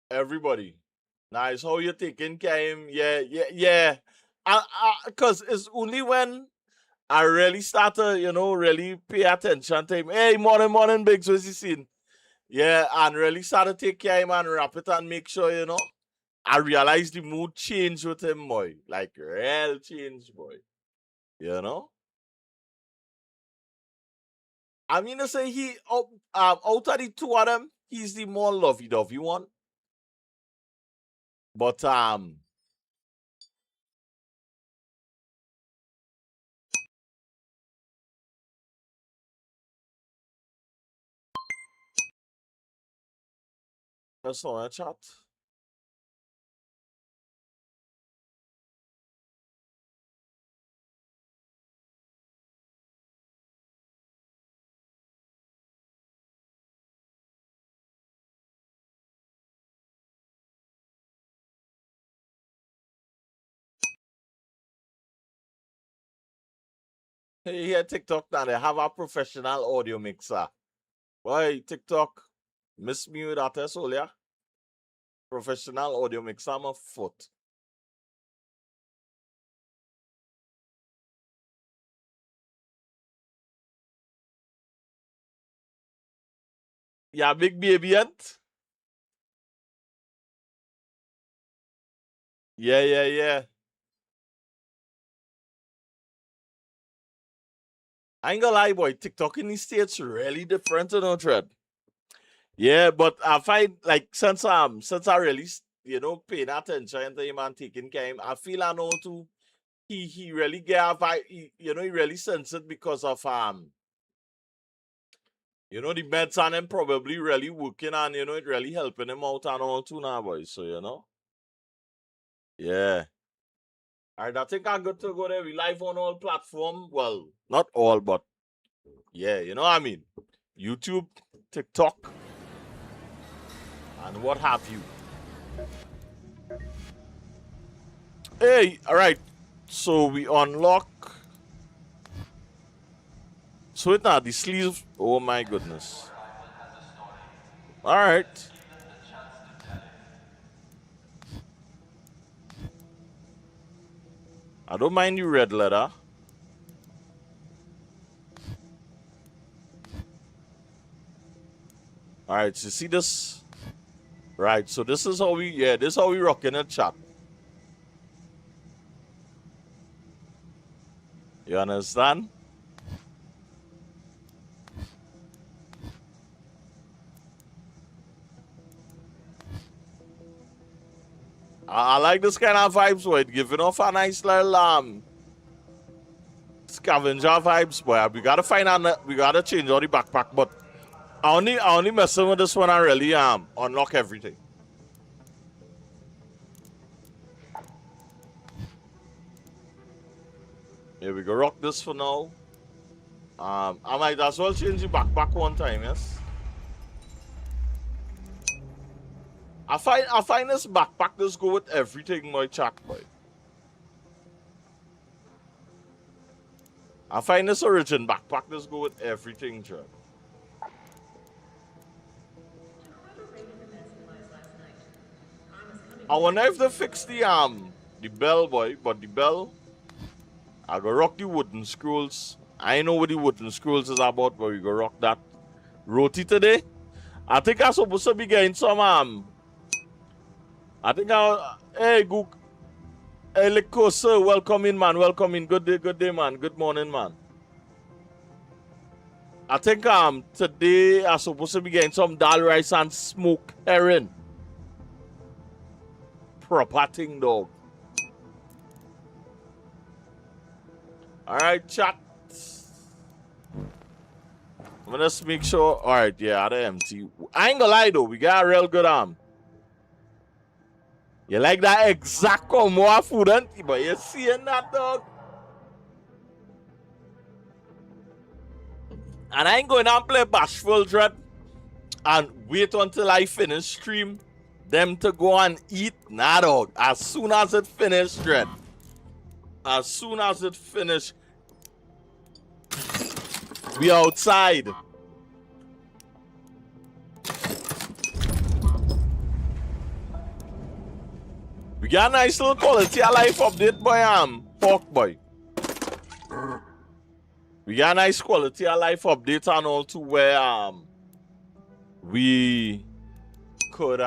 Everybody. Nice. How you taking care of him? Yeah. Cause it's only when I really start to, really pay attention to him. Hey, morning, Biggs, what's he seen? Yeah, and really start to take care of him and wrap it and make sure, I realize the mood change with him, boy. Like real change, boy. You know? I mean to say out of the two of them, he's the more lovey-dovey one. But that's not a chat. Hey, here TikTok now they have a professional audio mixer. Why TikTok miss me with that earlier? Professional audio mixer, I'm a foot. Yeah, big baby yet? Yeah. I ain't gonna lie, boy. TikTok in the States really different, Tread. Yeah, but I find like since I really paying attention to him and taking care of him, I feel I know too. He really get a vibe. He really sense it because of the meds on him probably really working and it really helping him out and all too now, boys. So yeah. All right, I think I'm good to go there. We live on all platform. Well, not all, but yeah, you know what I mean. YouTube, TikTok, and what have you. Hey, all right. So we unlock. So it now the sleeves. Oh my goodness. All right. I don't mind the red letter. All right. So see this. Right. So this is how this is how we rock in a chat. You understand? I like this kind of vibes, boy. Giving off a nice little scavenger vibes, boy. We gotta change all the backpack, but I only messing with this one. I really unlock everything. Here we go. Rock this for now. I might as well change the backpack one time, yes. I find this backpack just go with everything, my chat, boy. I find this origin backpack just go with everything, John. I wonder if they fix the bell, boy, but the bell, I go rock the wooden scrolls. I know what the wooden scrolls is about, but we go rock that. Roti today. I think I'm supposed to be getting some I think hey Gook. Hey Liko, sir, welcome in, man. Welcome in. Good day, man. Good morning, man. I think today I'm supposed to be getting some dal rice and smoked herring. Proper thing, dog. Alright, chat. I'm gonna just make sure. Alright, yeah, they're empty. I ain't gonna lie though, we got a real good You like that exact more food, auntie? But you seeing that, dog? And I ain't going to play Bashful Dread and wait until I finish stream. Them to go and eat. Nah, dog. As soon as it finish, Dread. As soon as it finish, we outside. We got a nice little quality of life update, boy. Hawk boy. We got a nice quality of life update and all to where we could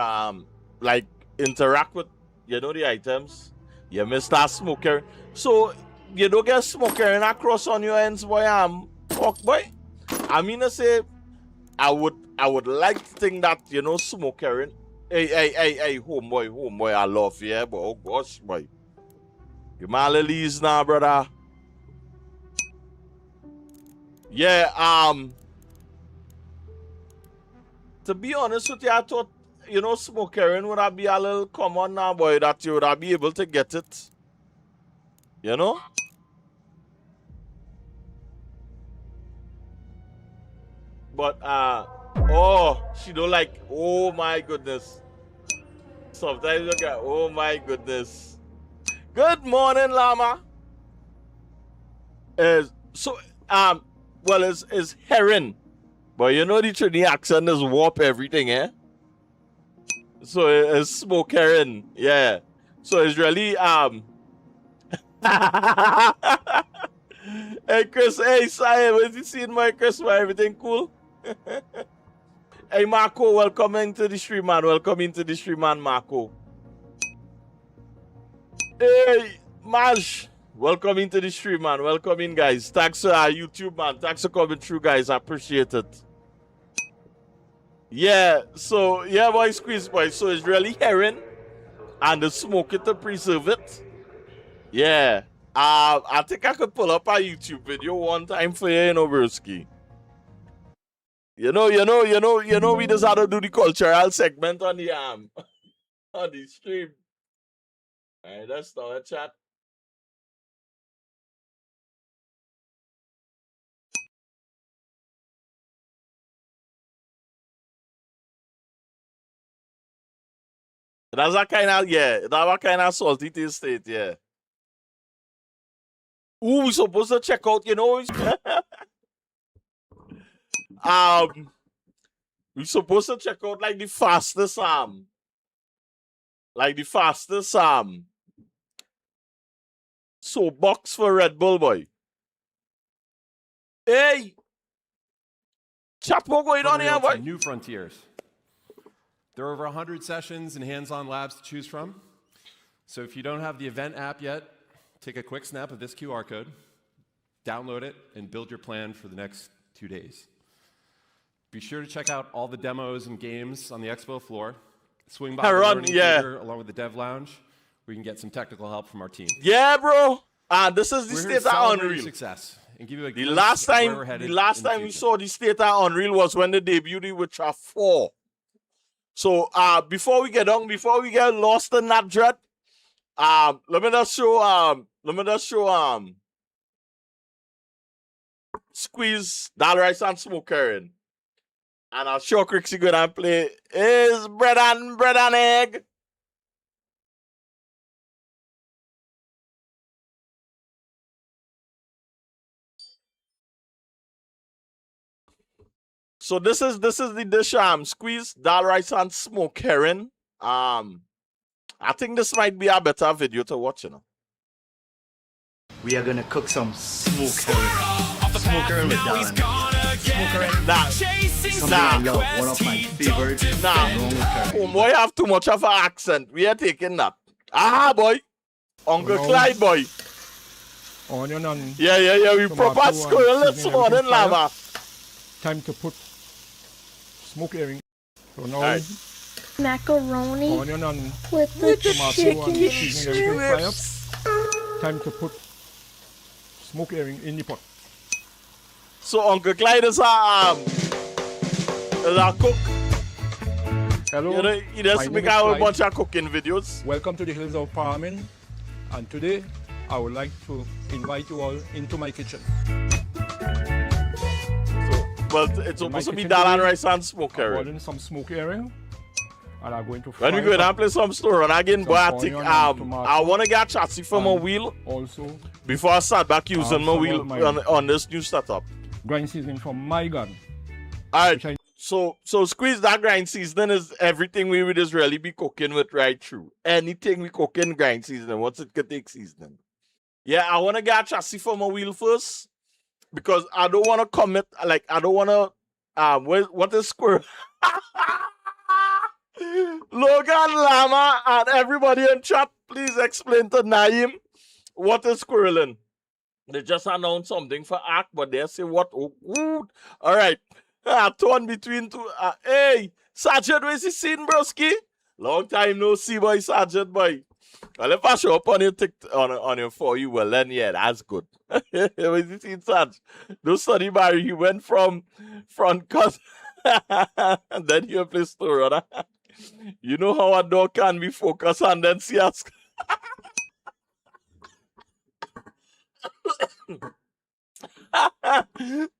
like interact with the items. You miss that smoker. So you don't get smoker across on your ends, boy. Hawk boy. I mean to say I would like to think that smoker. Hey, homeboy, I love you, but oh gosh, boy. You my lilies now, brother. Yeah, to be honest with you, I thought, smokering would have be a little common now, boy, that you would have be able to get it. You know? But, oh, she don't like, oh my goodness. Sometimes you get, oh my goodness. Good morning, Llama. Well, it's Heron. But the Trini accent is warp everything, eh? So it's Smoke Heron. Yeah. So it's really, Hey, Chris, hey, Sai, what you seeing, my Chris? Everything cool? Hey, Marco, welcome into the stream, man. Welcome into the stream, man, Marco. Hey, Maj. Welcome into the stream, man. Welcome in, guys. Thanks to our YouTube, man. Thanks for coming through, guys. I appreciate it. Yeah, so, yeah, boy, squeeze, boy. So it's really herring and the smoke it to preserve it. Yeah. I think I could pull up a YouTube video one time for you, Broski. We just had to do the cultural segment on the on the stream. Alright, let's start a chat. That's a kind of, yeah, that kind of salty taste state, yeah. Ooh, we supposed to check out, we supposed to check out like the fastest so box for Red Bull, boy. Hey, Chapo going on here, boy. New frontiers. There are over 100 sessions and hands-on labs to choose from. So if you don't have the event app yet, take a quick snap of this QR code, download it, and build your plan for the next 2 days. Be sure to check out all the demos and games on the expo floor. Swing by the learning theater along with the dev lounge, where you can get some technical help from our team. Yeah, bro. This is the state of Unreal. Success and give you a the last time we saw the state of Unreal was when they debuted it with Witcher 4. So before we get lost in that dread, let me just show Squeeze, Dal Rice and Smoker in. And I'll show Crixie go and play is bread and egg. So this is the dish Squeeze, Dal Rice and Smoke Herring. I think this might be a better video to watch, We are gonna cook some smoke herring. Smoke herring with Dal. Smoke herring. Something I love, one of my favorites. Boy have too much of an accent. We are taking that. Boy. Uncle Clyde, boy. Onion and yeah. We proper squirrel this morning, Lava. Time to put smoke herring. So now macaroni onion and with the tomato and chicken seasoning everything fry up. Time to put smoke herring in the pot. So Uncle Clyde is a cook. Hello. He does make a whole bunch of cooking videos. Welcome to the Hills of Parliament. And today I would like to invite you all into my kitchen. Well, it's supposed to be Dal and Rice and Smoke herring. I'm boiling some smoke herring. And I'm going to fry when we go down and play some store and again, boy, I think I want to get chassis for my wheel also before I start back using my wheel on this new setup. Grind seasoning from my gun. Alright, So squeeze that grind seasoning is everything we would just really be cooking with right through. Anything we cook in grind seasoning, what's it could take seasoning? Yeah, I wanna get a chassis for my wheel first because I don't wanna commit like I don't wanna what is squirrel? Logan Lama and everybody in chat, please explain to Naim what is squirreling. They just announced something for Arc, but they say what? Oh, all right. Torn between two. Hey, Sergeant, where's he seen, broski? Long time no see, boy, Sergeant, boy. Well, if I show up on your on your for you, well then yeah, that's good. Where's he seen, Sarge? No study Barry. He went from front cut and then you play store, right? You know how a dog can be focused and then see us.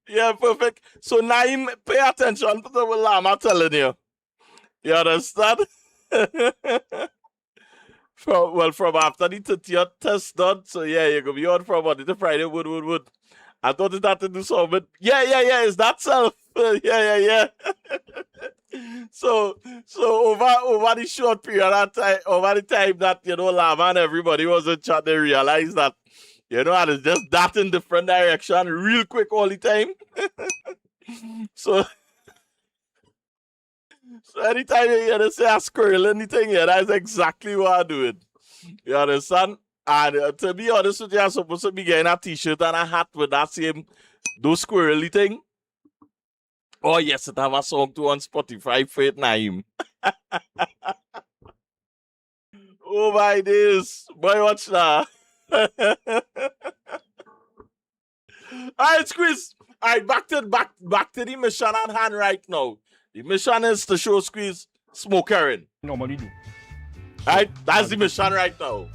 Yeah, perfect. So Naim, pay attention to the Llama telling you. You understand? From after the 30th test done, so yeah, you're gonna be on from Monday to Friday, wood. I thought it had to do something. Yeah, is that self? Yeah. So over the short period of time, over the time that, you know, Llama and everybody was in chat, they realized that, you know, and it's just that in different direction real quick all the time. So anytime you hear to say a squirrel anything, yeah, that's exactly what I'm doing. You understand? And to be honest with you, I'm supposed to be getting a t-shirt and a hat with that same, those squirrely thing. Oh yes, it have a song too on Spotify for it, Naim. Oh my days. Boy, watch that. Alright, Squeeze. Alright, back to the mission at hand right now. The mission is to show Squeeze smoke herring. Normally do. Alright, that's the mission right now.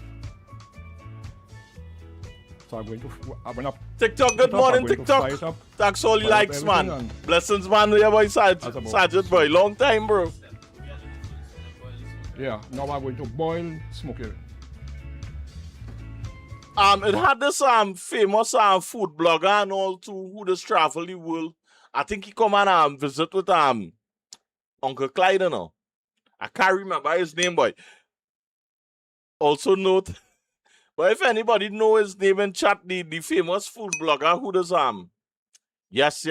So I'm going to TikTok, good morning, TikTok. Thanks all you likes, man. Blessings, man. Yeah, boy, Sergeant boy. Long time, bro. Yeah, now I'm going to boil smoke herring. It had this famous food blogger and all too who just travel the world. I think he come and visit with Uncle Clyde, you know. I can't remember his name, boy. Also note, but if anybody know his name in chat, the famous food blogger who does yes.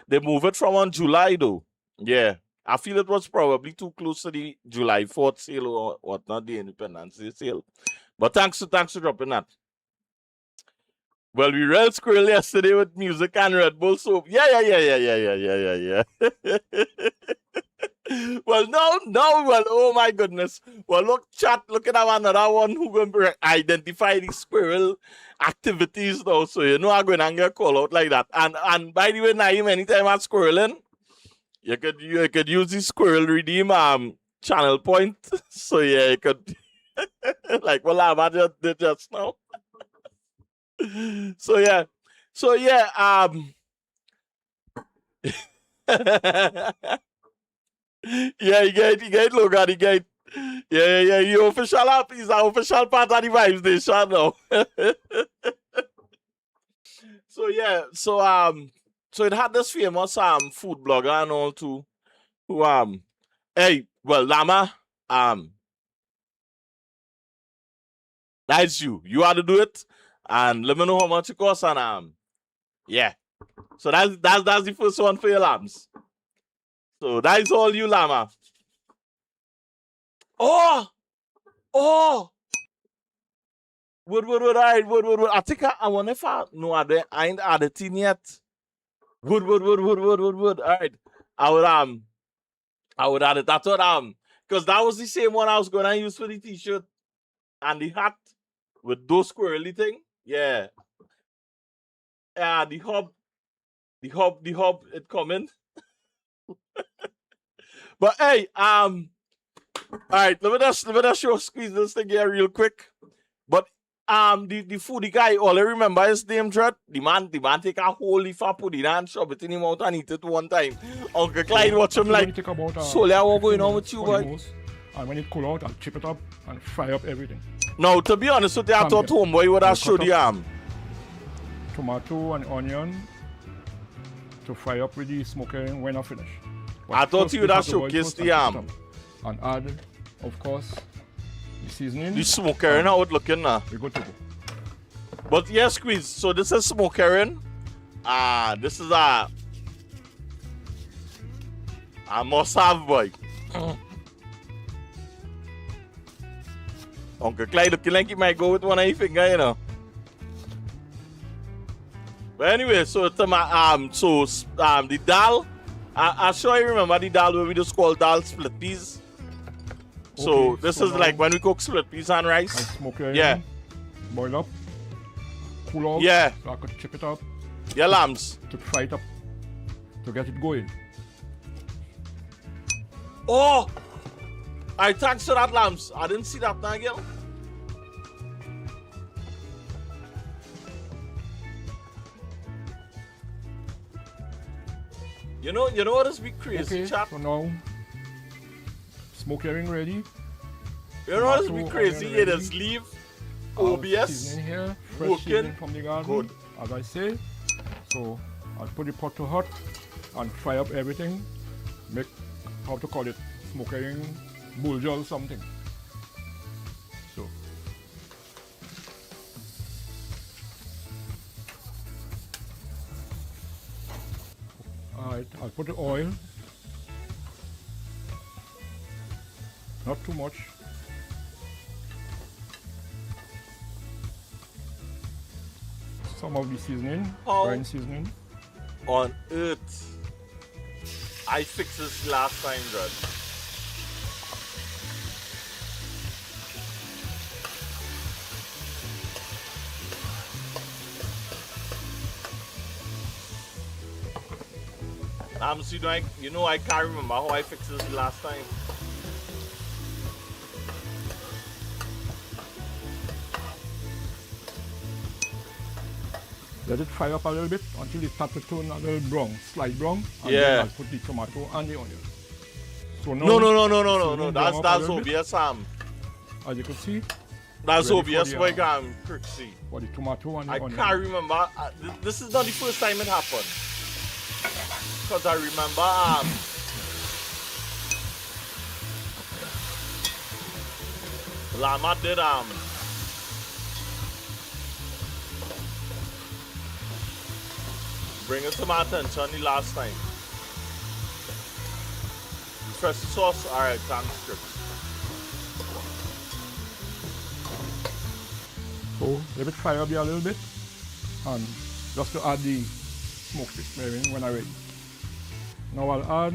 They move it from on July though. Yeah. I feel it was probably too close to the July 4th sale or whatnot, the Independence Day sale. But thanks for dropping that. Well, we read Squirrel yesterday with music and Red Bull soap. Yeah. Well, oh my goodness. Well, look, chat, look at another one who going to identify the squirrel activities though. So, you know, I'm going to get call out like that. And by the way, Naim, anytime I'm squirreling, you could use the squirrel redeem channel point. So, yeah, you could, like what I did just now. So, yeah. Yeah, you get Logan, you get. Yeah, you official up. He's an official part of the Vibes Nation now. So it had this famous food blogger and all too, who Lama, that's you. You had to do it, and let me know how much it costs, and yeah. So that's the first one for your lambs. So that's all you, Lama. Oh! Wood. I think I wonder if I ain't added it in yet. Wood. All right. I would add it. I thought because that was the same one I was gonna use for the t-shirt and the hat with those squirrely thing. Yeah. The hub, it coming. But hey, all right, let me just show squeeze this thing here real quick. But the foodie guy, all I remember his name, Dread. The man take a whole leaf of pudding and shove it in him out and eat it one time. Uncle Clyde watch him like, Solly, what's going on with you, boy? And when it cool out, I'll chip it up and fry up everything. No, to be honest with you, I thought homeboy would have showed the tomato and onion, to fry up with the smoke herring when I finish. I thought first you we would have have to boil showcased first the and put it up. And add, of course, the seasoning. The smoke herring, how it looking now? We good to go. But yeah, Squeeze, so this is smoke herring. This is a must-have, boy. Uncle Clyde looking like he might go with one of his finger, you know. But anyway, so the dal, I'm sure you remember the dal where we just call dal split peas. So Okay, this so is now like when we cook split peas and I rice. smoke herring, Yeah. boil up, cool off, Yeah. so I could chip it up, Yeah, lambs. to fry it up, to get it going. Oh! I thanks for that, lambs. I didn't see that now, girl. You know what is be crazy, Okay, chap? so now, smoke herring ready. You know what is be tomato, crazy? onion It ready. is leave I'll OBS. seasoning here, fresh working seasoning from the garden, good. as I say. So I'll put the pot to hot and fry up everything. Make, how to call it, smoke herring, buljol something. So alright, I'll put the oil. Not too much. Some of the seasoning, How? brine seasoning. On earth. I fixed this last time, bro. So you know I can't remember how I fixed this last time. Let it fry up a little bit until it starts to turn a little brown, slight brown. And Yeah. then I'll put the tomato and the onion. So now, No. seasoning brown up a That's little bit. obvious, Sam. As you can see, That's Ready obvious, for the, boy. Can see. for the tomato and the I onion. can't remember. This is not the first time it happened. Because I remember Lama did bring it to my attention the last time. Fresh sauce, alright, thanks, Chris. So let it fry up there a little bit. And just to add the smoked fish herring when I ready. Now I'll add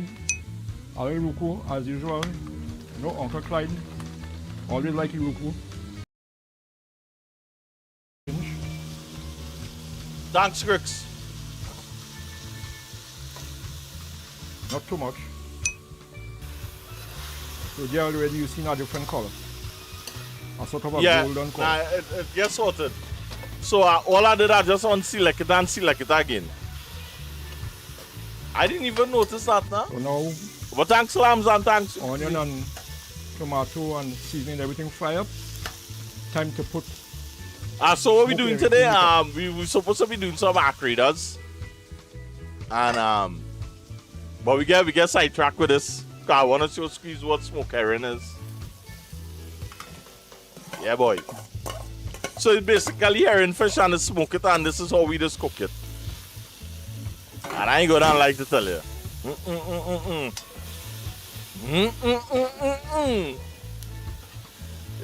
a little ruku as usual. You know, Uncle Clyde always like the ruku. Thanks, Chris. Not too much. So there already you see a different color. A sort of a Yeah, golden color. it gets sorted. So all I did, I just unselect it and select it again. I didn't even notice that now. So now But thanks, lambs, and thanks. onion and tomato and seasoning everything fry up. Time to put So what we smoke doing herring today? in the We supposed to be doing some Arcraiders. And but we get sidetracked with this. 'Cause I want to show Squeeze what smoke herring is. Yeah, boy. So it's basically herring fish and smoke it, and this is how we just cook it. And I ain't gonna like to tell you.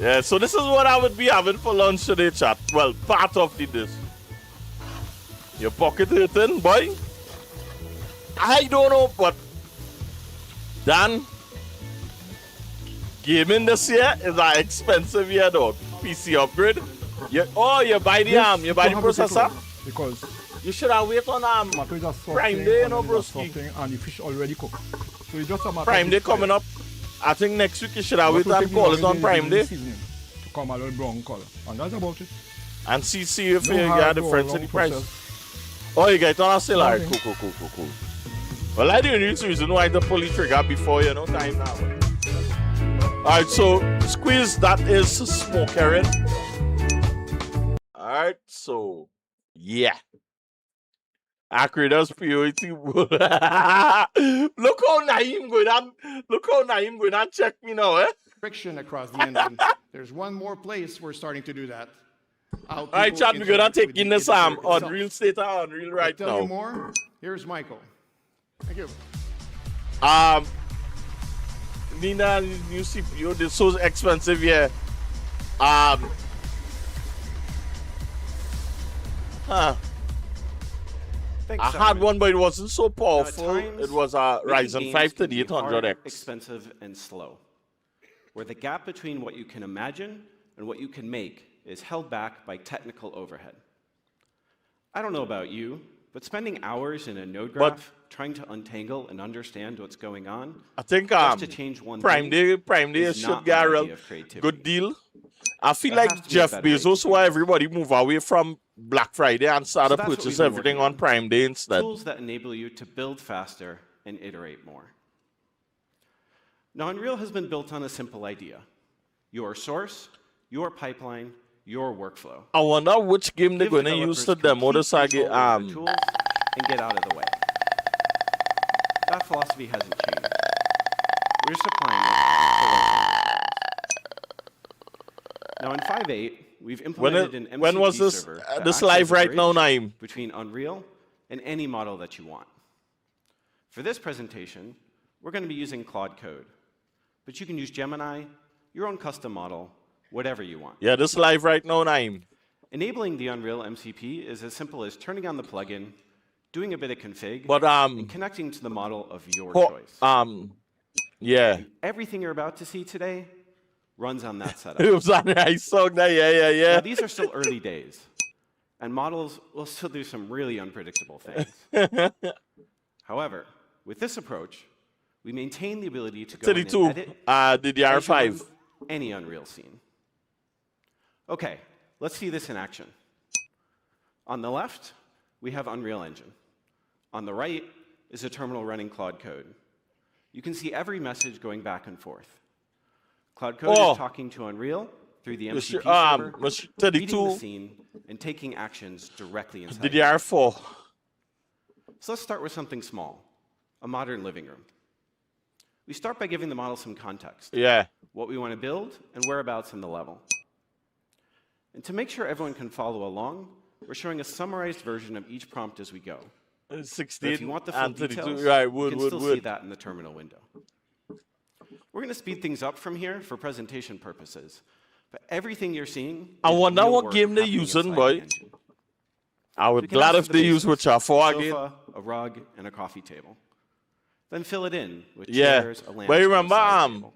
Yeah, so this is what I would be having for lunch today, chat. Well, part of the dish. Your pocket hurting, boy? I don't know, but Dan, gaming this year is an expensive year, dog. PC upgrade. You buy the Yes, you buy the don't have to take processor. long, because You should have wait on tomato is a soft Prime thing, Day, onion no, is a broski. soft thing, and the fish already cooked. So it's just a matter Prime of Day the fry. coming up. I think next week you should have What wait will and take call the it on longest Prime is Day the seasoning to come a little brown color. And that's about it. and see if No you get hard, the no difference in long the price. process. Oh, you get it on a sale, alright. Nothing. Cool. Well, I didn't use reason why to pull the trigger before, you know, time now. Alright, so Squeeze, that is smoke herring. Alright, so yeah. Arcraiders POET. Look how Naeem going on. Look how Naeem going on. Check me now, eh? Friction across the engine. There's one more place we're starting to do that. All right, Chad, we're gonna take in this Unreal State and Unreal right to tell you now. more, here's Michael. Thank you. Nina, new CPU, this is so expensive, yeah. Thanks, I had Simon. one, but it wasn't so powerful. times, It was a making Ryzen games 5 can be hard, 3800X. expensive, and slow, where the gap between what you can imagine and what you can make is held back by technical overhead. I don't know about you, but spending hours in a node graph trying to untangle and understand what's going on I think just to change one Prime thing Day is should not get a my real idea of creativity. good deal. I feel There has like to be a Jeff better way to Bezos, do why this. everybody move away from Black Friday and started that's what we've purchase been everything working on on. Prime Day instead. Tools that enable you to build faster and iterate more. Now, Unreal has been built on a simple idea: your source, your pipeline, your workflow. I wonder which game they're Give going to developers use to demo complete this control over the again. tools and get out of the way. That philosophy hasn't changed. We're just applying it to local systems. Now, in 5.8, we've implemented an MCP when was this server that this acts live as a right now, bridge Naeem? between Unreal and any model that you want. For this presentation, we're going to be using Claude Code, but you can use Gemini, your own custom model, whatever you want. Yeah, this live right now, Naeem. Enabling the Unreal MCP is as simple as turning on the plugin, doing a bit of config, But and connecting to the model of your choice. Yeah. Everything you're about to see today runs on that setup. It was on a nice song that, yeah. Now, these are still early days, and models will still do some really unpredictable things. However, with this approach, we maintain the ability to go in and 32, edit as you DDR5. run any Unreal scene. Okay, let's see this in action. On the left, we have Unreal Engine. On the right is a terminal running Claude Code. You can see every message going back and forth. Claude Code is talking to Unreal through the MCP server, Mr. reading the 32, scene, and taking actions directly inside. DDR4. So let's start with something small, a modern living room. We start by giving the model some context, Yeah. what we want to build, and whereabouts in the level. And to make sure everyone can follow along, we're showing a summarized version of each prompt as we go. But 16 if you want the full and 32. details, Right, you can still see that in the terminal window. We're going to speed things up from here for presentation purposes. But everything you're seeing I is wonder real what work game they're happening using, inside boy. the engine. I We would can glad ask if for they the use basics: which are again. sofa, a rug, and a coffee table. Then fill it in with Yeah. chairs, a lamp, But and a remember, side table.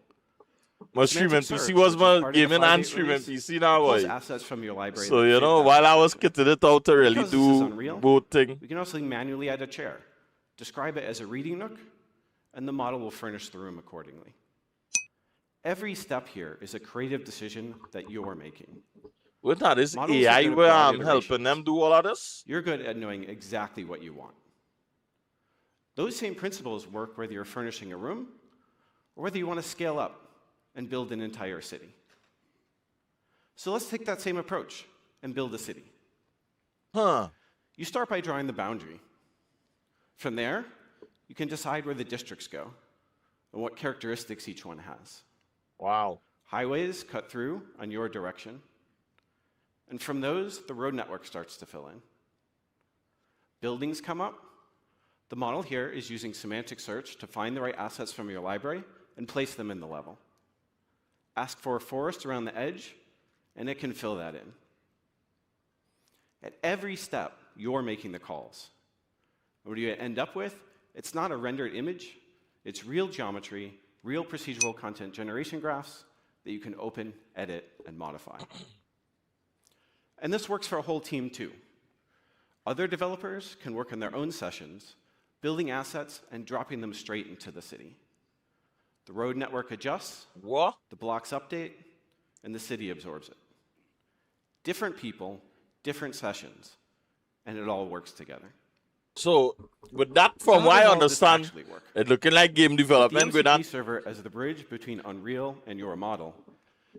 my streaming Semantic PC search, was which is my part of the gaming and 5.8 streaming release, PC now, pulls boy. assets from your library So, that you fit know, that while I was description. kitting it out to really Because this is do Unreal, both things. We can also manually add a chair, describe it as a reading nook, and the model will furnish the room accordingly. Every step here is a creative decision that you're making. With that, is Models are AI good at where broad I'm helping iterations. them do all of this? You're good at knowing exactly what you want. Those same principles work whether you're furnishing a room or whether you want to scale up and build an entire city. So let's take that same approach and build a city. Huh. You start by drawing the boundary. From there, you can decide where the districts go and what characteristics each one has. Wow. Highways cut through on your direction. And from those, the road network starts to fill in. Buildings come up. The model here is using semantic search to find the right assets from your library and place them in the level. Ask for a forest around the edge, and it can fill that in. At every step, you're making the calls. What do you end up with? It's not a rendered image. It's real geometry, real procedural content generation graphs that you can open, edit, and modify. And this works for a whole team, too. Other developers can work on their own sessions, building assets and dropping them straight into the city. The road network adjusts, What? the blocks update, and the city absorbs it. Different people, different sessions, and it all works together. So, with that, from how what I does all this understand, actually work? it looking like game The development going MCP on. server as the bridge between Unreal and your model.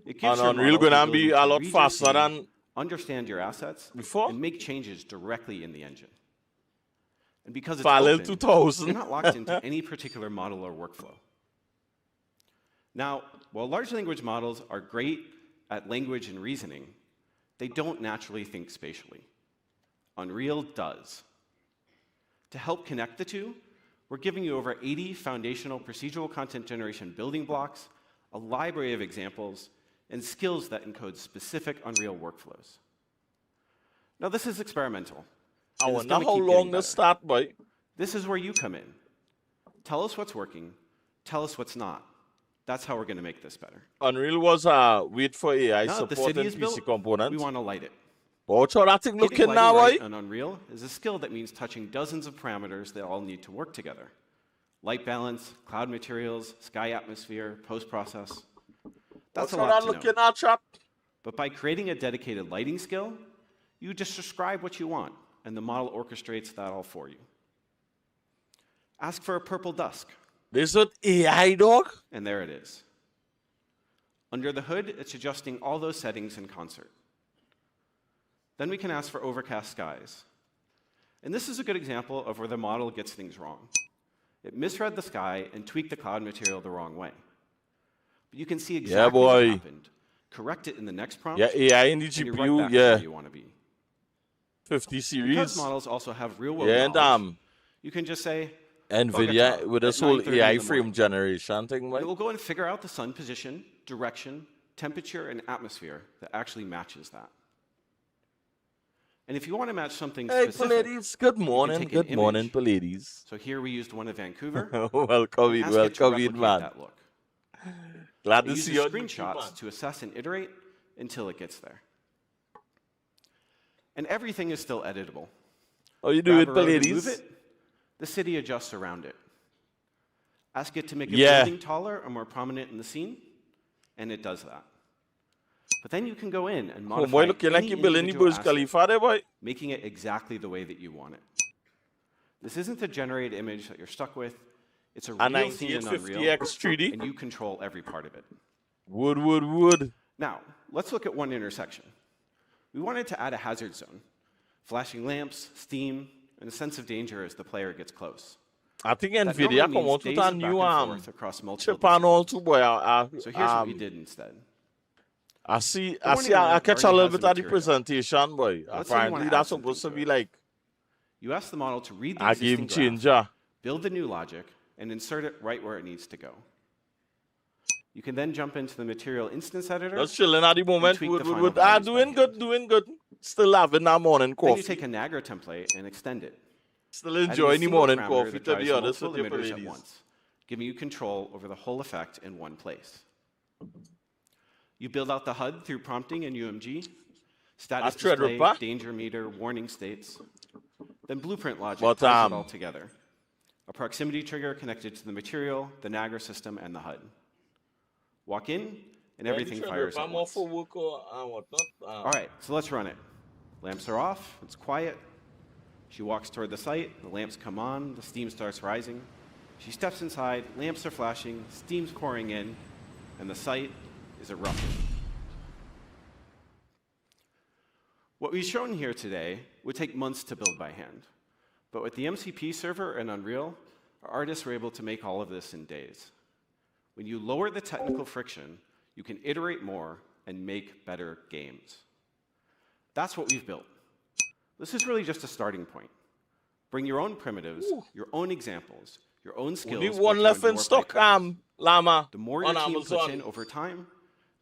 It gives And your Unreal model the gonna be ability a to lot read your faster scene, than understand your assets, before. and make changes directly in the engine. And because it's Parallel open, 2000. you're not locked into any particular model or workflow. Now, while large language models are great at language and reasoning, they don't naturally think spatially. Unreal does. To help connect the two, we're giving you over 80 foundational procedural content generation building blocks, a library of examples, and skills that encode specific Unreal workflows. Now, this is experimental. I and it's wonder gonna how keep long getting this better. start, boy. This is where you come in. Tell us what's working. Tell us what's not. That's how we're going to make this better. Unreal was wait for AI Now that the support city and is PC built, components. we want to light it. Watch how that thing Getting looking lighting now, right boy. on Unreal is a skill that means touching dozens of parameters that all need to work together. Light balance, cloud materials, sky atmosphere, post-process. That's Watch a how lot that to know. looking now, chap. But by creating a dedicated lighting skill, you just describe what you want, and the model orchestrates that all for you. Ask for a purple dusk, This is AI, dog. and there it is. Under the hood, it's adjusting all those settings in concert. Then we can ask for overcast skies. And this is a good example of where the model gets things wrong. It misread the sky and tweaked the cloud material the wrong way. But you can see exactly what boy. happened. Correct it in the next prompt. Yeah, AI in the and you're right GPU, back to yeah. where you want to be. 50 Because series. models also have real-world Yeah, and knowledge, you can just say, NVIDIA Bogota with this at whole 9:30 in AI the frame morning. generation thing, and right? it will go and figure out the sun position, direction, temperature, and atmosphere that actually matches that. And if you want to match something Hey, specific, Palladies. Good morning. take an Good morning, image. Palladies. So here we used one of Vancouver. welcome in, Ask it to welcome in, replicate man. that look. Glad It to uses see you. on screenshots YouTube, man. to assess and iterate until it gets there. And everything is still editable. How you do Grab it, a road and Palladies? move it, the city adjusts around it. Ask it to make a Yeah. building taller or more prominent in the scene, and it does that. But then you can go in and Oh, modify boy, looking like any you building the individual Burj asset, Khalifa there, boy. making it exactly the way that you want it. This isn't a generated image that you're stuck with. It's a A real scene in Unreal, 9850X 3D. and you control every part of it. Wood. Now, let's look at one intersection. We wanted to add a hazard zone, flashing lamps, steam, and a sense of danger as the player gets close. I think That NVIDIA normally come means out with days a of new back and forth across multiple chip and all disciplines. too, boy. So here's what we did instead. I see, morning I lab catch a already little has bit the of the material. presentation, boy. Let's say you Apparently wanna add that's something supposed to to be it. like You ask the model to read the a existing game graph, changer. build the new logic, and insert it right where it needs to go. You can then jump into the material instance editor. Just chilling at the moment. tweak the final Doing values by doing good. Still having that morning Then coffee. you take a Nagra template and extend it. Still adding a enjoying the single morning parameter coffee that to drives be honest multiple with you, emitters at ladies. once, giving you control over the whole effect in one place. You build out the HUD through prompting in UMG, status That's display, Threadripper. danger meter, warning states, then blueprint logic But, ties it all together. A proximity trigger connected to the material, the Nagra system, and the HUD. Walk in, and everything fires at I'm off once. for work or whatnot. All right, so let's run it. Lamps are off, it's quiet. She walks toward the site, the lamps come on, the steam starts rising. She steps inside, lamps are flashing, steam's pouring in, and the site is erupting. What we've shown here today would take months to build by hand. But with the MCP server and Unreal, our artists were able to make all of this in days. When you lower the technical friction, you can iterate more and make better games. That's what we've built. This is really just a starting point. Bring your own primitives, your own examples, your own skills. Only one working left on in your stock, pipelines. Llama. The more on your team puts Amazon. in over time,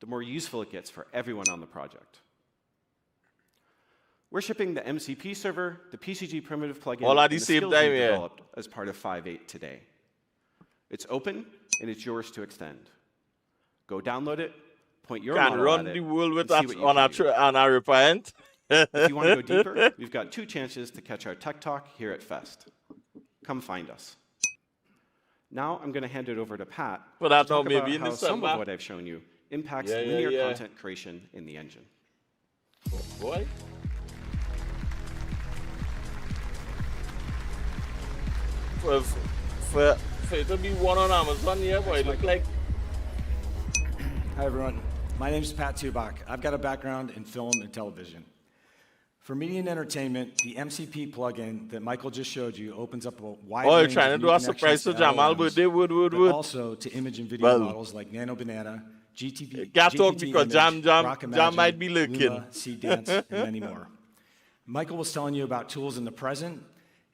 the more useful it gets for everyone on the project. We're shipping the MCP server, the PCG primitive plugin, All at and the the same skills time, we yeah. developed as part of 5.8 today. It's open, and it's yours to extend. Go download it, point your Can model run at the it, world with and see that what you on can do. on a repent. If you want to go deeper, we've got 2 chances to catch our tech talk here at Fest. Come find us. Now I'm going to hand it over to Pat For that to talk now, maybe about in how some December. of what I've shown you impacts Yeah, linear yeah. content creation in the engine. Boy. For it to be one on Amazon, yeah, boy, it look like Hi, everyone. My name is Pat Tubach. I've got a background in film and television. For media and entertainment, the MCP plugin that Michael just showed you opens up a wide Oh, you're range trying of to new do a surprise connections to Jamal LLMs, birthday? Would. but also to image and video Well, models like Nano Banana, Can't talk GPT because Image, Jam Rockimagine, might be lurking. Luma, Seedance, and many more. Michael was telling you about tools in the present,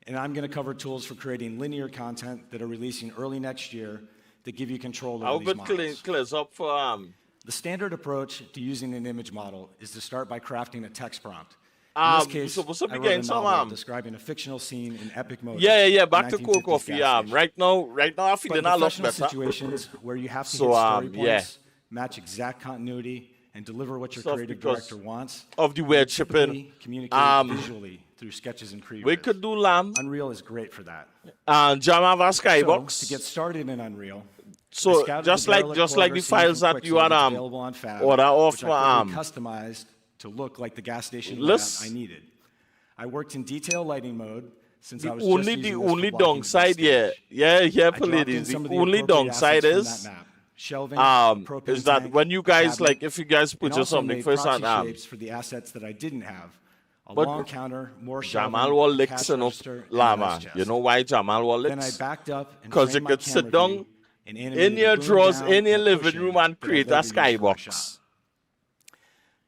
and I'm going to cover tools for creating linear content that are releasing early next year that give you control I over hope these it models. clears up for The standard approach to using an image model is to start by crafting a text prompt. In this case, supposed to I be wrote getting a some novel describing a fictional scene in epic mode. yeah. Back to cold coffee. Right now I'm feeling But a in lot professional better. situations where you have to So, hit story yeah. points, match exact continuity, and deliver what your Stuff creative because director wants, of the weird typically shipping. communicate visually through sketches and previews. We could do lamb Unreal is great for that. and Jam have a So, skybox. to get started in Unreal, So I scouted just the like derelict the corridor scene files from that you Quixel had that's available on Fab, order off which for I quickly customized to look like the gas station layout List. I needed. I worked in detail lighting mode since I was the just using this for only blocking the downside, stage. yeah, I dropped in ladies. some The of the only appropriate downside assets from is that map. Shelving, propane is that tank, when you guys cabinet, like if you guys and purchase also something made first proxy and shapes for the assets that I didn't have. A But long counter, more shelving, Jamal will a lick cash up register, and a llama. nice chest. You know why Jamal will Then I licks? backed up and Because you framed my could sit camera down view and in animated your a boom drawers down in your and a living cushion room and that I create a later used for my shot. skybox.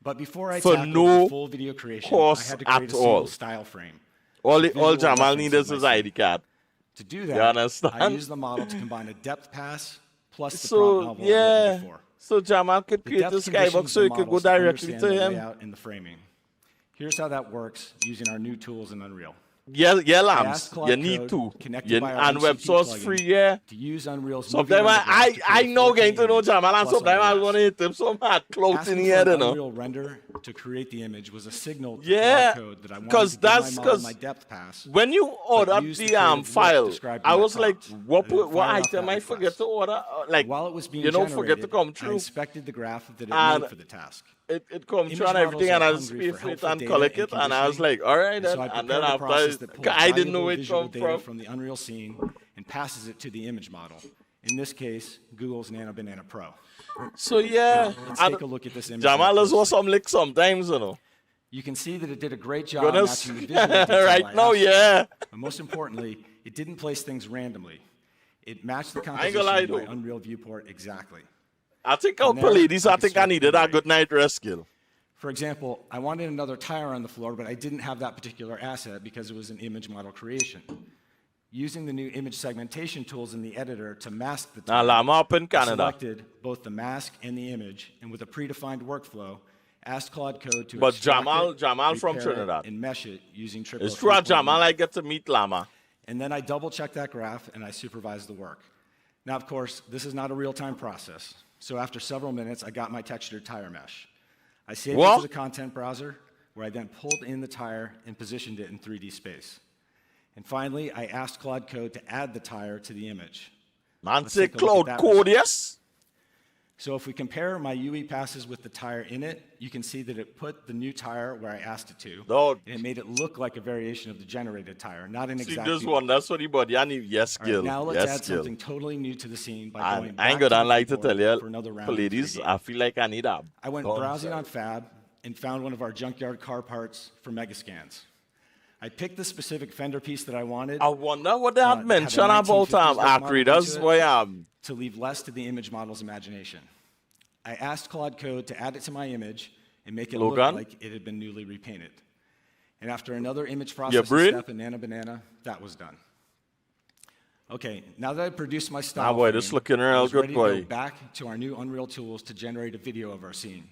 But before I For tackled no the full video creation, I cost had to create at a single all. style frame. All Visual Jamal reference needs of is his my ID card. To do You that, I understand? used the model to combine a depth pass plus the prompt So novel I'd written before. so Jamal could The create depth the conditions skybox so the you could go models to directly understand to the him. layout and the framing. Here's how that works using our new tools in Unreal. Yeah, I lambs. asked Claude You need Code, to. connected by our And web MCP source plugin, free, yeah. to use Unreal's Sometimes movie render graph to I create a know 4K getting to know image Jamal and plus sometimes I'm autographs. gonna hit him some hard clothes in Asking the for head, an you know. Unreal render to create the image was a signal to Yeah, Claude Code that I wanted 'cause to give my that's- model 'cause my depth pass. When you order use the the creative look file, described in I my was like, prompt, what and then what fire off item that I forget request. to order? Like, While it was being you know, forget to generated, come I true. inspected the graph that it And made for the task. It come Image true and models everything, and are I just hungry pay for for it helpful and data collect and it, and I was like, all right, So I and then prepared a process that pulls I didn't know valuable it visual come data from. the Unreal scene and passes it to the image model. In this case, Google's Nano Banana Pro. So yeah, Let's take a look at this image. Jamal more is closely. some lick sometimes, you know. You can see that it did a great job Goodness. matching the visual detail Right I now, asked for. yeah. But most importantly, it didn't place things randomly. It matched the ain't composition gonna lie, of my though. Unreal viewport exactly. I think our From there, ladies, I I could think I start needed a iterating. good night rest skill. For example, I wanted another tire on the floor, but I didn't have that particular asset because it was an image model creation. Using the new image segmentation tools in the editor to mask the Now, tire, I'm up in I Canada. selected both the mask and the image, and with a predefined workflow, asked Claude Code to But extract Jamal it, from repair it, Trinidad. and mesh it using triple. It's true, Jamal, I get to meet Lama. And then I double-checked that graph, and I supervised the work. Now, of course, this is not a real-time process. So after several minutes, I got my textured tire mesh. I saved it What? to the content browser, where I then pulled in the tire and positioned it in 3D space. And finally, I asked Claude Code to add the tire to the image. Man, Let's say take a look cloud at that code, result. yes? So if we compare my UE passes with the tire in it, you can see that it put the new tire where I asked it to. No. And it made it look like a variation of the generated tire, not an See exact this duplicate. one, that's what the body, I need, yes, All right, skill. now let's Yes, add skill. something totally new to the scene by going And I ain't back gonna to lie the to tell keyboard you, for another round for in ladies, 3D. I feel like I need a. I went bonus. browsing on Fab and found one of our junkyard car parts for Megascans. I picked the specific fender piece that I wanted I wonder what they Uh, had have a mentioned about 1950s like model Arcraiders. into it. Why to leave less to the image model's imagination. I asked Claude Code to add it to my image and make it Logan? look like it had been newly repainted. And after another image processing brain? step in Nano Banana, that was done. Okay, now that I've produced my style Ah, boy, frame, this looking I real was good, ready to boy. go back to our new Unreal tools to generate a video of our scene.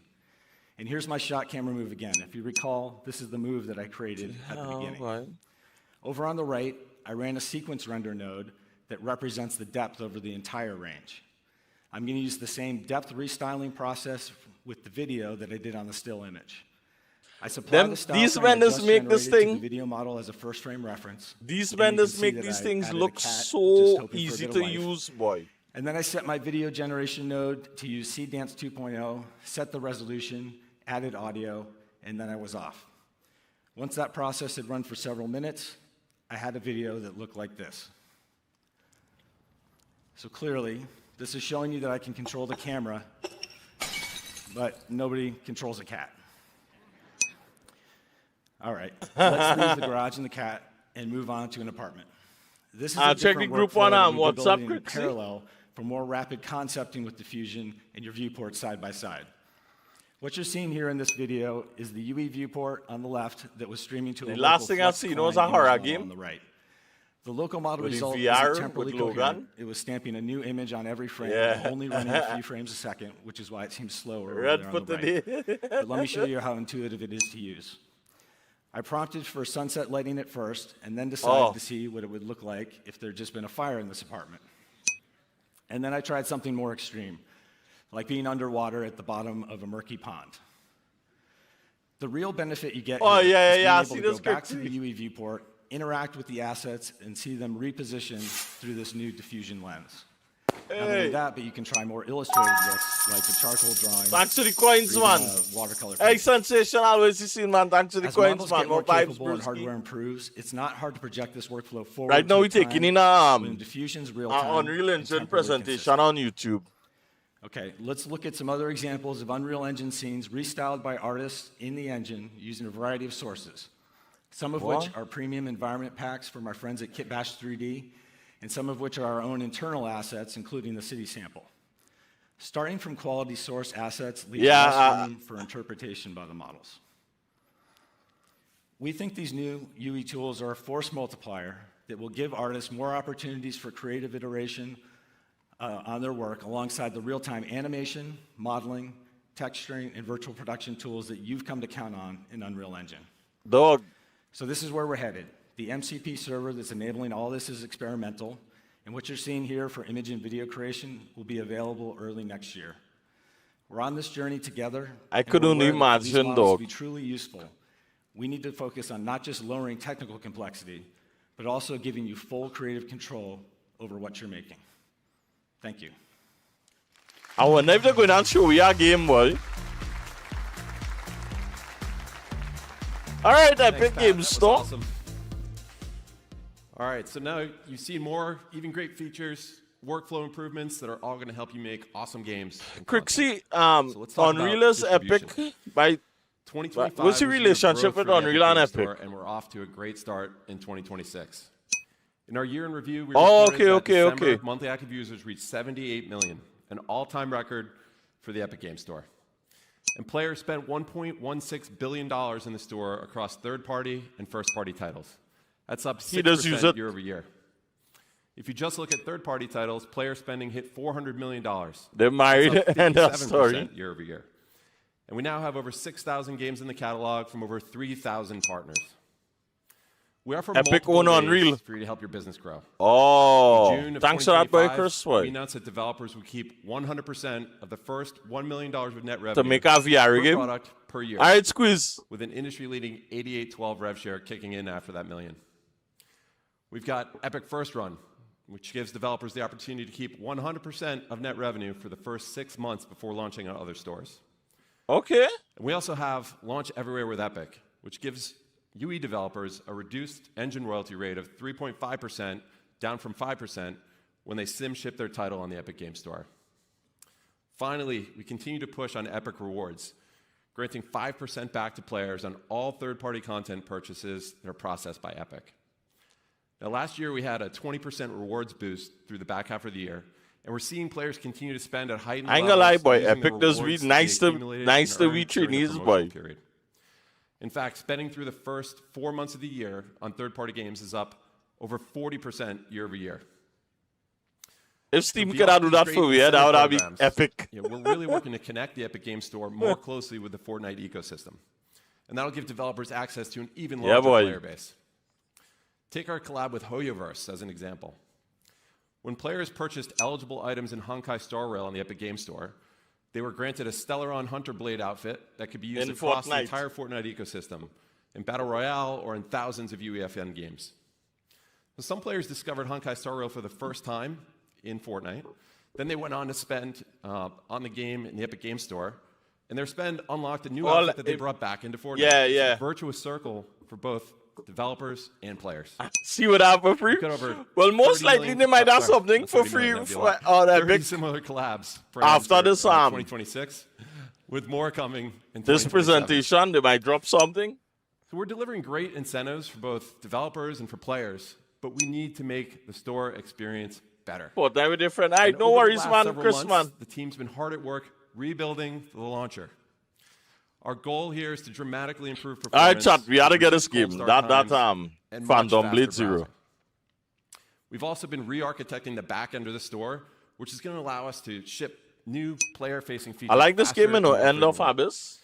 And here's my shot camera move again. If you recall, this is the move that I created at the beginning. Over on the right, I ran a sequence render node that represents the depth over the entire range. I'm going to use the same depth restyling process with the video that I did on the still image. I supply Them- the style these frame I vendors just make this generated to thing- the video model as a first frame reference. These And you can vendors see make that these I things added a look cat, just so hoping for a easy bit to of life. use, boy. And then I set my video generation node to use Seedance 2.0, set the resolution, added audio, and then I was off. Once that process had run for several minutes, I had a video that looked like this. So clearly, this is showing you that I can control the camera, but nobody controls a cat. All right, let's leave the garage and the cat and move on to an apartment. This is a check the different group workflow on that we've been WhatsApp, building in Grixie. parallel for more rapid concepting with diffusion and your viewports side by side. What you're seeing here in this video is the UE viewport on the left that was streaming to a local last thing I've Flux seen was client a horror image model game. on the right. The local model With the result VR isn't temporally with Logan. coherent. It was stamping a new image on every frame, Yeah. while only running a few frames a second, which is why it seems slower over Red there on put the the right. But let me show you how intuitive it is to use. I prompted for sunset lighting at first, and then decided to see what it would look like if there'd just been a fire in this apartment. And then I tried something more extreme, like being underwater at the bottom of a murky pond. The real benefit you get Oh, here yeah, is yeah, I being see able to this go back to quickly. the UE viewport, interact with the assets, and see them repositioned through this new diffusion lens. Not only Hey, that, but you can try more illustrated looks, like the charcoal drawing, thanks to the coins, or man. even a watercolor Hey, painting. sensational, always you seen, man. Thanks to the As coins, models man. get More more vibes, capable and Brewski. hardware improves, it's not hard to project this workflow forward. Right now, to we're a time taking in when diffusion's real time Unreal and Engine temporally presentation consistent. on YouTube. Okay, let's look at some other examples of Unreal Engine scenes restyled by artists in the engine using a variety of sources, some of which are premium environment packs from our friends at Kitbash 3D, and some of which are our own internal assets, including the city sample. Starting from quality source assets leaves less room for interpretation by the models. We think these new UE tools are a force multiplier that will give artists more opportunities for creative iteration on their work alongside the real-time animation, modeling, texturing, and virtual production tools that you've come to count on in Unreal Engine. Dog. So this is where we're headed. The MCP server that's enabling all this is experimental, and what you're seeing here for image and video creation will be available early next year. We're on this journey together. I and could we're only aware that for these imagine, models dog. to be truly useful, we need to focus on not just lowering technical complexity, but also giving you full creative control over what you're making. Thank you. I wonder if they're going to show you a game, boy. All right, Epic Thanks, Pat. Game That was Store. awesome. All right, so now you've seen more, even great features, workflow improvements that are all going to help you make awesome games. and content. Crixie, So let's talk about Unreal is Epic distribution. by 2025 What's the was a year of relationship growth with for the Unreal and Game Epic? Store, and we're off to a great start in 2026. In our year in review, we Oh, reported that December okay. monthly active users reached 78 million, an all-time record for the Epic Game Store. And players spent $1.16 billion in the store across third-party and first-party titles. That's up He does use 6% it. year over year. If you just look at third-party titles, player spending hit $400 million. They're married That's up and a 57% story. year over year. And we now have over 6,000 games in the catalog from over 3,000 partners. We offer Epic multiple own ways Unreal. for you to help your business grow. Oh, In June of thanks for that, boy, 2025, Chris. we Boy. announced that developers would keep 100% of the first $1 million of net To revenue make a VR per game. product per year, All right, squeeze. with an industry-leading 88/12 rev share kicking in after that million. We've got Epic First Run, which gives developers the opportunity to keep 100% of net revenue for the first 6 months before launching on other stores. Okay. And we also have Launch Everywhere with Epic, which gives UE developers a reduced engine royalty rate of 3.5%, down from 5%, when they sim ship their title on the Epic Game Store. Finally, we continue to push on Epic Rewards, granting 5% back to players on all third-party content purchases that are processed by Epic. Now, last year we had a 20% rewards boost through the back half of the year, and we're seeing players continue to spend at heightened I ain't gonna lie, levels boy. using the Epic does rewards read they nice to accumulated nice and to earned read during the Chinese, promotional boy. period. In fact, spending through the first 4 months of the year on third-party games is up over 40% year over year. If Steam So could have do beyond that these for great me, that would incentive be programs, epic. we're really working to connect the Epic Game Store more closely with the Fortnite ecosystem. And that'll give developers access to an even larger boy. player base. Take our collab with Hoyoverse as an example. When players purchased eligible items in Honkai Star Rail on the Epic Game Store, they were granted a Stellaron Hunter Blade outfit that could be used In across the Fortnite. entire Fortnite ecosystem, in Battle Royale or in thousands of UEFN games. So some players discovered Honkai Star Rail for the first time in Fortnite. Then they went on to spend on the game in the Epic Game Store, and their spend unlocked a new Well, outfit that they brought back into Fortnite. Yeah, It's a yeah. virtuous circle for both developers and players. See what I have for free? Got over Well, most 30 likely million they might have sorry, something not for 30 free million, that'd be a lot. on 30 Epic. similar collabs for After Answer, this, 2026, with more coming in This 2027. presentation, they might drop something. So we're delivering great incentives for both developers and for players, but we need to make the store experience better. But they were different. All right, And no over the worries, last man, several Chris, months, man. the team's been hard at work rebuilding the launcher. Our goal here is to dramatically improve All right, performance. chat, we had to get this reduce game. cold start That times, and much Phantom faster Blade Zero. browsing. We've also been re-architecting the back end of the store, which is going to allow us to ship new player-facing features. I like this faster game, you know, and more End of frequently. Abyss.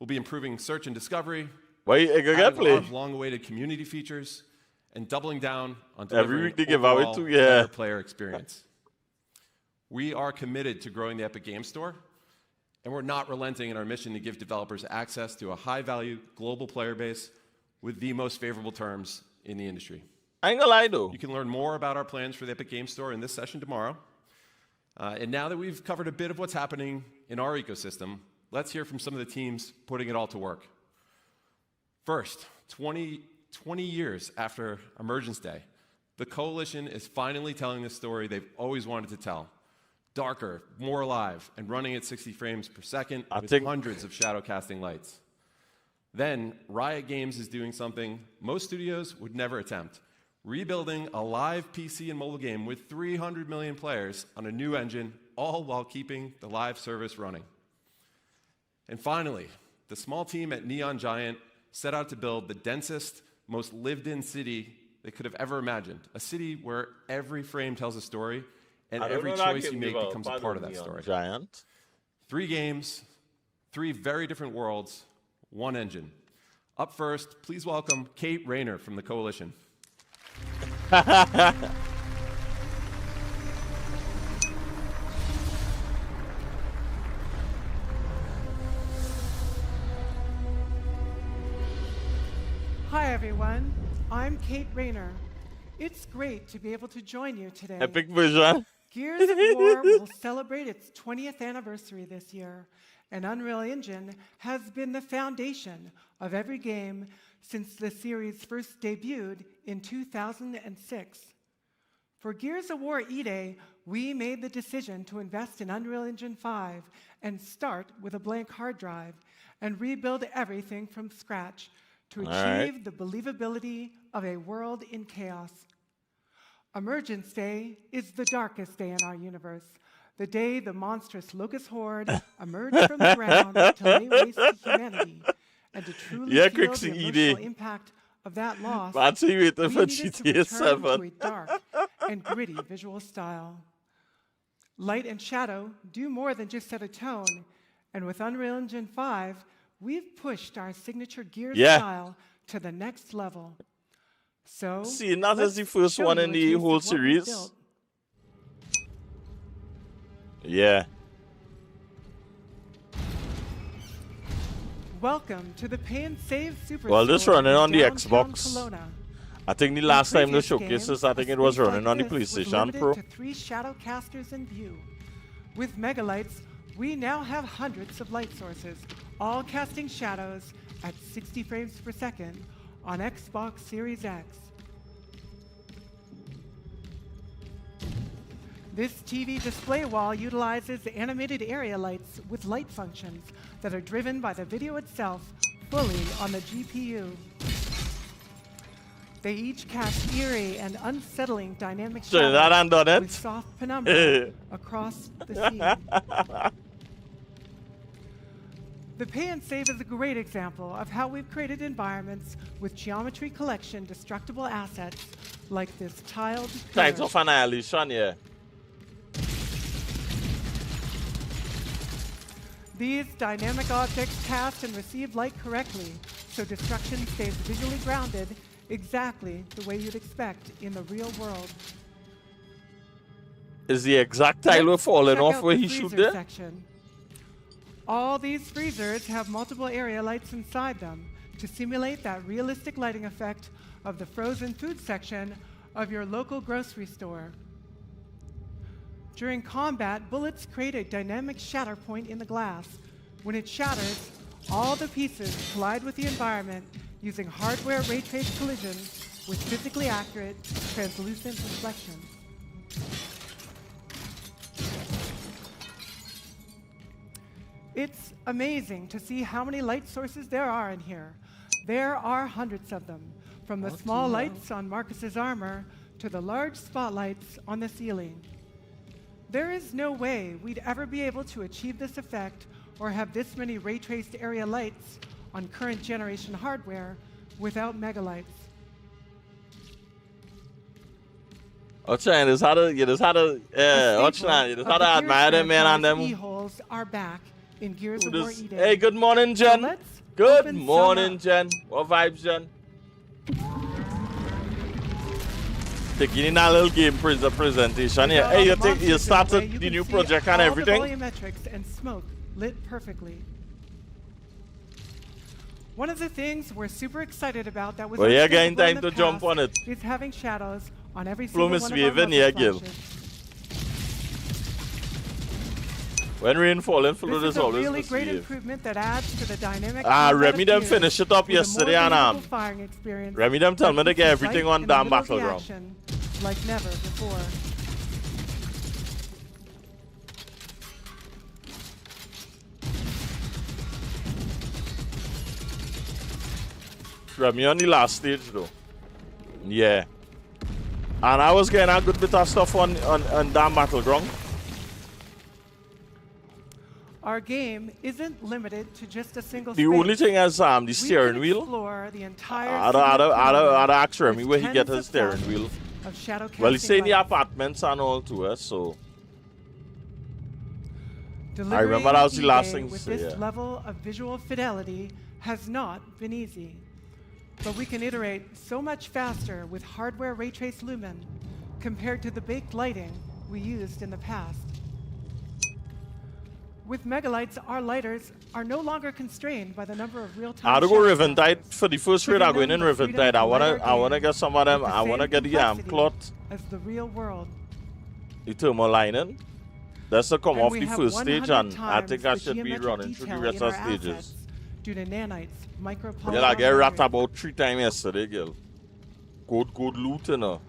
We'll be improving search and discovery, Why you adding get a lot play? of long-awaited community features, and doubling down on Every delivering week they give away overall two, yeah. better player experience. We are committed to growing the Epic Games Store, and we're not relenting in our mission to give developers access to a high-value global player base with the most favorable terms in the industry. I ain't gonna lie, though. You can learn more about our plans for the Epic Games Store in this session tomorrow. And now that we've covered a bit of what's happening in our ecosystem, let's hear from some of the teams putting it all to work. First, 20 years after Emergence Day, the Coalition is finally telling the story they've always wanted to tell. Darker, more alive, and running at 60 frames per second with hundreds of shadow casting lights. Then, Riot Games is doing something most studios would never attempt. Rebuilding a live PC and mobile game with 300 million players on a new engine, all while keeping the live service running. And finally, the small team at Neon Giant set out to build the densest, most lived-in city they could have ever imagined. A city where every frame tells a story, and every choice you make becomes a part of that story. Giant. 3 games, 3 very different worlds, 1 engine. Up first, please welcome Kate Rayner from the Coalition. Hi everyone, I'm Kate Rayner. It's great to be able to join you today. Epic Vision. Gears of War will celebrate its 20th anniversary this year, and Unreal Engine has been the foundation of every game since the series first debuted in 2006. For Gears of War E-Day, we made the decision to invest in Unreal Engine 5 and start with a blank hard drive and rebuild everything from scratch to achieve the believability of a world in chaos. Emergence Day is the darkest day in our universe, the day the monstrous locust horde emerged from the ground to lay waste to humanity, and to truly feel the emotional impact of that loss, we needed to return to a dark and gritty visual style. Light and shadow do more than just set a tone, and with Unreal Engine 5, we've pushed our signature Gears style to the next level. So, see, not as the first one in the whole series. Yeah. Welcome to the Pay and Save Superstore. Well, this running on the downtown Xbox. Kelowna. I think the last time they previous showcased this, games, I think it was running on the this was PlayStation limited Pro. to 3 shadow casters in view. With megalights, we now have hundreds of light sources, all casting shadows at 60 frames per second on Xbox Series X. This TV display wall utilizes animated area lights with light functions that are driven by the video itself fully on the GPU. They each cast eerie and unsettling dynamic shadows with soft penumbra across the scene. The Pay and Save is a great example of how we've created environments with geometry collection destructible assets like this tiled Types of annihilation, yeah. These dynamic objects cast and receive light correctly, so destruction stays visually grounded exactly the way you'd expect in the real world. Is the exact tile falling off where he shoot there? Section. All these freezers have multiple area lights inside them to simulate that realistic lighting effect of the frozen food section of your local grocery store. During combat, bullets create a dynamic shatter point in the glass. When it shatters, all the pieces collide with the environment using hardware ray trace collision with physically accurate, translucent reflections. It's amazing to see how many light sources there are in here. There are hundreds of them, from the small lights on Marcus's armor to the large spotlights on the ceiling. There is no way we'd ever be able to achieve this effect or have this many ray-traced area lights on current generation hardware without megalights. You just had to admire them, man, and them. E-holes are back in Gears of War Eden. Hey, good morning, Jen. So good morning, Jen. What vibes, Jen? Taking in a little game presentation here. Hey, you started the new project and everything? The volumetrics and smoke lit perfectly. One of the things we're super excited about that was getting time to jump on it. Is having shadows on every single one of our Gil. When rain falling through, there's always really great improvement that adds to the dynamic. Remy them finished it up yesterday and Remy them tell me to get everything on damn Battleground. Like never before. Remy on the last stage though. Yeah. And I was getting a good bit of stuff on damn Battleground. Our game isn't limited to just a single The only thing is the steering wheel. Explore the entire I'd ask Remy where he get his steering wheel. Well, he's saying the apartments and all to us, so I remember that was the last thing to say. This level of visual fidelity has not been easy. But we can iterate so much faster with hardware ray trace lumen compared to the baked lighting we used in the past. With megalights, our lighters are no longer constrained by the number of real-time. I'll go Rivendite for the first raid. I'm going in Rivendite. I wanna get some of them. I wanna get the plot. As the real world. The thermal lining. That's to come off the first stage, and I think I should be running through the rest of the stages. Due to nanites, micropolymers. Yeah, I get rat about 3 times yesterday, girl. Good loot, you know.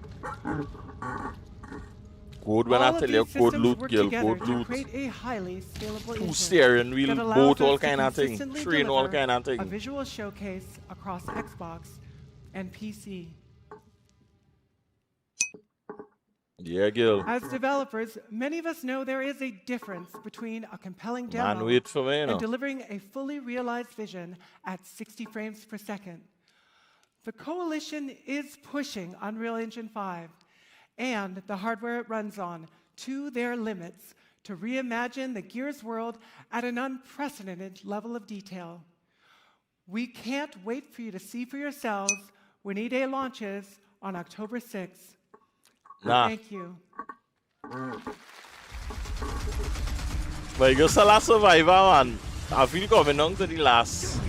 Good when I tell you, good loot, girl, good loot. A highly scalable 2 steering wheel, both all kind of thing, train all kind of thing. A visual showcase across Xbox and PC. Yeah, girl. As developers, many of us know there is a difference between a compelling demo wait for me, and delivering a fully realized vision at 60 frames per second. The Coalition is pushing Unreal Engine 5 and the hardware it runs on to their limits to reimagine the Gears world at an unprecedented level of detail. We can't wait for you to see for yourselves when E-Day launches on October 6th. Thank you. But you still a survivor, man. I feel coming on to the last.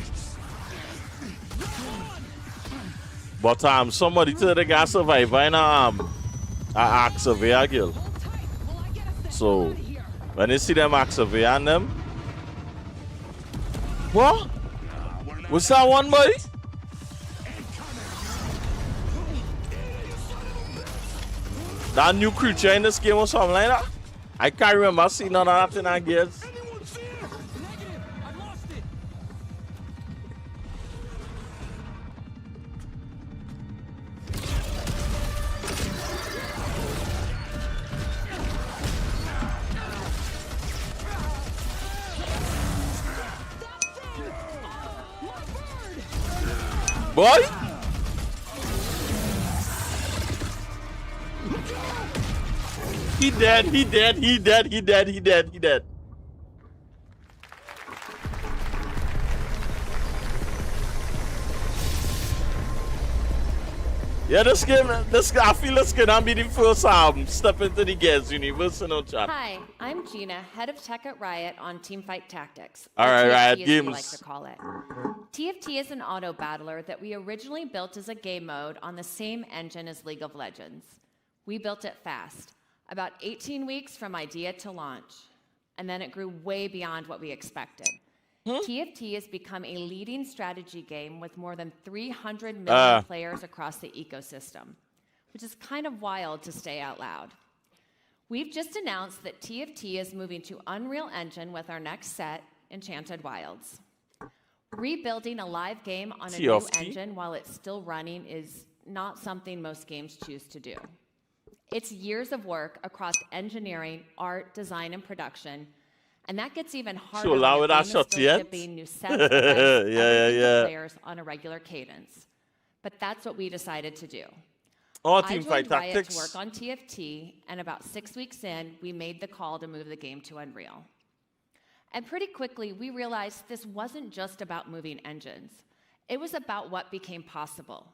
But somebody to the gas survivor in axe surveyor, girl. So when you see them axe surveyor and them, what? What's that one, boy? That new creature in this game or something like that? I can't remember seeing none of that in our Gears. Boy? He dead. Yeah, I feel this gonna be the first step into the Gears universe, no chat. Hi, I'm Gina, head of tech at Riot on Teamfight Tactics. All right, Riot TFT, Games. As we like to call it. TFT is an auto battler that we originally built as a game mode on the same engine as League of Legends. We built it fast, about 18 weeks from idea to launch, and then it grew way beyond what we expected. TFT has become a leading strategy game with more than 300 million players across the ecosystem, which is kind of wild to say out loud. We've just announced that TFT is moving to Unreal Engine with our next set, Enchanted Wilds. Rebuilding a live game on a new TFT? engine while it's still running is not something most games choose to do. It's years of work across engineering, art, design, and production, and that gets even harder when allow the it game out is shot still yet? shipping new sets of dice Yeah. players on a regular cadence. But that's what we decided to do. Oh, I team joined fight Riot tactics. to work on TFT, and about 6 weeks in, we made the call to move the game to Unreal. And pretty quickly, we realized this wasn't just about moving engines. It was about what became possible.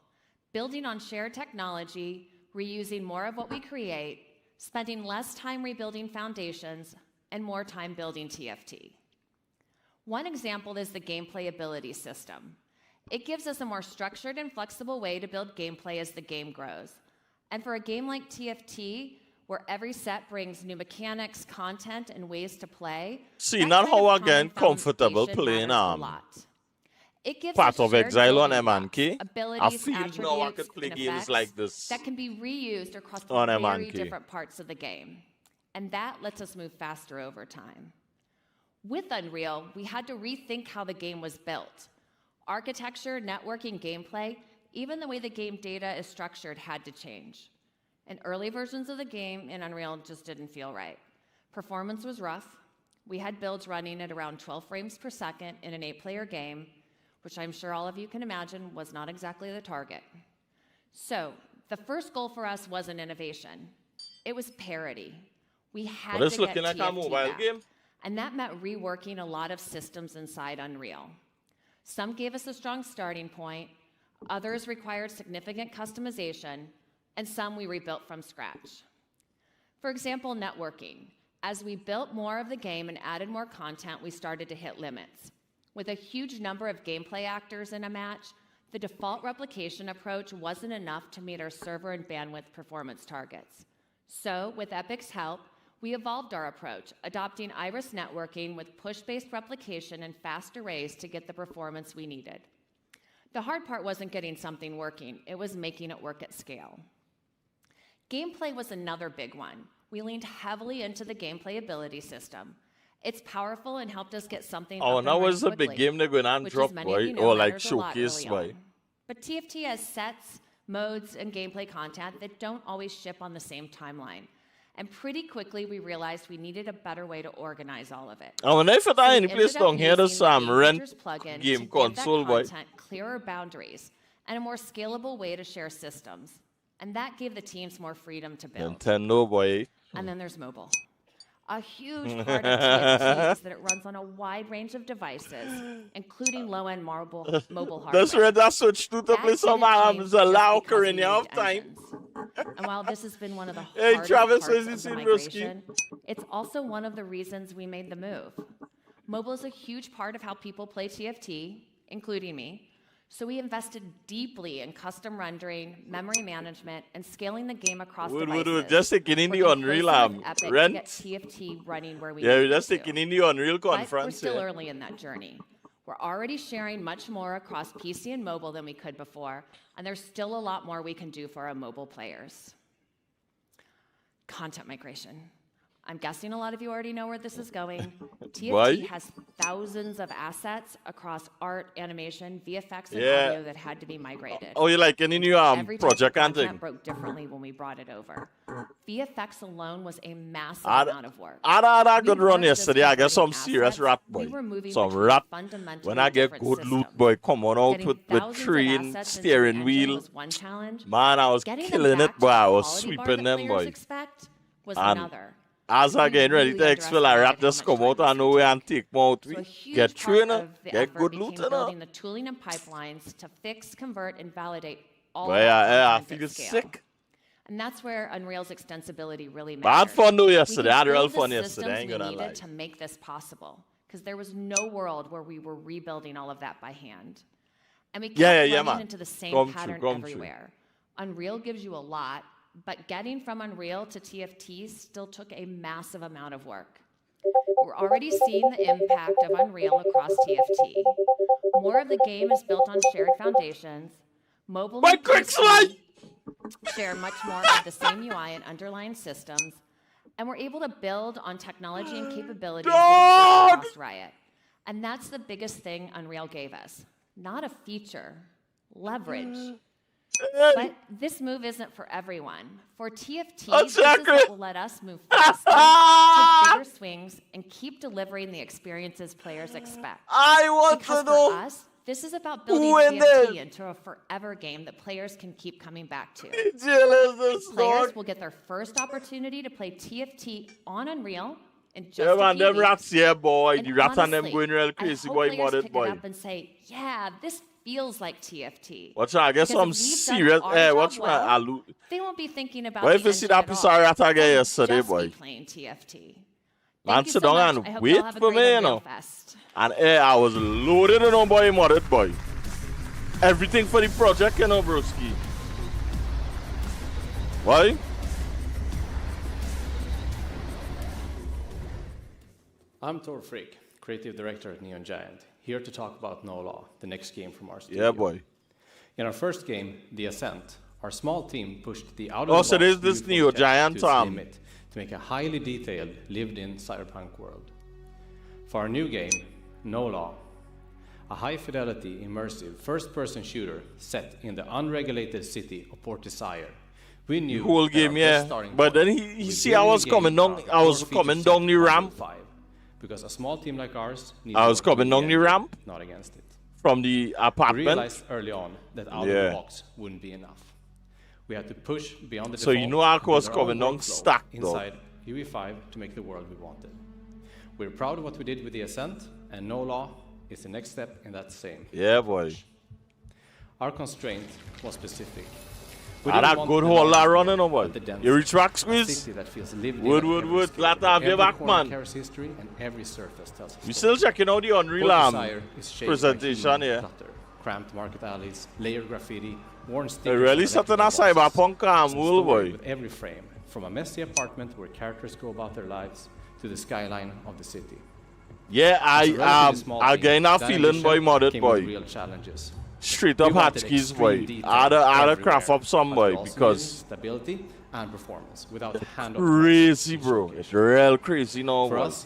Building on shared technology, reusing more of what we create, spending less time rebuilding foundations, and more time building TFT. One example is the gameplay ability system. It gives us a more structured and flexible way to build gameplay as the game grows. And for a game like TFT, where every set brings new mechanics, content, and ways to play, See, that not kind how of again common comfortable foundation playing matters a lot. It gives Part us of shared Exile on building blocks, MNK. I abilities, feel now I attributes, could play and games effects like this that can be reused across on very MNK. different parts of the game. And that lets us move faster over time. With Unreal, we had to rethink how the game was built. Architecture, networking, gameplay, even the way the game data is structured had to change. And early versions of the game in Unreal just didn't feel right. Performance was rough. We had builds running at around 12 frames per second in an 8-player game, which I'm sure all of you can imagine was not exactly the target. So the first goal for us wasn't innovation. It was parity. We had But it's to get looking like a TFT mobile back. game. And that meant reworking a lot of systems inside Unreal. Some gave us a strong starting point, others required significant customization, and some we rebuilt from scratch. For example, networking. As we built more of the game and added more content, we started to hit limits. With a huge number of gameplay actors in a match, the default replication approach wasn't enough to meet our server and bandwidth performance targets. So, with Epic's help, we evolved our approach, adopting Iris networking with push-based replication and fast arrays to get the performance we needed. The hard part wasn't getting something working, it was making it work at scale. Gameplay was another big one. We leaned heavily into the gameplay ability system. It's powerful and helped us get something up and now running was a big quickly, game they're going to which, drop, as many of you boy, know, or like matters a lot showcase, early boy. on. But TFT has sets, modes, and gameplay content that don't always ship on the same timeline. And pretty quickly, we realized we needed a better way to organize all of it. I wonder if So I we any place ended up down here the using the Sam Game rent Features plugin to game give console, that boy. content clearer boundaries and a more scalable way to share systems. And that gave the teams more freedom to build. Nintendo, boy. And then there's mobile. A huge part of TFT is that it runs on a wide range of devices, including low-end mobile hardware. That's right, that's what to That play some didn't change arms a just locker because in we your moved time. engines. And while this has been one of the Hey, hardest Travis, parts what is of this the in migration, it's also one of the reasons we made the move. Mobile is a huge part of how people play TFT, including me. So we invested deeply in custom rendering, memory management, and scaling the game across devices. We're just taking in the Working Unreal closely with Epic to rent. get TFT running where we Yeah, we're needed just to. taking in the Unreal But we're conference. still here. early in that journey. We're already sharing much more across PC and mobile than we could before, and there's still a lot more we can do for our mobile players. Content migration. I'm guessing a lot of you already know where this is going. TFT Why? has thousands of assets across art, animation, VFX, and Yeah. audio that had to be migrated. Oh, you like any new Every type of project and content thing? broke differently when we brought it over. VFX alone was a massive I amount of work. had a We good run weren't just yesterday. I get some converting serious assets, rap, we boy. were moving Some between rap. fundamentally When I get different good loot, systems. boy, come on out Getting with thousands of train, assets into steering an engine wheel. was one challenge. Man, I was Getting them killing back it, to boy. the I was quality bar sweeping that them, players boy. expect was And another. as I We get ready to really exfil, I rap underestimated how this much come time out this and would know take. and take more out. So a We huge get part trainer, of the get effort good became loot in building her. the tooling and pipelines to fix, convert, and validate all Boy, of that I content feel at scale. sick. And that's where Unreal's extensibility really But I had mattered. fun though We yesterday. could I had real build the fun yesterday. I systems ain't we gonna needed lie. to make this possible, because there was no world where we were rebuilding all of that by hand. And we kept Yeah, running man. into the same Come true, pattern come true. everywhere. Unreal gives you a lot, but getting from Unreal to TFT still took a massive amount of work. We're already seeing the impact of Unreal across TFT. More of the game is built on shared foundations. Mobile My and quick PC slide! share much more of the same UI and underlying systems, and we're able to build on technology and capabilities that exist across Riot. And that's the biggest thing Unreal gave us. Not a feature, leverage. But this move isn't for everyone. For TFT, this is what will let us move faster, take bigger swings, and keep delivering the experiences players expect. I want because to know. For us, this is about building TFT into a forever game that players can keep coming back to. Players will get their first opportunity to play TFT on Unreal in just a few them weeks. rats here, boy. The rats and them Honestly, going real crazy, boy, players modded, pick boy. it up and say, yeah, this feels like TFT. Watch out, I guess Because some if we've serious. done our Watch job my well, they won't be thinking about What the if you see engine that at piece all. of rat again They'll yesterday, just boy? be playing TFT. Man, Thank you sit so down much. I and hope wait y'all have a for great me, you Unreal know. Fest. And I was loaded on boy, modded, boy. Everything for the project, you know, broski. Why? I'm Tor Frick, creative director at Neon Giant, here to talk about No Law, the next game from our studio. Yeah, boy. In our first game, The Ascent, our small team pushed the Oh, so there's this Neo Giant limit to make a highly detailed, lived-in cyberpunk world. For our new game, No Law, a high-fidelity, immersive, first-person shooter set in the unregulated city of Port Desire. We knew whole that game, our yeah. best starting But point then he was see I was building a coming game down. I was core coming feature down set the on ramp. 5, because a small team like ours needs I was to work coming with down the the engine, ramp not against it. from the We apartment. realized early on that out of the box wouldn't be enough. We had to push beyond the So you default know Arc was with our own coming down workflow stacked, though. inside UE5 to make the world we wanted. We're proud of what we did with The Ascent, and No Law is the next step in that same. Yeah, boy. Our constraint was specific. That good whole lot running on, boy. You reach back squeeze? Wood. Glad to have you back, man. History and every surface tells a We story. still checking out the Unreal presentation here. Clutter, cramped market alleys, layered graffiti, worn They stickers. really on something a electrical boxes. cyberpunk Some wool, story boy. with every frame, from a messy apartment where characters go about their lives to the skyline of the city. Yeah, As a relatively small I team, gain a that feeling, boy, ambition modded, came with boy. real challenges. Straight up We wanted hotkeys, extreme boy. detail I'd everywhere, craft up some, but boy, we also needed because stability and performance without hand crazy, bro. It's real crazy now, For boy. us,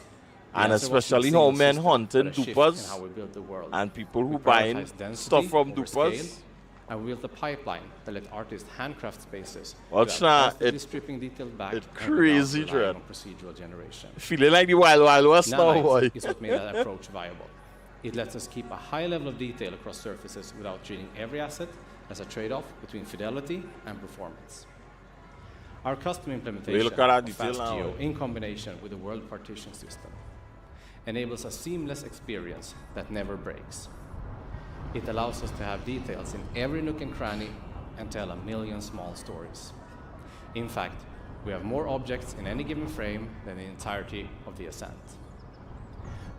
the And answer wasn't a especially single how men system, hunting but a shift in dupas how we built the world. and people who We buying prioritized density stuff from over dupas. scale, and we built a pipeline that let artists handcraft spaces Watch without now, constantly stripping detail back it and without crazy, relying dread. on procedural generation. Feeling like the Wild West now, Nanite boy. is what made that approach viable. It lets us keep a high level of detail across surfaces without treating every asset as a trade-off between fidelity and performance. Our custom implementation look at that of detail FastGeo now. in combination with the world partition system enables a seamless experience that never breaks. It allows us to have details in every nook and cranny and tell a million small stories. In fact, we have more objects in any given frame than the entirety of the Ascent.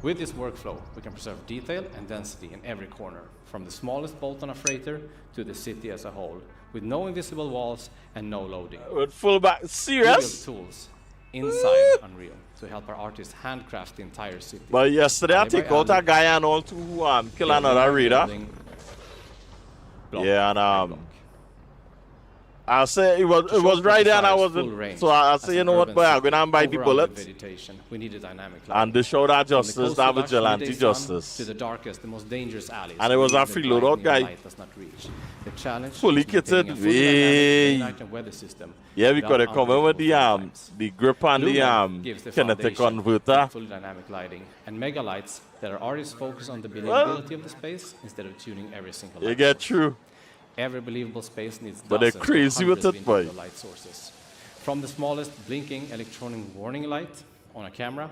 With this workflow, we can preserve detail and density in every corner, from the smallest bolt on a freighter to the city as a whole, with no invisible walls and no loading. With full back, We serious? built tools inside Unreal to help our artists handcraft the entire city. But yesterday I Alley by take out alley, a guy and all to kill building another by raider. building, block Yeah, and by block. I say it was right there and I wasn't. So I say, you know what, boy, I'm gonna buy the bullets. We need a dynamic And they showed that From the justice, coastal that lush vigilante midday sun justice. to the darkest, the most dangerous alleys. And it was where a even free the bright loadout neon guy. light does not reach. The challenge Fully is maintaining kitted, a fully dynamic way. day-night and weather system Yeah, without because they come in with unpredictable the grip and the Lumen gives the kinetic foundation converter. for fully dynamic lighting and mega lights that our artists focus on the believability of the space instead of tuning every single You light get source. through. Every believable space needs But they're dozens or crazy with hundreds it, of boy. individual light sources. From the smallest blinking electronic warning light on a camera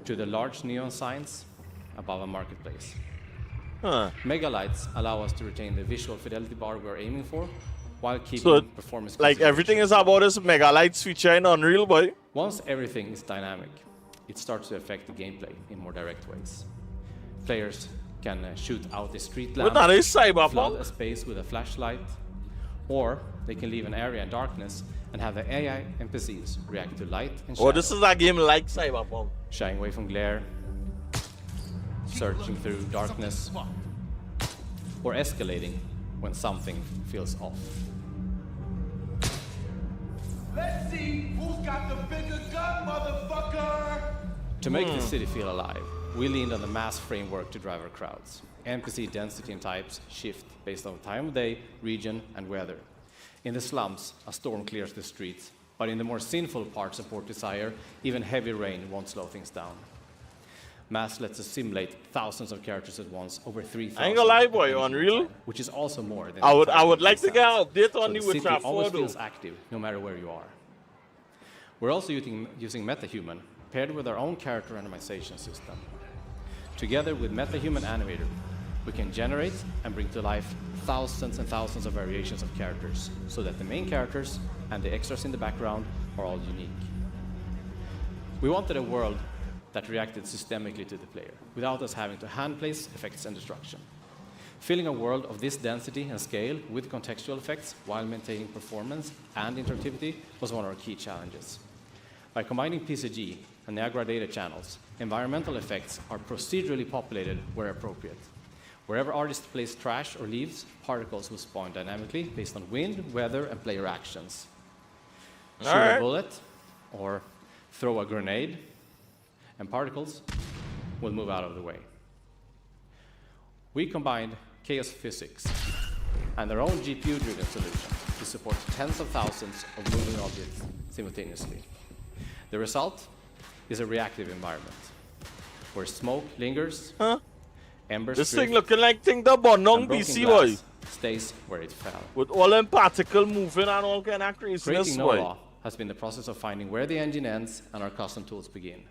to the large neon signs above a marketplace. Huh. Mega lights allow us to retain the visual fidelity bar we're aiming for while keeping So, performance like everything is about this mega lights feature in Unreal, boy. Once everything is dynamic, it starts to affect the gameplay in more direct ways. Players can shoot out a street But lamp, that is cyberpunk. flood a space with a flashlight, or they can leave an area in darkness and have the AI NPCs react to light and shadow, Oh, this is a game like cyberpunk. shying away from glare, searching through darkness, or escalating when something feels off. Let's see who's got the bigger gun, motherfucker! To make the city feel alive, we leaned on the mass framework to drive our crowds. NPC density and types shift based on time of day, region, and weather. In the slums, a storm clears the streets, but in the more sinful parts of Port Desire, even heavy rain won't slow things down. Mass lets us simulate thousands of characters at once, over 3,000. I ain't gonna lie, boy, Unreal. Which is also more than I would like to get an update on you the with city Trap always 4 feels though. active, no matter where you are. We're also using MetaHuman, paired with our own character randomization system. Together with MetaHuman Animator, we can generate and bring to life thousands and thousands of variations of characters, so that the main characters and the extras in the background are all unique. We wanted a world that reacted systemically to the player, without us having to hand place effects and destruction. Filling a world of this density and scale with contextual effects while maintaining performance and interactivity was one of our key challenges. By combining PCG and Niagara data channels, environmental effects are procedurally populated where appropriate. Wherever artist plays trash or leaves, particles will spawn dynamically based on wind, weather, and player actions. Shoot a bullet or throw a grenade, and particles will move out of the way. We combined chaos physics and our own GPU-driven solution to support tens of thousands of moving objects simultaneously. The result is a reactive environment where smoke lingers, embers This drift, thing looking like thing the Bonong and broken BC glass boy. stays where it fell. With all them particle moving and all kind of craziness Creating boy. NOLA has been the process of finding where the engine ends and our custom tools begin.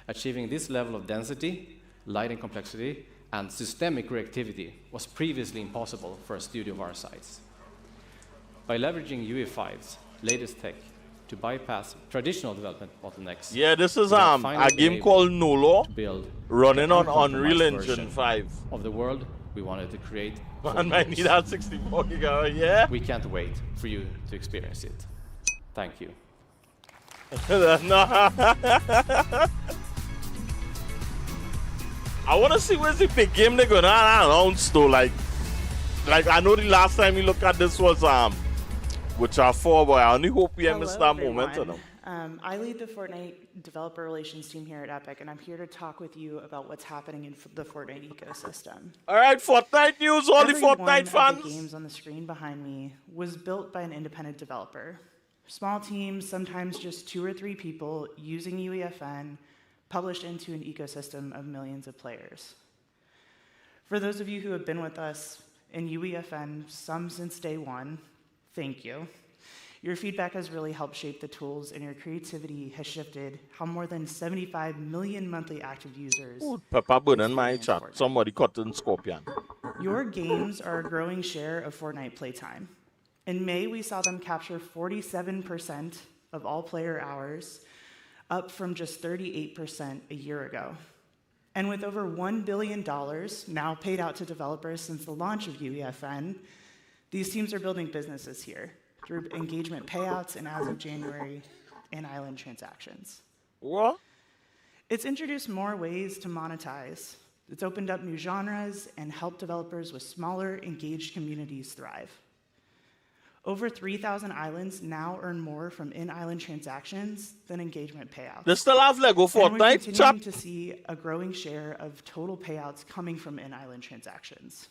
Achieving this level of density, light and complexity, and systemic reactivity was previously impossible for a studio of our size. By leveraging UE5's latest tech to bypass traditional development bottlenecks. Yeah, this is we have a finally game been called able Nolo to build running the on uncompromised Unreal Engine version 5. of the world we wanted to create. Man, I need that 64 gigabyte, yeah? We can't wait for you to experience it. Thank you. I want to see where's the big game they're going to announce though. Like I know the last time we looked at this was Witcher 4, boy. I only hope we missed that moment of them. I lead the Fortnite developer relations team here at Epic, and I'm here to talk with you about what's happening in the Fortnite ecosystem. All right, Fortnite news, all the Every one Fortnite of fans. the games on the screen behind me was built by an independent developer. Small teams, sometimes just 2 or 3 people using UEFN, published into an ecosystem of millions of players. For those of you who have been with us in UEFN, some since day one, thank you. Your feedback has really helped shape the tools, and your creativity has shifted how more than 75 million monthly active users. Ooh, Peppa Bun in my chat. Somebody cut in Scorpion. Your games are a growing share of Fortnite playtime. In May, we saw them capture 47% of all player hours, up from just 38% a year ago. And with over $1 billion now paid out to developers since the launch of UEFN, these teams are building businesses here through engagement payouts and, as of January, in-island transactions. What? It's introduced more ways to monetize. It's opened up new genres and helped developers with smaller, engaged communities thrive. Over 3,000 islands now earn more from in-island transactions than engagement payouts. They still have Lego And we're Fortnite, continuing chap. to see a growing share of total payouts coming from in-island transactions.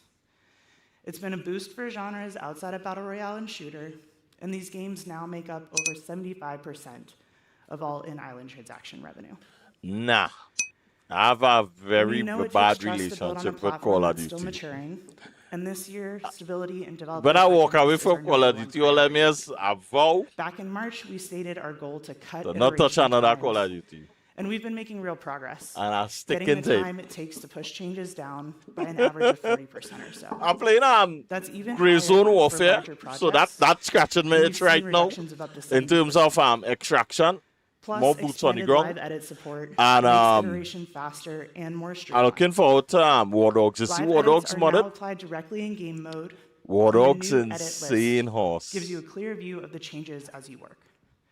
It's been a boost for genres outside of Battle Royale and Shooter, and these games now make up over 75% of all in-island transaction revenue. Nah. I have a very We know it bad takes trust to build on a relationship with platform Call of that's still Duty. maturing, and this year, stability and development. When I walk away are from number Call of one Duty, all I mean is I vow Back in March, we stated our goal to cut to not touch iteration another times, Call of Duty. and we've been making real progress. And I stick Getting in the tape. time it takes to push changes down by an average of 40% or so. I'm playing That's even Grey higher Zone for Warfare, larger so projects, that's scratching my and itch we've seen right now reductions of up to in terms of extraction, Plus, more boots on the expanded ground, live edit support and makes iteration faster and more I'm streamlined. looking forward to War Dogs. You see Live War edits Dogs are now modded? applied directly in game mode. War and a Dogs new edit list insane horse. Gives you a clear view of the changes as you work.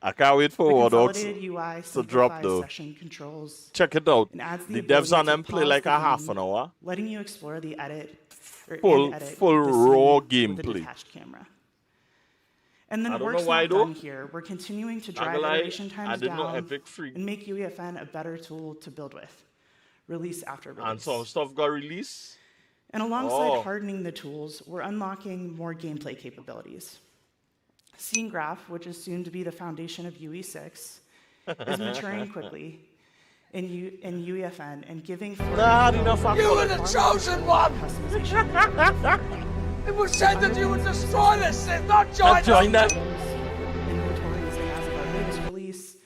I can't wait for The War Dogs consolidated UI to drop simplifies though. session controls Check it out. and adds The the devs on ability them to play pause like the a half game, an hour. letting you explore the edit or Full- in edit full the raw scene with a gameplay. detached camera. And then I don't work's know why not though. done here. We're continuing to Not drive gonna lie, iteration I times didn't know down Epic Free. and make UEFN a better tool to build with. release after release. And some stuff got released? And alongside hardening the tools, we're unlocking more gameplay capabilities. Scene Graph, which is soon to be the foundation of UE6, is maturing quickly in UEFN and giving You were the chosen one! It was said that you would destroy this and not join us! Inventories and as of our latest release,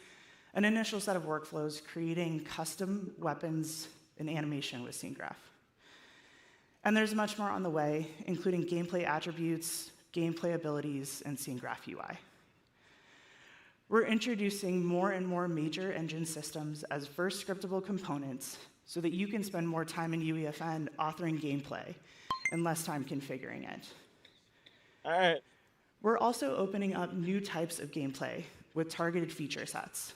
an initial set of workflows creating custom weapons and animation with Scene Graph. And there's much more on the way, including gameplay attributes, gameplay abilities, and Scene Graph UI. We're introducing more and more major engine systems as first scriptable components so that you can spend more time in UEFN authoring gameplay and less time configuring it. All right. We're also opening up new types of gameplay with targeted feature sets.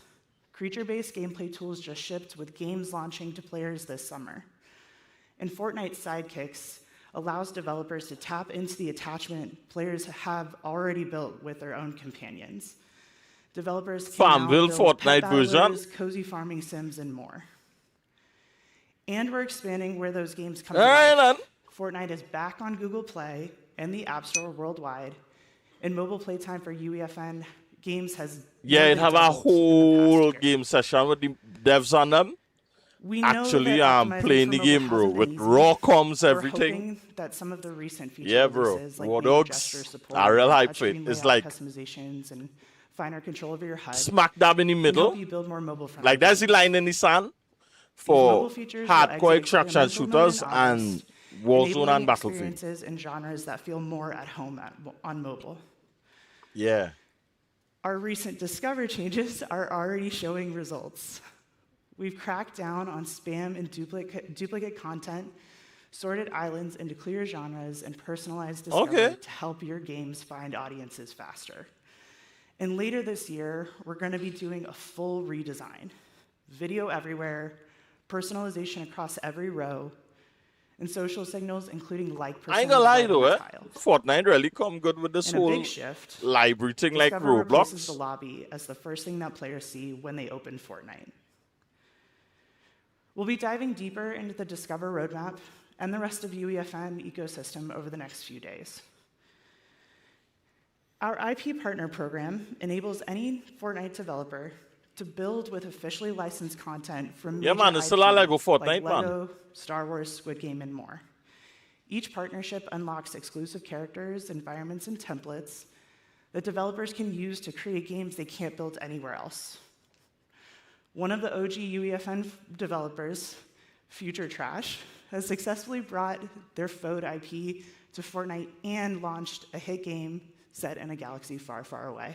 Creature-based gameplay tools just shipped with games launching to players this summer. And Fortnite Sidekicks allows developers to tap into the attachment players have already built with their own companions. Developers can now build Fortnite pet version, battlers, cozy farming sims, and more. And we're expanding where those games come to life. Fortnite is back on Google Play and the App Store worldwide, and mobile playtime for UEFN games has it have a whole game session with the devs on them. We know Actually, that I'm playing the game, bro, with raw comms, everything. That some of the recent feature releases, like Raw native gesture dogs, support, I real hype for touchscreen it. It's layout like customizations and finer control over your HUD. smack dab in the can middle. help you build more mobile-friendly Like that's the line in the sand for mobile features will hardcore exit extraction experimental mode shooters in and August, Warzone enabling and Battlefield. experiences and genres that feel more at home on mobile. Yeah. Our recent Discover changes are already showing results. We've cracked down on spam and duplicate content, sorted islands into clear genres, and personalized Discover to help your games find audiences faster. And later this year, we're going to be doing a full redesign. Video everywhere, personalization across every row, and social signals, including like I ain't gonna lie though, tiles. Fortnite really come good with this In a whole big shift, library thing like Discover replaces the Roblox. lobby as the first thing that players see when they open Fortnite. We'll be diving deeper into the Discover roadmap and the rest of UEFN ecosystem over the next few days. Our IP partner program enables any Fortnite developer to build with officially licensed content from major It's still a IP Lego Fortnite, like man. Lego, Star Wars, Squid Game, and more. Each partnership unlocks exclusive characters, environments, and templates that developers can use to create games they can't build anywhere else. One of the OG UEFN developers, Future Trash, has successfully brought their FOD IP to Fortnite and launched a hit game set in a galaxy far, far away.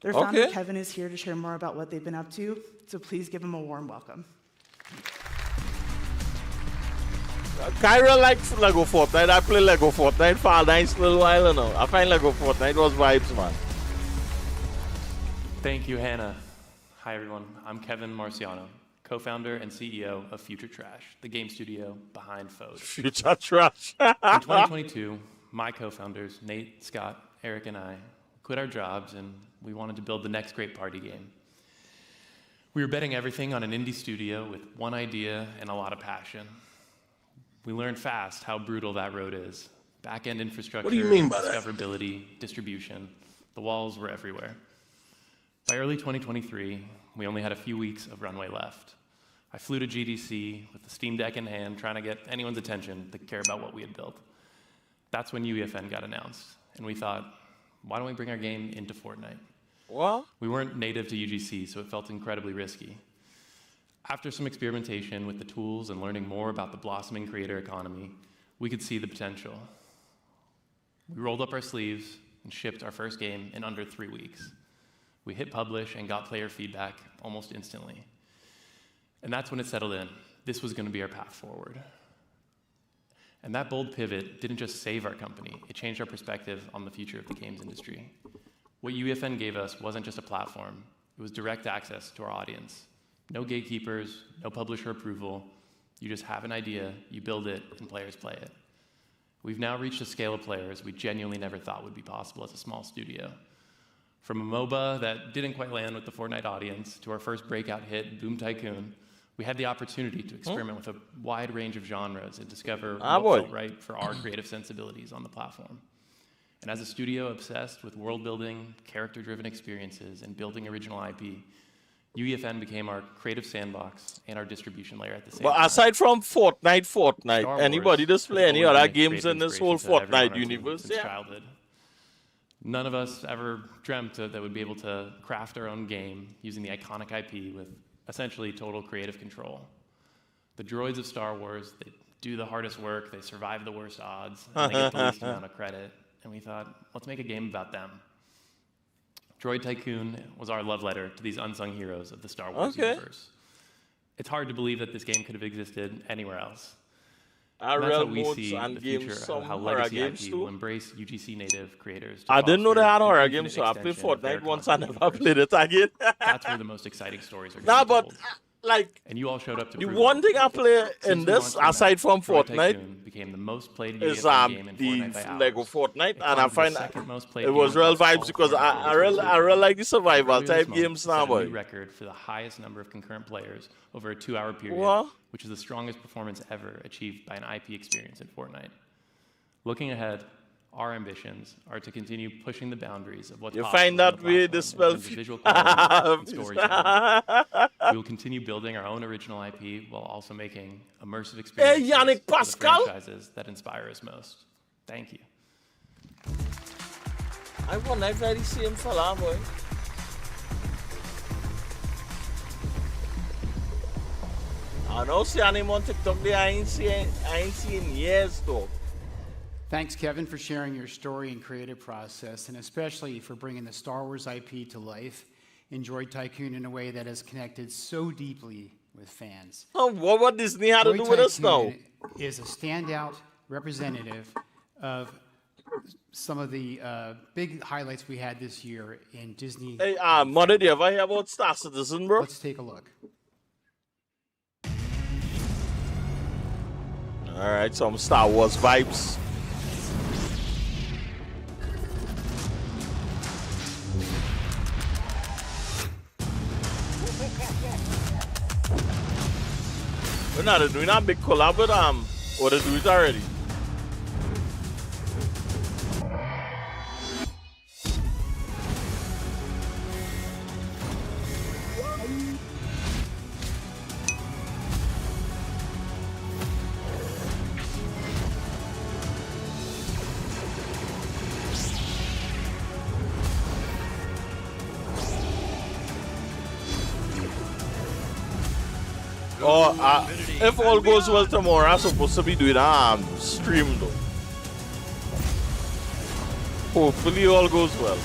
Their founder, Kevin, is here to share more about what they've been up to, so please give him a warm welcome. Kyra likes Lego Fortnite. I play Lego Fortnite for a nice little while now. I find Lego Fortnite was vibes, man. Thank you, Hannah. Hi, everyone. I'm Kevin Marciano, co-founder and CEO of Future Trash, the game studio behind FOD. Future Trash. In 2022, my co-founders, Nate, Scott, Eric, and I, quit our jobs, and we wanted to build the next great party game. We were betting everything on an indie studio with one idea and a lot of passion. We learned fast how brutal that road is. Back-end infrastructure, What do you mean by that? discoverability, distribution. The walls were everywhere. By early 2023, we only had a few weeks of runway left. I flew to GDC with the Steam Deck in hand, trying to get anyone's attention to care about what we had built. That's when UEFN got announced, and we thought, why don't we bring our game into Fortnite? What? We weren't native to UGC, so it felt incredibly risky. After some experimentation with the tools and learning more about the blossoming creator economy, we could see the potential. We rolled up our sleeves and shipped our first game in under 3 weeks. We hit publish and got player feedback almost instantly. And that's when it settled in. This was going to be our path forward. And that bold pivot didn't just save our company, it changed our perspective on the future of the games industry. What UEFN gave us wasn't just a platform, it was direct access to our audience. No gatekeepers, no publisher approval. You just have an idea, you build it, and players play it. We've now reached a scale of players we genuinely never thought would be possible as a small studio. From a MOBA that didn't quite land with the Fortnite audience to our first breakout hit, Boom Tycoon, We had the opportunity to experiment with a wide range of genres and discover what felt right for our creative sensibilities on the platform. And as a studio obsessed with world building, character-driven experiences, and building original IP, UEFN became our creative sandbox and our distribution layer at the same time. But aside from Fortnite, anybody just play any other games in this whole Fortnite universe? Since childhood. None of us ever dreamt that we'd be able to craft our own game using the iconic IP with essentially total creative control. The droids of Star Wars, they do the hardest work, they survive the worst odds, and they get the least amount of credit. And we thought, let's make a game about them. Droid Tycoon was our love letter to these unsung heroes of the Star Wars universe. It's hard to believe that this game could have existed anywhere else. That's how we see the future of how legacy IP will embrace UGC native creators. I didn't know they had horror games, so I played Fortnite once. I never played it again. That's where the most exciting stories are going to be told. Like, and you all showed up to the one thing I play in this, aside from Fortnite, became the most played is game in the Fortnite by hours. Lego Fortnite, and I find that it was real vibes because I really like the survival type games now, boy. A new record for the highest number of concurrent players over a 2-hour period, which is the strongest performance ever achieved by an IP experience in Fortnite. Looking ahead, our ambitions are to continue pushing the boundaries of what's possible. You find that way the spell visual quality and storytelling. We will continue building our own original IP while also making immersive experiences for the franchises that inspire us most. Thank you. I want to very same fella, boy. I don't see anyone on TikTok there. I ain't seen years though. Thanks, Kevin, for sharing your story and creative process, and especially for bringing the Star Wars IP to life in Droid Tycoon in a way that has connected so deeply with fans. Oh, what Disney had to do with us now? Is a standout representative of some of the big highlights we had this year in Disney. Hey, Mother, do you ever hear about Star Citizen, bro? Let's take a look. All right, some Star Wars vibes. We're not doing a big collab with or they do it already. If all goes well tomorrow, I'm supposed to be doing a stream though. Hopefully all goes well.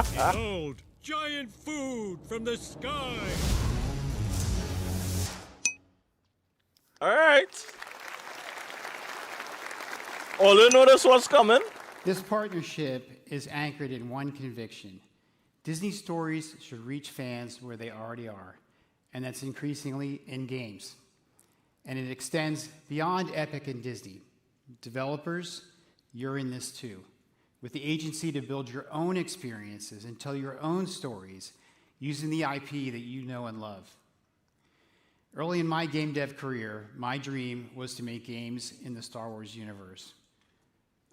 Behold, giant food from the sky. All right. All you know this what's coming. This partnership is anchored in one conviction. Disney stories should reach fans where they already are, and that's increasingly in games. And it extends beyond Epic and Disney. Developers, you're in this too. With the agency to build your own experiences and tell your own stories using the IP that you know and love. Early in my game dev career, my dream was to make games in the Star Wars universe.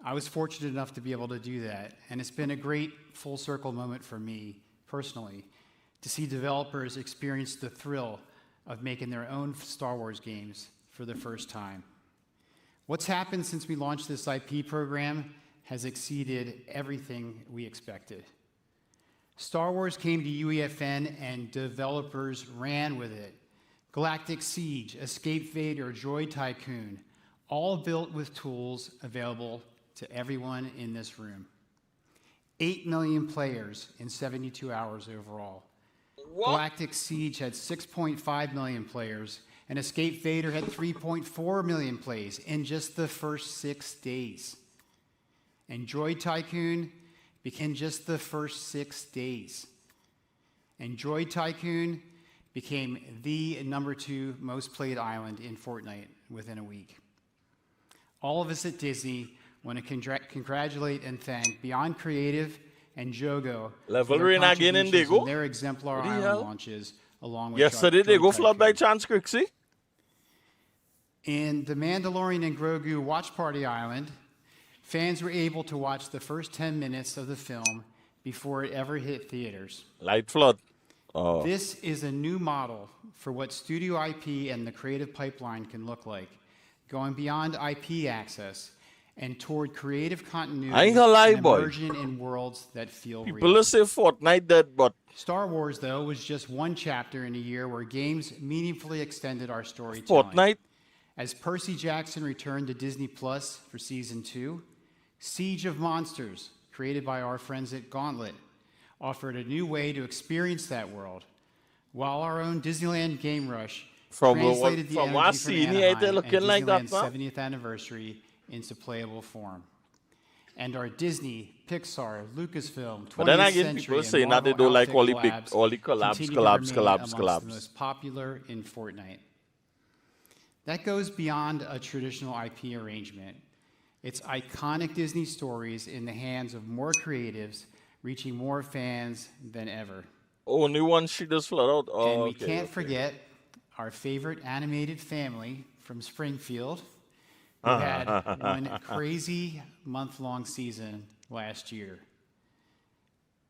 I was fortunate enough to be able to do that, and it's been a great full circle moment for me personally to see developers experience the thrill of making their own Star Wars games for the first time. What's happened since we launched this IP program has exceeded everything we expected. Star Wars came to UEFN and developers ran with it. Galactic Siege, Escape Vader, Droid Tycoon, all built with tools available to everyone in this room. 8 million players in 72 hours overall. What? Galactic Siege had 6.5 million players, and Escape Vader had 3.4 million plays in just the first 6 days. And Droid Tycoon became just the first 6 days. And Droid Tycoon became the #2 most played island in Fortnite within a week. All of us at Disney want to congratulate and thank Beyond Creative and Jogo. Level for their rain again in contributions Dago? on their exemplar What the island hell? launches, along with Yesterday they go Droid flood by Tycoon. chance, Crixie. In the Mandalorian and Grogu Watch Party Island, fans were able to watch the first 10 minutes of the film before it ever hit theaters. Light flood. Oh. This is a new model for what studio IP and the creative pipeline can look like, going beyond IP access and toward creative continuity I ain't gonna lie, and boy. immersion in worlds that feel People real. will say Fortnite dead, but Star Wars, though, was just one chapter in a year where games meaningfully extended our storytelling. Fortnite. As Percy Jackson returned to Disney Plus for Season 2, Siege of Monsters, created by our friends at Gauntlet, offered a new way to experience that world, while our own Disneyland Game Rush translated the from what energy scene from he ain't Anaheim looking and like that, Disneyland's huh? 70th anniversary into playable form. And our Disney, Pixar, Lucasfilm, 20th But then again, Century, people and saying that they Marvel don't like Outfit all the collabs, continue to collabs, remain collabs, amongst collabs. the most popular in Fortnite. That goes beyond a traditional IP arrangement. It's iconic Disney stories in the hands of more creatives, reaching more fans than ever. Only one she does flood out. Oh, And we okay, can't okay. forget our favorite animated family from Springfield, who had one crazy month-long season last year.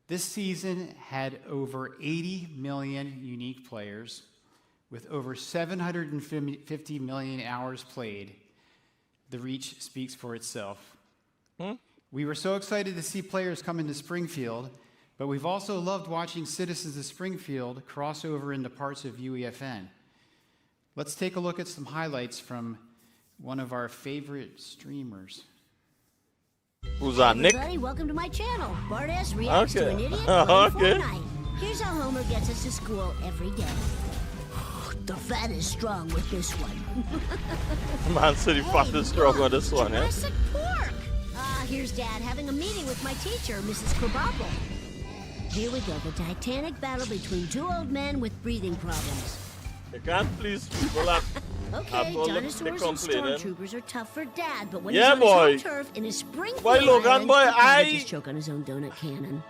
This season had over 80 million unique players, with over 750 million hours played. The reach speaks for itself. We were so excited to see players come into Springfield, but we've also loved watching citizens of Springfield cross over into parts of UEFN. Let's take a look at some highlights from one of our favorite streamers. Who's that, Nick? Everybody, welcome to my channel. Bart S reacts to Okay. an idiot playing Okay. Fortnite. Here's how Homer gets us to school every day. The fat is strong with this one. Man said he fought this strong on this one, eh? Jurassic Pork. Here's Dad having a meeting with my teacher, Mrs. Krabappel. Here we go, the titanic battle between two old men with breathing problems. You can't please people that Okay, have all the dinosaurs and complaining. stormtroopers are tough for Dad, but when Yeah, he's on boy. his home turf in his Springfield Boy, Logan, Island, boy, he'll probably I- just choke on his own donut cannon.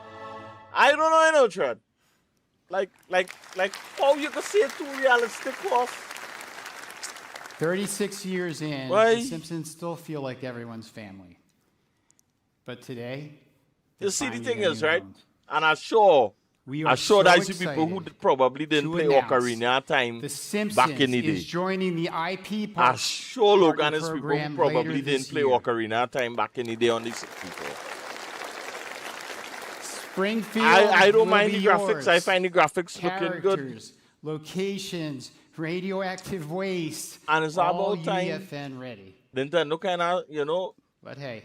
I don't know, I know, Chad. Like, how you can say it too realistic was? 36 years in, Why? the Simpsons still feel like everyone's family. But today, You see, the finally thing getting is, right? around. And I'm sure We I are sure so that see people who excited probably didn't to play announce Ocarina at time The Simpsons back in the is day. joining the IP I part sure look partner and it's people program who probably later didn't this play year. Ocarina at time back in the day on this people. Springfield I don't will mind be the graphics. I yours. find the graphics looking good. Characters, locations, radioactive waste, And it's all about time. UEFN ready. Nintendo kind of, you know, But hey,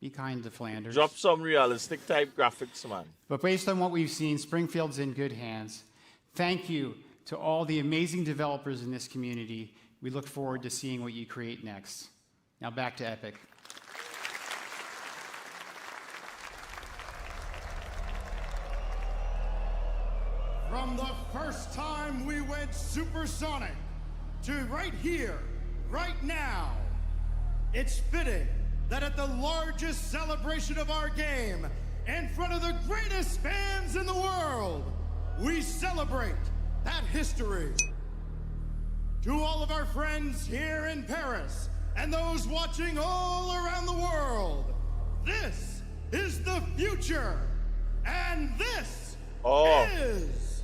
be kind to Flanders. drop some realistic type graphics, man. But based on what we've seen, Springfield's in good hands. Thank you to all the amazing developers in this community. We look forward to seeing what you create next. Now back to Epic. From the first time we went supersonic to right here, right now, it's fitting that at the largest celebration of our game, in front of the greatest fans in the world, we celebrate that history. To all of our friends here in Paris and those watching all around the world, this is the future, and this is...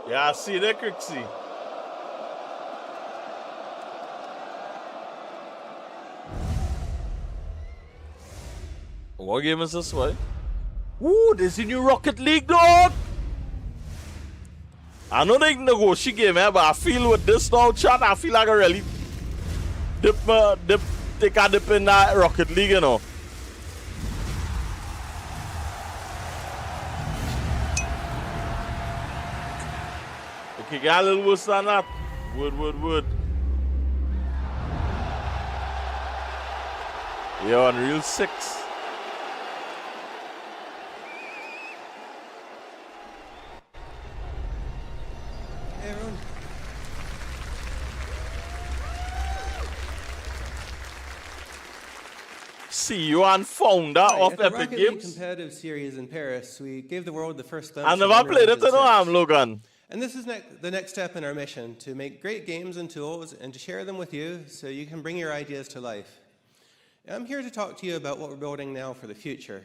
Yeah, I see that, Crixie. What game is this one? Ooh, this is the new Rocket League, dog! I know they negotiate game, but I feel with this now, chat, I feel like I really take a dip in that Rocket League, you know. Okay, got a little worse than that. Wood. Yeah, Unreal 6. CEO and founder of At the Epic Rocket League Games. competitive series in Paris, we gave the world the first I glimpse of never Unreal played it Engine in no 6. Logan. And this is the next step in our mission, to make great games and tools and to share them with you so you can bring your ideas to life. I'm here to talk to you about what we're building now for the future.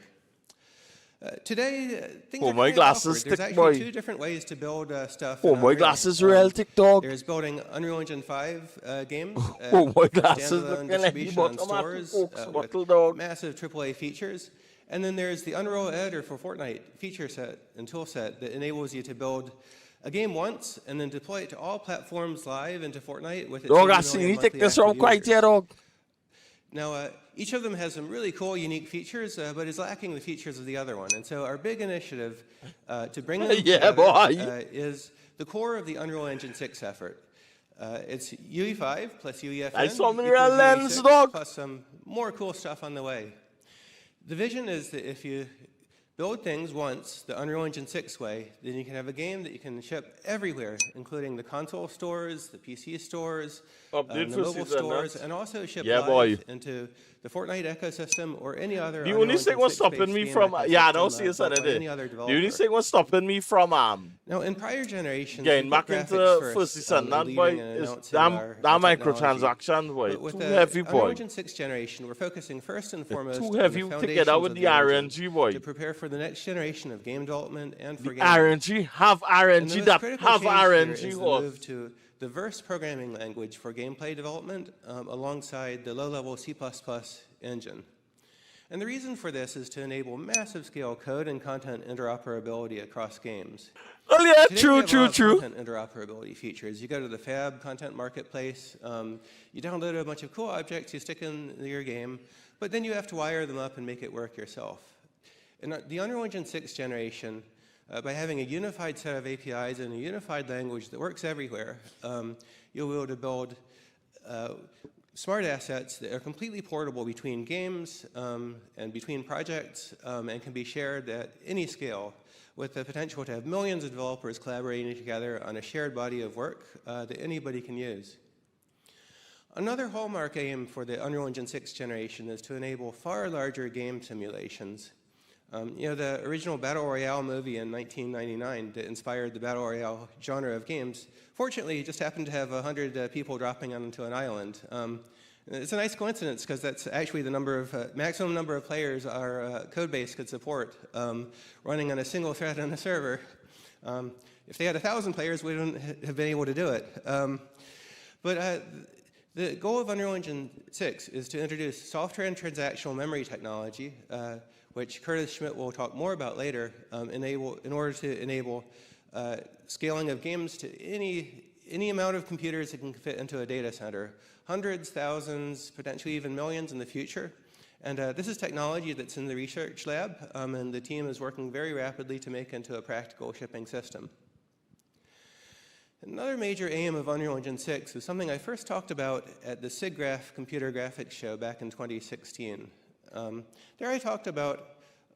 Today, things are my kind of glasses awkward. There's thick, actually boy. two different ways to build stuff. Oh, in my Unreal. glasses real thick, dog. There's building Unreal Engine 5 games. Oh, my glasses standalone looking like distribution he on bought tomato stores cokes, with bottle dog. massive AAA features. And then there's the Unreal Editor for Fortnite feature set and tool set that enables you to build a game once and then deploy it to all platforms live into Fortnite with its Dog, I 80 seen million you take monthly this from active quite users. here, dog. Now, each of them has some really cool, unique features, but is lacking the features of the other one. And so our big initiative to bring them Yeah, together boy. is the core of the Unreal Engine 6 effort. It's UE5 plus UEFN I saw me equals real lens, UE6 dog. plus some more cool stuff on the way. The vision is that if you build things once the Unreal Engine 6 way, then you can have a game that you can ship everywhere, including the console stores, the PC stores, Update the for mobile season, stores, nuts. and also ship Yeah, live boy. into the Fortnite ecosystem or any other. The Unreal only thing Engine was 6 stopping based me game from yeah, I don't ecosystem, see it built by Saturday. any other The only developer. thing was stopping me from Now, in prior generations, getting we back put into graphics first season. in That leading boy and is announcing that our technology. microtransaction boy But with too the heavy Unreal boy. Engine 6 generation, we're focusing first and foremost too on heavy the together foundations with of the the engine RNG boy. to prepare for the next generation of game development and for The gaming. RNG have And the RNG most that critical have change here RNG is the horse. move to the verse programming language for gameplay development alongside the low-level C++ engine. And the reason for this is to enable massive scale code and content interoperability across games. Oh yeah, Today we true, have a true, lot of true. content interoperability features. You go to the Fab content marketplace, you download a bunch of cool objects, you stick in your game, but then you have to wire them up and make it work yourself. In the Unreal Engine 6 generation, by having a unified set of APIs and a unified language that works everywhere, you'll be able to build smart assets that are completely portable between games and between projects and can be shared at any scale, with the potential to have millions of developers collaborating together on a shared body of work that anybody can use. Another hallmark aim for the Unreal Engine 6 generation is to enable far larger game simulations. You know, the original Battle Royale movie in 1999 that inspired the Battle Royale genre of games, fortunately, just happened to have 100 people dropping onto an island. It's a nice coincidence because that's actually the maximum number of players our code base could support running on a single thread on a server. If they had 1,000 players, we wouldn't have been able to do it. But the goal of Unreal Engine 6 is to introduce software and transactional memory technology, which Curtis Schmidt will talk more about later, in order to enable scaling of games to any amount of computers that can fit into a data center. Hundreds, thousands, potentially even millions in the future. And this is technology that's in the research lab, and the team is working very rapidly to make into a practical shipping system. Another major aim of Unreal Engine 6 is something I first talked about at the SIGGRAPH Computer Graphics Show back in 2016. There I talked about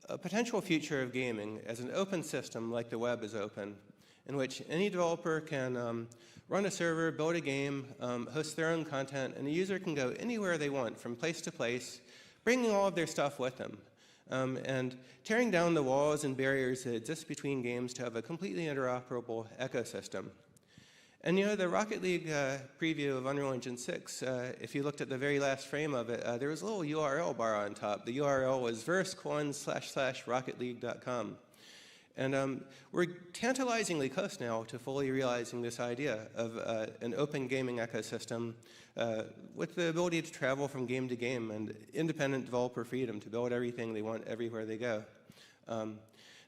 a potential future of gaming as an open system like the web is open, in which any developer can run a server, build a game, host their own content, and the user can go anywhere they want, from place to place, bringing all of their stuff with them, and tearing down the walls and barriers that exist between games to have a completely interoperable ecosystem. And you know, the Rocket League preview of Unreal Engine 6, if you looked at the very last frame of it, there was a little URL bar on top. The URL was verse://rocketleague.com. And we're tantalizingly close now to fully realizing this idea of an open gaming ecosystem with the ability to travel from game to game and independent developer freedom to build everything they want everywhere they go. And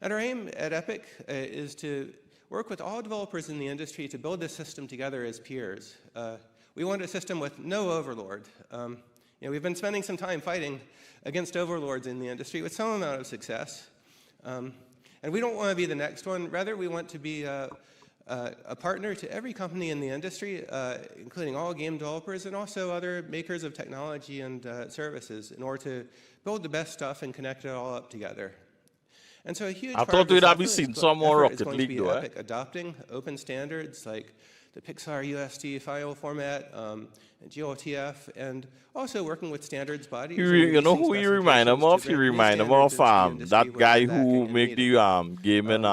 our aim at Epic is to work with all developers in the industry to build this system together as peers. We want a system with no overlord. You know, we've been spending some time fighting against overlords in the industry with some amount of success. And we don't want to be the next one. Rather, we want to be a partner to every company in the industry, including all game developers and also other makers of technology and services, in order to build the best stuff and connect it all up together. And so a huge I part thought of this we'd have effort seen is some more going Rocket to League, be though, Epic adopting open standards like the Pixar USD file format, and GOTF, and also working with standards bodies. You know who you remind him of? You remind him of that guy who make the game in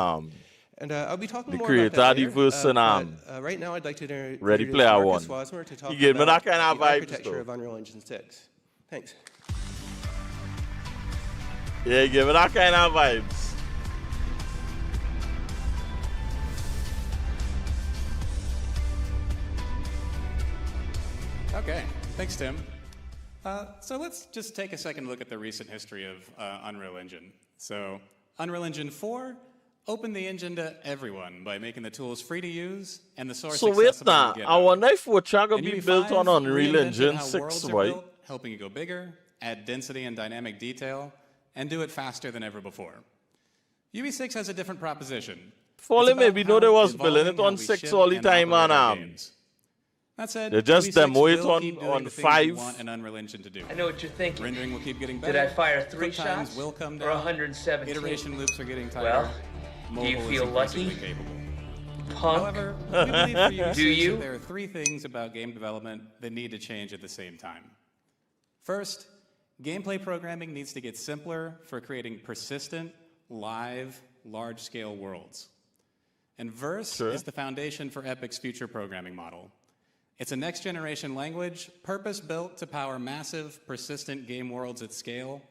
and I'll be talking the more creator about that the later, verse in right now I'd like to Ready introduce Player Marcus One. Wasmer to talk He gave me about that kind of the vibes, architecture though. of Unreal Engine 6. Thanks. Yeah, he gave me that kind of vibes. Okay, thanks, Tim. So let's just take a second to look at the recent history of Unreal Engine. So Unreal Engine 4 opened the engine to everyone by making the tools free to use and the source So wait accessible on now, GitHub. I wonder if Woodchuck will And be UE5 built on Unreal reinvented Engine how 6, worlds are right? built, helping you go bigger, add density and dynamic detail, and do it faster than ever before. UE6 has a different proposition. Foley It's maybe about know they how was evolving building it how on we 6 ship all the and time operate our and games. That said, they just UE6 demo it will keep doing on the things you 5. want an Unreal Engine to do. I know what you're thinking. Rendering will keep getting Did better. I fire 3 Cook times shots will come or down. 117? Iteration loops are getting tighter. Well, do you Mobile feel is lucky? increasingly capable. Punk. However, we believe for UE6 Do you? that there are 3 things about game development that need to change at the same time. First, gameplay programming needs to get simpler for creating persistent, live, large-scale worlds. And Verse is the foundation for Epic's future programming model. It's a next-generation language purpose-built to power massive, persistent game worlds at scale,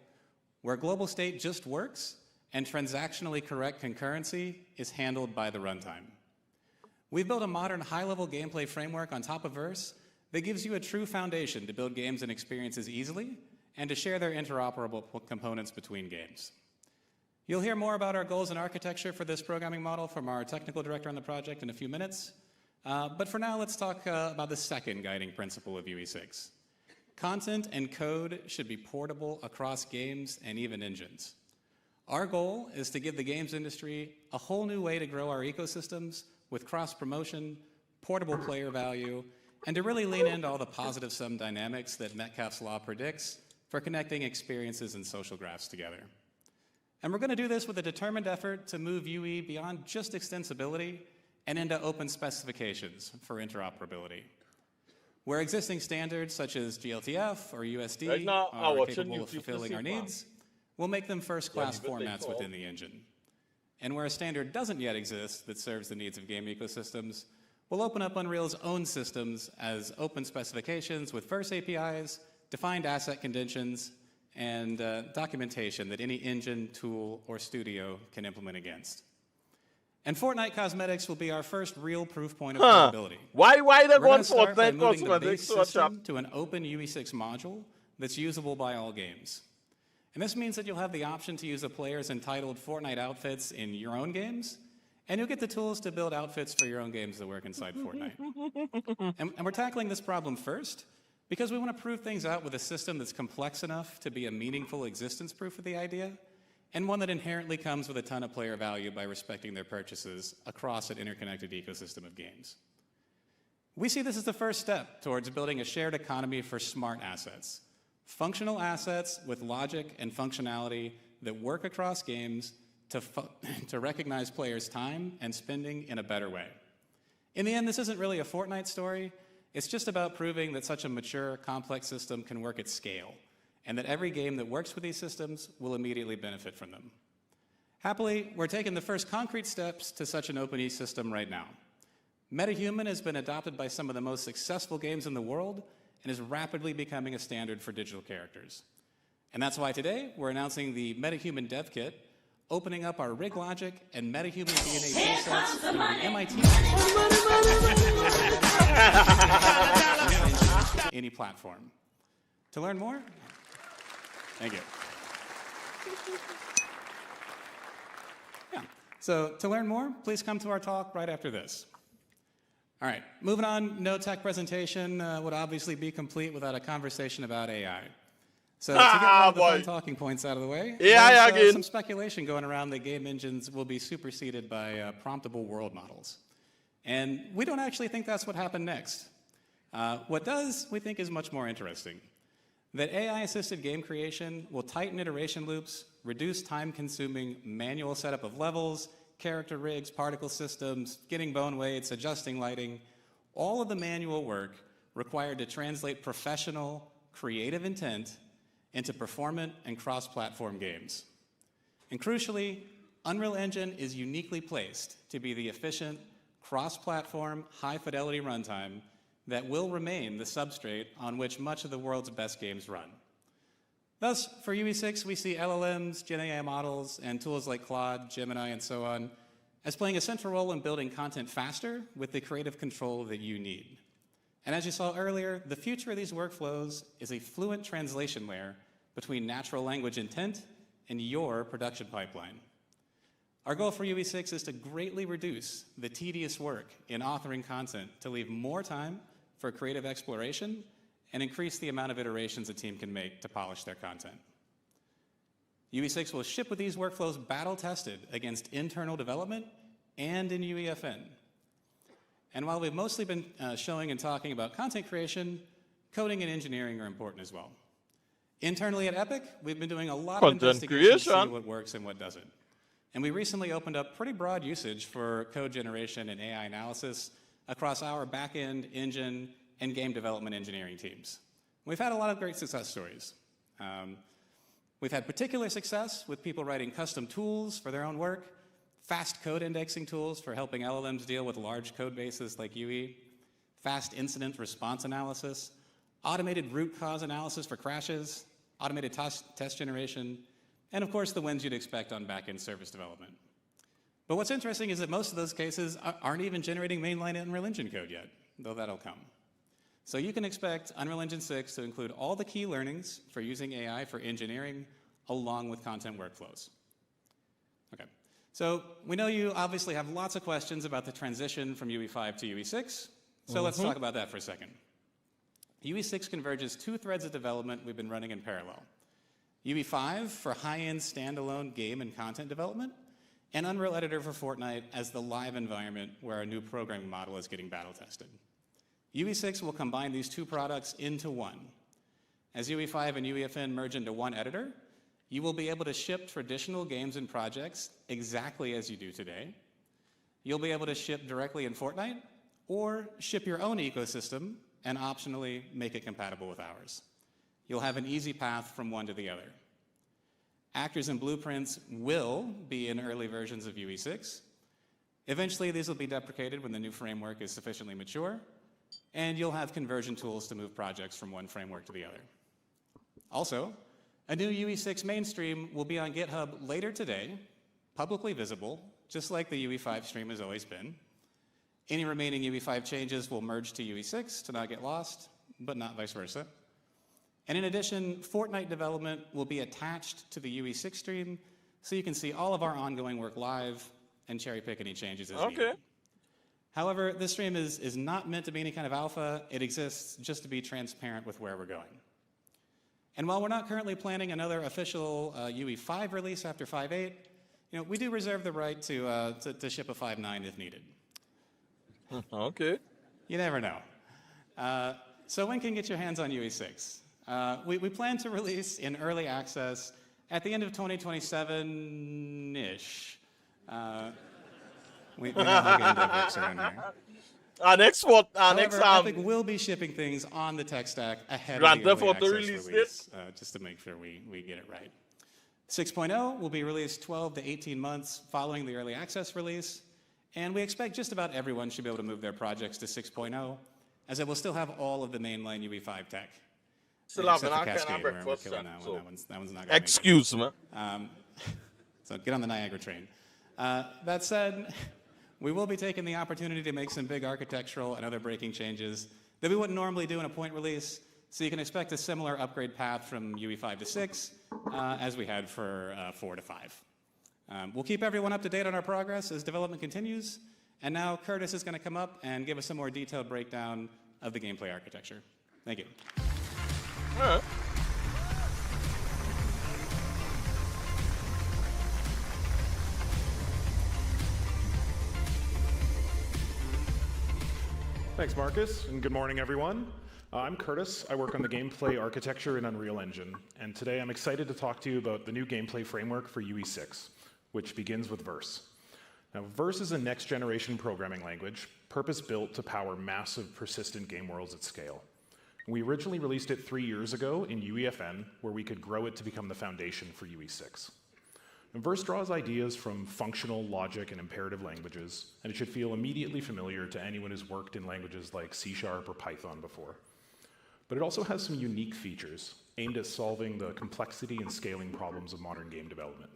where global state just works and transactionally correct concurrency is handled by the runtime. We've built a modern high-level gameplay framework on top of Verse that gives you a true foundation to build games and experiences easily and to share their interoperable components between games. You'll hear more about our goals and architecture for this programming model from our technical director on the project in a few minutes. But for now, let's talk about the second guiding principle of UE6. Content and code should be portable across games and even engines. Our goal is to give the games industry a whole new way to grow our ecosystems with cross-promotion, portable player value, and to really lean into all the positive sum dynamics that Metcalfe's law predicts for connecting experiences and social graphs together. And we're going to do this with a determined effort to move UE beyond just extensibility and into open specifications for interoperability. Where existing standards such as GLTF or USD are capable of fulfilling our needs, we'll make them first-class formats within the engine. And where a standard doesn't yet exist that serves the needs of game ecosystems, we'll open up Unreal's own systems as open specifications with Verse APIs, defined asset conditions, and documentation that any engine, tool, or studio can implement against. And Fortnite Cosmetics will be our first real proof point of portability. Why they We're going gonna start by Fortnite moving the Cosmetics base to a shop? system to an open UE6 module that's usable by all games. And this means that you'll have the option to use a player's entitled Fortnite outfits in your own games, and you'll get the tools to build outfits for your own games that work inside Fortnite. And we're tackling this problem first because we want to prove things out with a system that's complex enough to be a meaningful existence proof of the idea, and one that inherently comes with a ton of player value by respecting their purchases across an interconnected ecosystem of games. We see this as the first step towards building a shared economy for smart assets, functional assets with logic and functionality that work across games to recognize players' time and spending in a better way. In the end, this isn't really a Fortnite story. It's just about proving that such a mature, complex system can work at scale, and that every game that works with these systems will immediately benefit from them. Happily, we're taking the first concrete steps to such an open e-system right now. MetaHuman has been adopted by some of the most successful games in the world and is rapidly becoming a standard for digital characters. And that's why today we're announcing the MetaHuman Dev Kit, opening up our rig logic and MetaHuman DNA toolsets through the MIT any platform. To learn more, thank you. Yeah. So to learn more, please come to our talk right after this. All right, moving on, no tech presentation would obviously be complete without a conversation about AI. So to get one of the fun talking points out of the way, there's some speculation going around that game engines will be superseded by promptable world models. And we don't actually think that's what happened next. What does, we think, is much more interesting. That AI-assisted game creation will tighten iteration loops, reduce time-consuming manual setup of levels, character rigs, particle systems, getting bone weights, adjusting lighting, all of the manual work required to translate professional, creative intent into performant and cross-platform games. And crucially, Unreal Engine is uniquely placed to be the efficient, cross-platform, high-fidelity runtime that will remain the substrate on which much of the world's best games run. Thus, for UE6, we see LLMs, Gen AI models, and tools like Claude, Gemini, and so on as playing a central role in building content faster with the creative control that you need. And as you saw earlier, the future of these workflows is a fluent translation layer between natural language intent and your production pipeline. Our goal for UE6 is to greatly reduce the tedious work in authoring content to leave more time for creative exploration and increase the amount of iterations a team can make to polish their content. UE6 will ship with these workflows battle-tested against internal development and in UEFN. And while we've mostly been showing and talking about content creation, coding and engineering are important as well. Internally at Epic, we've been doing a lot of investigation to see what works and what doesn't. And we recently opened up pretty broad usage for code generation and AI analysis across our back-end, engine, and game development engineering teams. We've had a lot of great success stories. We've had particular success with people writing custom tools for their own work, fast code indexing tools for helping LLMs deal with large code bases like UE, fast incident response analysis, automated root cause analysis for crashes, automated test generation, and of course the wins you'd expect on back-end service development. But what's interesting is that most of those cases aren't even generating mainline Unreal Engine code yet, though that'll come. So you can expect Unreal Engine 6 to include all the key learnings for using AI for engineering along with content workflows. Okay, so we know you obviously have lots of questions about the transition from UE5 to UE6, so let's talk about that for a second. UE6 converges two threads of development we've been running in parallel. UE5 for high-end standalone game and content development, and Unreal Editor for Fortnite as the live environment where our new programming model is getting battle-tested. UE6 will combine these two products into one. As UE5 and UEFN merge into one editor, you will be able to ship traditional games and projects exactly as you do today. You'll be able to ship directly in Fortnite, or ship your own ecosystem and optionally make it compatible with ours. You'll have an easy path from one to the other. Actors and blueprints will be in early versions of UE6. Eventually, these will be deprecated when the new framework is sufficiently mature, and you'll have conversion tools to move projects from one framework to the other. Also, a new UE6 mainstream will be on GitHub later today, publicly visible, just like the UE5 stream has always been. Any remaining UE5 changes will merge to UE6 to not get lost, but not vice versa. And in addition, Fortnite development will be attached to the UE6 stream, so you can see all of our ongoing work live and cherry pick any changes as needed. However, this stream is not meant to be any kind of alpha. It exists just to be transparent with where we're going. And while we're not currently planning another official UE5 release after 5.8, we do reserve the right to ship a 5.9 if needed. Okay. You never know. So when can you get your hands on UE6? We plan to release in early access at the end of 2027-ish. We don't have a game dev around here. Epic will be shipping things on the tech stack ahead of the early access release, just to make sure we get it right. 6.0 will be released 12 to 18 months following the early access release, and we expect just about everyone should be able to move their projects to 6.0, as it will still have all of the mainline UE5 tech. Still have except an for Cascade, breakfast, we're killing that so one. That one's not going to excuse me. So get on the Niagara train. That said, we will be taking the opportunity to make some big architectural and other breaking changes that we wouldn't normally do in a point release, so you can expect a similar upgrade path from UE5 to 6 as we had for 4 to 5. We'll keep everyone up to date on our progress as development continues, and now Curtis is going to come up and give us a more detailed breakdown of the gameplay architecture. Thank you. All right. Thanks, Marcus, and good morning, everyone. I'm Curtis. I work on the gameplay architecture in Unreal Engine, and today I'm excited to talk to you about the new gameplay framework for UE6, which begins with Verse. Now, Verse is a next-generation programming language purpose-built to power massive, persistent game worlds at scale. We originally released it 3 years ago in UEFN, where we could grow it to become the foundation for UE6. And Verse draws ideas from functional, logic, and imperative languages, and it should feel immediately familiar to anyone who's worked in languages like C# or Python before. But it also has some unique features aimed at solving the complexity and scaling problems of modern game development,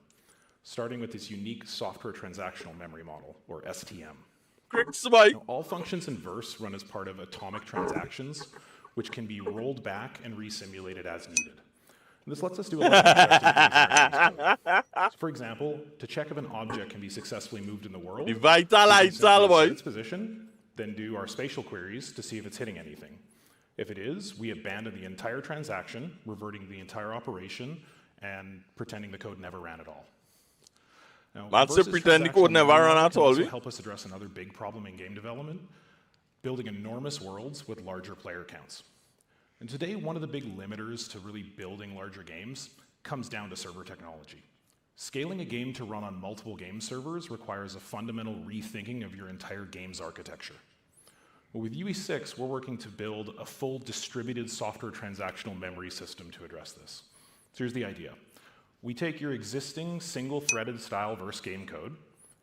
starting with this unique software transactional memory model, or STM. Now, all functions in Verse run as part of atomic transactions, which can be rolled back and re-simulated as needed. And this lets us do a lot of interesting things. So for example, to check if an object can be successfully moved in the world, we set its position, then do our spatial queries to see if it's hitting anything. If it is, we abandon the entire transaction, reverting the entire operation, and pretending the code never ran at all. Now, pretend the code never ran at all. Also help us address another big problem in game development: building enormous worlds with larger player counts. And today, one of the big limiters to really building larger games comes down to server technology. Scaling a game to run on multiple game servers requires a fundamental rethinking of your entire game's architecture. Well, with UE6, we're working to build a full distributed software transactional memory system to address this. So here's the idea. We take your existing single-threaded style Verse game code,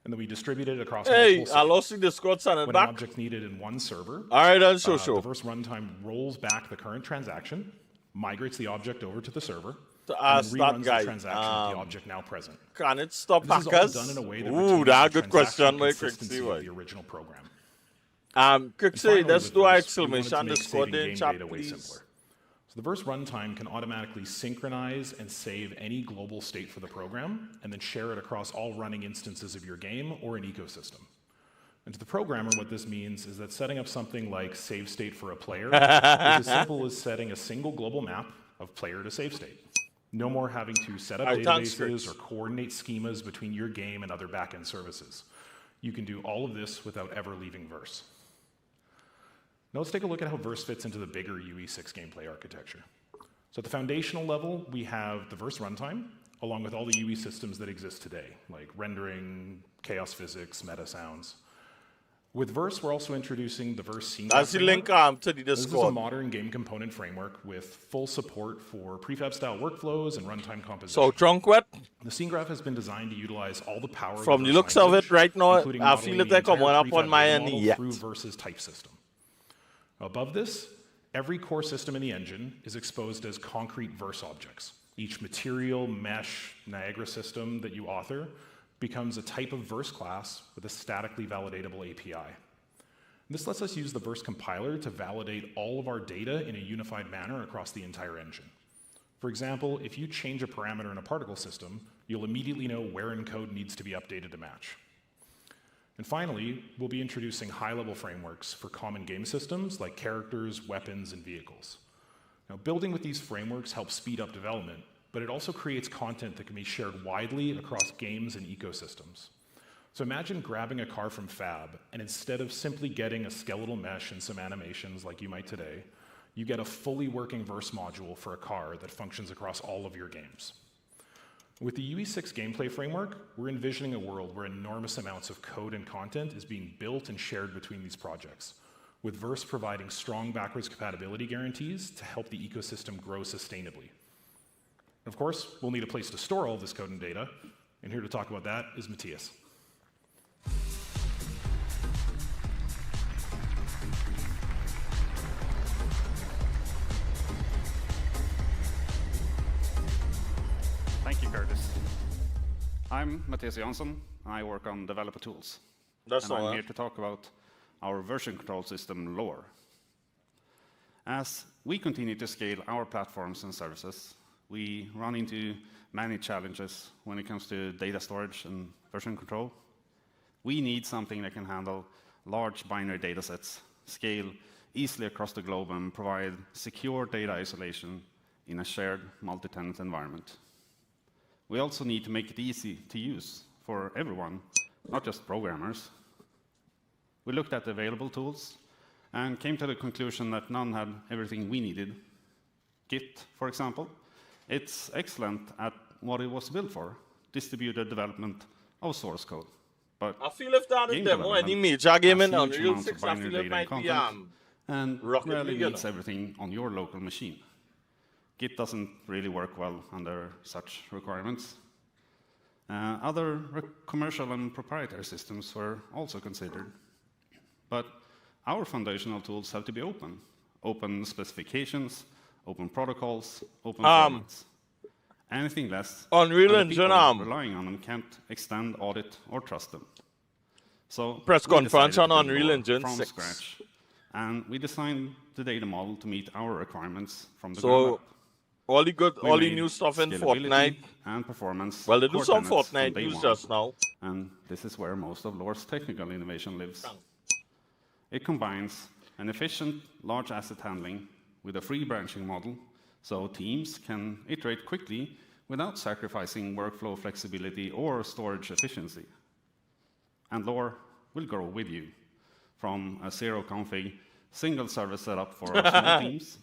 and then we distribute it across multiple servers. I lost the Discord channel When back. an object's needed in one server, the Verse runtime rolls back the current transaction, migrates the object over to the server, To and ask then that reruns guy, the transaction with the object now present. Can it stop This is all hackers? done in a way that Ooh, retains that's the a good question, transactional my consistency Crixie, of the original program. Crixie, And let's finally, do with our Verse, we wanted to exclamation make Discord saving in game chat, data way please. simpler. So the Verse runtime can automatically synchronize and save any global state for the program, and then share it across all running instances of your game or an ecosystem. And to the programmer, what this means is that setting up something like save state for a player is as simple as setting a single global map of player to save state. No more having to set up databases or coordinate schemas between your game and other backend services. You can do all of this without ever leaving Verse. Now let's take a look at how Verse fits into the bigger UE6 gameplay architecture. So at the foundational level, we have the Verse runtime, along with all the UE systems that exist today, like rendering, chaos physics, meta sounds. With Verse, we're also introducing the Verse scene graph That's the link framework. to the This is a Discord. modern game component framework with full support for prefab-style workflows and runtime composition. So, Trunkwet? The scene graph has been designed to utilize all the power From of the Verse looks of language, it right now, including I feel modeling it the like I'm entire up on prefab my data end model yet. through Verse's type system. Above this, every core system in the engine is exposed as concrete Verse objects. Each material, mesh, Niagara system that you author becomes a type of Verse class with a statically validatable API. This lets us use the Verse compiler to validate all of our data in a unified manner across the entire engine. For example, if you change a parameter in a particle system, you'll immediately know where in code needs to be updated to match. And finally, we'll be introducing high-level frameworks for common game systems like characters, weapons, and vehicles. Now, building with these frameworks helps speed up development, but it also creates content that can be shared widely across games and ecosystems. So imagine grabbing a car from Fab, and instead of simply getting a skeletal mesh and some animations like you might today, you get a fully working Verse module for a car that functions across all of your games. With the UE6 gameplay framework, we're envisioning a world where enormous amounts of code and content is being built and shared between these projects, with Verse providing strong backwards compatibility guarantees to help the ecosystem grow sustainably. Of course, we'll need a place to store all this code and data, and here to talk about that is Matthias. Thank you, Curtis. I'm Matthias Jansson. I work on developer tools. That's and all I'm right. here to talk about our version control system, Lore. As we continue to scale our platforms and services, we run into many challenges when it comes to data storage and version control. We need something that can handle large binary data sets, scale easily across the globe, and provide secure data isolation in a shared multi-tenant environment. We also need to make it easy to use for everyone, not just programmers. We looked at the available tools and came to the conclusion that none had everything we needed. Git, for example, it's excellent at what it was built for, distributed development of source code. But I feel if that game in demo any development major game in has huge Unreal amounts of 6, I binary feel it data and might be content, and Rocket rarely League, you needs know. everything on your local machine. Git doesn't really work well under such requirements. Other commercial and proprietary systems were also considered. But our foundational tools have to be open. Open specifications, open protocols, open formats. Anything less, Unreal and the Engine, people relying on them can't extend, audit, or trust them. So press we conference decided on to build Unreal Lore Engine from 6. scratch, and we designed the data model to meet our requirements from the So, ground up. all the good, We all the made new stuff in scalability Fortnite. and performance Well, they do core some tenets from Fortnite day news one. just now. And this is where most of Lore's technical innovation lives. It combines an efficient large asset handling with a free branching model, so teams can iterate quickly without sacrificing workflow flexibility or storage efficiency. And Lore will grow with you, from a zero-config single service setup for our small teams,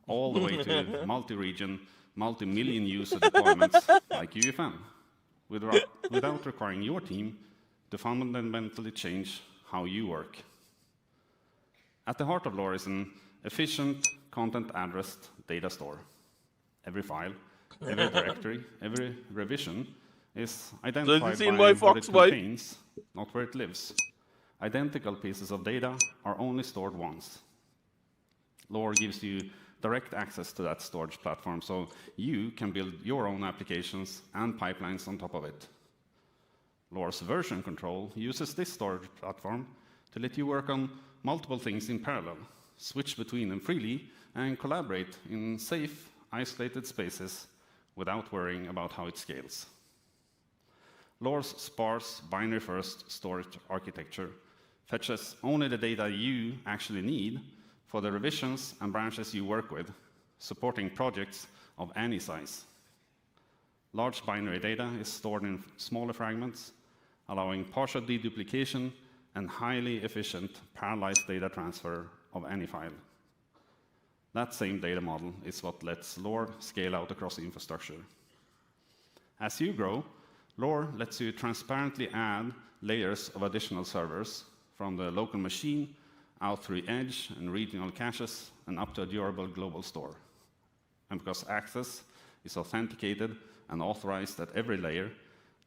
all the way to multi-region, multi-million user deployments like UEFN, without requiring your team to fundamentally change how you work. At the heart of Lore is an efficient content-addressed data store. Every file, every directory, every revision is identified by what it contains, not where it lives. Identical pieces of data are only stored once. Lore gives you direct access to that storage platform, so you can build your own applications and pipelines on top of it. Lore's version control uses this storage platform to let you work on multiple things in parallel, switch between them freely, and collaborate in safe, isolated spaces without worrying about how it scales. Lore's sparse, binary-first storage architecture fetches only the data you actually need for the revisions and branches you work with, supporting projects of any size. Large binary data is stored in smaller fragments, allowing partial deduplication and highly efficient parallelized data transfer of any file. That same data model is what lets Lore scale out across the infrastructure. As you grow, Lore lets you transparently add layers of additional servers from the local machine out through edge and regional caches and up to a durable global store. And because access is authenticated and authorized at every layer,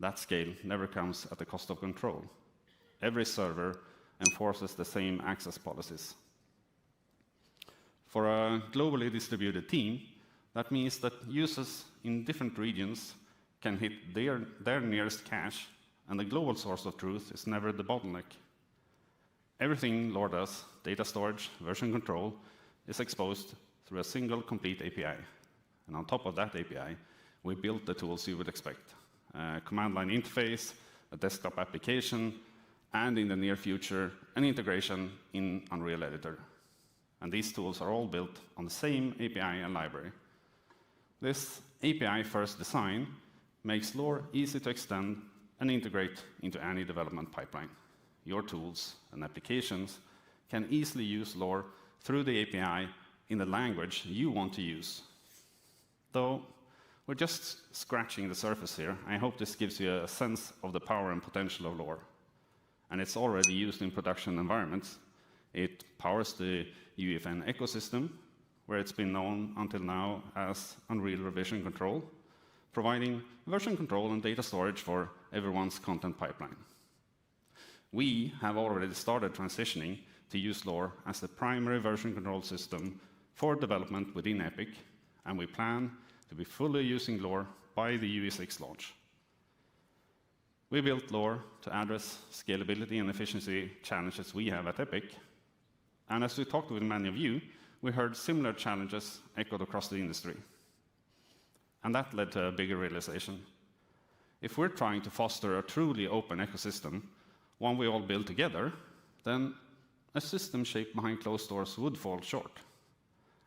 that scale never comes at the cost of control. Every server enforces the same access policies. For a globally distributed team, that means that users in different regions can hit their nearest cache, and the global source of truth is never the bottleneck. Everything Lore does, data storage, version control, is exposed through a single complete API. And on top of that API, we built the tools you would expect. A command line interface, a desktop application, and in the near future, an integration in Unreal Editor. And these tools are all built on the same API and library. This API-first design makes Lore easy to extend and integrate into any development pipeline. Your tools and applications can easily use Lore through the API in the language you want to use. Though we're just scratching the surface here, I hope this gives you a sense of the power and potential of Lore. And it's already used in production environments. It powers the UEFN ecosystem, where it's been known until now as Unreal Revision Control, providing version control and data storage for everyone's content pipeline. We have already started transitioning to use Lore as the primary version control system for development within Epic, and we plan to be fully using Lore by the UE6 launch. We built Lore to address scalability and efficiency challenges we have at Epic, and as we talked with many of you, we heard similar challenges echoed across the industry. And that led to a bigger realization. If we're trying to foster a truly open ecosystem, one we all build together, then a system shaped behind closed doors would fall short.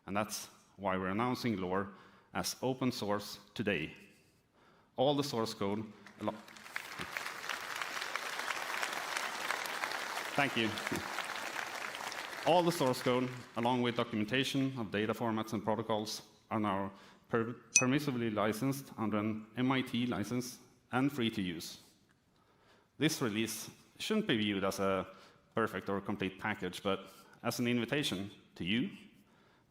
And that's why we're announcing Lore as open source today. All the source code... Thank you. All the source code, along with documentation of data formats and protocols, are now permissively licensed under an MIT license and free to use. This release shouldn't be viewed as a perfect or complete package, but as an invitation to you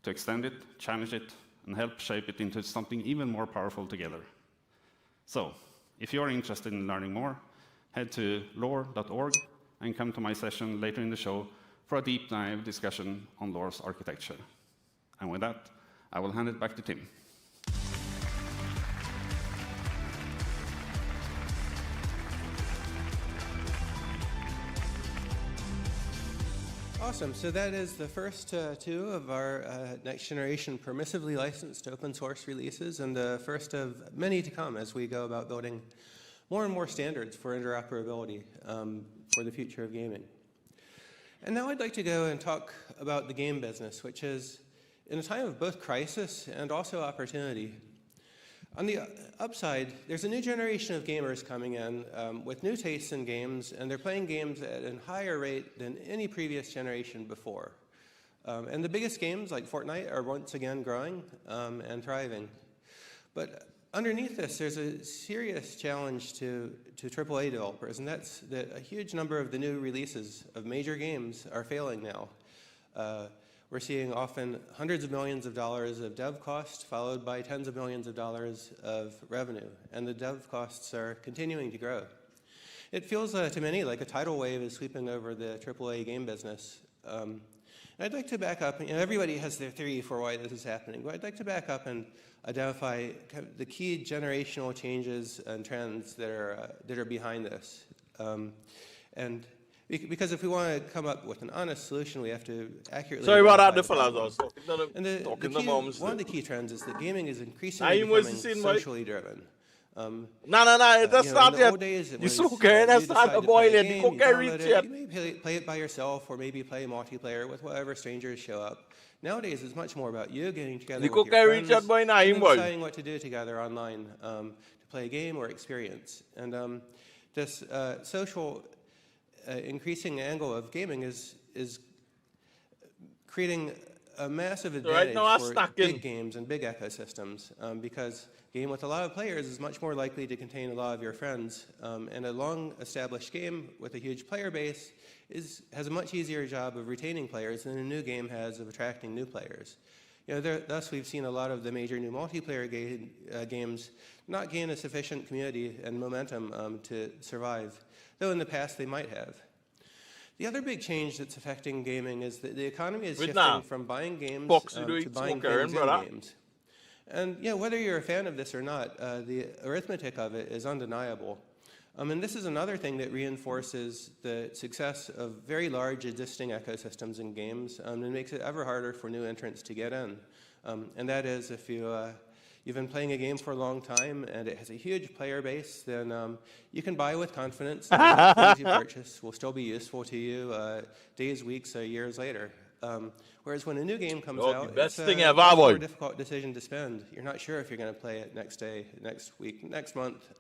to extend it, challenge it, and help shape it into something even more powerful together. So, if you're interested in learning more, head to lore.org and come to my session later in the show for a deep dive discussion on Lore's architecture. And with that, I will hand it back to Tim. Awesome. So that is the first two of our next generation permissively licensed open source releases, and the first of many to come as we go about building more and more standards for interoperability for the future of gaming. And now I'd like to go and talk about the game business, which is in a time of both crisis and also opportunity. On the upside, there's a new generation of gamers coming in with new tastes in games, and they're playing games at a higher rate than any previous generation before. And the biggest games, like Fortnite, are once again growing and thriving. But underneath this, there's a serious challenge to AAA developers, and that's that a huge number of the new releases of major games are failing now. We're seeing often hundreds of millions of dollars of dev costs followed by tens of millions of dollars of revenue, and the dev costs are continuing to grow. It feels to many like a tidal wave is sweeping over the AAA game business. I'd like to back up, everybody has their theory for why this is happening, but I'd like to back up and identify kind of the key generational changes and trends that are behind this. Because if we want to come up with an honest solution, we have to accurately... Sorry about that, the fellows. fellas. One of the key trends is that gaming is increasingly becoming socially driven. No, that's not yet. You smoke it, that's not the boiling. You cook reach yet. You may play it by yourself, or maybe play multiplayer with whatever strangers show up. Nowadays, it's much more about you getting together with your friends and deciding what to do together online to play a game or experience. And this social increasing angle of gaming is creating a massive advantage for big games and big ecosystems because a game with a lot of players is much more likely to contain a lot of your friends, and a long-established game with a huge player base has a much easier job of retaining players than a new game has of attracting new players. Thus, we've seen a lot of the major new multiplayer games not gain a sufficient community and momentum to survive, though in the past they might have. The other big change that's affecting gaming is that the economy is shifting from buying games to buying things in games. And whether you're a fan of this or not, the arithmetic of it is undeniable. And this is another thing that reinforces the success of very large existing ecosystems in games and makes it ever harder for new entrants to get in. And that is if you've been playing a game for a long time and it has a huge player base, then you can buy with confidence that the things you purchase will still be useful to you days, weeks, or years later. Whereas when a new game comes out, it's a more difficult decision to spend. You're not sure if you're going to play it next day, next week, next month,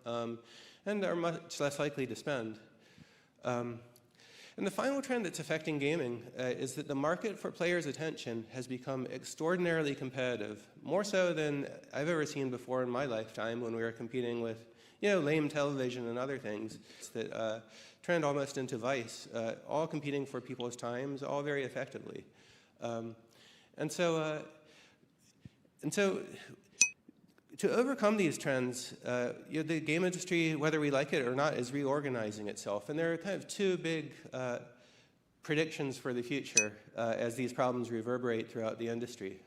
and are much less likely to spend. And the final trend that's affecting gaming is that the market for players' attention has become extraordinarily competitive, more so than I've ever seen before in my lifetime when we were competing with, lame television and other things that trend almost into vice, all competing for people's times, all very effectively. And so to overcome these trends, the game industry, whether we like it or not, is reorganizing itself. And there are kind of two big predictions for the future as these problems reverberate throughout the industry.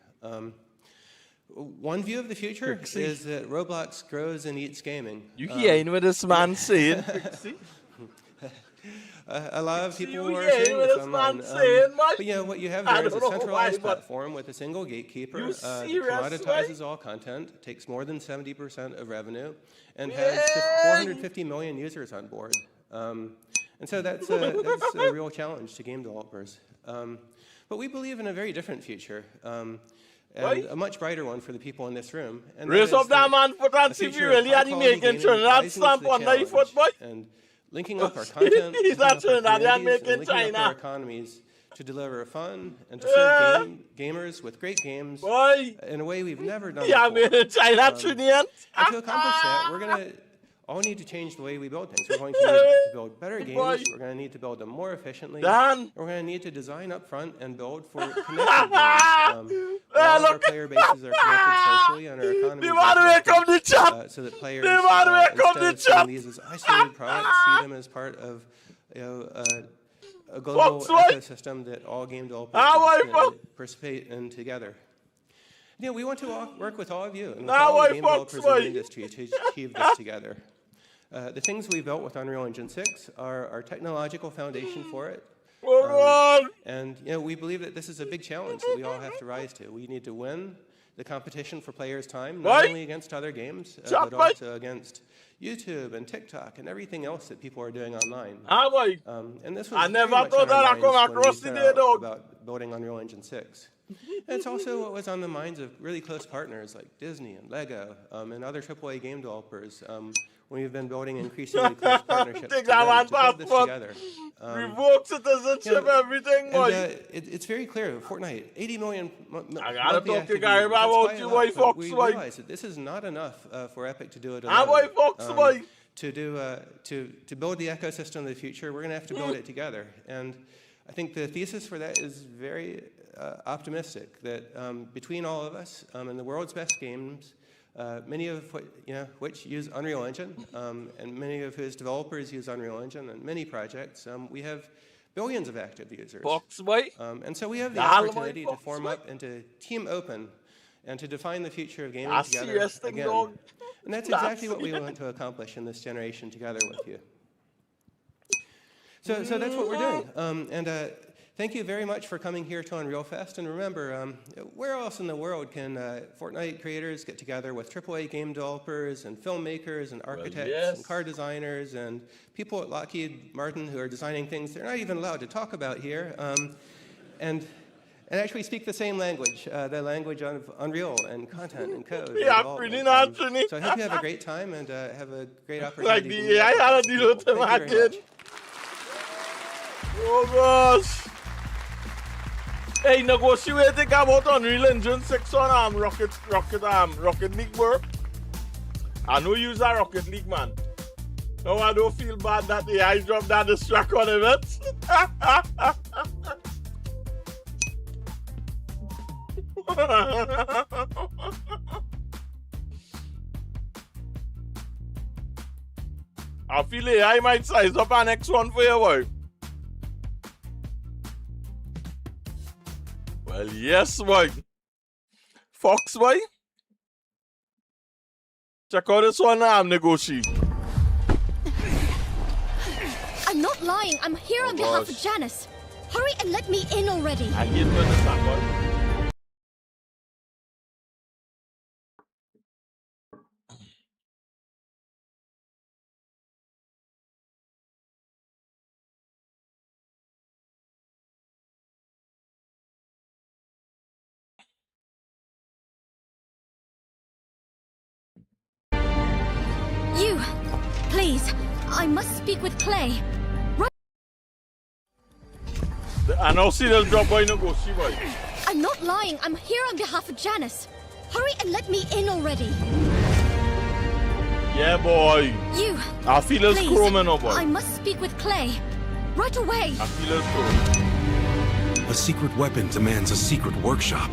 One view of the future is that Roblox grows and eats gaming. You hearing what this man saying? A lot of people are saying this online. But what you have there is a centralized platform with a single gatekeeper that commoditizes all content, takes more than 70% of revenue, and has 450 million users on board. And so that's a real challenge to game developers. But we believe in a very different future. And a much brighter one for the people in this room. And raise up that man for that TV really and he making sure that stamp on the foot, boy. And linking up our content, he's not sure that and making China. Up our economies to deliver fun and to serve gamers with great games in a way we've never done before. China, and to accomplish that, we're going to all need to change the way we build things. We're going to need to build better games. We're going to need to build them more efficiently. Dan. We're going to need to design up front and build for connected games. All of our player bases are connected socially, and our economies are connected, so that players, instead of seeing these as isolated products, see them as part of a global ecosystem that all game developers participate in together. We want to work with all of you and with all the game developers in the industry to achieve this together. The things we built with Unreal Engine 6 are our technological foundation for it. And we believe that this is a big challenge that we all have to rise to. We need to win the competition for players' time, not only against other games, but also against YouTube and TikTok and everything else that people are doing online. And this was I never very much thought on our that minds when we set out dog. about building Unreal Engine 6. And it's also what was on the minds of really close partners like Disney and Lego and other AAA game developers. We've been building increasingly close partnerships to build this together. Revoke citizenship, everything, boy. It's very clear. Fortnite, 80 million. I gotta talk to Gary about you, boy, Fox, we boy. realize that this is not enough for Epic to do it alone. alone. Fox, boy. To build the ecosystem of the future, we're going to have to build it together. And I think the thesis for that is very optimistic. That between all of us and the world's best games, many of which use Unreal Engine, and many of whose developers use Unreal Engine, and many projects, we have billions of active users. And so we have the opportunity to form up into Team Open and to define the future of gaming together again. And that's exactly what we want to accomplish in this generation together with you. So that's what we're doing. Thank you very much for coming here to Unreal Fest. And remember, where else in the world can Fortnite creators get together with AAA game developers and filmmakers and architects and car designers and people at Lockheed Martin who are designing things they're not even allowed to talk about here, and actually speak the same language, the language of Unreal and content and code. So I hope you have a great time and have a great opportunity. Like the AI had a deal with him, I did. Oh gosh. Hey, negotiating about Unreal Engine 6 on Rocket League work. I know you use a Rocket League, man. No, I don't feel bad that the AI dropped that distract on it. I feel AI might size up our next one for you, boy. Well, yes, boy. Fox, boy. Check out this one now, I'm negotiating. I'm not lying. I'm here on behalf of Janice. Hurry and let me in already. I get what this time, boy. You, please. I must speak with Clay. Right. I know see this drop boy no go see boy. I'm not lying. I'm here on behalf of Janice. Hurry and let me in already. Yeah, boy. You. I feel it's chrome no boy. I must speak with Clay. Right away. I feel it's chrome. A secret weapon demands a secret workshop.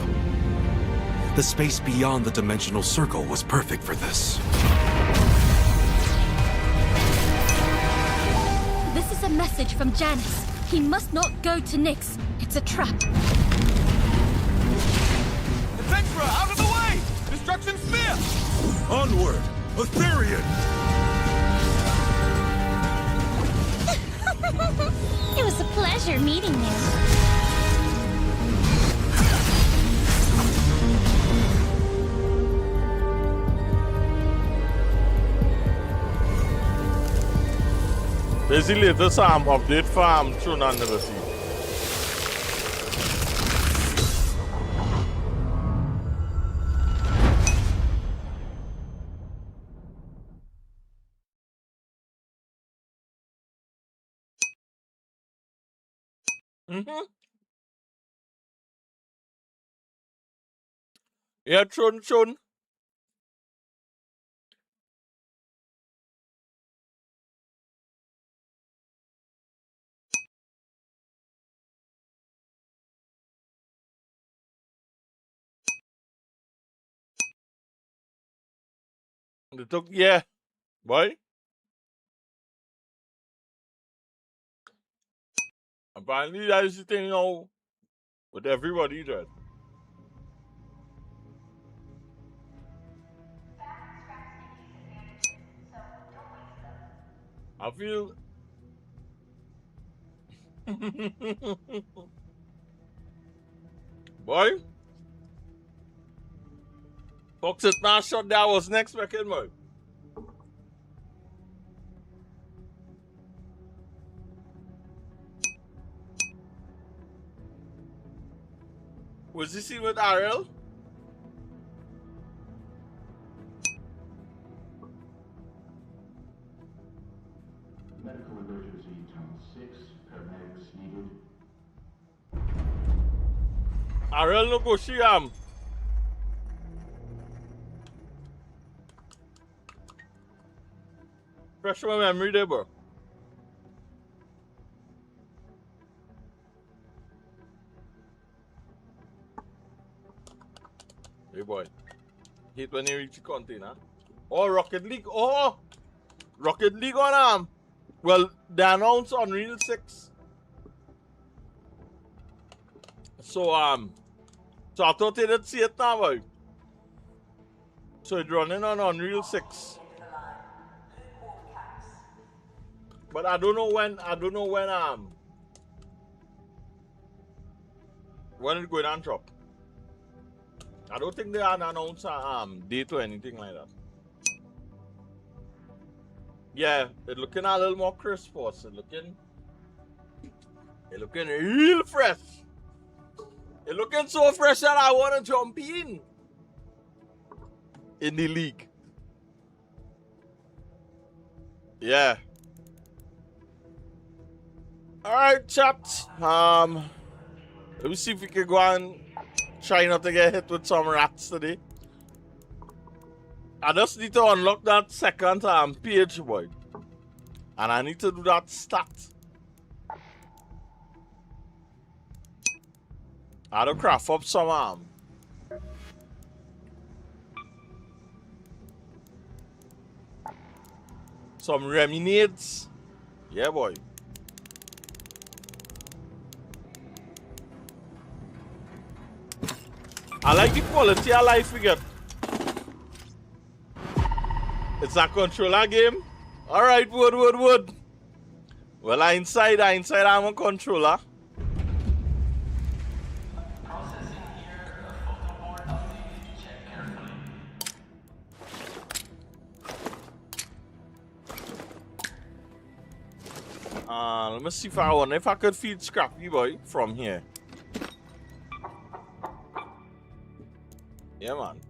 The space beyond the dimensional circle was perfect for this. This is a message from Janice. He must not go to Nyx. It's a trap. Adventurer, out of the way! Destruction spear! Onward! Etherean! It was a pleasure meeting you. Basically, this update for Tune and never see. Yeah, Chun. They took, yeah, boy. Apparently that is the thing now with everybody doing. I feel boy, Fox it now shot that was next weekend, boy. Was this scene with Ariel? Medical emergency, count 6, paramedics needed. Ariel no go see fresh my memory there, bro. Hey boy. Hate when you reach the container. Oh, Rocket League. Oh, Rocket League on well, they announced on Unreal 6. So so I thought they didn't see it now, boy. So it's running on Unreal 6. But I don't know when it's going to drop. I don't think they had announced a date or anything like that. Yeah, it's looking a little more crisp for us. It's looking real fresh. It's looking so fresh that I want to jump in the league. Yeah. Alright, chat. Let me see if we can go and try not to get hit with some rats today. I just need to unlock that second page, boy. And I need to do that stat. I don't craft up some reminades. Yeah, boy. I like the quality of life we get. It's a controller game. Alright, wood. Well, inside I'm a controller. Let me see if I could feed Scrappy Boy from here. Yeah, man.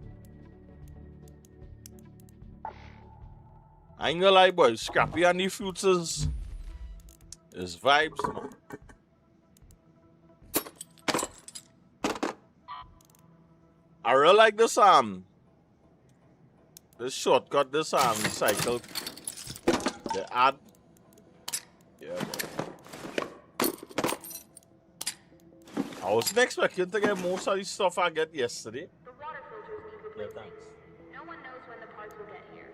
I ain't gonna lie, boy. Scrappy and the fruits is vibes, man. I really like this shortcut, this cycle. The add. Yeah, boy. I wasn't expecting to get most of the stuff I get yesterday. The water filters need replacing. Yeah, thanks. No one knows when the parts will get here.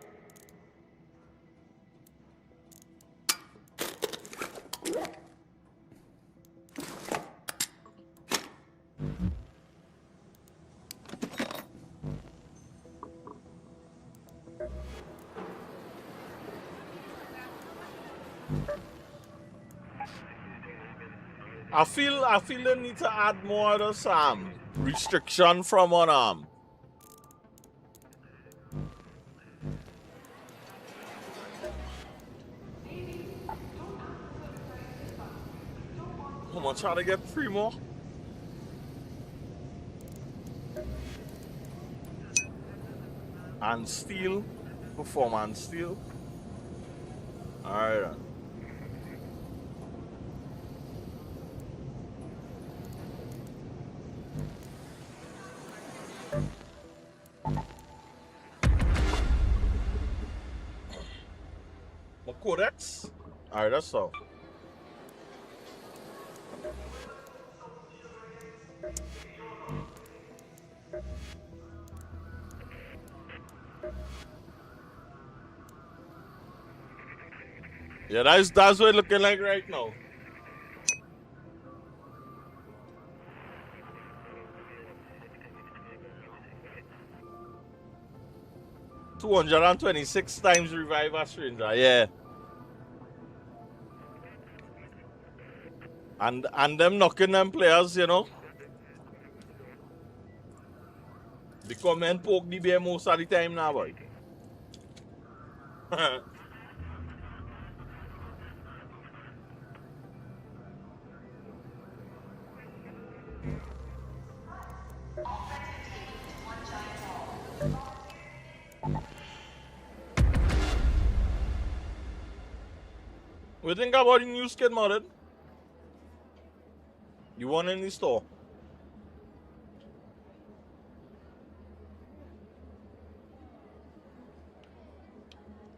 I feel they need to add more of this restriction from on how much how to get 3 more? And steel, performance steel. Alright then. The codex? Alright, that's all. Yeah, that's what it's looking like right now. $226 times revive a stranger, yeah. And them knocking them players, you know. They come and poke the bear most of the time now, boy. What do you think about the new skin modded? You want in the store?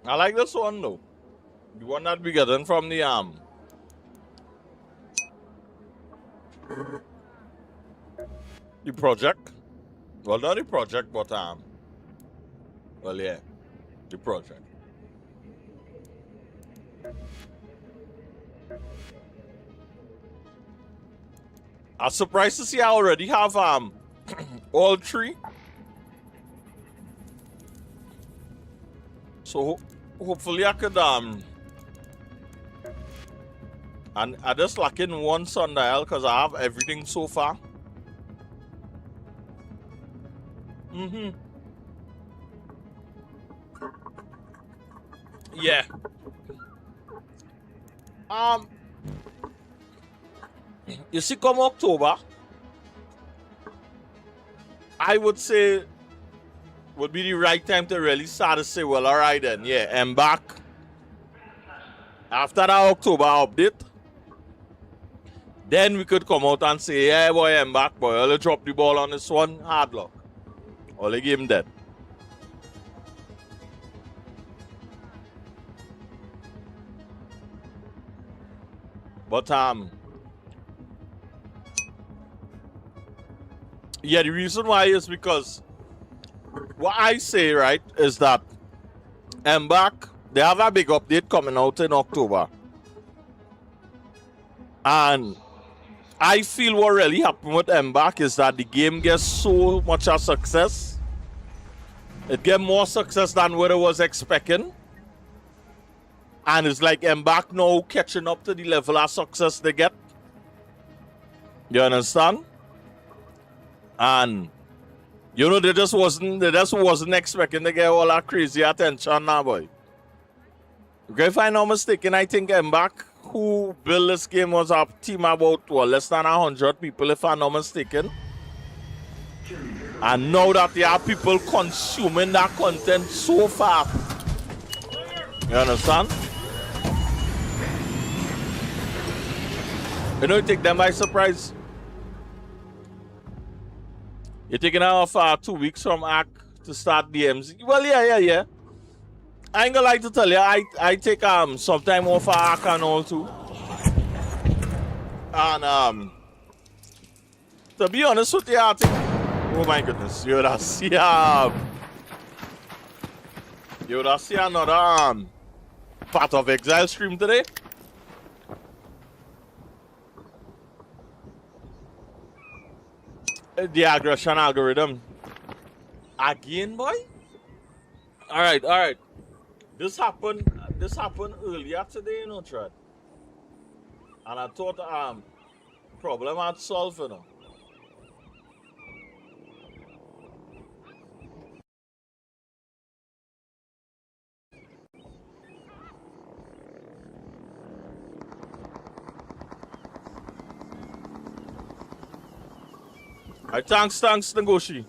I like this one though. The one that we getting from the project. Well, not the project, but well, yeah, the project. I'm surprised to see I already have all three. So hopefully I could and I just lacking one sundial because I have everything so far. Yeah. You see, come October, I would say would be the right time to really start to say, well, all right then, yeah, embark. After that October update, then we could come out and say, yeah, boy, embark, boy, I'll drop the ball on this one, hard luck. Or the game dead. But yeah, the reason why is because what I say, right, is that Embark, they have a big update coming out in October. And I feel what really happened with Embark is that the game gets so much a success. It gets more success than what it was expecting. And it's like Embark now catching up to the level of success they get. You understand? And you know, they just wasn't expecting to get all that crazy attention now, boy. Okay, if I'm not mistaken, I think Embark, who built this game, was a team about less than 100 people, if I'm not mistaken. And now that there are people consuming that content so fast. You understand? You know, you take them by surprise. You're taking off 2 weeks from ACK to start DMZ. Well, yeah. I ain't gonna lie to tell you, I take some time off ACK and all too. And to be honest with you, I think, oh my goodness, you would have seen another Path of Exile stream today. The aggression algorithm. Again, boy? Alright. This happened earlier today, you know, Trad. And I thought problem had solved, you know. Thanks, Nagoshi.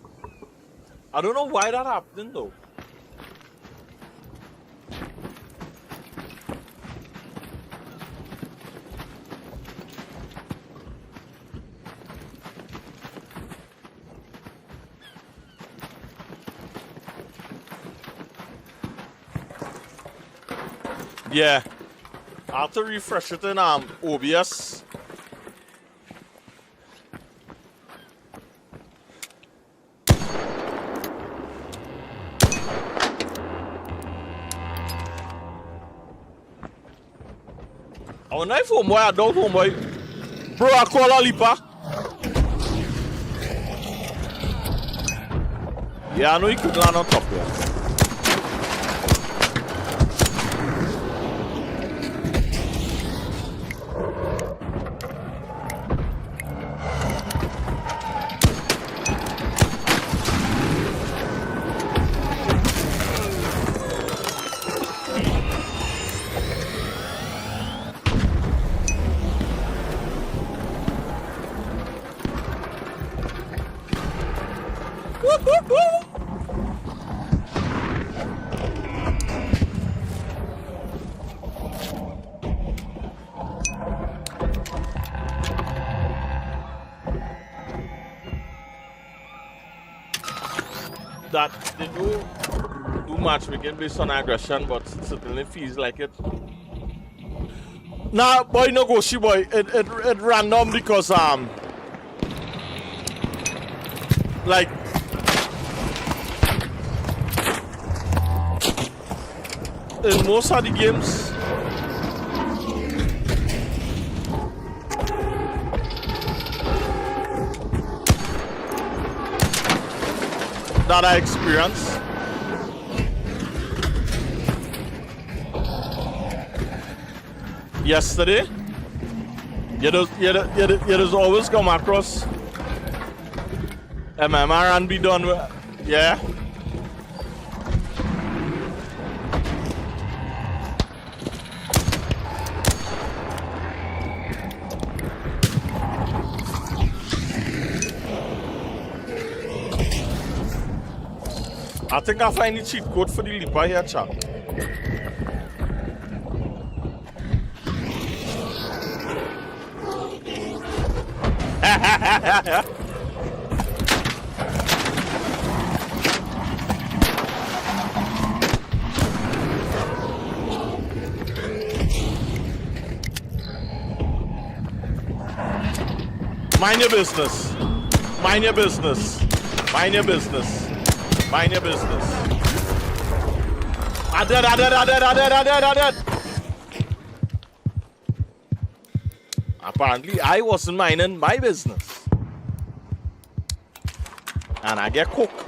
I don't know why that happened though. Yeah. I have to refresh it in OBS. Oh, knife homeboy, I don't homeboy. Bro, I call a Lipa. Yeah, I know you could land on top here. That they do matchmaking based on aggression, but it certainly feels like it. Nah, boy, no go she boy. It random because like in most of the games that I experience, yesterday, you just always come across MMR and be done with, yeah. I think I find the cheat code for the Lipa here, chat. Mind your business. Mind your business. Mind your business. Mind your business. I did. Apparently, I wasn't minding my business. And I get cooked.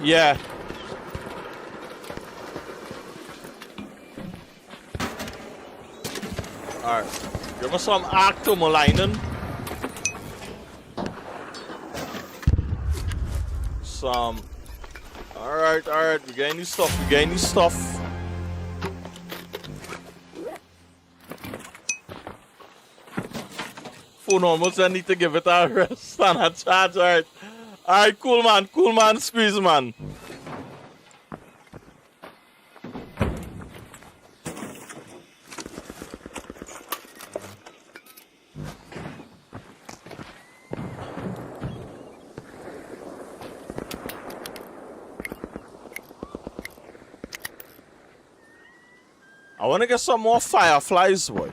Yeah. Alright. Give us some Arctomolinen. Some. Alright. We got any stuff. Phone almost I need to give it a rest and a charge. Alright, cool man, squeeze man. I want to get some more fireflies, boy.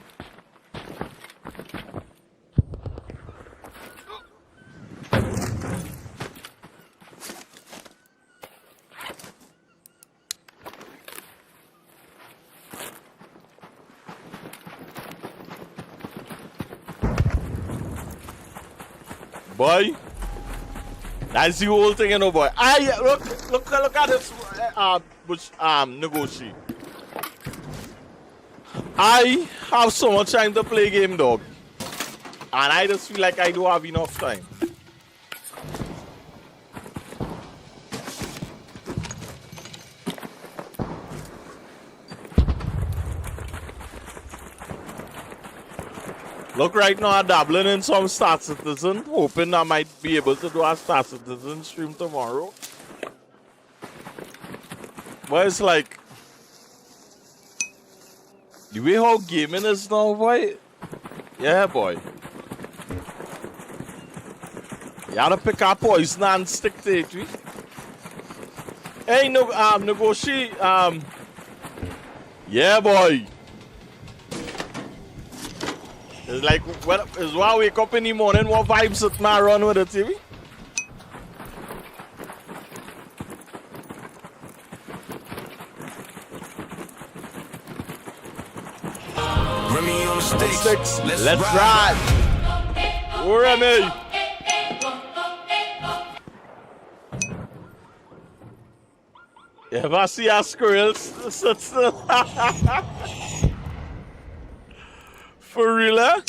Boy, that's the whole thing, you know, boy. Look at this, negotiate. I have so much time to play game, dog, and I just feel like I don't have enough time. Look, right now I'm dabbling in some Star Citizen, hoping I might be able to do a Star Citizen stream tomorrow. But it's like, the way how gaming is now, boy. Yeah, boy. You gotta pick up poison and stick to it. Hey, negotiate. Yeah, boy. It's like it's why I wake up in the morning, what vibes at my run with the TV? Remy on the sticks. Let's ride. Oh, Remy. If I see a squirrel sit still. For real, eh?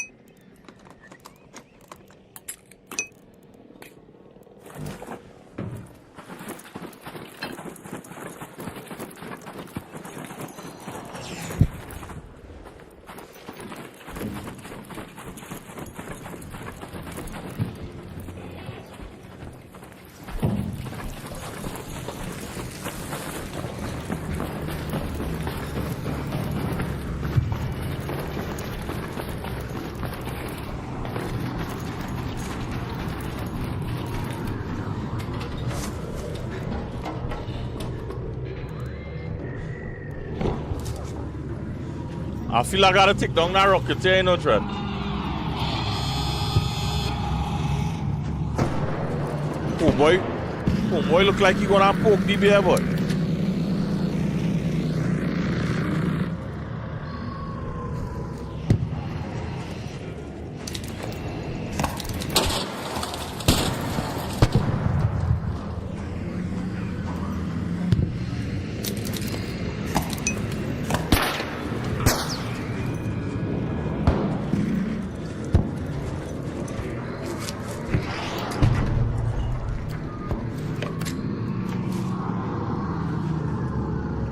I feel I gotta take down that rocket here, you know, Dread. Oh boy. Oh boy, look like he gonna poke the bear, boy.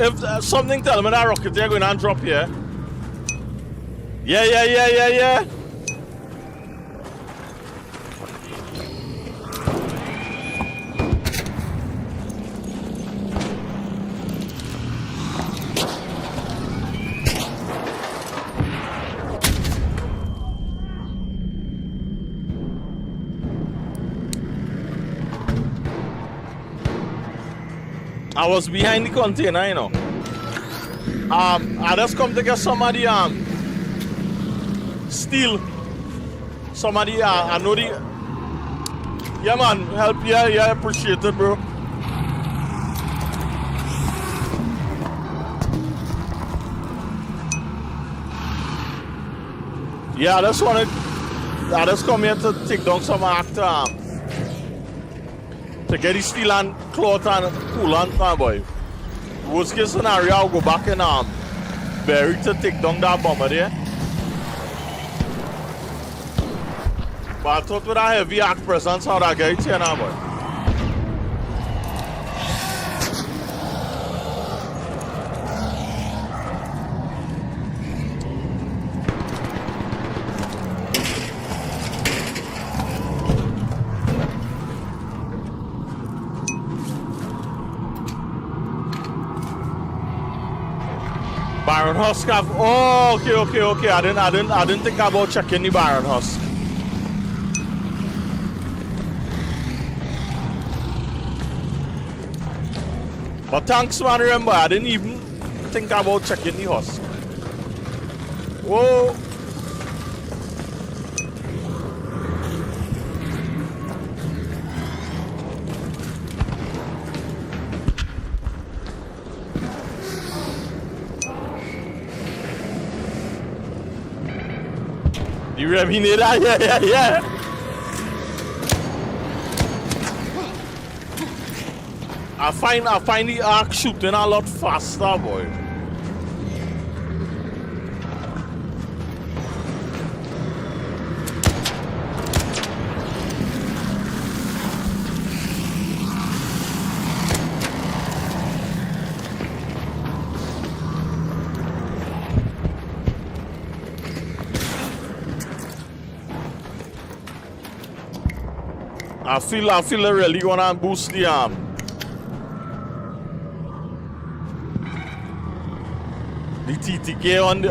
If something tell me that rocket they're going to drop here. Yeah. I was behind the container, you know. I just come to get somebody steel. Somebody I know the. Yeah man, help, yeah, appreciate it, bro. Yeah, I just come here to take down some actor. To get the steel and cloth and coolant, boy. Worst case scenario, I'll go back and bury to take down that bomber there. But I thought with a heavy arc presence, how that get it here now, boy. Baron Husk have, oh, okay. I didn't think about checking the Baron Husk. But thanks, man. Remember, I didn't even think about checking the Husk. Whoa. You Remy need that? Yeah. I find the arc shooting a lot faster, boy. I feel I really gonna boost the TTK on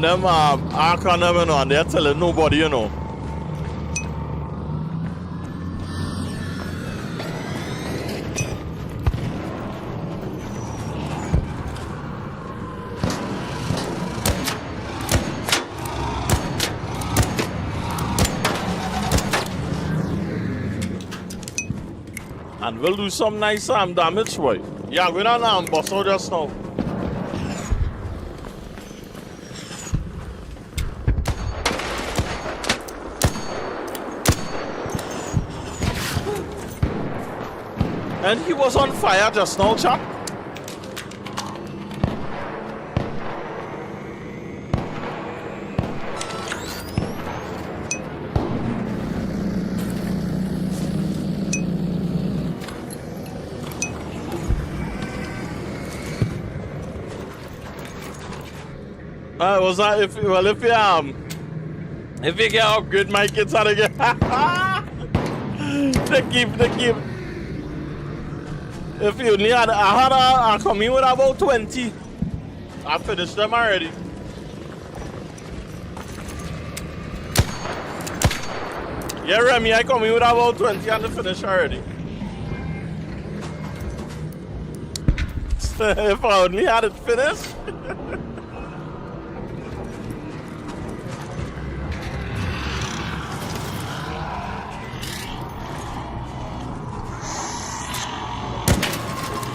them arc on them, you know, and they're telling nobody, you know. And we'll do some nice damage, boy. Yeah, we're not boss out just now. And he was on fire just now, chap. Was that if you get upgrade my kids out again? They keep. If you only had, I come in with about 20. I finished them already. Yeah, Remy, I come in with about 20 and I finished already. If I only had it finished.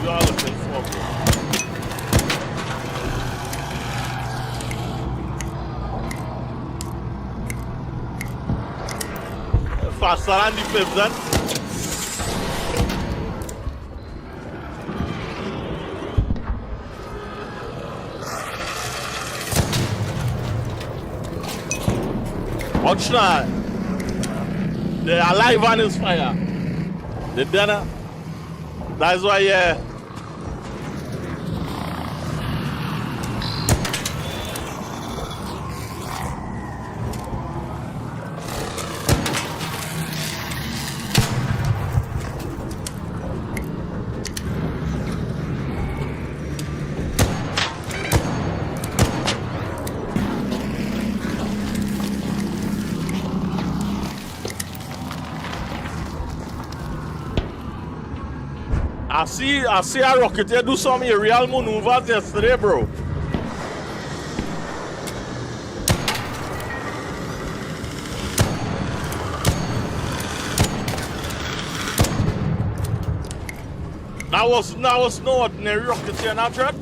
You are looking for me. Faster than the fifth then. Watch that. They're alive on his fire. They done. That's why, yeah. I see a Rocketeer do some aerial maneuvers yesterday, bro. That was no ordinary Rocketeer, not right?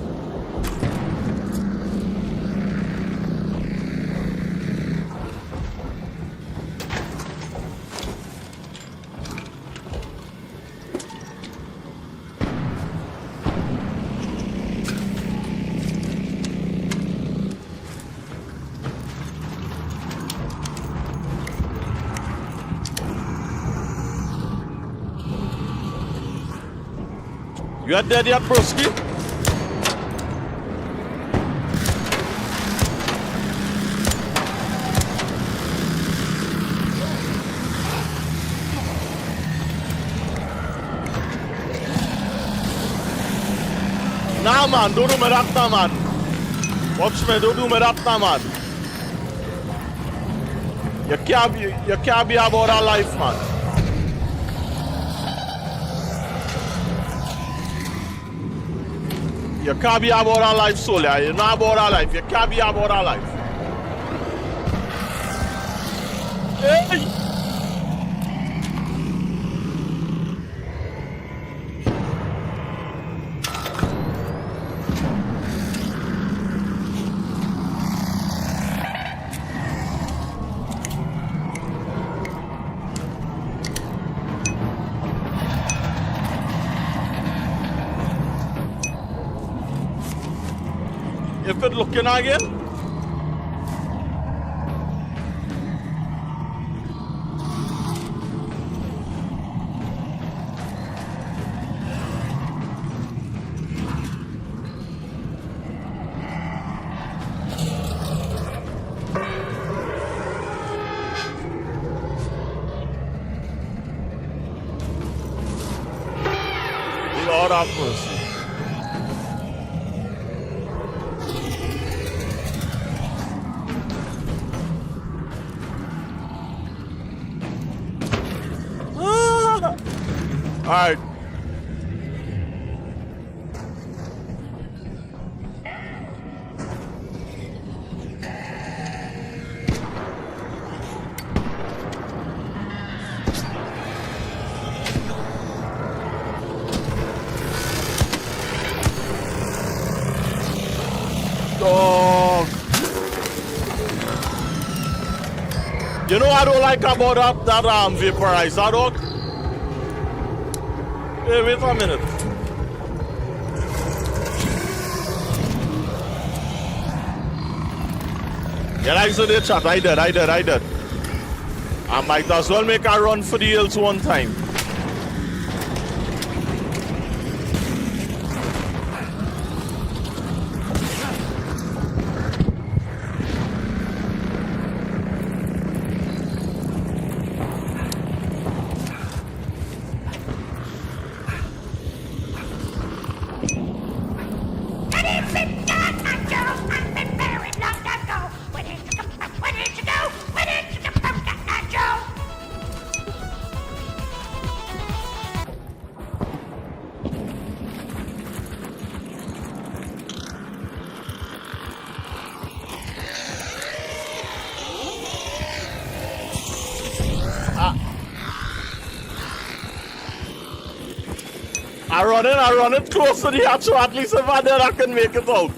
You are dead yet, broski? Nah, man, don't do me that, nah, man. Watch me, don't do me that, nah, man. You can't be about our life, man. You can't be about our life solely. You're not about our life. You can't be about our life. Hey! If it looking again. Lord have mercy. All right. You know I don't like about that vaporizer, dog? Hey, wait a minute. Yeah, I saw the chat. I did. I might as well make a run for the hills one time. I run it close to the hatch, so at least if I did, I can make it out.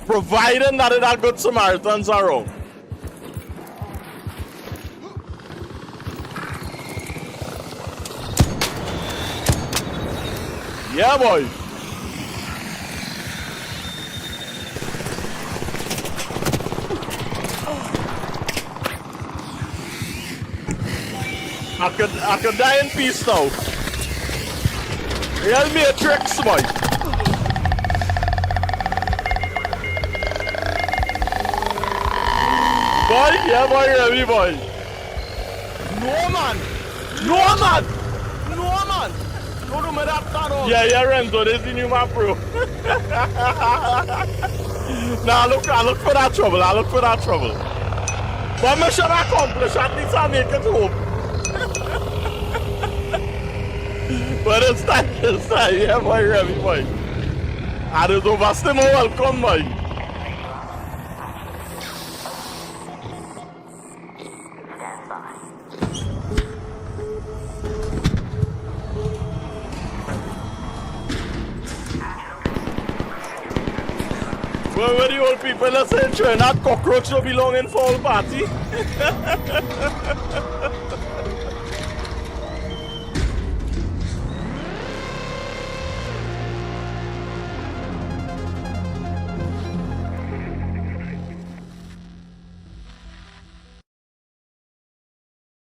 Providing that there are good Samaritans around. Yeah, boy. I could die in peace now. Real Matrix, boy. Boy, yeah, boy, really, boy. No, man. No, do me that on. Yeah, Renzo, this is the new map, bro. Nah, I look for that trouble. But mission accomplished, at least I make it home. But it's time, yeah, boy, really, boy. And it's over, welcome, boy. Well, where the old people are saying, sure, not cockroach don't belong in fall party.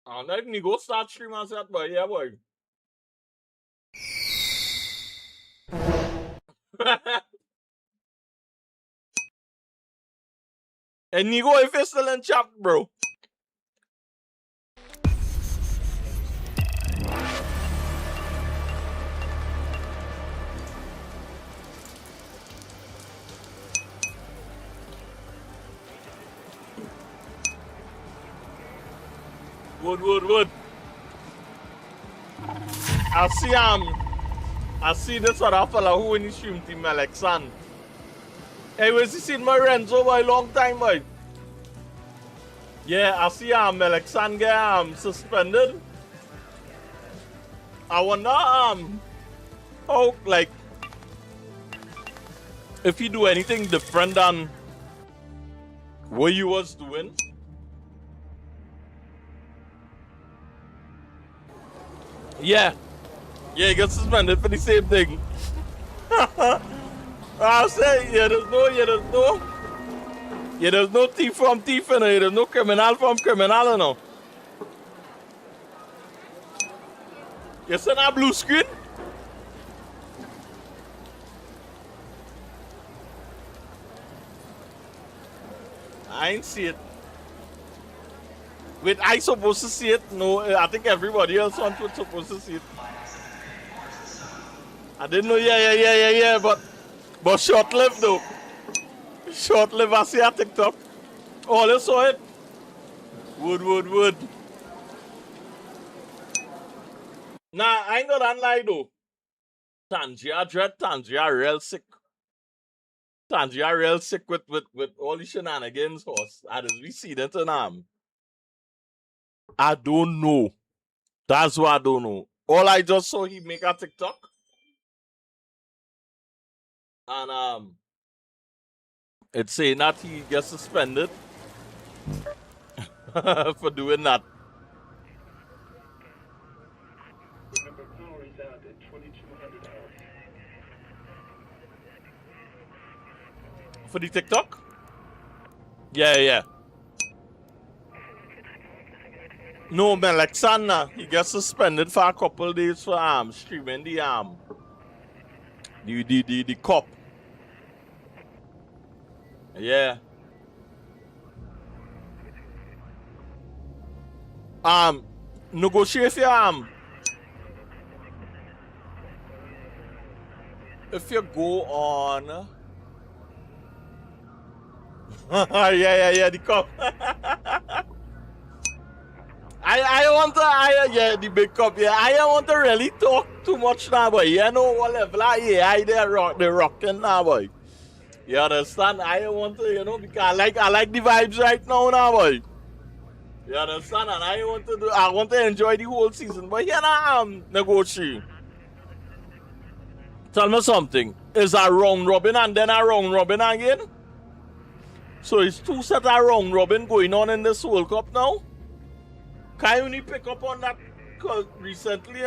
And I can go start stream as that, boy. Yeah, boy. And you go if you're still in chat, bro. Wood. I see this other fella who in the stream team, Alexan. Hey, where's he seen my Renzo by a long time, boy? Yeah, I see Alexan get suspended. I wonder how, like, if he do anything different than what he was doing. Yeah, he got suspended for the same thing. I say, there's no thief from thief, and there's no criminal from criminal, you know. You see that blue screen? I ain't see it. Wait, I supposed to see it? No, I think everybody else was supposed to see it. I didn't know, yeah, but short-lived though. Short-lived, I see a TikTok. Oh, you saw it? Wood. Nah, I ain't gonna lie though. Tangia real sick. Tangia real sick with all the shenanigans, horse. As we see that in I don't know. That's what I don't know. All I just saw he make a TikTok. And it's saying that he gets suspended for doing that. For the TikTok? Yeah. No, man, Alexander, he gets suspended for a couple days for streaming the cop. Yeah. Negotiate if you go on yeah, the cop. The big cup, yeah. I don't want to really talk too much now, boy. You know what level they're rocking now, boy. You understand? I don't want to, because I like the vibes right now, boy. You understand? And I want to enjoy the whole season. But negotiate. Tell me something. Is a round robin and then a round robin again? So it's two sets of round robin going on in this World Cup now? Can you only pick up on that? Because recently,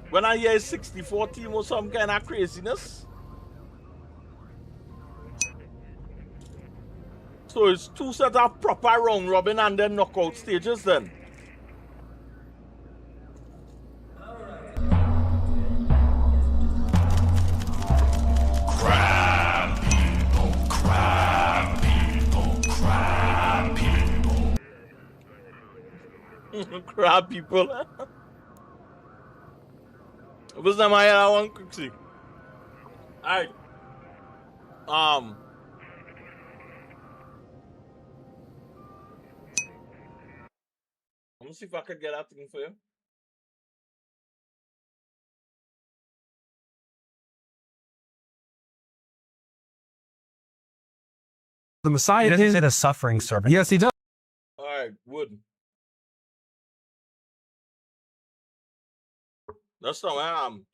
when I hear 64 team or some kind of craziness. So it's two sets of proper round robin and then knockout stages then. Crab people. What's the matter? I want to see. Alright. Let me see if I can get that thing for you. The Messiah is a suffering servant. Yes, he does. Alright, wood. That's not where I am.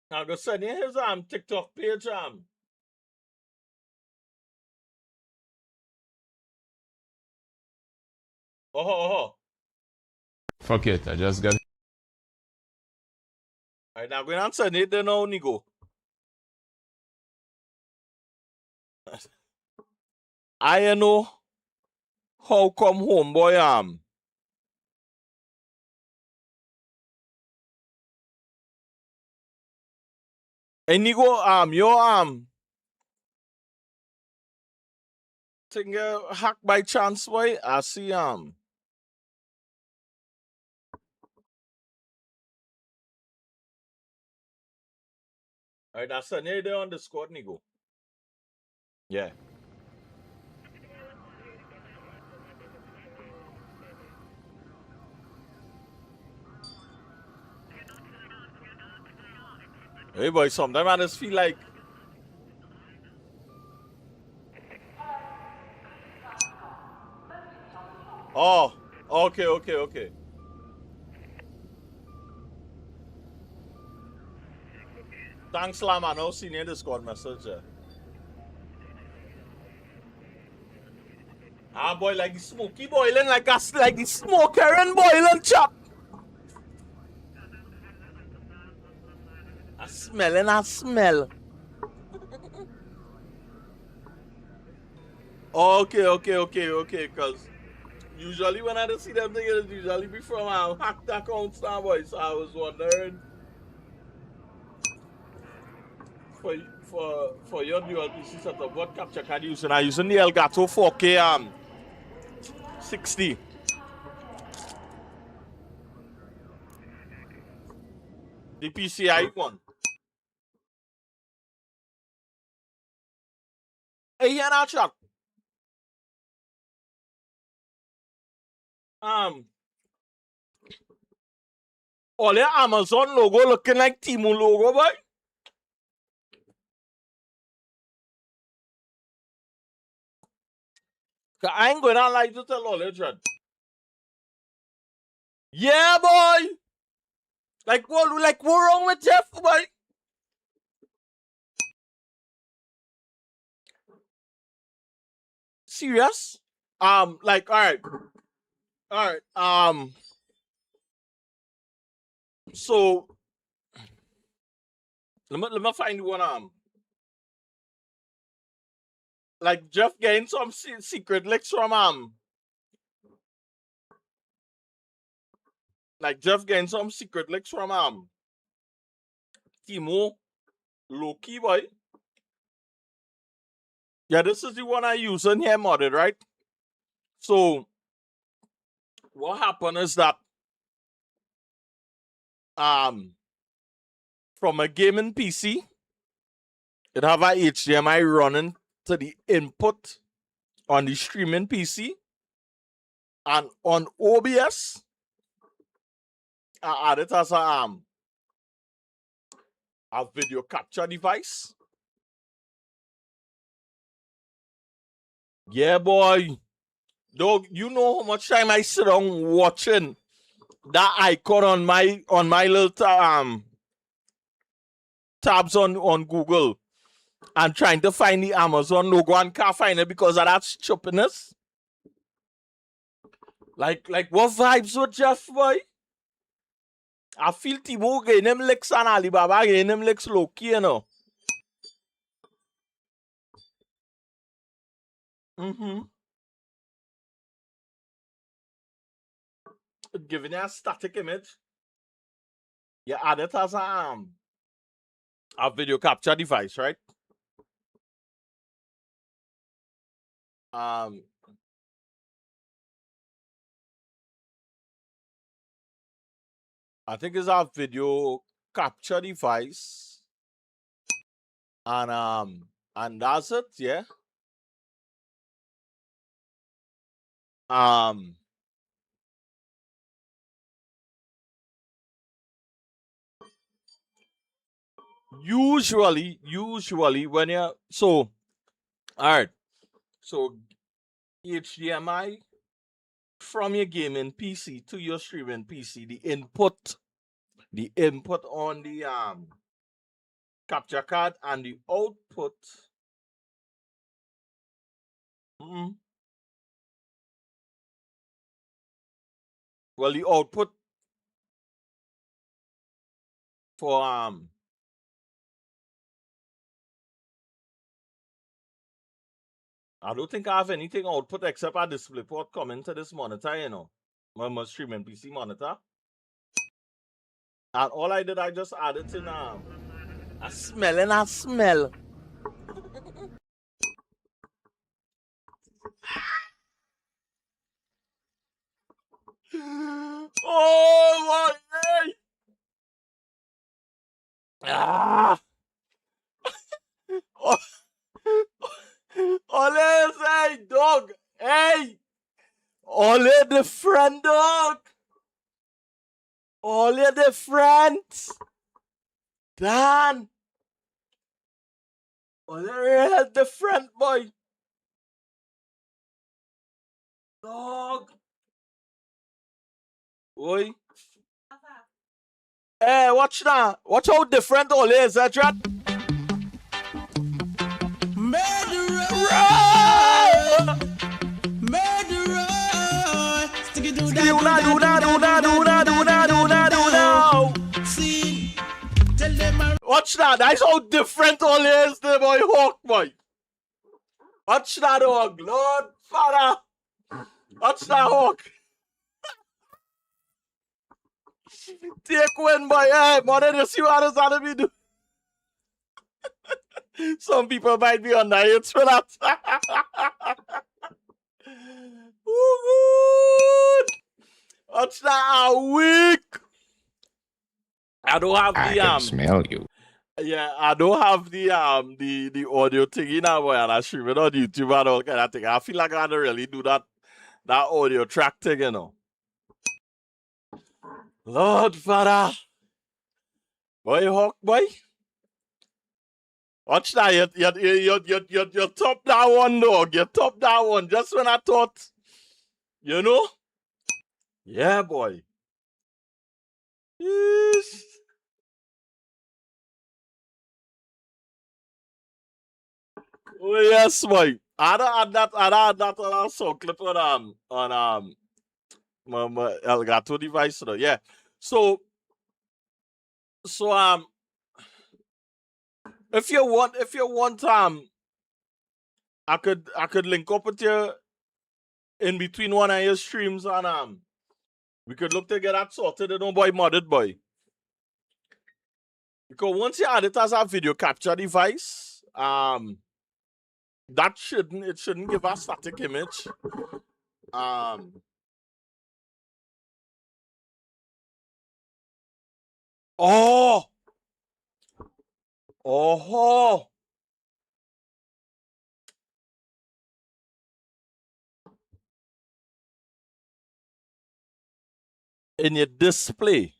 Now go send you his TikTok page Oh. Fuck it, I just got. Alright, now go and send it then now, Nigo. I know how come homeboy And Nigo your thing hack by chance boy. I see Alright, I send you there on the squad, Nigo. Yeah. Hey boy, sometimes I just feel like oh, okay. Thanks, Lama. No senior Discord message. Boy, like the smoky boiling, like the smoke and boiling chop. I smell. Okay. Because usually when I don't see them, it's usually be from hacked accounts now, boy. So I was wondering for your dual PC setup, what capture card you using? I using the Elgato 4K 60. The PCI one. Hey, here now, chat. All your Amazon logo looking like Temu logo, boy. I ain't going to lie to tell all your chat. Yeah, boy. Like what wrong with Jeff, boy? Serious? Like, all right. So let me find one. Like Jeff getting some secret leaks from like Jeff getting some secret leaks from Timo Loki, boy. Yeah, this is the one I use in here modded, right? So what happened is that from a gaming PC, it have a HDMI running to the input on the streaming PC, and on OBS, I add it as a video capture device. Yeah, boy. Dog, you know how much time I sit down watching that icon on my little tabs on Google and trying to find the Amazon logo and can't find it because of that stupidness. Like what vibes with Jeff, boy? I feel Timo getting him licks and Alibaba getting him licks low-key, you know. Giving you a static image. You add it as a video capture device, right? I think it's a video capture device. And that's it, yeah. Usually when you're so alright. So HDMI from your gaming PC to your streaming PC, the input on the capture card and the output. Well, the output for I don't think I have anything output except a DisplayPort coming to this monitor, you know. My streaming PC monitor. And all I did, I just added in a smell and a smell. Oh my God! Ole say dog. Hey! Ole the friend dog. Ole the friends. Dan. Ole the friend boy. Dog. Oi. Hey, watch now. Watch how different Ole is, that chat. Watch that. That's how different Ole is, the boy Hawk boy. Watch that dog, Lord Father. Watch that Hawk. Take one boy. Hey, mother, you see what is that me do? Some people might be on diets for that. Ooh, good. Watch that a week. I don't have I the can smell you. Yeah, I don't have the audio thingy now, boy, and I stream it on YouTube and all kind of thing. I feel like I gotta really do that audio track thing, you know. Lord Father. Boy, Hawk, boy. Watch that, you top that one, dog. You top that one. Just when I thought, you know? Yeah, boy. Yes. Oh, yes, boy. I had that on our song clip on my Elgato device, though. Yeah. So if you want I could link up with you in between one of your streams and we could look to get that sorted, you know, boy, modded boy. Because once you add it as a video capture device, that shouldn't give a static image. Oh, in your display,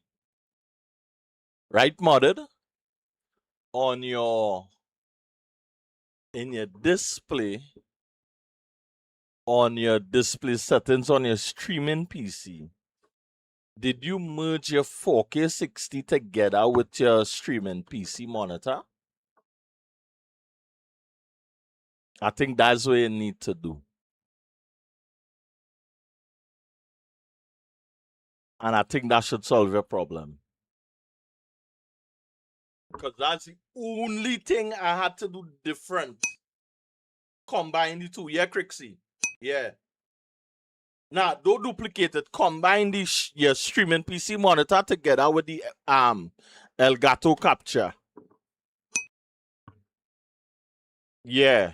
right, modded on your display settings on your streaming PC. Did you merge your 4K 60 together with your streaming PC monitor? I think that's what you need to do. And I think that should solve your problem. Because that's the only thing I had to do different. Combine the two. Yeah, Crixie. Yeah. Now, don't duplicate it. Combine your streaming PC monitor together with the Elgato capture. Yeah.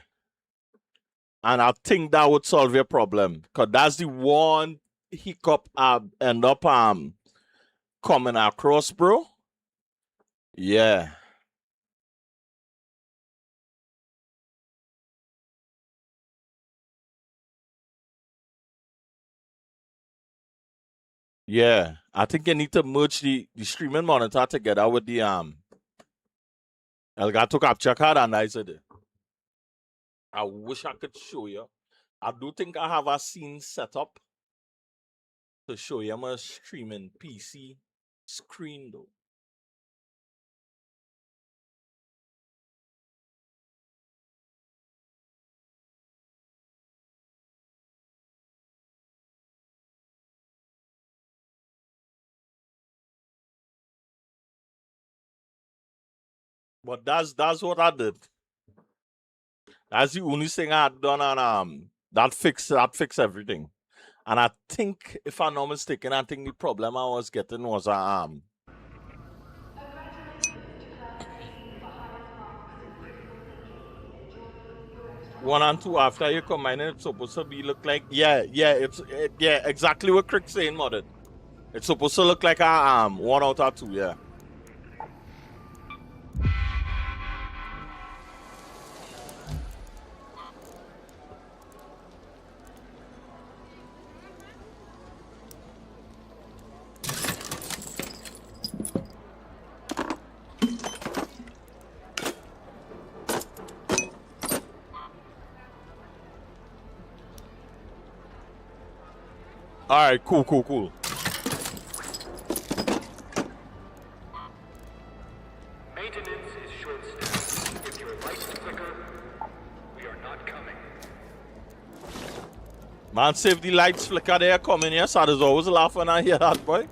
And I think that would solve your problem. Because that's the one hiccup I end up coming across, bro. Yeah. Yeah. I think you need to merge the streaming monitor together with the Elgato capture card, and I said it. I wish I could show you. I do think I have a scene set up to show you my streaming PC screen, though. But that's what I did. That's the only thing I had done, and that fixed everything. And I think, if I'm not mistaken, I think the problem I was getting was 1 and 2 after you combine it, it's supposed to be look like exactly what Crick's saying, modded. It's supposed to look like a 1 out of 2, yeah. All right, cool. Maintenance is short-staffed. If your lights flicker, we are not coming. Man, save the lights flicker there coming here, so there's always a laugh when I hear that, boy.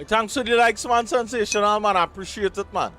Thanks for the likes, man. Sensational, man. I appreciate it, man.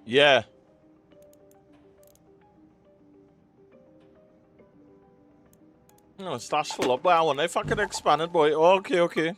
Yeah. No, stash full up, but I wonder if I could expand it, boy. Oh, okay, okay.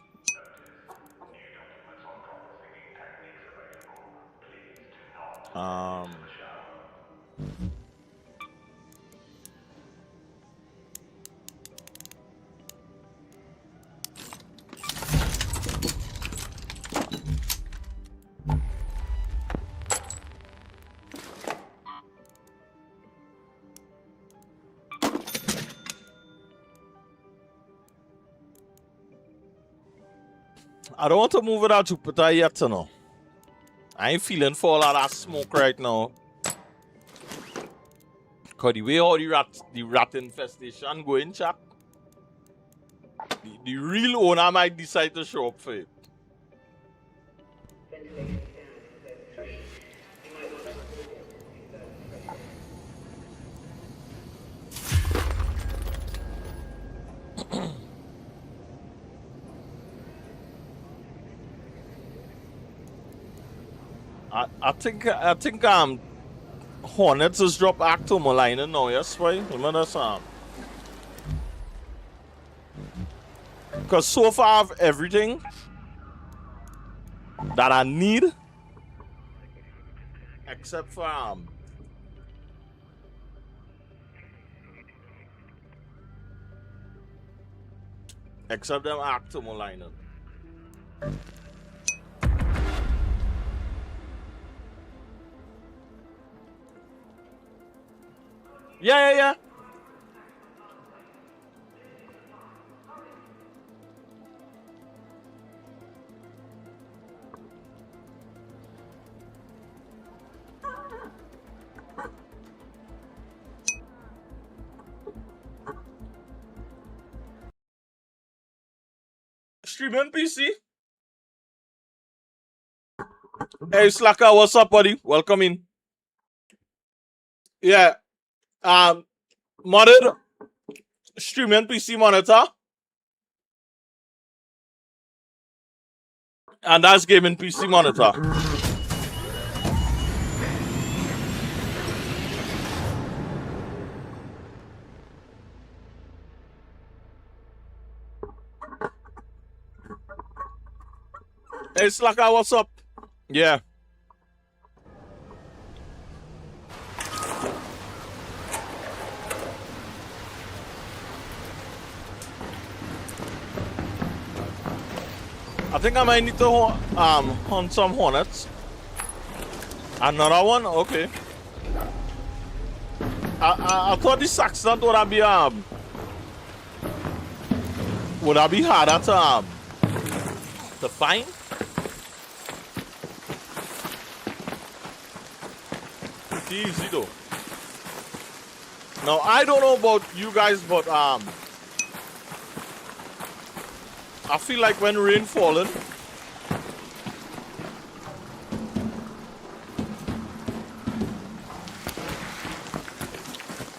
I don't want to move it out Jupiter yet, you know. I ain't feeling for all of that smoke right now. Cause the way how the rat infestation going, Chuck, the real owner might decide to show up for it. I think Hornets has dropped October line now, yes, right? Remember that? Because so far I have everything that I need except for except them October line. Yeah. Streaming PC. Hey Slacker, what's up, buddy? Welcome in. Yeah. Modded streaming PC monitor. And that's gaming PC monitor. Hey Slacker, what's up? Yeah. I think I might need to hunt some hornets. Another one? Okay. I thought the Saxon would be harder to find. Pretty easy though. Now I don't know about you guys, but I feel like when rain falling,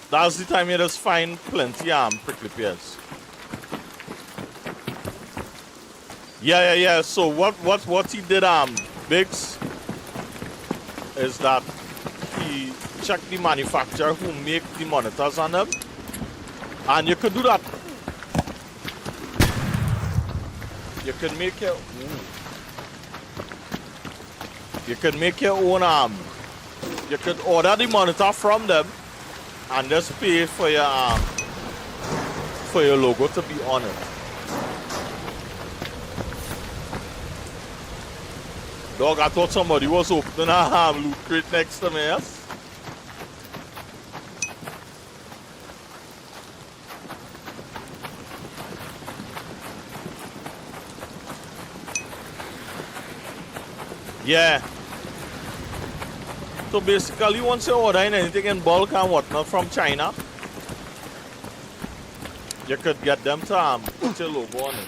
that's the time you just find plenty prickly pears. Yeah. So what he did Biggs is that he checked the manufacturer who make the monitors on them, and you could do that. You can make your own you could order the monitor from them and just pay for your logo to be on it. Dog, I thought somebody was opening a loot crate next to me, yes? Yeah. So basically, once you're ordering anything in bulk and whatnot from China, you could get them to put your logo on it.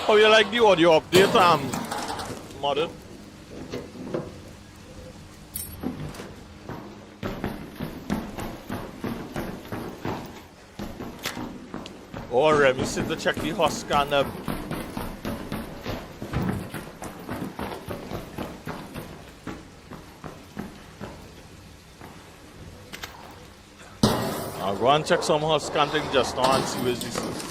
How you like the audio update, modern? Oh, Remy said to check the husk and I'll go and check some husk and thing just now and see where's this is.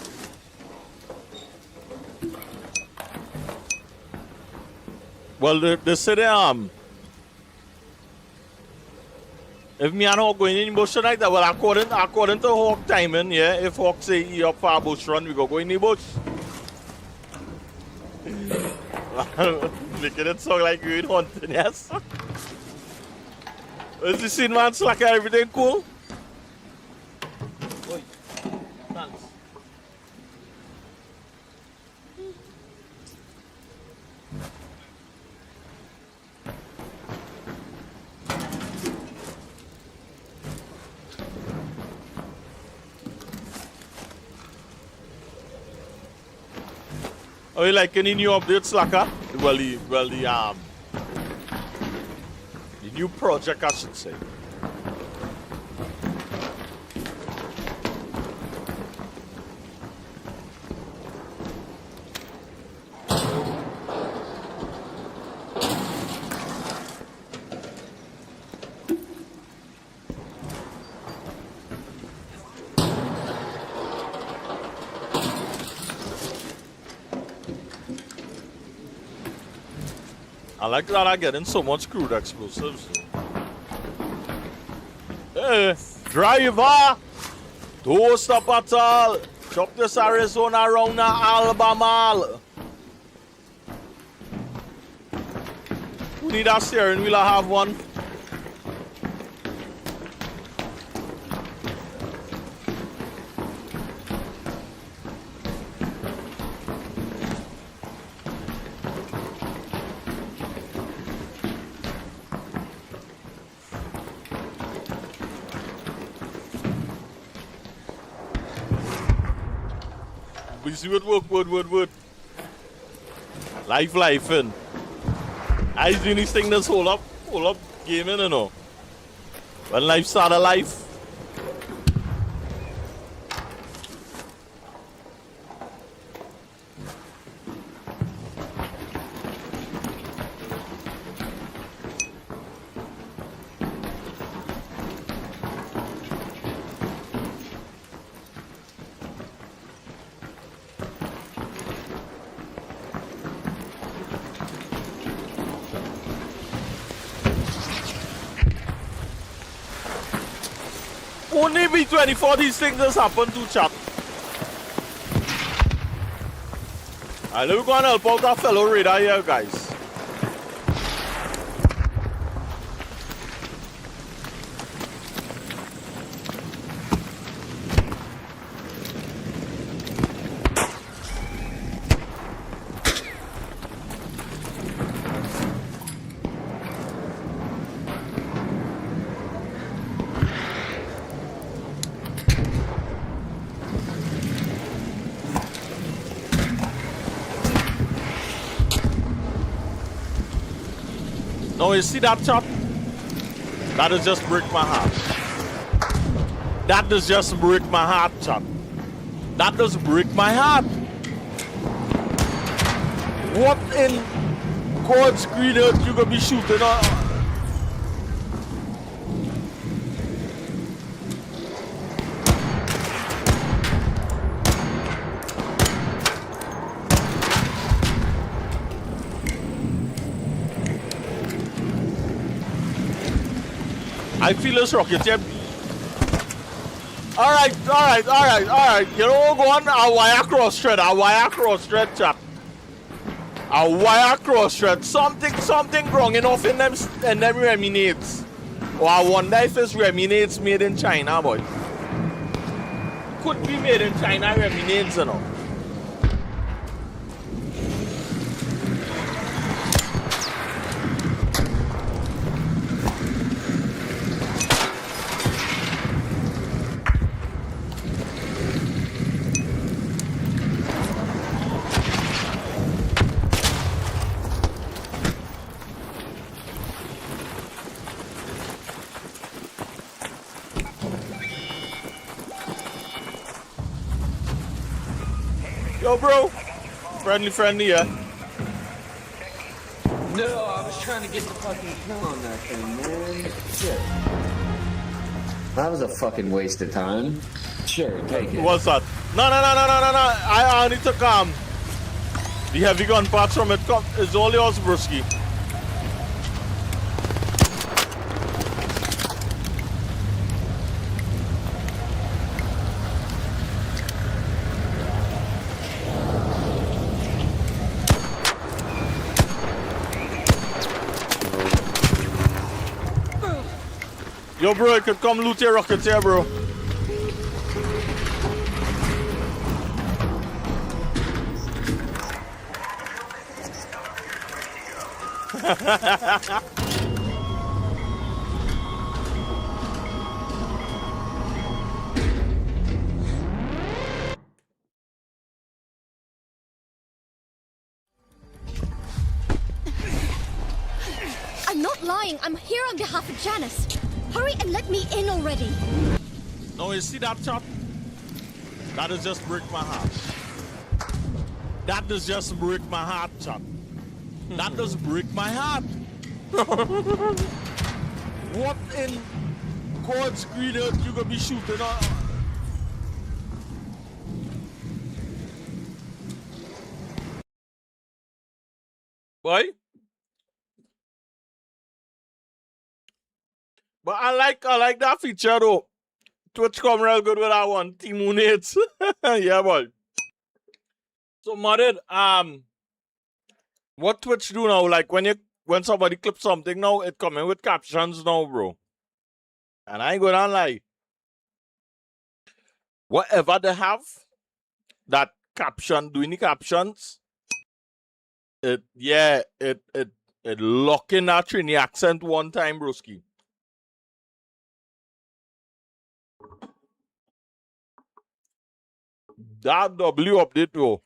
Well, they say if me and Hawk going in bush tonight, well, according to Hawk timing, yeah, if Hawk say he up for a bush run, we go in the bush. Making it sound like you're in hunting, yes? Is the scene, man? Slacker, everything cool? Oi, thanks. Are you like any new updates, Slacker? Well, the new project, I should say. I like that I'm getting so much crude explosives. Hey, driver! Don't stop at all! Chop this Arizona around Alabama! Who need a steering wheel? I have one. See what work. Life in. I doing this thing that's hold up gaming, you know. When life start a life. Only B24 these things just happen to chat. Alright, let me go and help out our fellow radar here, guys. No, you see that chop? That does just break my heart. That does just break my heart, chop. That does break my heart. What in God's green earth you gonna be shooting on? I feel this rocket jump. Alright. You know, go on a wire cross thread, chap. A wire cross thread. Something wrong enough in them reminates. Or I wonder if it's reminates made in China, boy. Could be made in China, reminates, you know. Yo, bro. Friendly, yeah. No, I was trying to get the fucking kill on that thing, man. Shit. That was a fucking waste of time. Sure, take it. What's that? No. I only took the heavy gun parts from it. It's all yours, broski. Yo, bro, you could come loot your rockets here, bro. I'm not lying. I'm here on behalf of Janice. Hurry and let me in already. No, you see that chop? That is just break my heart. That does just break my heart, chop. That does break my heart. What in God's green earth you gonna be shooting on? Boy? But I like that feature though. Twitch come real good with that one. Team Units. Yeah, boy. So Mudded, what Twitch do now? Like when somebody clips something now, it come in with captions now, bro. And I ain't gonna lie. Whatever they have, that caption, doing the captions, it lock in that Trini accent one time, broski. That W update though.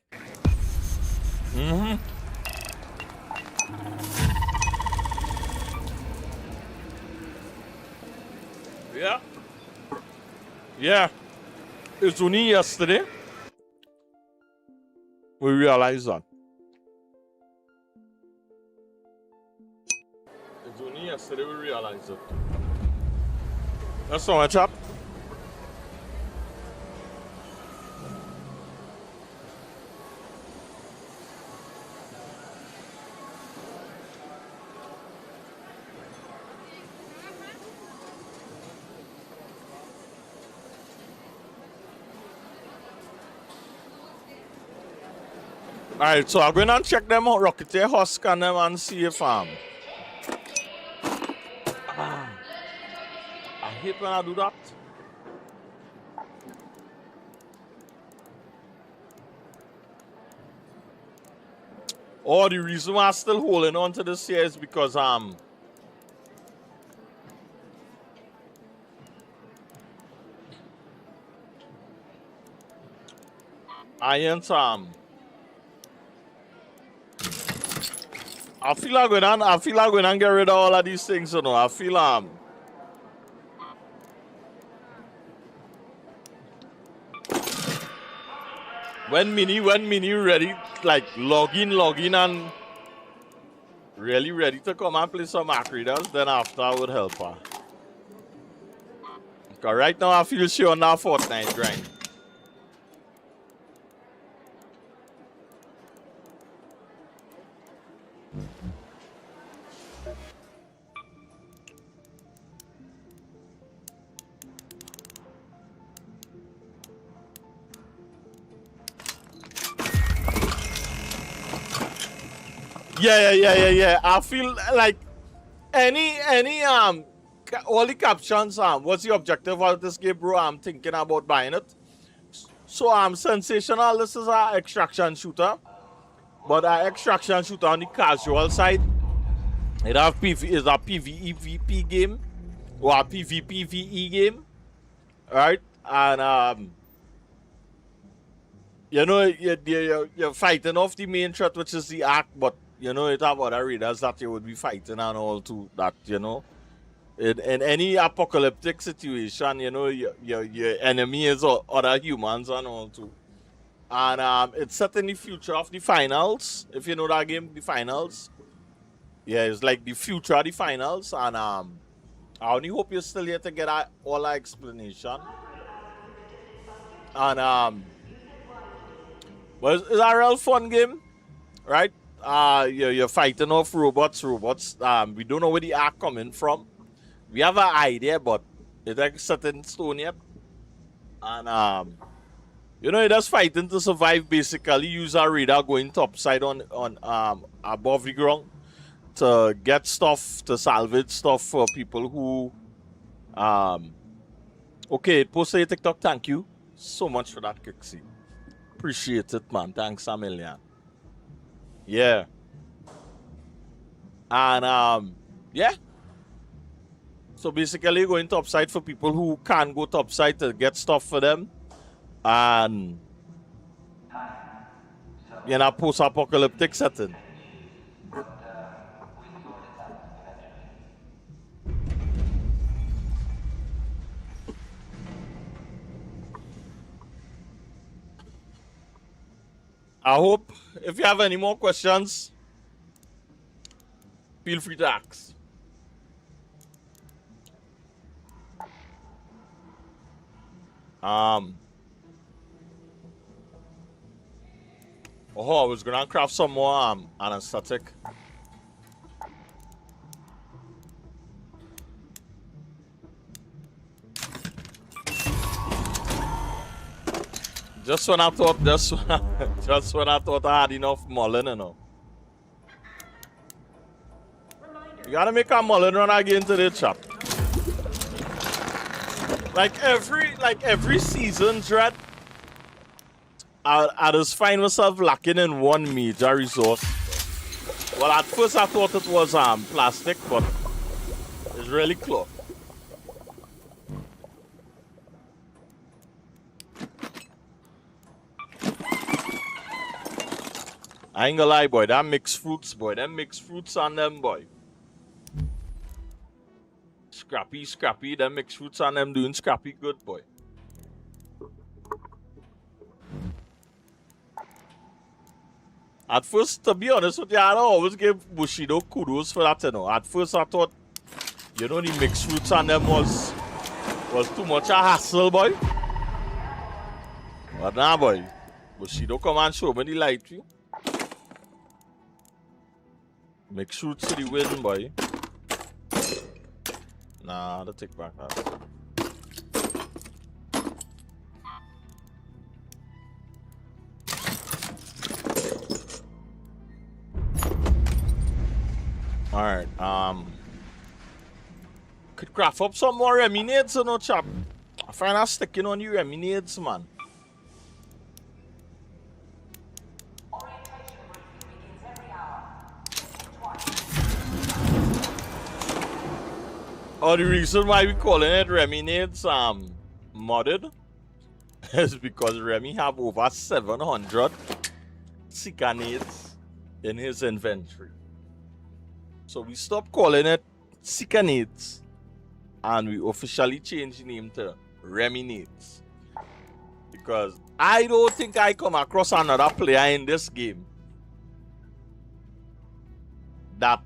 Yeah. It's only yesterday we realized that. It's only yesterday we realized it. That's so much up. Alright, so I'm going to check them out, Rocketeer Husk and them and see if I hate when I do that. Oh, the reason why I'm still holding on to this here is because I ain't I feel like going to get rid of all of these things, you know. I feel when Mini ready, like log in and really ready to come and play some Arcraiders, then after I would help her. Because right now I feel she on that Fortnite grind. Yeah. I feel like all the captions, what's the objective of this game, bro? I'm thinking about buying it. So sensational, this is an extraction shooter. But an extraction shooter on the casual side. It is a PvEVP game or a PvPvE game. Right? And you know, you're fighting off the main threat, which is the Ark, but you know, it have other raiders that you would be fighting and all too. That, you know, in any apocalyptic situation, you know, your enemy is other humans and all too. And it's set in the future of the finals. If you know that game, the finals. Yeah, it's like the future of the finals. And I only hope you're still here to get all that explanation. And well, it's a real fun game, right? You're fighting off robots. We don't know where the are coming from. We have an idea, but it's like set in stone yet. And you're just fighting to survive. Basically, use a radar going topside on above the ground to get stuff, to salvage stuff for people who okay, post your TikTok. Thank you so much for that, Kixie. Appreciate it, man. Thanks a million. Yeah. And yeah. So basically going topside for people who can't go topside to get stuff for them. And in a post-apocalyptic setting. I hope if you have any more questions, feel free to ask. Oh, I was gonna craft some more anesthetic. Just when I thought I had enough mullen, you know. You gotta make a mullen run again to the chat. Like every season, Dread, I just find myself lacking in one major resource. Well, at first I thought it was plastic, but it's really cloth. I ain't gonna lie, boy. That mixed fruits, boy. Them mixed fruits on them, boy. Scrappy. Them mixed fruits on them doing scrappy good, boy. At first, to be honest with you, I always give Bushido kudos for that, you know. At first, I thought, you know, the mixed fruits on them was too much a hassle, boy. But nah, boy. Bushido come and show me the light, you. Mixed fruits to the win, boy. Nah, I'll take back that. Alright, could craft up some more reminades, you know, chap. I find I'm sticking on you reminades, man. Oh, the reason why we calling it reminades modded is because Remy have over 700 Seekanades in his inventory. So we stopped calling it Seekanades and we officially changed the name to Reminades. Because I don't think I come across another player in this game that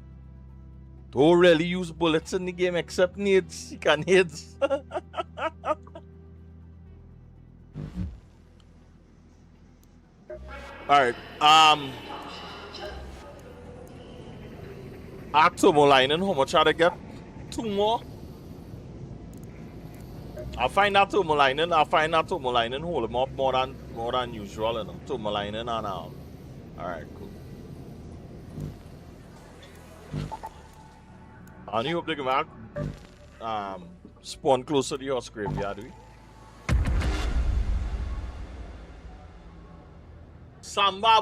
don't really use bullets in the game except nades, Seekanades. Alright, Turbo lining, how much I get? 2 more. I'll find that turbo lining. Hold them up more than usual, you know. Turbo lining and alright, cool. I only hope they come back. Spawn closer to your graveyard, we. Samba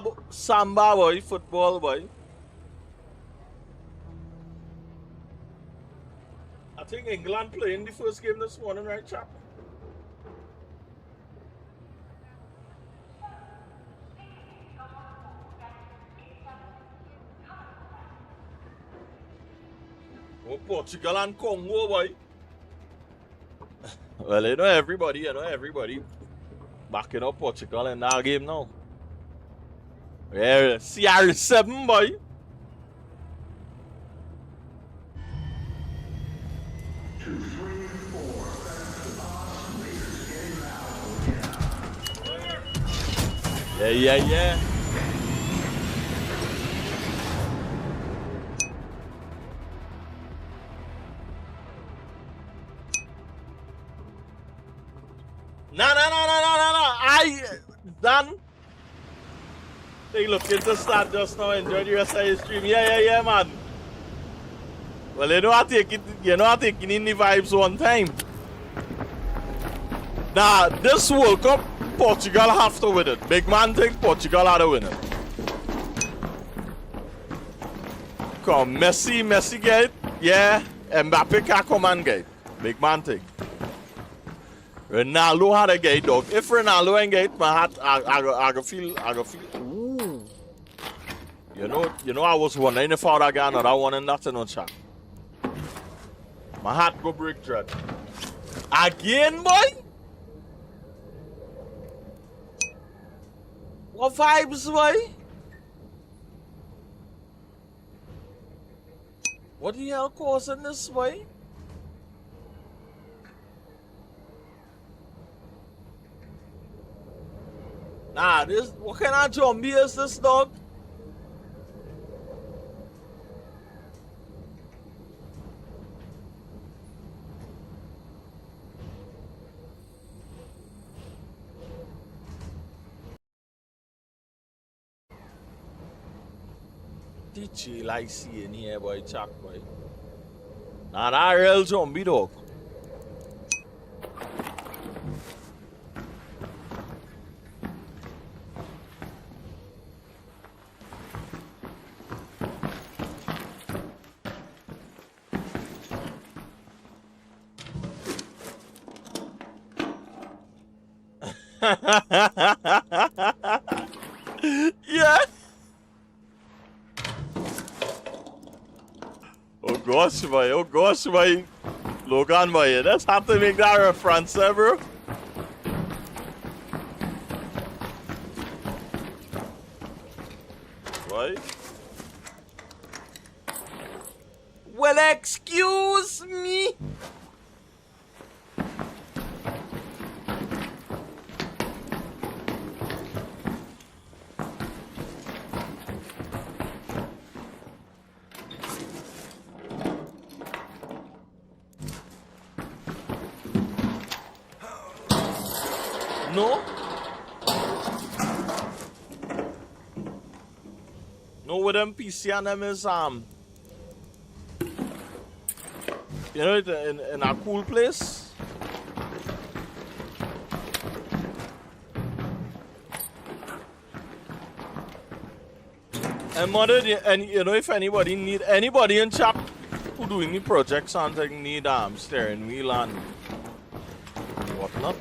boy, football boy. I think England playing the first game this morning, right, chap? Oh, Portugal and Congo, boy. Well, you know everybody. backing up Portugal in that game now. Yeah, CR7, boy. Yeah. No. Dan. They looking to start just now. Enjoy the rest of the stream. Yeah, man. Well, you know I taking in the vibes one time. Nah, this World Cup, Portugal have to win it. Big man think Portugal are to win it. Come, Messi get it. Yeah, Mbappe can come and get it. Big man think. Ronaldo had a gate, dog. If Ronaldo ain't get my heart, I go feel. Ooh. You know, I was wondering if I would get another one in that no chat. My heart go break dread. Again, boy? What vibes, boy? What the hell causing this, boy? Nah, what kind of zombie is this, dog? The chill I see in here, boy, chat, boy. Nah, that real zombie, dog. Yeah. Oh gosh, boy. Logan, boy. Let's have to make that reference, bro. Right? Well, excuse me. No, with them PC and them is you know, in a cool place. And mother, and you know, if anybody in chat who doing the projects and they need steering wheel and whatnot.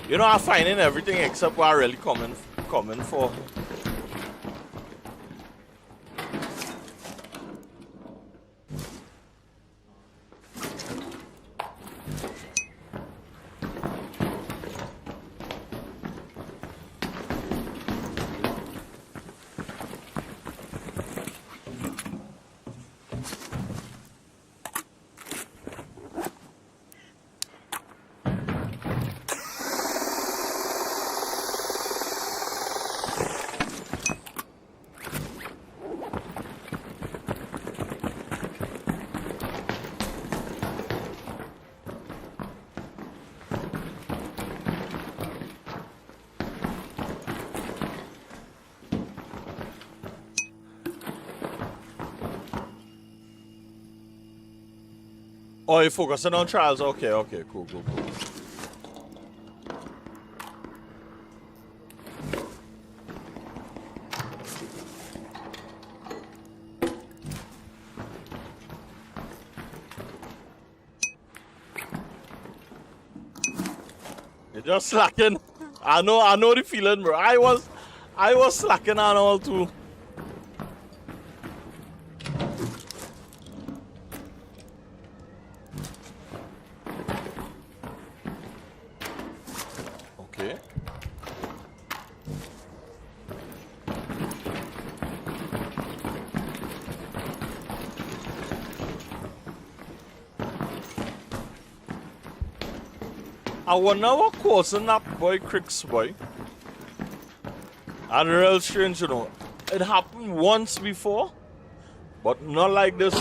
You know, I'm finding everything except what I really coming for. Oh, you're focusing on trials? Okay, cool. You're just slacking. I know the feeling, bro. I was slacking on all too. Okay. I wonder what causing that boy Cricks boy. And real strange, you know. It happened once before, but not like this.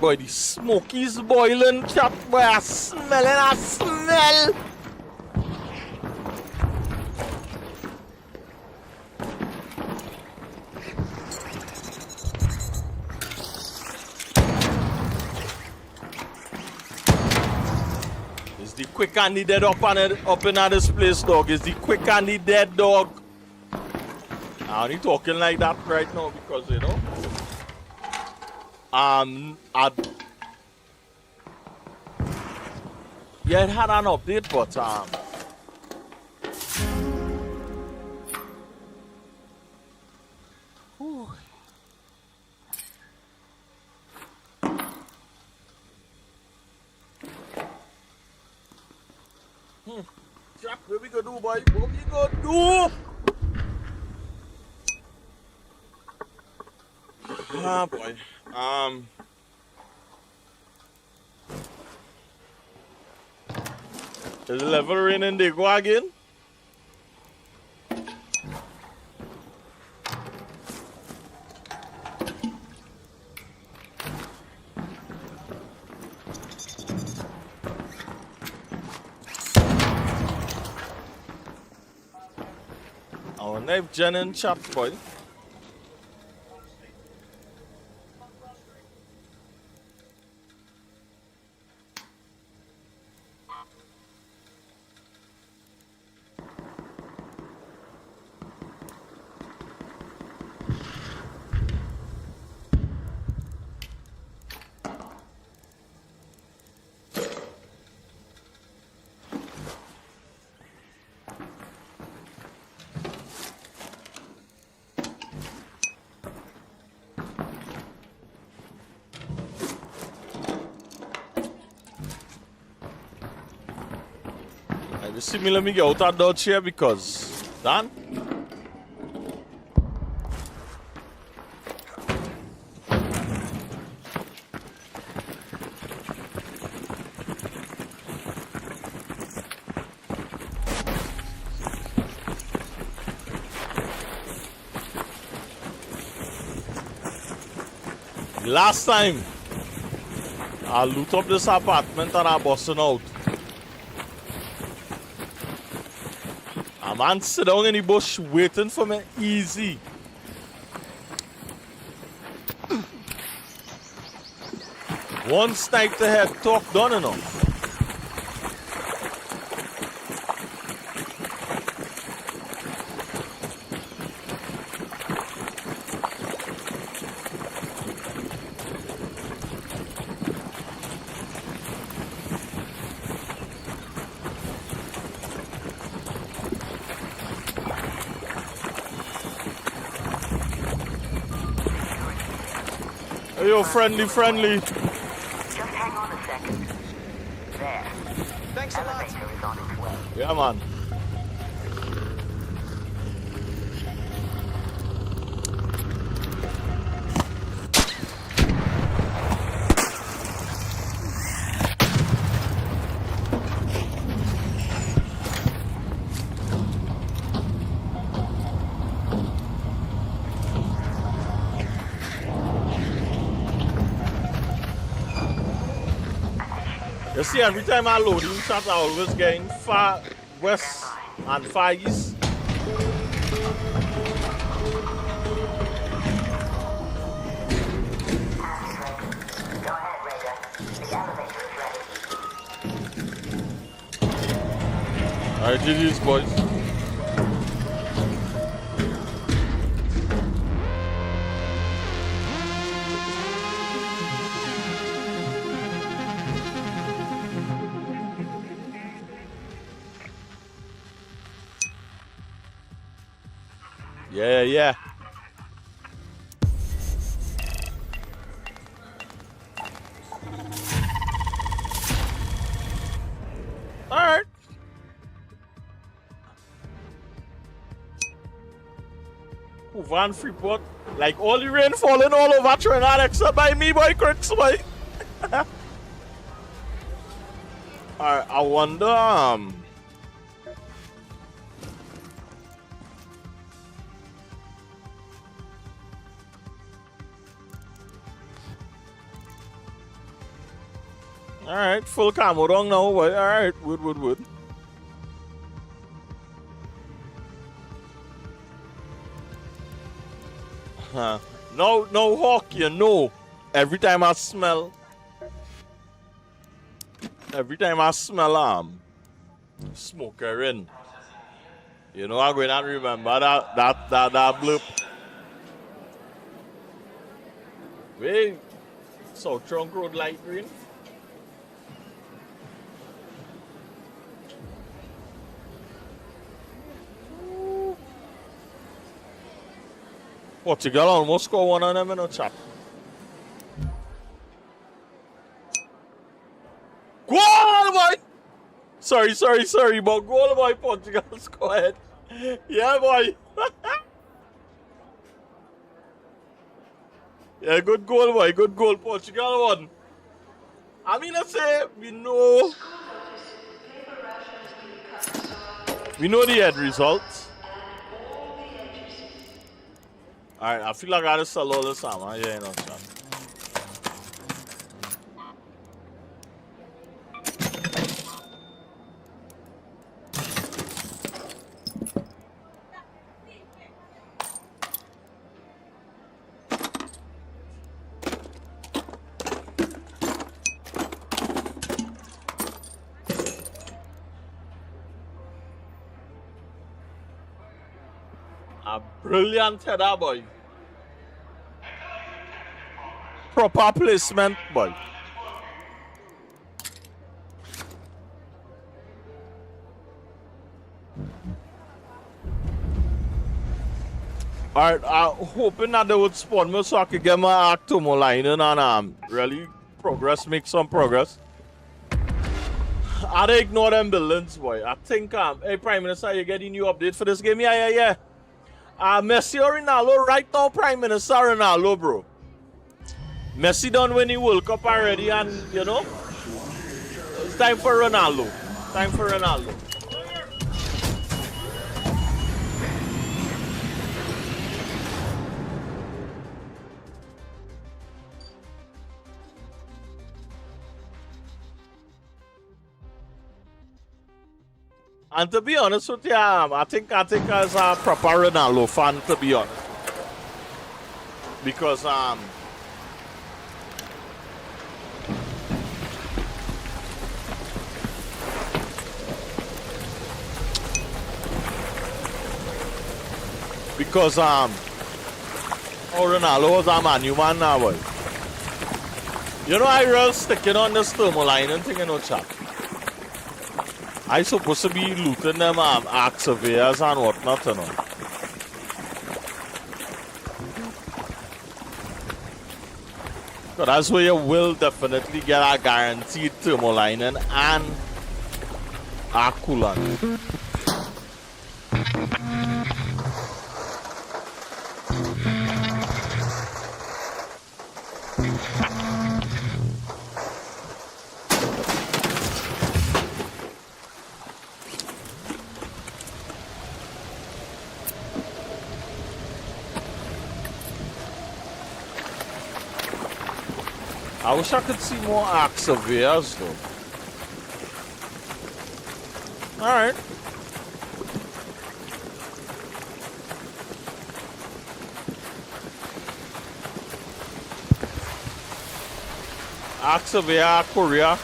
Boy, the smoky's boiling, chap. Boy, I smell it, I smell. Is the quick and the dead up in this place, dog? Is the quick and the dead, dog? I only talking like that right now because, you know. Yeah, it had an update, but Jack, what we gonna do, boy? What we gonna do? Ah, boy. Is the level raining they go again? I wonder if Jen and Chap, boy. See me, let me get out of Dodge here because Dan. Last time I loot up this apartment and I busting out. A man sit down in the bush waiting for me easy. One snipe to head talk done enough. Hey, yo, friendly. Just hang on a second. There. Thanks a lot. Elevator is on its way. Yeah, man. You see, every time I load in chat, I always getting far west and far east. Alright, GG's, boys. Yeah, yeah. All right. Van Freeport, like all the rain falling all over Trinidad except by me, boy, Cricks, boy. Alright, I wonder, Alright, full camo down now, boy. Alright, wood. Huh. No, Hawk, you know. Every time I smell smoker in, you know, I'm going to remember that bloop. Wait, South Trunk Road light green. Portugal almost score one on them in a chat. Goal, boy! Sorry, but goal, boy, Portugal scored. Yeah, boy. Yeah, good goal, boy. Good goal. Portugal won. I mean, I say, we know the end results. Alright, I feel like I gotta sell all this time. Yeah, you know, son. A brilliant header, boy. Proper placement, boy. Alright, I'm hoping that they would spawn me so I could get my Actomo line in and really make some progress. I don't ignore them buildings, boy. I think, hey, Prime Minister, you getting new update for this game? Yeah. Messi or Ronaldo right now, Prime Minister Ronaldo, bro. Messi done when he World Cup already, and you know, it's time for Ronaldo. And to be honest with you, I think as a proper Ronaldo fan, to be honest, because Ronaldo was a Man U man now, boy. You know, I was sticking on this thermal line and thinking, no chat. I supposed to be looting them arc surveyors and whatnot, you know. So that's where you will definitely get a guaranteed thermal lining and a coolant. I wish I could see more arc surveyors though. Alright. Axavia, Korea.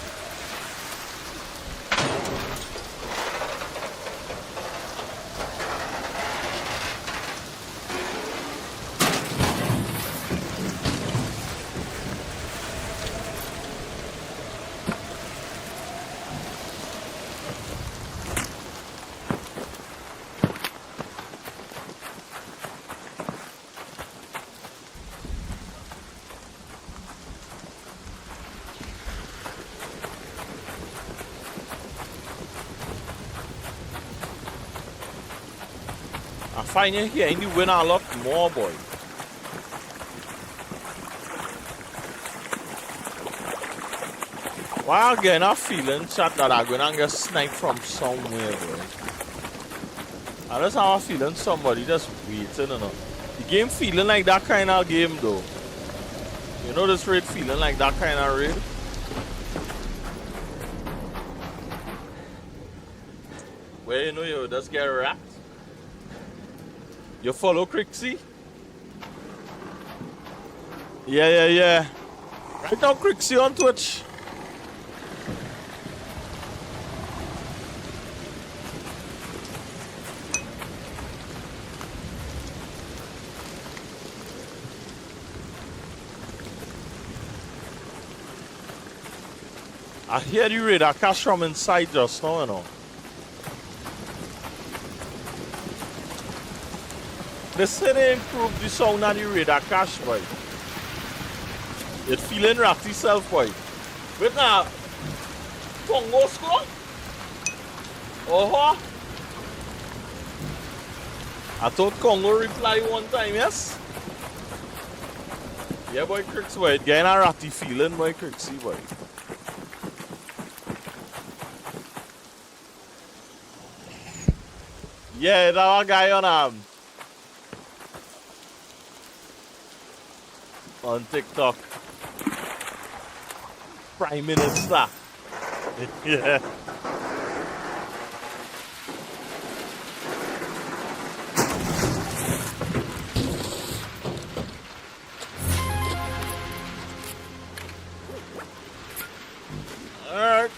I find you here and you win a lot more, boy. Why again I feeling chat that I'm gonna get sniped from somewhere, boy. I just have a feeling somebody just waiting, you know. The game feeling like that kind of game though. You know this raid feeling like that kind of raid? Where you know you just get wrapped? You follow Crixie? Yeah. Right now, Crixie on Twitch. I hear you read a cash from inside just now, you know. They say they improved the sound on the radar cache, boy. It feeling ratty self, boy. Wait now. Congo score? Oh, I thought Congo reply one time, yes? Yeah, boy, Crix, boy. It getting a ratty feeling, boy, Crixie, boy. Yeah, that guy on TikTok. Prime Minister. Yeah. Alright.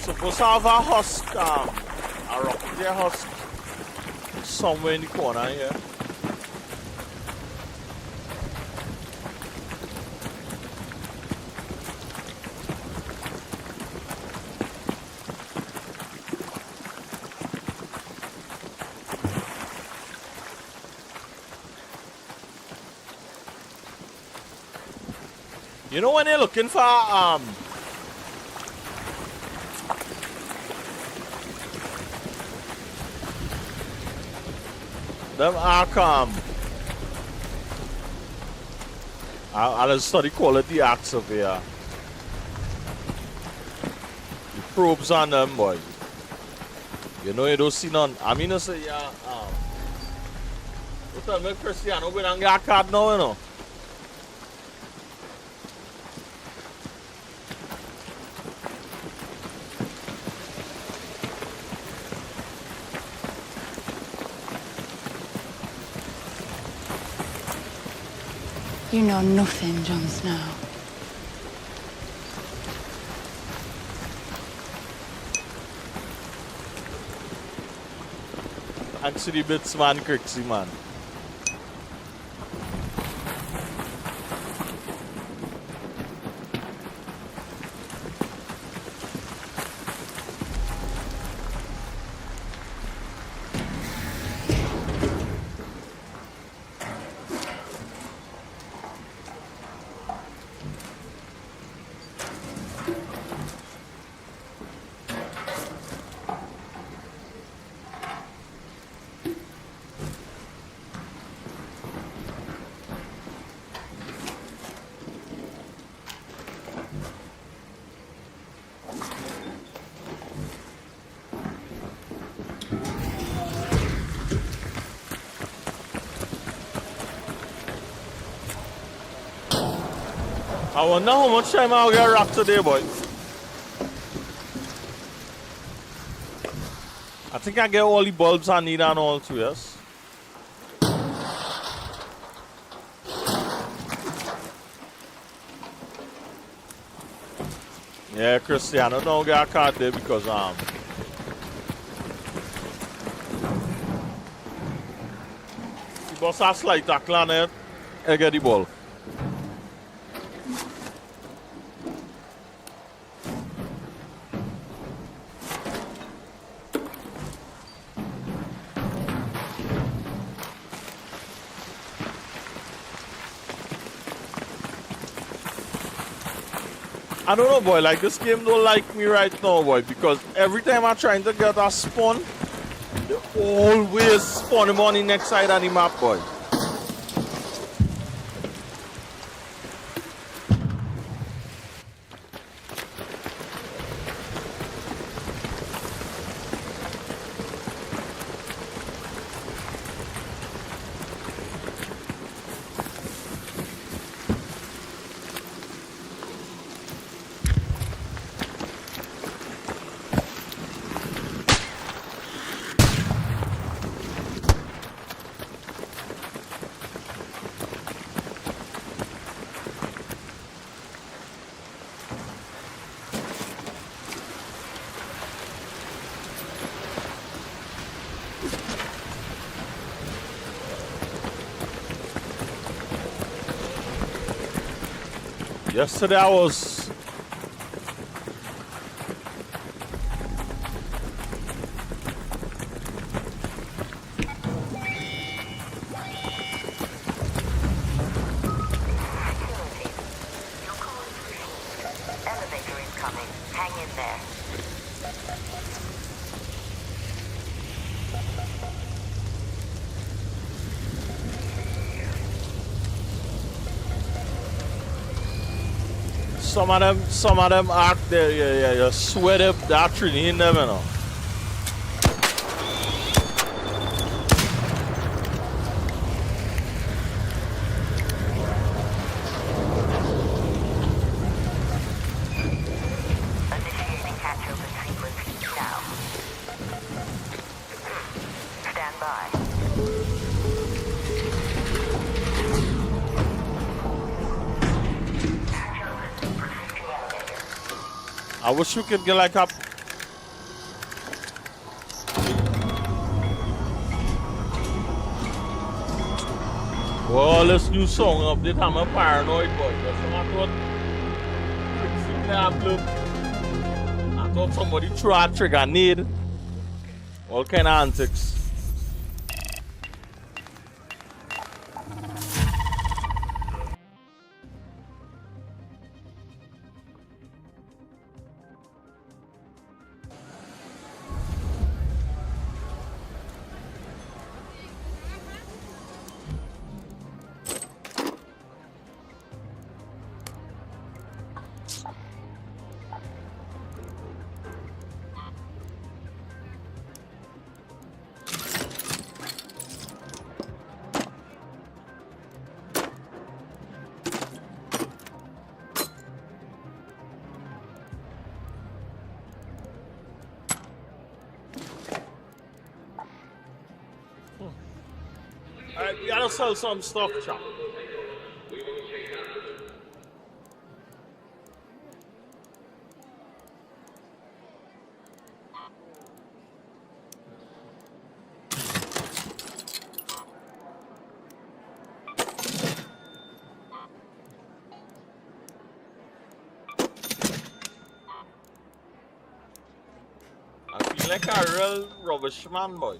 Supposed to have a husk, a rocketeer husk somewhere in the corner here. You know when they're looking for them Arkham. I'll study quality acts of here. The probes on them, boy. You know you don't see none. I mean, I say, yeah, you tell me Cristiano we don't get a card now, you know. You know nothing, Jon Snow. Actually, bits man, Crixie, man. I wonder how much time I'll get wrapped today, boy. I think I get all the bulbs I need and all too, yes? Yeah, Cristiano don't get a card there because he must have slight tackle on it. I get the ball. I don't know, boy, like this game don't like me right now, boy, because every time I'm trying to get a spawn, they always spawn him on the next side of the map, boy. Yesterday I was... Elevator incoming. Hang in there. Some of them act there, you sweat up that tree in them, you know. Initiating hatch open sequence now. Stand by. I wish we could get like a... Well, this new song update, I'm a paranoid boy. That's what I thought somebody threw a trigger need. All kind of antics. Alright, we gotta sell some stuff, chap. I feel like a real rubbish man, boy.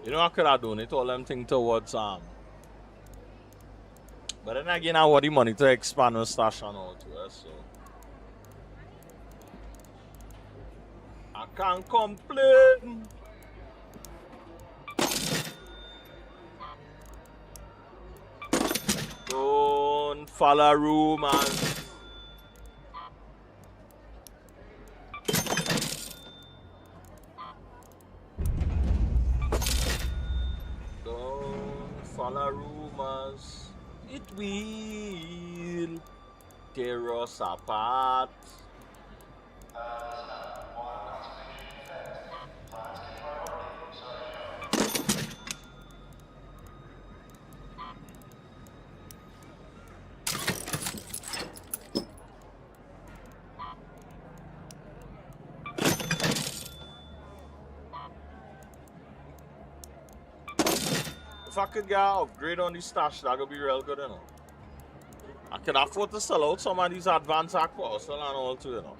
You know, I could have done it, all them things towards but then again, I want the money to expand my stash and all too, so I can't complain. Don't follow rumors. Don't follow rumors. It will tear us apart. If I could get an upgrade on this stash, that would be real good, you know. I can afford to sell out some of these advanced aquas and all too, you know.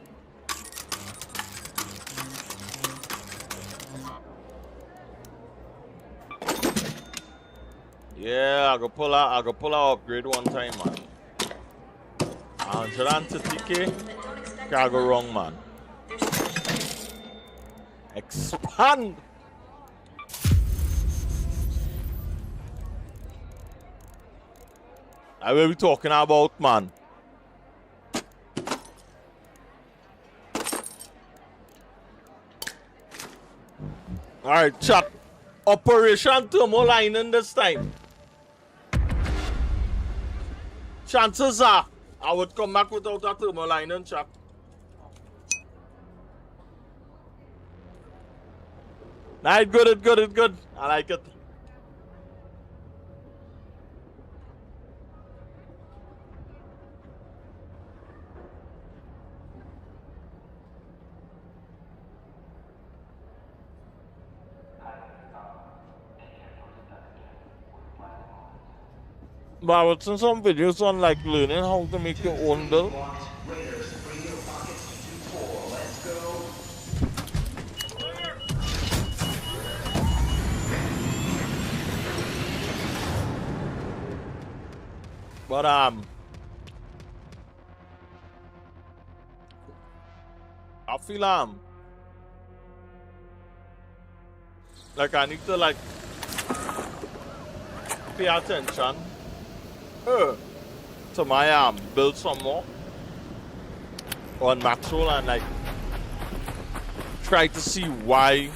Yeah, I go pull a upgrade one time, man. 130k, can't go wrong, man. Expand. I will be talking about, man. Alright, chat. Operation Thermal Lining this time. Chances are I would come back without a thermal lining, chat. Nah, it's good. I like it. But I was seeing some videos on like learning how to make your own build. But I feel like I need to like pay attention to my build some more on Maxwell and like try to see why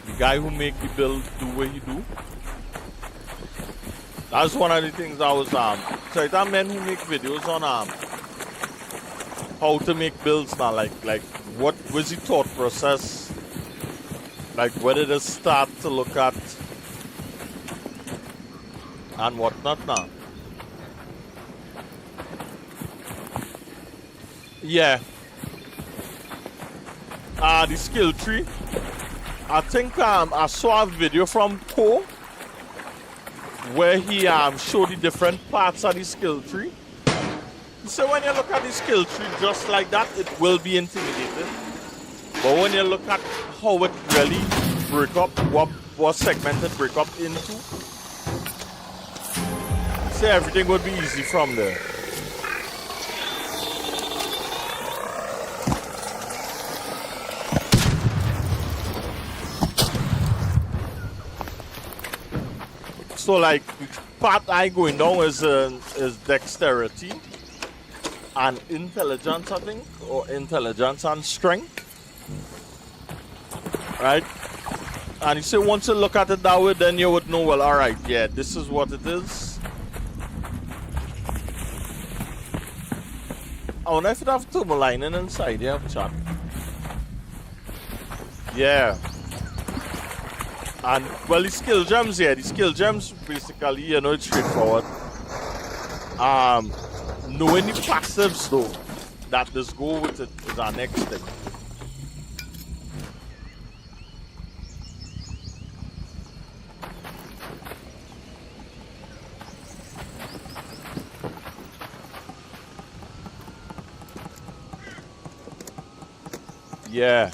the guy who make the build do what he do. That's one of the things I was so that men who make videos on how to make builds now, like what was the thought process, like where did it start to look at and whatnot now. Yeah. The skill tree. I think I saw a video from Poe where he showed the different parts of the skill tree. So when you look at the skill tree just like that, it will be intimidating. But when you look at how it really break up, what segment it break up into, say everything would be easy from there. So like the part I going down is dexterity and intelligence, I think, or intelligence and strength, right? And you say once you look at it that way, then you would know, well, all right, yeah, this is what it is. I wonder if it have thermal lining inside here, chat. Yeah. And, well, the skill gems here, the skill gems, basically, you know, it's straightforward. Knowing the passives, though, that this go with it is our next thing. Yeah.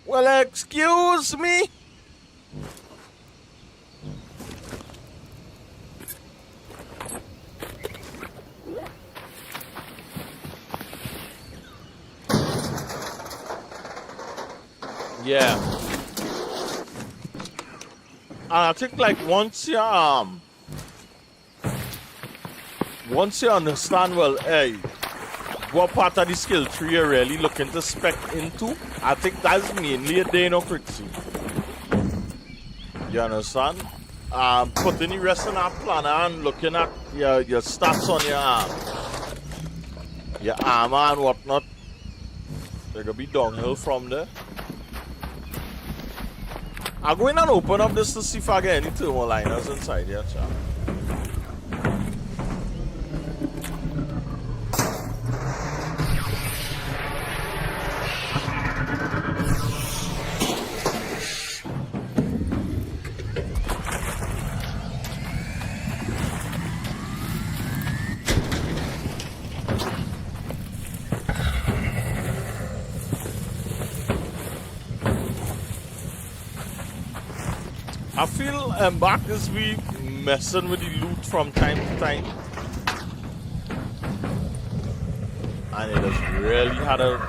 Well, excuse me. Yeah. And I think like once you understand, well, hey, what part of the skill tree you're really looking to spec into, I think that's mainly a dinocracy. You understand? Putting the rest in our planner and looking at your stats on your armor and whatnot. They're gonna be downhill from there. I'll go in and open up this to see if I get any thermal liners inside here, chat. I feel Embarkers be messing with the loot from time to time. And it has really had a...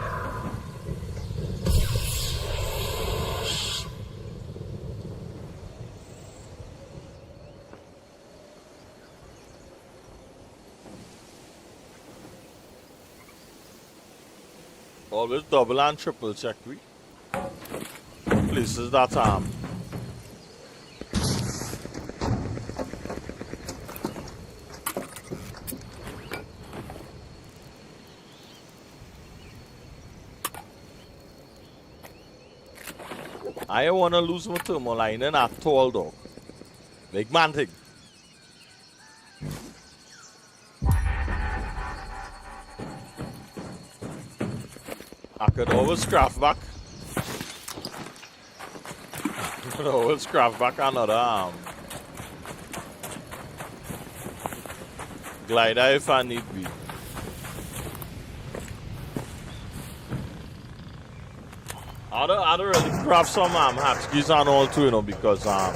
Always double and triple check we. Places that I don't want to lose my thermal lining at all, dog. Big man thing. I could always craft back. I could always craft back another glider if I need be. I'd really craft some hatchkeys and all too, you know, because I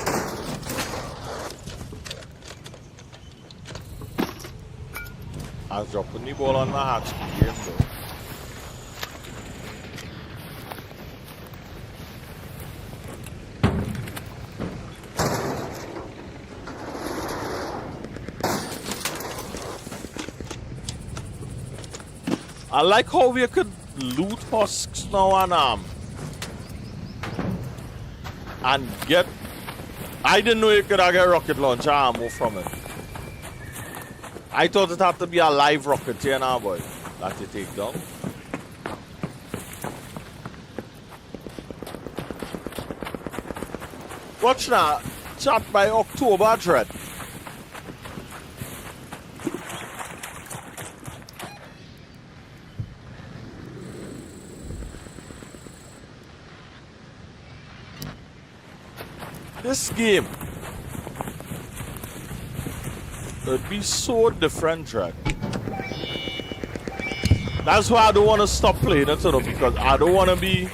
was dropping the ball on my hatchkey game though. I like how we could loot husks now and get... I didn't know you could get rocket launcher ammo from it. I thought it had to be a live rocket here now, boy, that you take down. Watch now, chat by October Dread. This game would be so different, Dread. That's why I don't want to stop playing it, you know, because I don't want to be...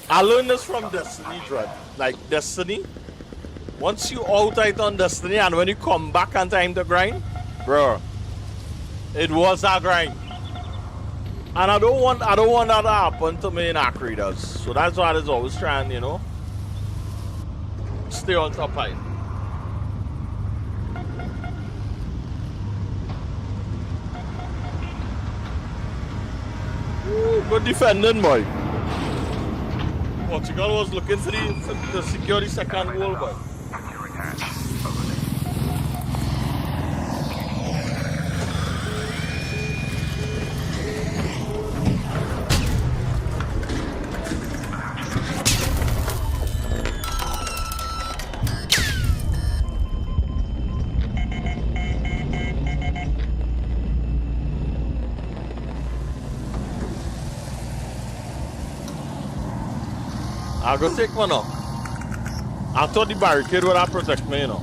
I learned this from Destiny, Dread. Like, Destiny, once you out on Destiny and when you come back on time to grind, bro, it was a grind. And I don't want that to happen to me in Arcraiders. So that's why I was always trying, you know, stay on top of it. Ooh, good defending, boy. Portugal was looking for the secure the second goal, boy. I'll go take one off. I thought the barricade would have protect me, you know.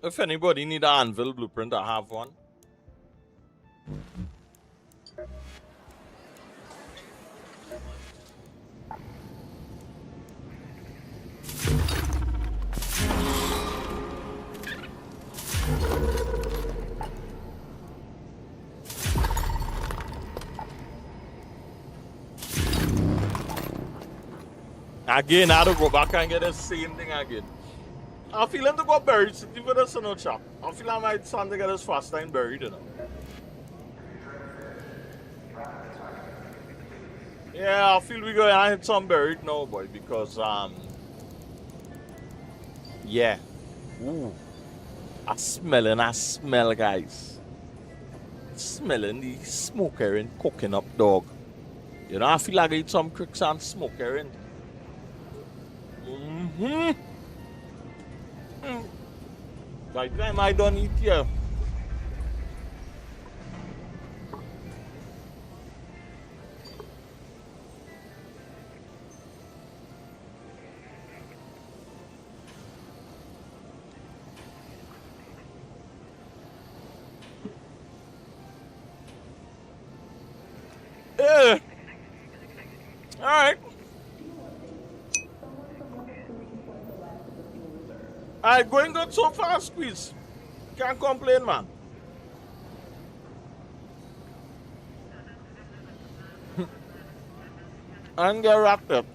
If anybody need an anvil blueprint, I have one. Again, I have to go back and get the same thing again. I'm feeling to go buried city for the sun chop. I'm feeling I might stand to get this fast time buried, you know. Yeah, I feel we going to hit some buried now, boy, because yeah. Ooh. I smell, guys. Smelling the smoke herring cooking up, dog. You know, I feel like I eat some cricks and smoke herring. By the time I don't eat here. Yeah. All right. All right, going good so far, squeeze. Can't complain, man. And get wrapped up.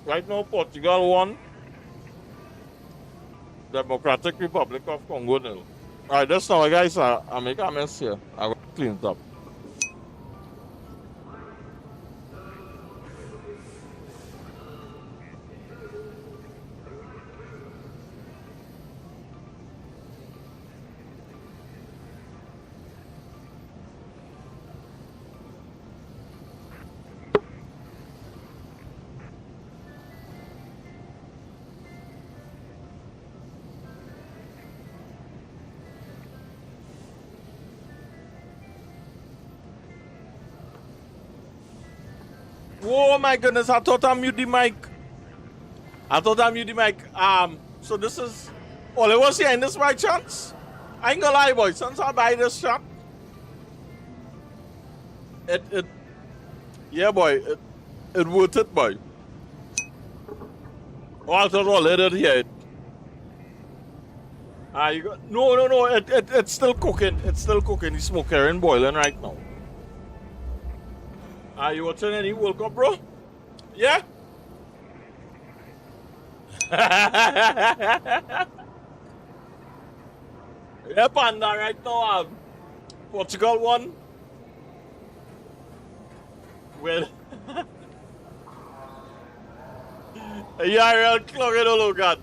Right now, Portugal won. Democratic Republic of Congo nil. All right, that's now, guys. I make a mess here. I will clean it up. Oh my goodness, I thought I muted the mic. So this is all it was here, and this is my chance. I ain't gonna lie, boy. Since I buy this shop, yeah, boy, it worth it, boy. Oh, I thought all it here. You got no, it's still cooking. It's still cooking. The smoke and boiling right now. You watching any World Cup, bro? Yeah. Yeah, Panda, right now, Portugal won. Well, yeah, real clock it all, God.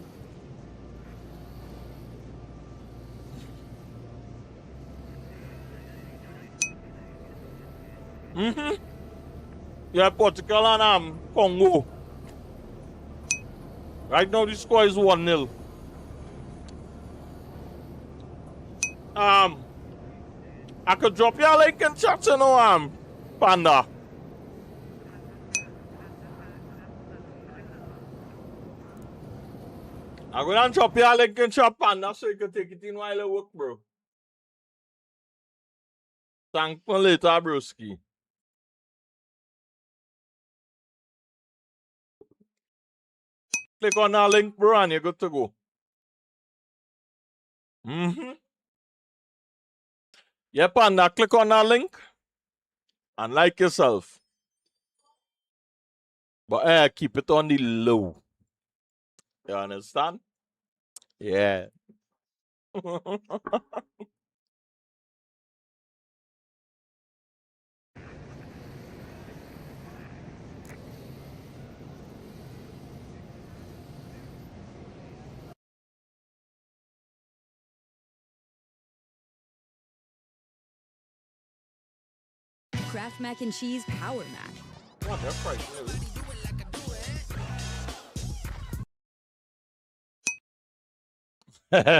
Yeah, Portugal and Congo. Right now, the score is 1-0. I could drop you a link in chat, you know, Panda. I'm gonna drop you a link in chat, Panda, so you can take it in while you work, bro. Thank you later, broski. Click on that link, bro, and you're good to go. Yeah, Panda, click on that link and like yourself. But keep it on the low. You understand? Yeah. Kraft Mac and Cheese Power Mac. What, that's right, really?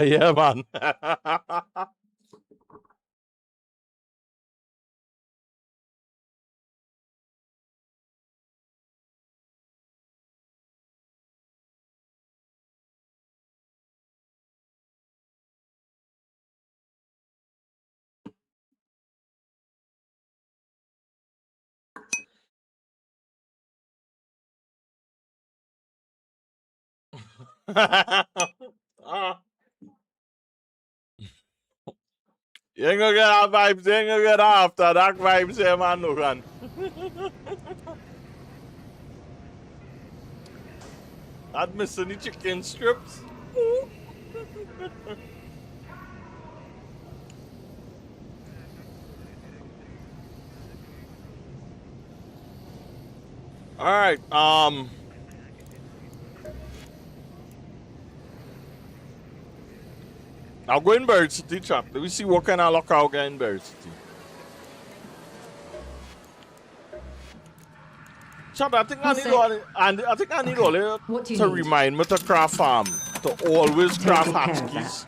Yeah, man. You ain't gonna get our vibes, you ain't gonna get after that vibes here, man, no gun. I'd miss any chicken strips. Alright, I'll go in Bird City, chap. Let me see what kind of luck I'll get in Bird City. Chap, I think I need all it to remind me to craft to always craft hotkeys.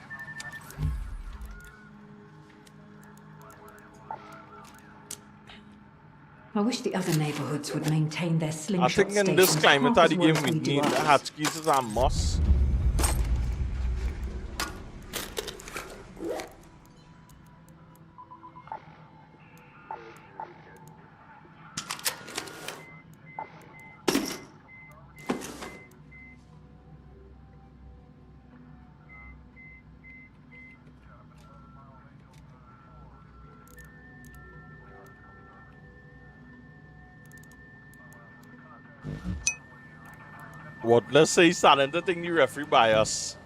I wish the other neighborhoods would maintain their I slingshot think in this stations climate half of the as well game as we we do need ours. hotkeys as a must. What? Let's say he's starting to think the referee by us.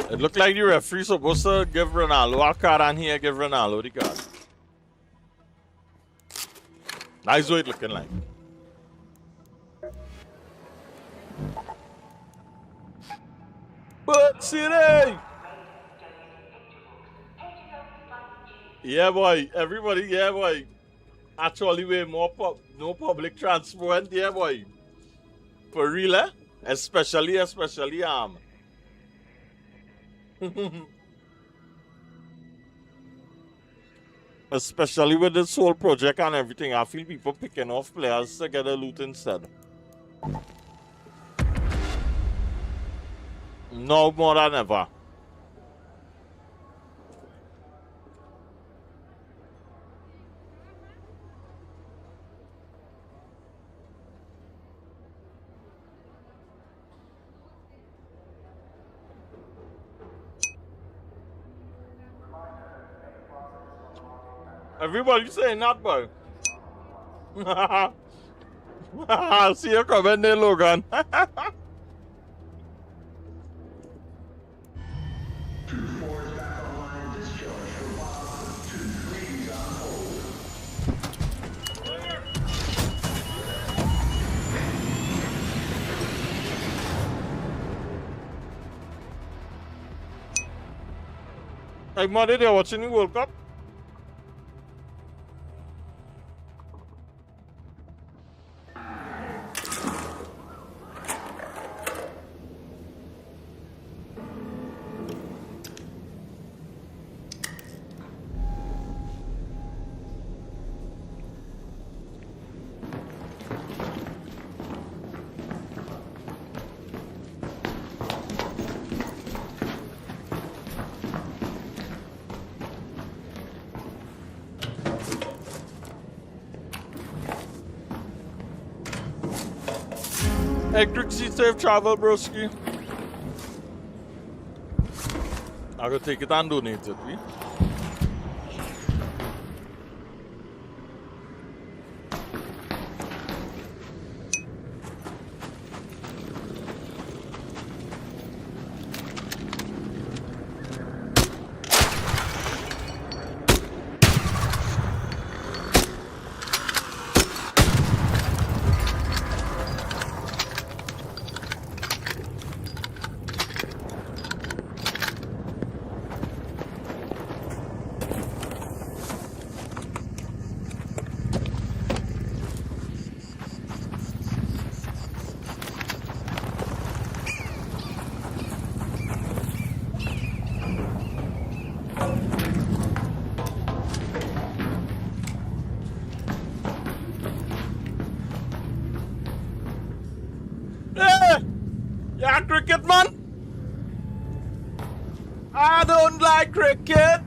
It looked like the referee supposed to give Ronaldo a card and here give Ronaldo the card. That's what it looking like. But City! Yeah, boy. Everybody, yeah, boy. Actually, way more no public transport, yeah, boy. For real, eh? Especially. Especially with this whole project and everything, I feel people picking off players to get a loot instead. No more than ever. Everybody saying that, boy. I'll see you coming there, Logan. Hey, Muddy, they're watching the World Cup. Hey, Grixie, safe travel, broski. I gotta take it and donate it, we. Yeah, cricket man. I don't like cricket.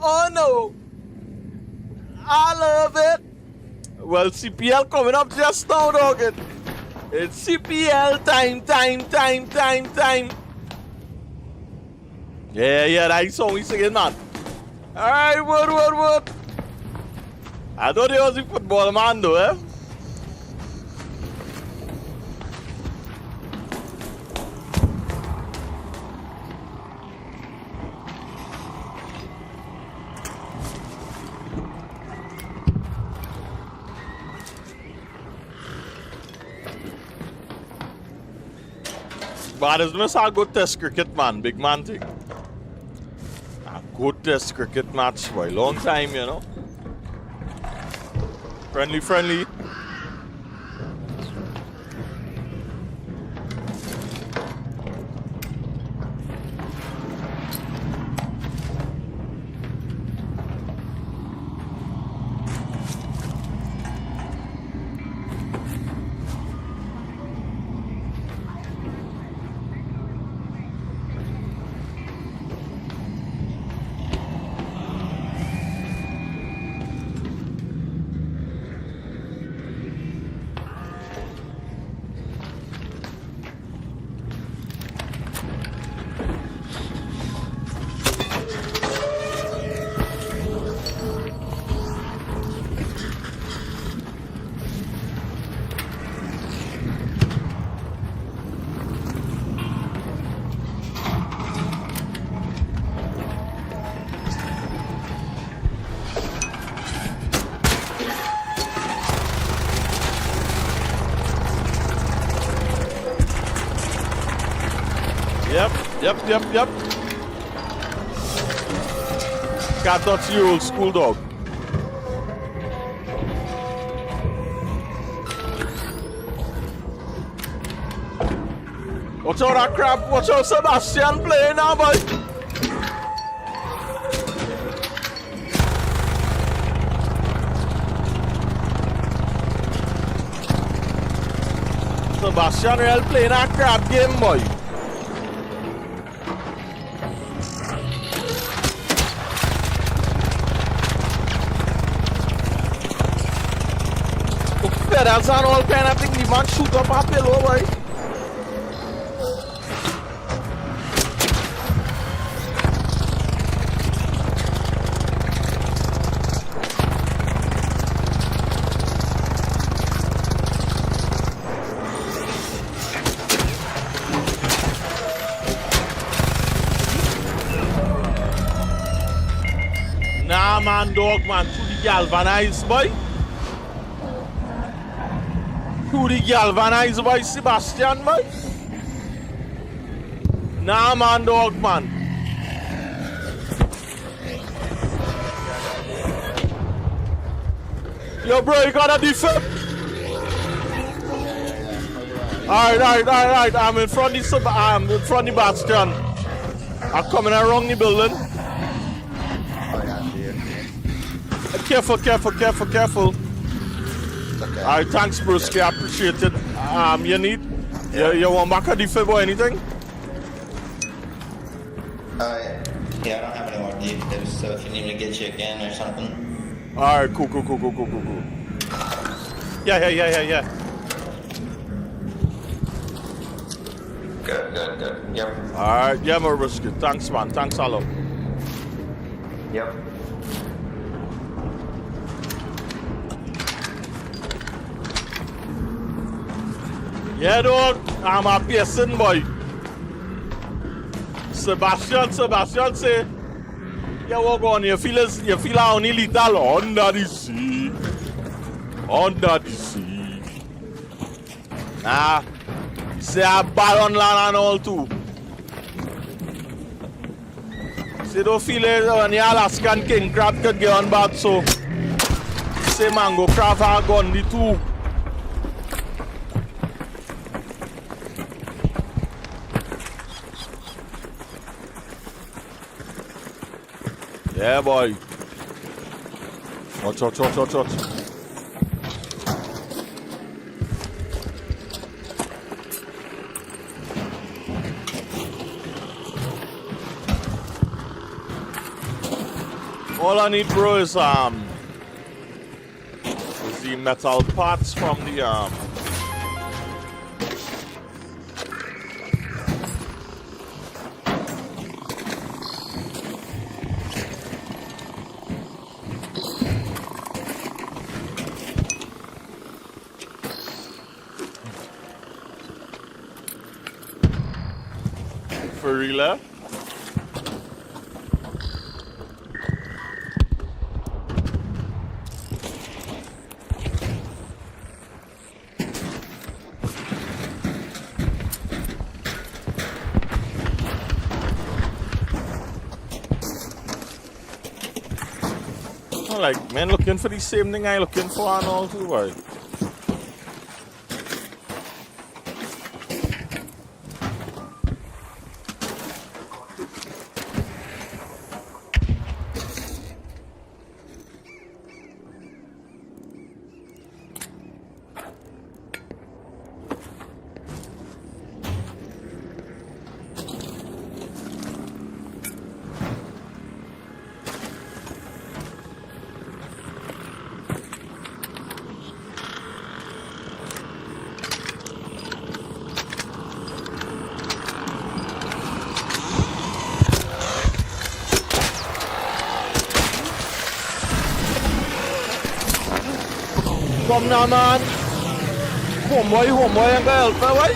Oh no. I love it. Well, CPL coming up just now, dog. It's CPL time. Yeah, that's how we sing it, man. Alright, word. I thought he was a football man, though, eh? But it's just a good test cricket, man. Big man thing. A good test cricket match for a long time, you know. Friendly. Yep. Can't touch you, old school dog. Watch out that crap. Watch out Sebastian playing now, boy. Sebastian real playing that crap game, boy. That's on all kind of thing. The man shoot up a pillow, boy. Nah, man, dog, man. To the galvanized, boy. To the galvanized by Sebastian, boy. Nah, man, dog, man. Yo, bro, you got a defib? Alright. I'm in front of the Bastion. I'm coming around the building. Careful. Okay. Alright, thanks, Bruce. I appreciate it. You need? You want back a defib or anything? Yeah, I don't have any more defibs, so if you need me to get you again or something. Alright, cool. Yeah. Good. Yep. Alright, yeah, Bruce. Thanks, man. Thanks a lot. Yep. Yeah, dog, I'm a Pearson boy. Sebastian say, yeah, walk on, you feel only little under the sea. Nah, say a ball on land and all too. Say don't feel it when the Alaskan king crab could get on bad, so say mango crab and gun the two. Yeah, boy. Watch. All I need, bro, is the metal parts from the for real. Like, man, looking for the same thing I looking for and all too, boy. Come now, man. Homeboy, and go help me, boy.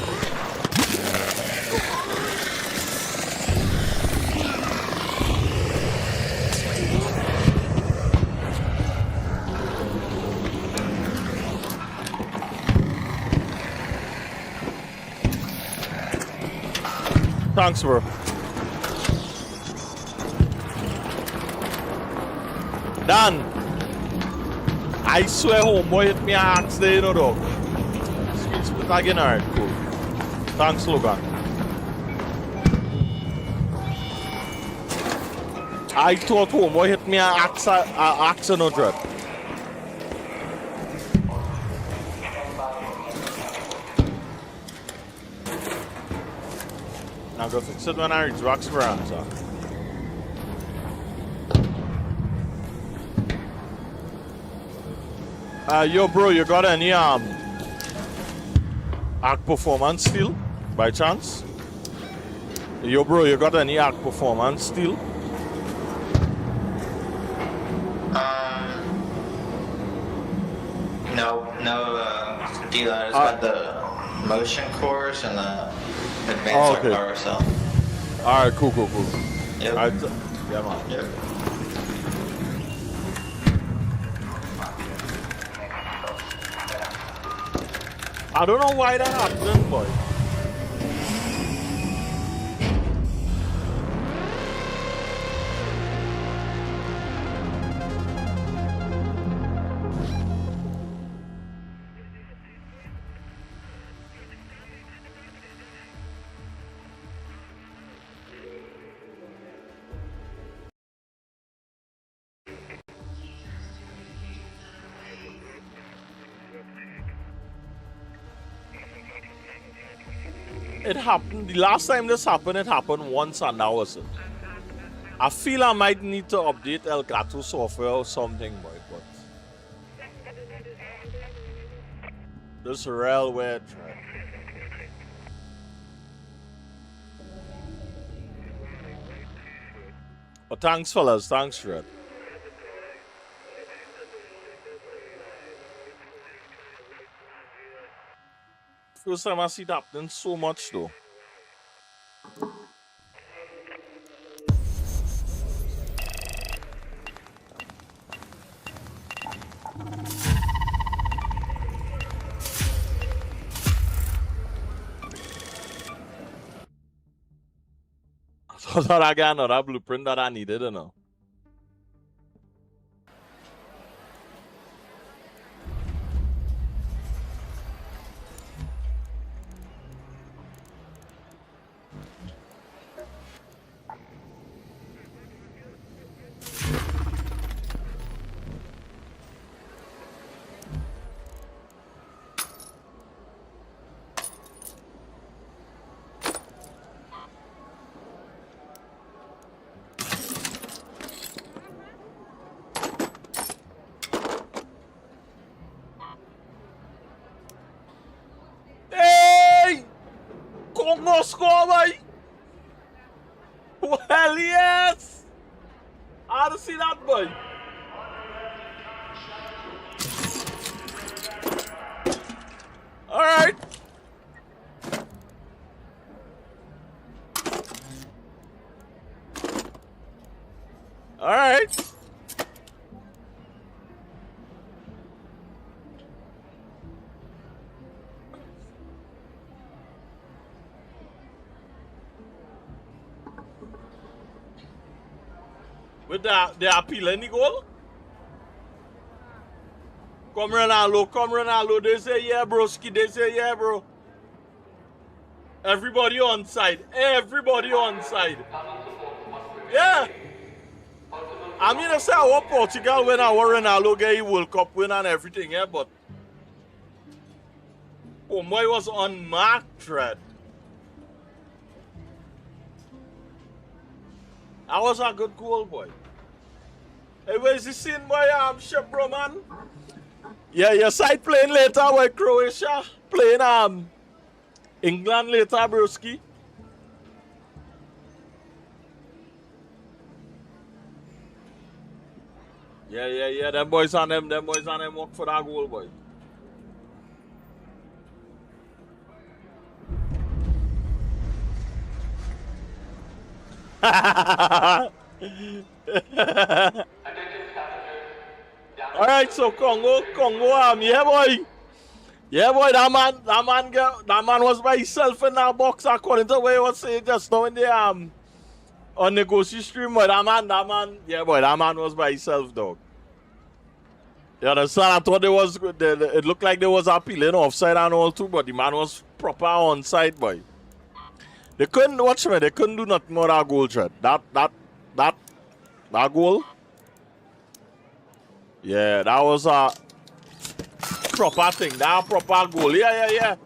Thanks, bro. Done. I swear homeboy hit me an axe there, you know, dog. Speed split again, alright, cool. Thanks, Logan. I thought homeboy hit me an axe no dread. Now go fix it when I reach Roxbury answer. Yo, bro, you got any arc performance still, by chance? Yo, bro, you got any arc performance still? No dealer. It's got the motion course and the advanced power cell. Alright, cool. Yep. Yeah, man. Yep. I don't know why that happened, boy. It happened, the last time this happened, it happened once and that was it. I feel I might need to update El Gato software or something, boy, but this railway track. But thanks, fellas, thanks, Red. First time I see that happening so much though. I thought I got another blueprint that I needed, you know. more score, boy. Well, yes. I don't see that, boy. All right. All right. With the appeal any goal? Come Ronaldo, they say yeah, broski, they say yeah, bro. Everybody on side. Yeah. I mean, I say our Portugal when our Ronaldo get World Cup win and everything, yeah, but Boy was on mark thread. That was a good goal, boy. Hey, where's the scene, boy? Shep, bro, man. Yeah, your side playing later, boy. Croatia playing England later, broski. Yeah. Them boys on them work for that goal, boy. Alright, so Congo, yeah boy, that man was by himself in that box according to what he was saying just now in the on the Ghosty stream, but that man was by himself, dog. You understand? I thought it looked like there was appealing offside and all too, but the man was proper onside, boy. They couldn't watch me. They couldn't do nothing more that goal, Trent. That goal. Yeah, that was a proper thing. That proper goal. Yeah.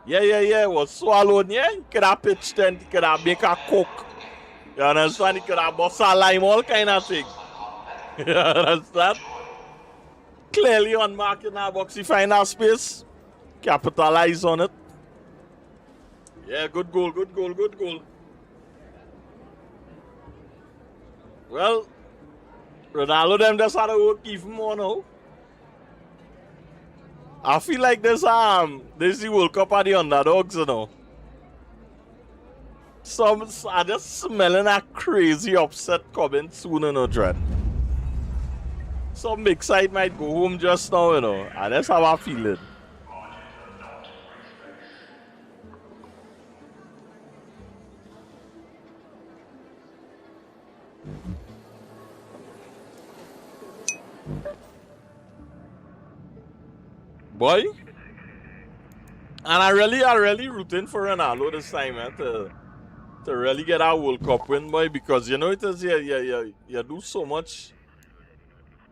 Yeah. It was swallowed. Yeah, he could have pitched and he could have make a coke. You understand? He could have bust a lime, all kind of thing. You understand? Clearly on mark in that box. He find that space. Capitalize on it. Yeah, good goal. Well, Ronaldo them just had to work even more now. I feel like this the World Cup are the underdogs, you know. I just smelling a crazy upset coming soon, you know, Trent. Some big side might go home just now, you know. And that's how I feel it. Boy, and I really rooting for Ronaldo this time, man, to really get our World Cup win, boy, because you know it is you do so much,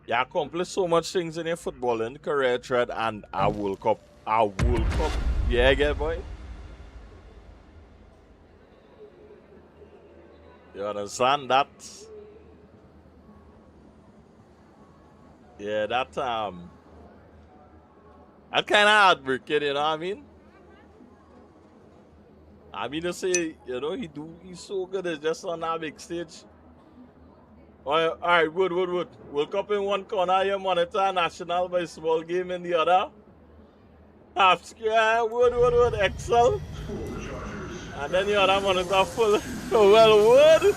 you accomplish so much things in your footballing career, Thread, and our World Cup, yeah, boy. You understand that? Yeah, that kind of heartbreaking, you know what I mean? I mean to say, you know, he's so good, it's just on that big stage. All right, Wood. World Cup in one corner, you monitor national by small game in the other. Half square, Wood, Excel. And then the other monitor full. Well, Wood.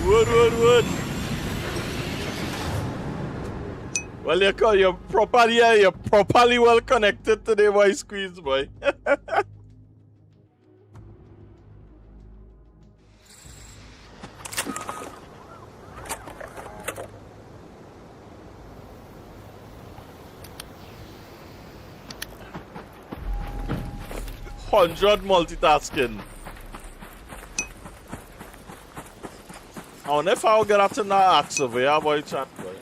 Wood. Well, you're properly well connected today, boy. Squeeze, boy. $100 multitasking. I wonder if I'll get out in that axe over here, boy, chat, boy.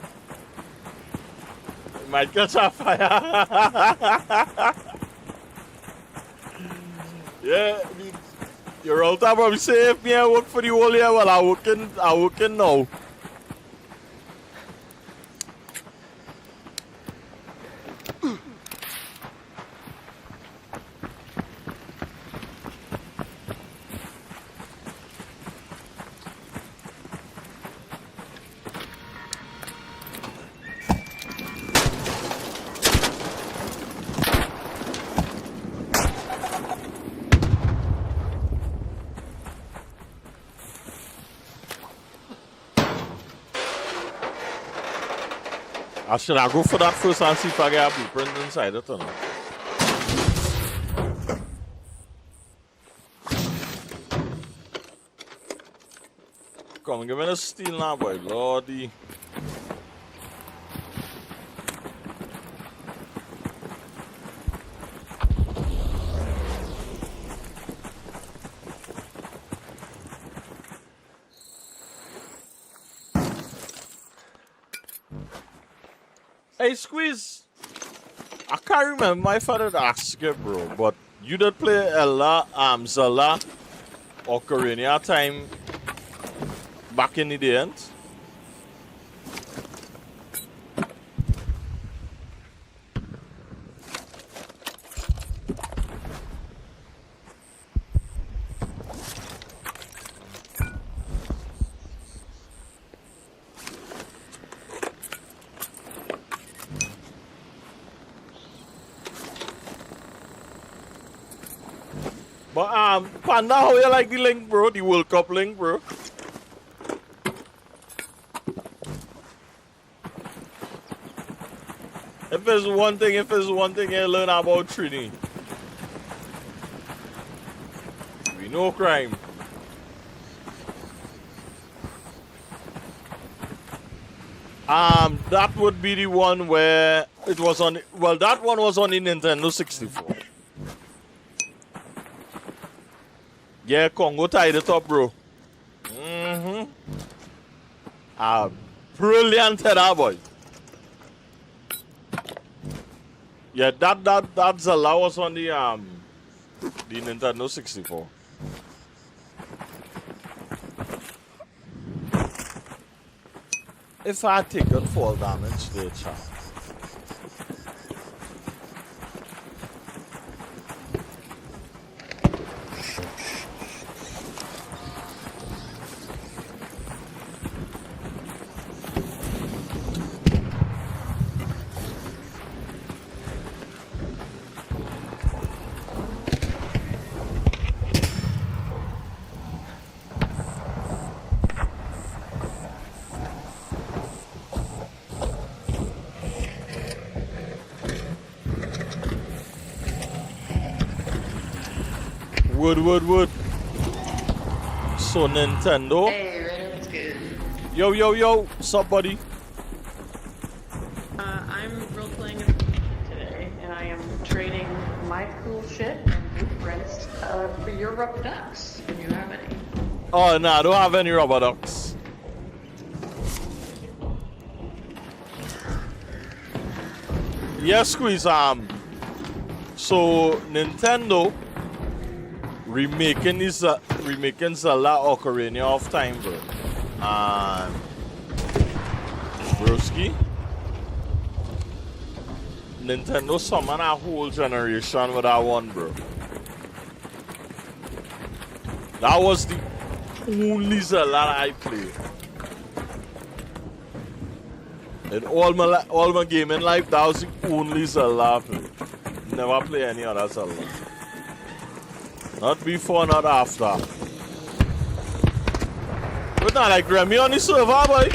Might catch a fire. Yeah, you're all time probably say if me I work for the whole year, well I working now. Should I go for that first and see if I get a blueprint inside it or not? Come, give me the steel now, boy. Lordy. Hey, Squeeze. I can't remember my father asked you, bro, but you did play Zelda Ocarina Time back in the day, ain't? But Panda, how you like the link, bro? The World Cup link, bro? If there's one thing you learn about Trini, we know crime. That would be the one where it was on. Well, that one was on the Nintendo 64. Yeah, Congo tied it up, bro. Brilliant header, boy. Yeah, that Zelda was on the Nintendo 64. If I take on fall damage, they chat. Wood. So Nintendo. Hey, Raider, what's good? Yo, what's up, buddy? I'm role-playing today, and I am trading my cool shit and blueprints for your rubber ducks, if you have any. Oh, no, I don't have any rubber ducks. Yes, Squeeze, so Nintendo remaking Zelda Ocarina of Time, bro. And broski, Nintendo summon a whole generation with that one, bro. That was the only Zelda I played. In all my gaming life, that was the only Zelda I played. Never play any other Zelda. Not before, not after. But not like Remy on the server, boy.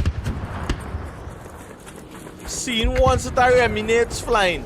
Seen once that Reminates flying.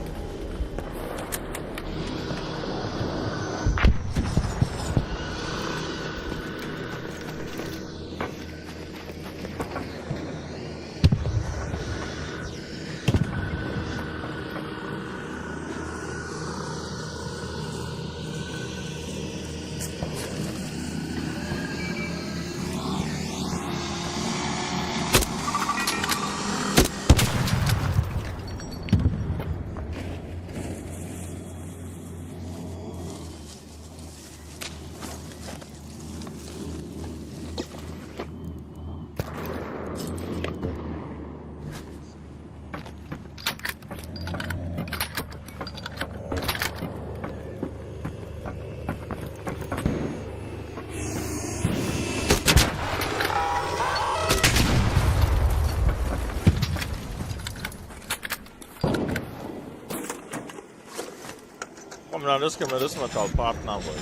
Just give me this metal part now, boy.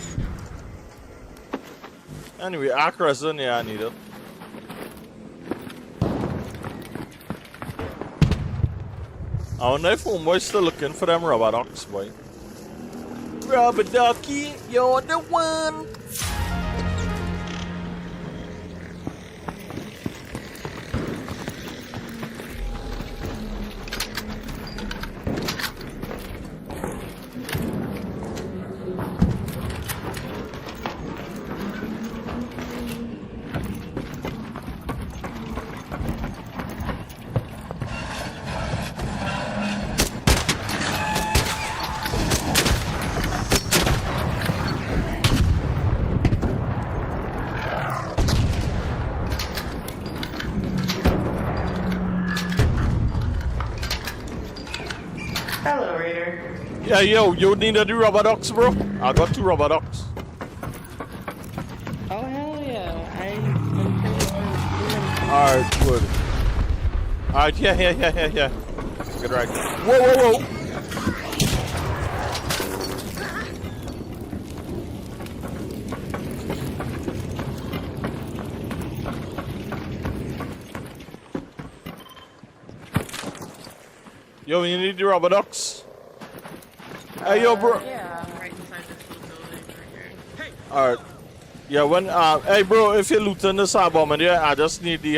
Anyway, Arcraiders in here, I need it. I wonder if homeboy's still looking for them rubber ducks, boy. Rubber ducky, you're the one. Hello, Raider. Yeah, yo, you need to do rubber ducks, bro? I got 2 rubber ducks. Oh, hell yeah. Alright, good. Alright, yeah. Get right. Whoa. Yo, you need the rubber ducks. Hey, yo, bro. Yeah, right inside this little building right here. Alright. Yeah, when, hey, bro, if you're looting this bomber there, I just need the,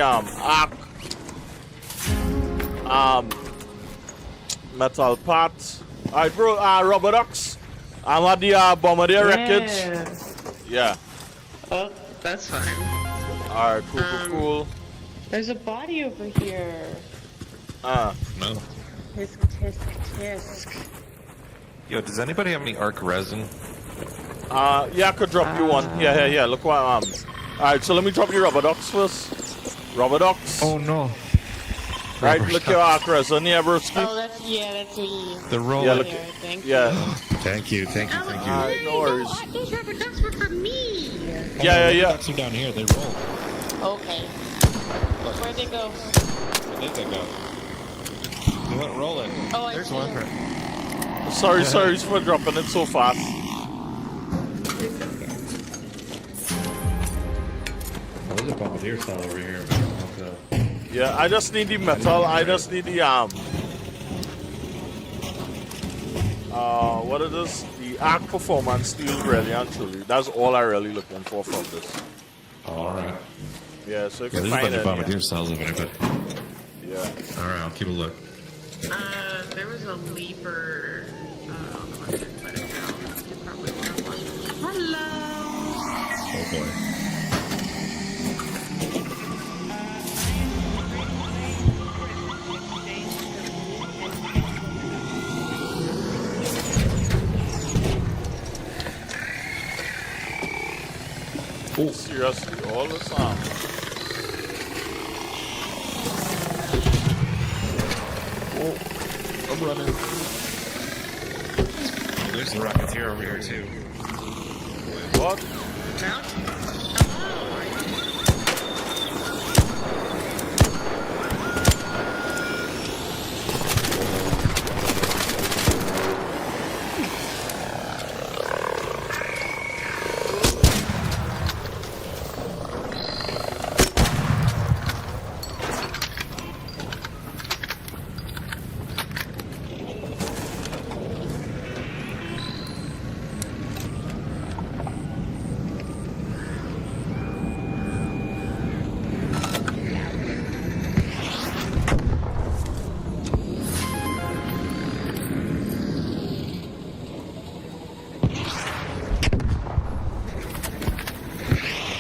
metal parts. Alright, bro, rubber ducks. I'm at the, bombardier wreckage. Yeah. Oh, that's fine. Alright, cool. There's a body over here. No. Tisk. Yo, does anybody have any arc resin? Yeah, I could drop you one. Yeah. Look what alright, so let me drop you rubber ducks first. Rubber ducks. Oh no. Right, look your arc resin, yeah, broski. Oh, that's me. The roll. Yeah, look. Yeah. Thank you. Alright, no worries. These rubber ducks were for me. Yeah. Ducks are down here. They roll. Okay. Where'd they go? Where did they go? They went rolling. Oh, I There's see one. her. Sorry for dropping it so fast. Oh, there's a bombardier style over here. Yeah, I just need the metal. I just need the what it is? The arc performance steel, really and truly. That's all I really looking for from this. Alright. Yeah, so if you There's a find bunch it, of bombardier styles over there, but yeah. alright, I'll keep a look. There was a leaper on the left side of town. You probably want to watch. Hello. Oh boy. Oh, seriously, all the time. Oh, I'm running. There's a rocketeer over here too. What?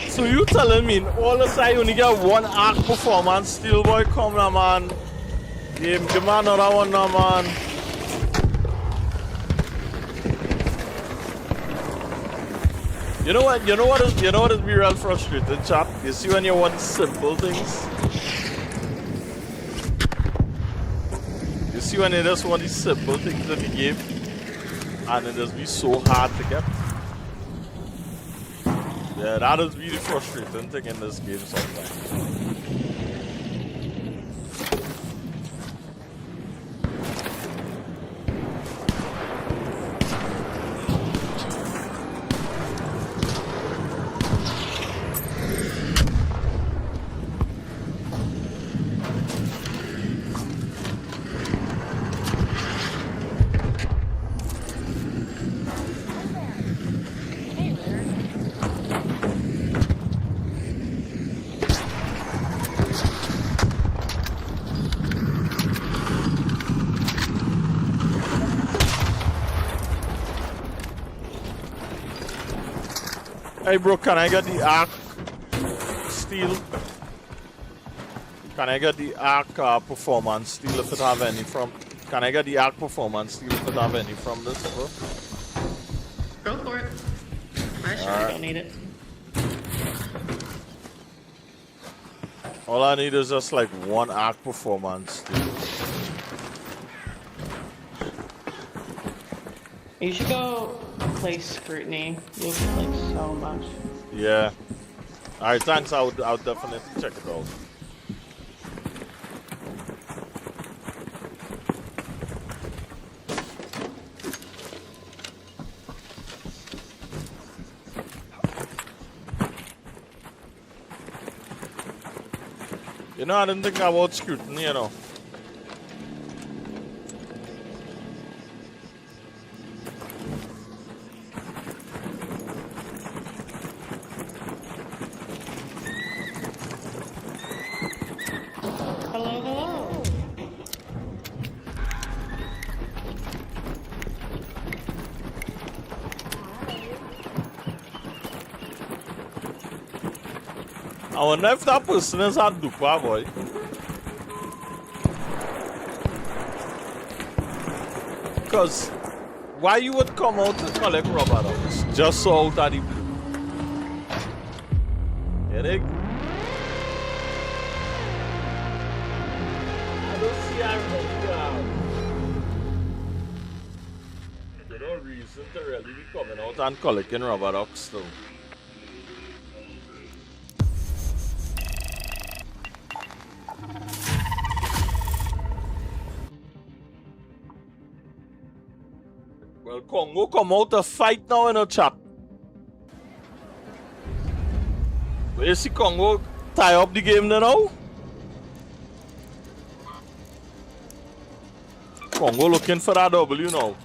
So you telling me all of a sudden you only get one arc performance, steel boy come now, man. Give me another one now, man. You know what is be real frustrating, chat? You see when you want simple things? You see when you just want these simple things in the game and it just be so hard to get? Yeah, that is really frustrating thing in this game sometimes. Hey bro, can I get the arc steel? Can I get the arc performance steel if it have any from? Can I get the arc performance steel if it have any from this, bro? Go for it. I sure don't need it. All I need is just like one arc performance steel. You should go play Scrutiny. You'll get like so much. Yeah. Alright, thanks. I'll definitely check it out. You know, I didn't think about Scrutiny, you know. Hello, hello. I wonder if that person is a duper, boy. Because why you would come out to collect rubber ducks just so out of the blue? Eric? I don't see how there's no reason to really be coming out and collecting rubber ducks though. Well, Congo come out to fight now in a chat. But you see Congo tie up the game now? Congo looking for that W now.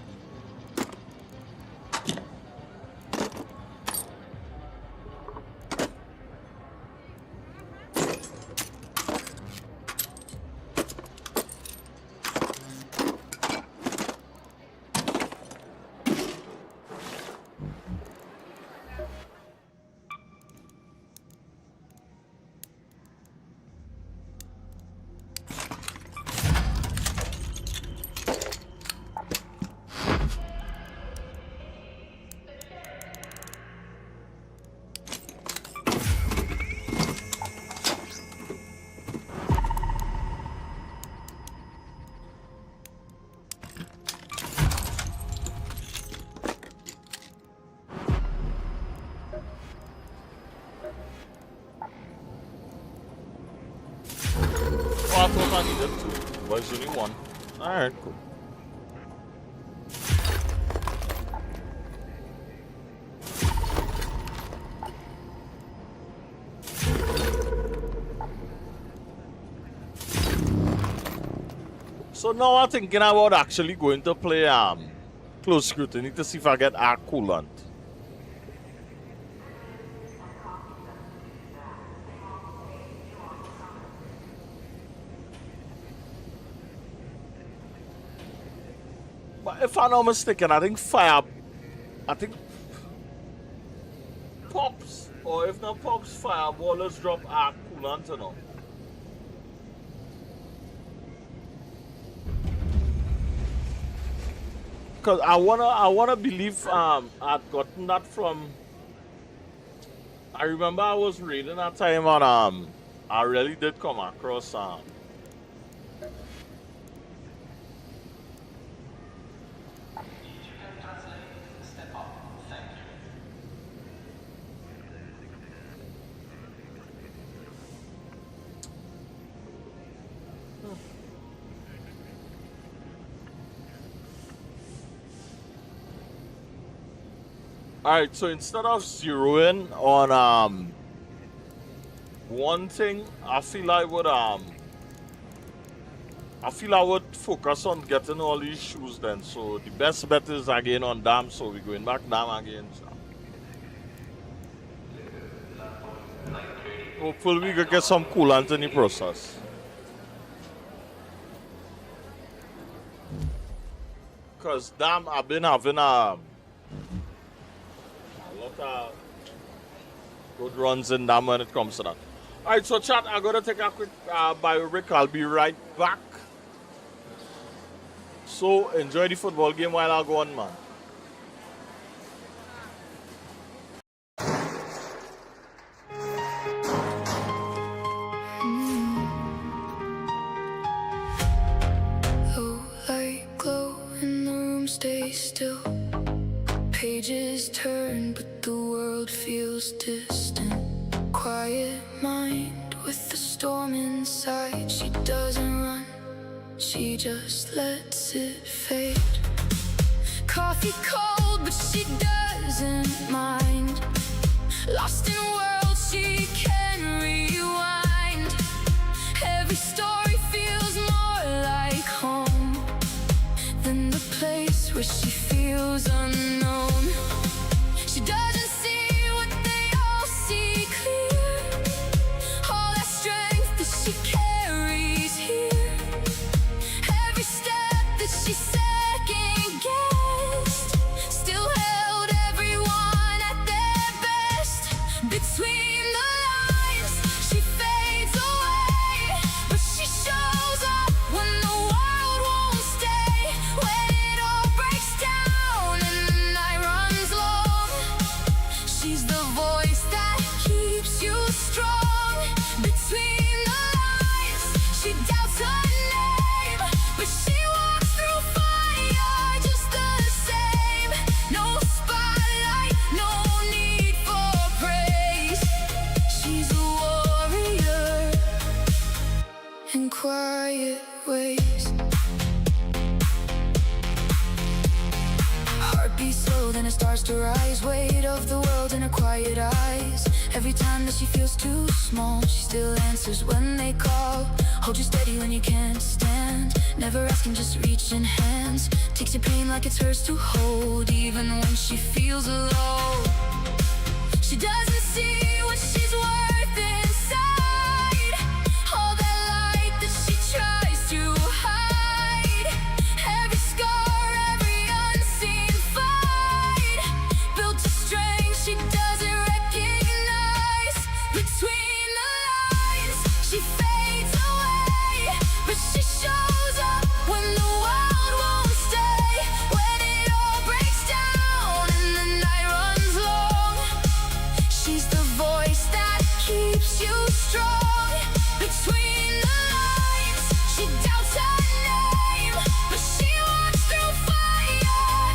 I thought I needed two, but it's only one. Alright, cool. So now I'm thinking about actually going to play Close Scrutiny to see if I get Arc Coolant. But if I'm not mistaken, I think Pops, or if not Pops, Fireballers drop Arc Coolant or not. Cause I wanna believe I'd gotten that from. I remember I was reading that time on I really did come across Alright, so instead of zeroing on one thing, I feel I would focus on getting all these shoes then. So the best bet is again on Dam, so we're going back Dam again. So. Hopefully we can get some coolant in the process. Cause Dam, I've been having a lot of Good runs in them when it comes to that. All right, so chat, I'm going to take a quick bio break. I'll be right back. So enjoy the football game while I go on, man. Low light glow and the room stays still. Pages turn, but the world feels distant. Quiet mind with the storm inside. She doesn't run, she just lets it fade. Coffee cold, but she doesn't mind. Lost in a world she can rewind. Every story feels more like home than the place where she feels unknown. She doesn't see what they all see clear. All that strength that she carries here. Every step that she second guessed still held everyone at their best. Between the lines, she fades away, but she shows up when the world won't stay. When it all breaks down and the night runs long, she's the voice that keeps you strong. Between the lines, she doubts her name, but she walks through fire just the same. No spotlight, no need for praise. She's a warrior in quiet ways. Heartbeat slow, then it starts to rise. Weight of the world in her quiet eyes. Every time that she feels too small, she still answers when they call. Hold you steady when you can't stand. Never asking, just reaching hands. Takes your pain like it's hers to hold, even when she feels alone. She doesn't see what she's worth inside. All that light that she tries to hide. Every scar, every unseen fight. Built to strength she doesn't recognize. Between the lines, she fades away, but she shows up when the world won't stay. When it all breaks down and the night runs long, she's the voice that keeps you strong. Between the lines, she doubts her name, but she walks through fire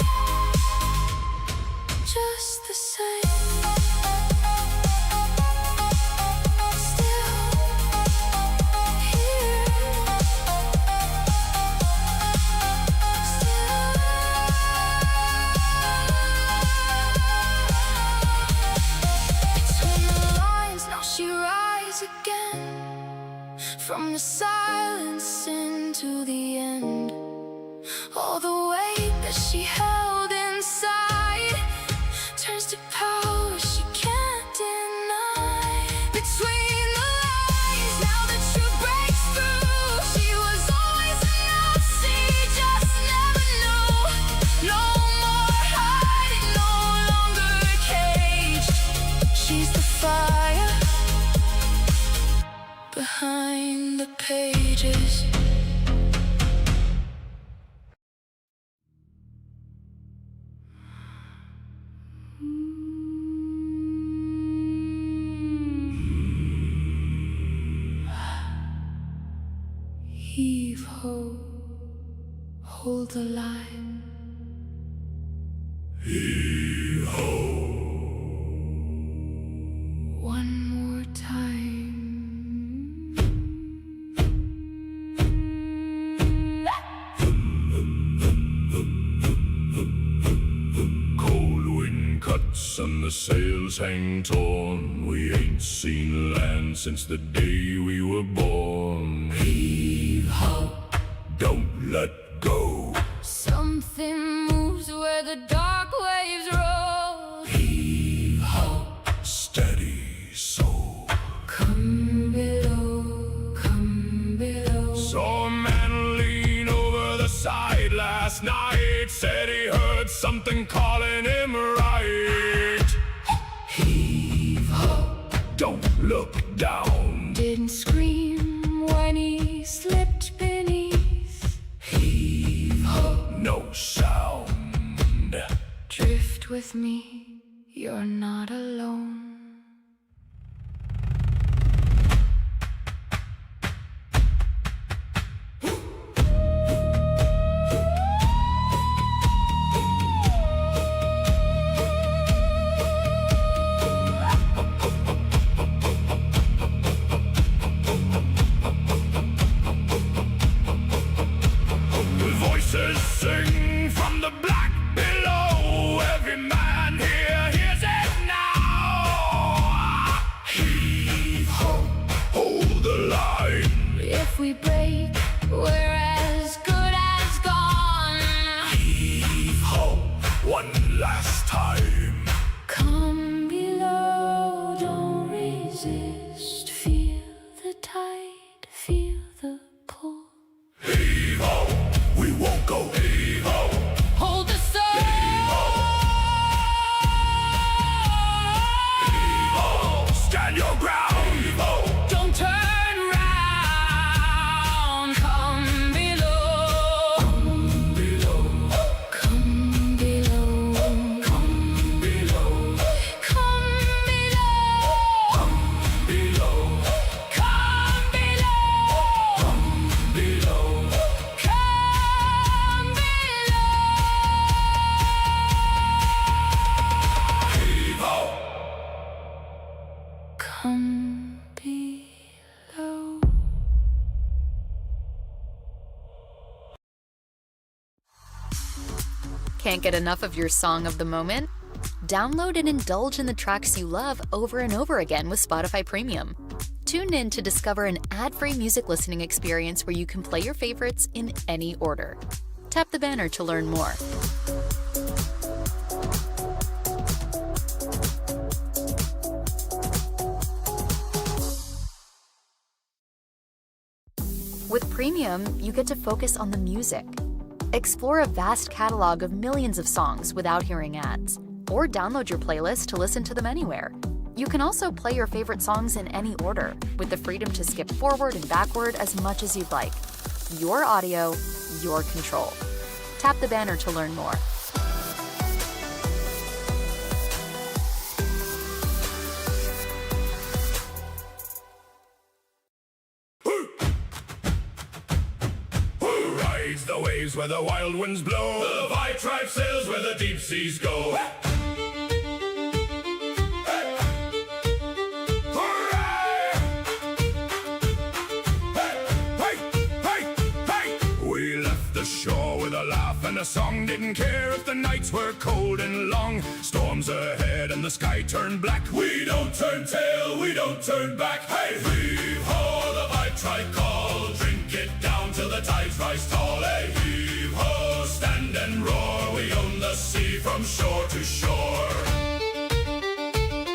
just the same. Still here. Between the lines, now she rises again. From the silence into the end. All the weight that she held inside turns to power she can't deny. Between the lines, now the truth breaks through. She was always enough, she just never knew. No more hiding, no longer caged. She's the fire behind the pages. Heave ho, hold the line. Heave ho. One more time. Cold wind cuts and the sails hang torn. We ain't seen land since the day we were born. Heave ho, don't let go. Something moves where the dark waves roll. Heave ho, steady soul. Come below, come below. Saw a man lean over the side last night. Said he heard something calling him right. Heave ho. with me, you're not alone. Voices sing from the black below. Every man here hears it now. Heave ho, hold the line. If we break, we're as good as gone. Heave ho, one last time. Come below, don't resist. Feel the tide, feel the pull. Heave ho, we won't go. Heave ho, Hold the soul. heave ho, stand your ground. Heave ho, Don't turn round. Come below. come below, Come below. come below, Come below. come below, Come below. come below. Come below. Heave ho. Come below. Can't get enough of your song of the moment? Download and indulge in the tracks you love over and over again with Spotify Premium. Tune in to discover an ad-free music listening experience where you can play your favorites in any order. Tap the banner to learn more. With Premium, you get to focus on the music. Explore a vast catalog of millions of songs without hearing ads, or download your playlist to listen to them anywhere. You can also play your favorite songs in any order, with the freedom to skip forward and backward as much as you'd like. Your audio, your control. Tap the banner to learn more. Who rides the waves where the wild winds blow? The Vi tribe sails where the deep seas go. We left the shore with a laugh and a song. Didn't care if the nights were cold and long. Storms ahead and the sky turned black. We don't turn tail, we don't turn back. Hey, heave ho, the Vi tribe call. Drink it down till the tides rise tall. Hey, heave ho, stand and roar. We own the sea from shore to shore.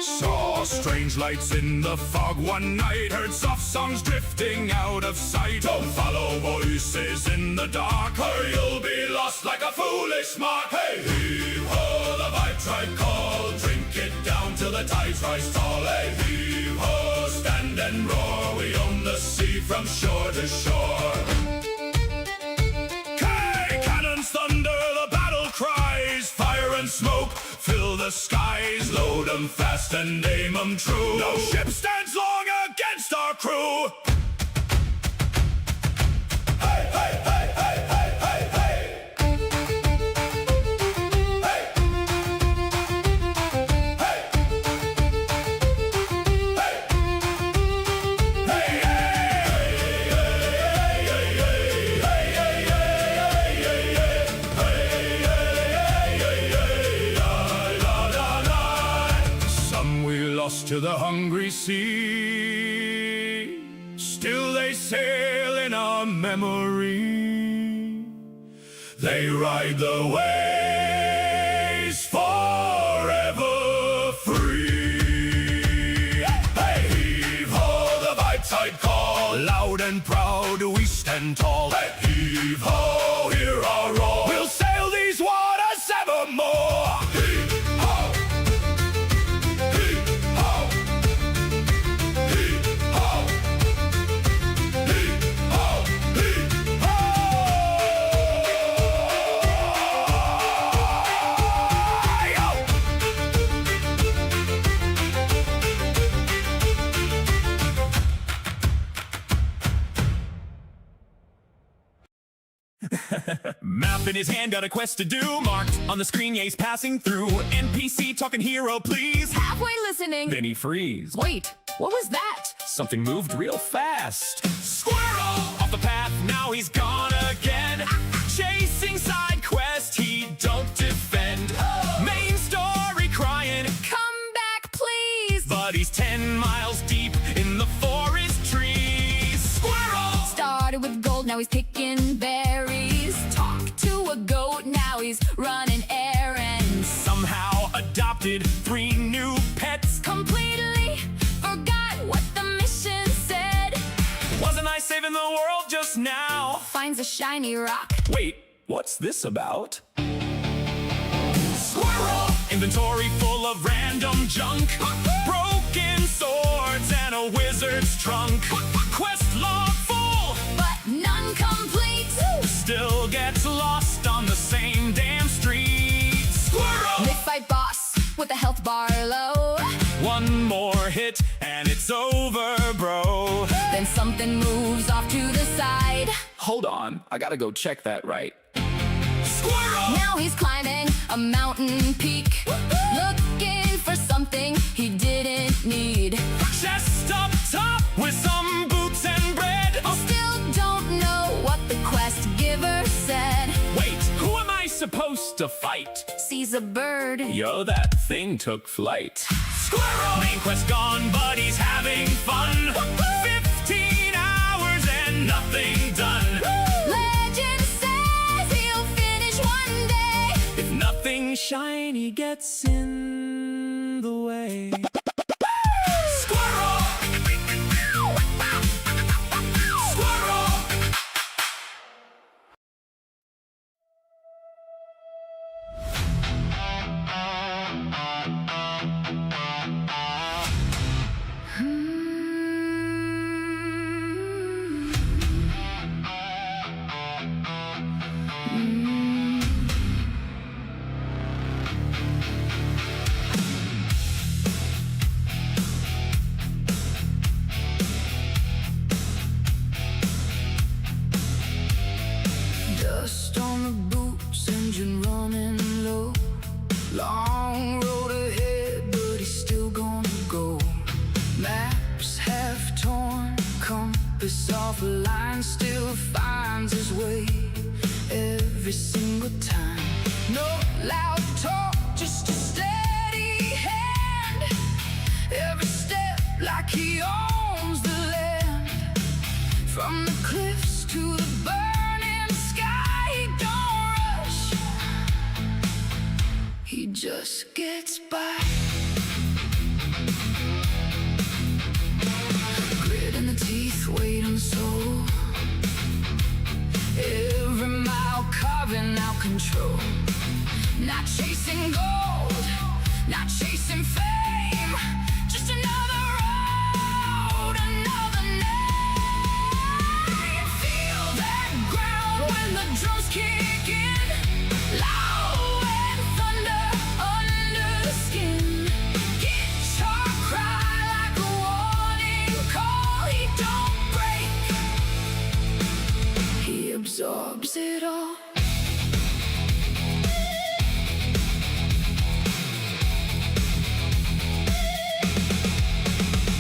Saw strange lights in the fog one night. Heard soft songs drifting out of sight. Don't follow voices in the dark, or you'll be lost like a foolish mark. Hey, heave ho, the Vi tribe call. Drink it down till the tides rise tall. Hey, heave ho, stand and roar. We own the sea from shore to shore. Cannons thunder, the battle cries. Fire and smoke fill the skies. Load 'em fast and aim 'em true. No ship stands long against our crew. Hey, hey, hey, hey, hey, hey, hey. Hey. Hey. Hey. Lost to the hungry sea, still they sail in our memory. They ride the waves forever free. Hey, heave ho, the Vi tide call. Loud and proud we stand tall. Hey, heave ho, hear our roar. We'll sail these waters evermore. Heave ho. Map in his hand, got a quest to do. Marked on the screen, yeah, he's passing through. NPC talking hero, please. Halfway listening. Then he freeze. Wait, what was that? Something moved real fast. Squirrel! Off the path, now he's gone again. Chasing side quest, he don't defend. Main story crying, come back, please. But he's 10 miles deep in the forest trees. Squirrel! Started with gold, now he's picking berries. Talked to a goat, now he's running errands. Somehow adopted 3 new pets. Completely forgot what the mission said. Wasn't I saving the world just now? Finds a shiny rock. Wait, what's this about? Squirrel! Inventory full of random junk. Broken swords and a wizard's trunk. Quest log full, but none complete. Still gets lost on the same damn street. Squirrel! They fight boss with a health bar low. 1 more hit and it's over, bro. Then something moves off to the side. Hold on, I gotta go check that right. Squirrel! Now he's climbing a mountain peak, looking for something he didn't need. Chest up top with some boots and bread. Still don't know what the quest giver said. Wait, who am I supposed to fight? Sees a bird. Yo, that thing took flight. Squirrel! Main quest gone, but he's having fun. 15 hours and nothing done. Legend says he'll finish one day. If nothing shiny gets in the way. Squirrel! Squirrel! Dust on the boots, engine running low. Long road ahead, but he's still gonna go. Maps half torn, compass off a line, still finds his way every single time. No loud talk, just a steady hand. Every step like he owns the land. From the cliffs to the burning sky, he don't rush. He just gets by. Grit in the teeth, weight on the soul. Every mile carving out control. Not chasing gold, not chasing fame. Just another road, another name. Feel that ground when the drums kick in. Loud and thunder under the skin. Guitar cry like a warning call. He don't break, he absorbs it all.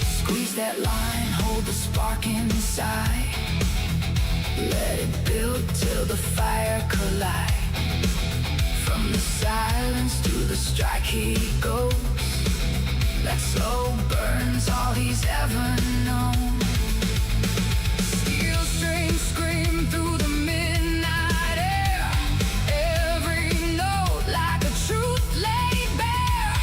Squeeze that line, hold the spark inside. Let it build till the fire collide. From the silence to the strike he goes. That slow burns all he's ever known. Steel strings scream through the midnight air. Every note like a truth laid bare.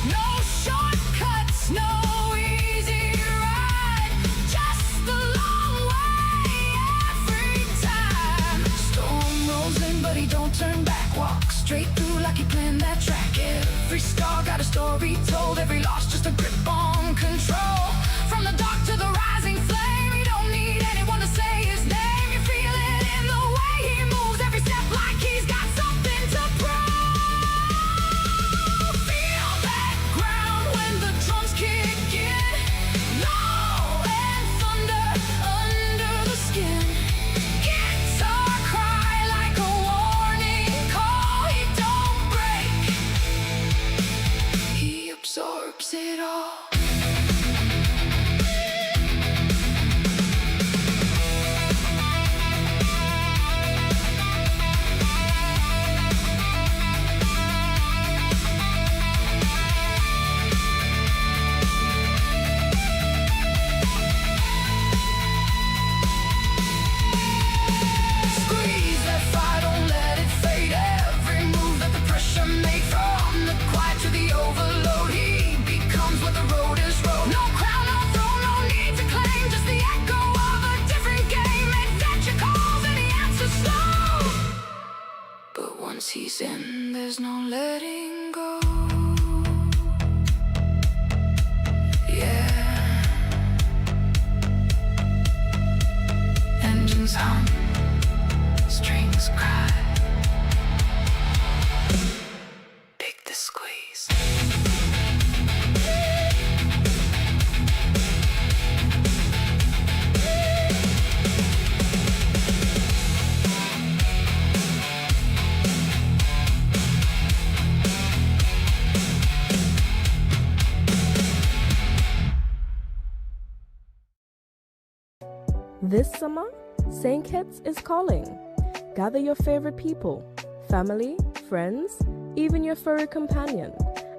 No shortcuts, no easy ride. Just the long way every time. Storm rolls in, but he don't turn back. Walk straight through like he planned that track. Every star got a story told. Every loss just a grip on control. From the dark to the rising flame, you don't need anyone to say his name. You feel it in the way he moves. Every step like he's got something to prove. Feel that ground when the drums kick in. Low and thunder under the skin. Guitar cry like season, there's no letting go. Yeah. Engines hum, strings cry. Take the squeeze. This summer, St. Kitts is calling. Gather your favorite people, family, friends, even your furry companion,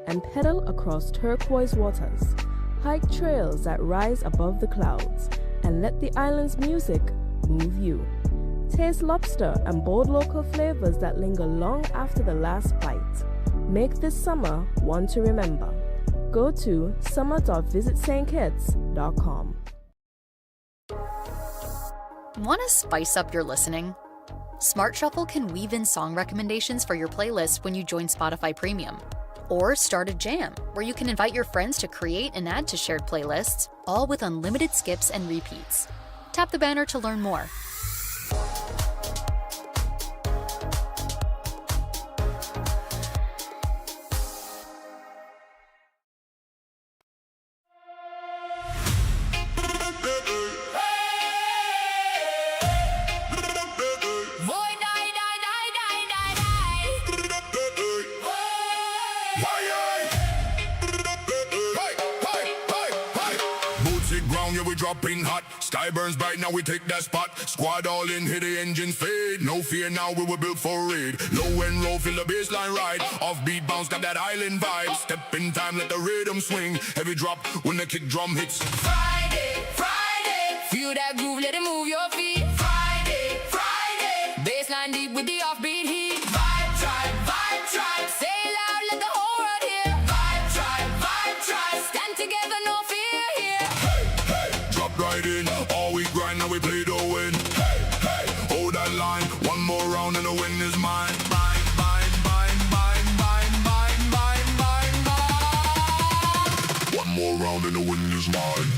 and pedal across turquoise waters. Hike trails that rise above the clouds, and let the island's music move you. Taste lobster and bold local flavors that linger long after the last bite. Make this summer one to remember. Go to summer.visitstkits.com. Want to spice up your listening? Smart Shuffle can weave in song recommendations for your playlist when you join Spotify Premium. Or start a jam, where you can invite your friends to create and add to shared playlists, all with unlimited skips and repeats. Tap the banner to learn more. Dropping hot, sky burns bright, now we take that spot. Squad all in, hit the engines fade. No fear now, we were built for raid. Low and roll, feel the baseline ride. Offbeat bounce, got that island vibe. Step in time, let the rhythm swing. Heavy drop when the kick drum hits. Friday, Friday, feel that groove, let it move your feet. Friday, Friday, baseline deep with the offbeat heat. Vibe tribe, say loud, let the whole world hear. Vibe tribe, stand together, no fear here. Right in, all we grind, now we play to win. Hey, hey, hold that line, one more round and the win is mine. Mine, mine, mine, mine, mine, mine, mine, mine. One more round and the win is mine.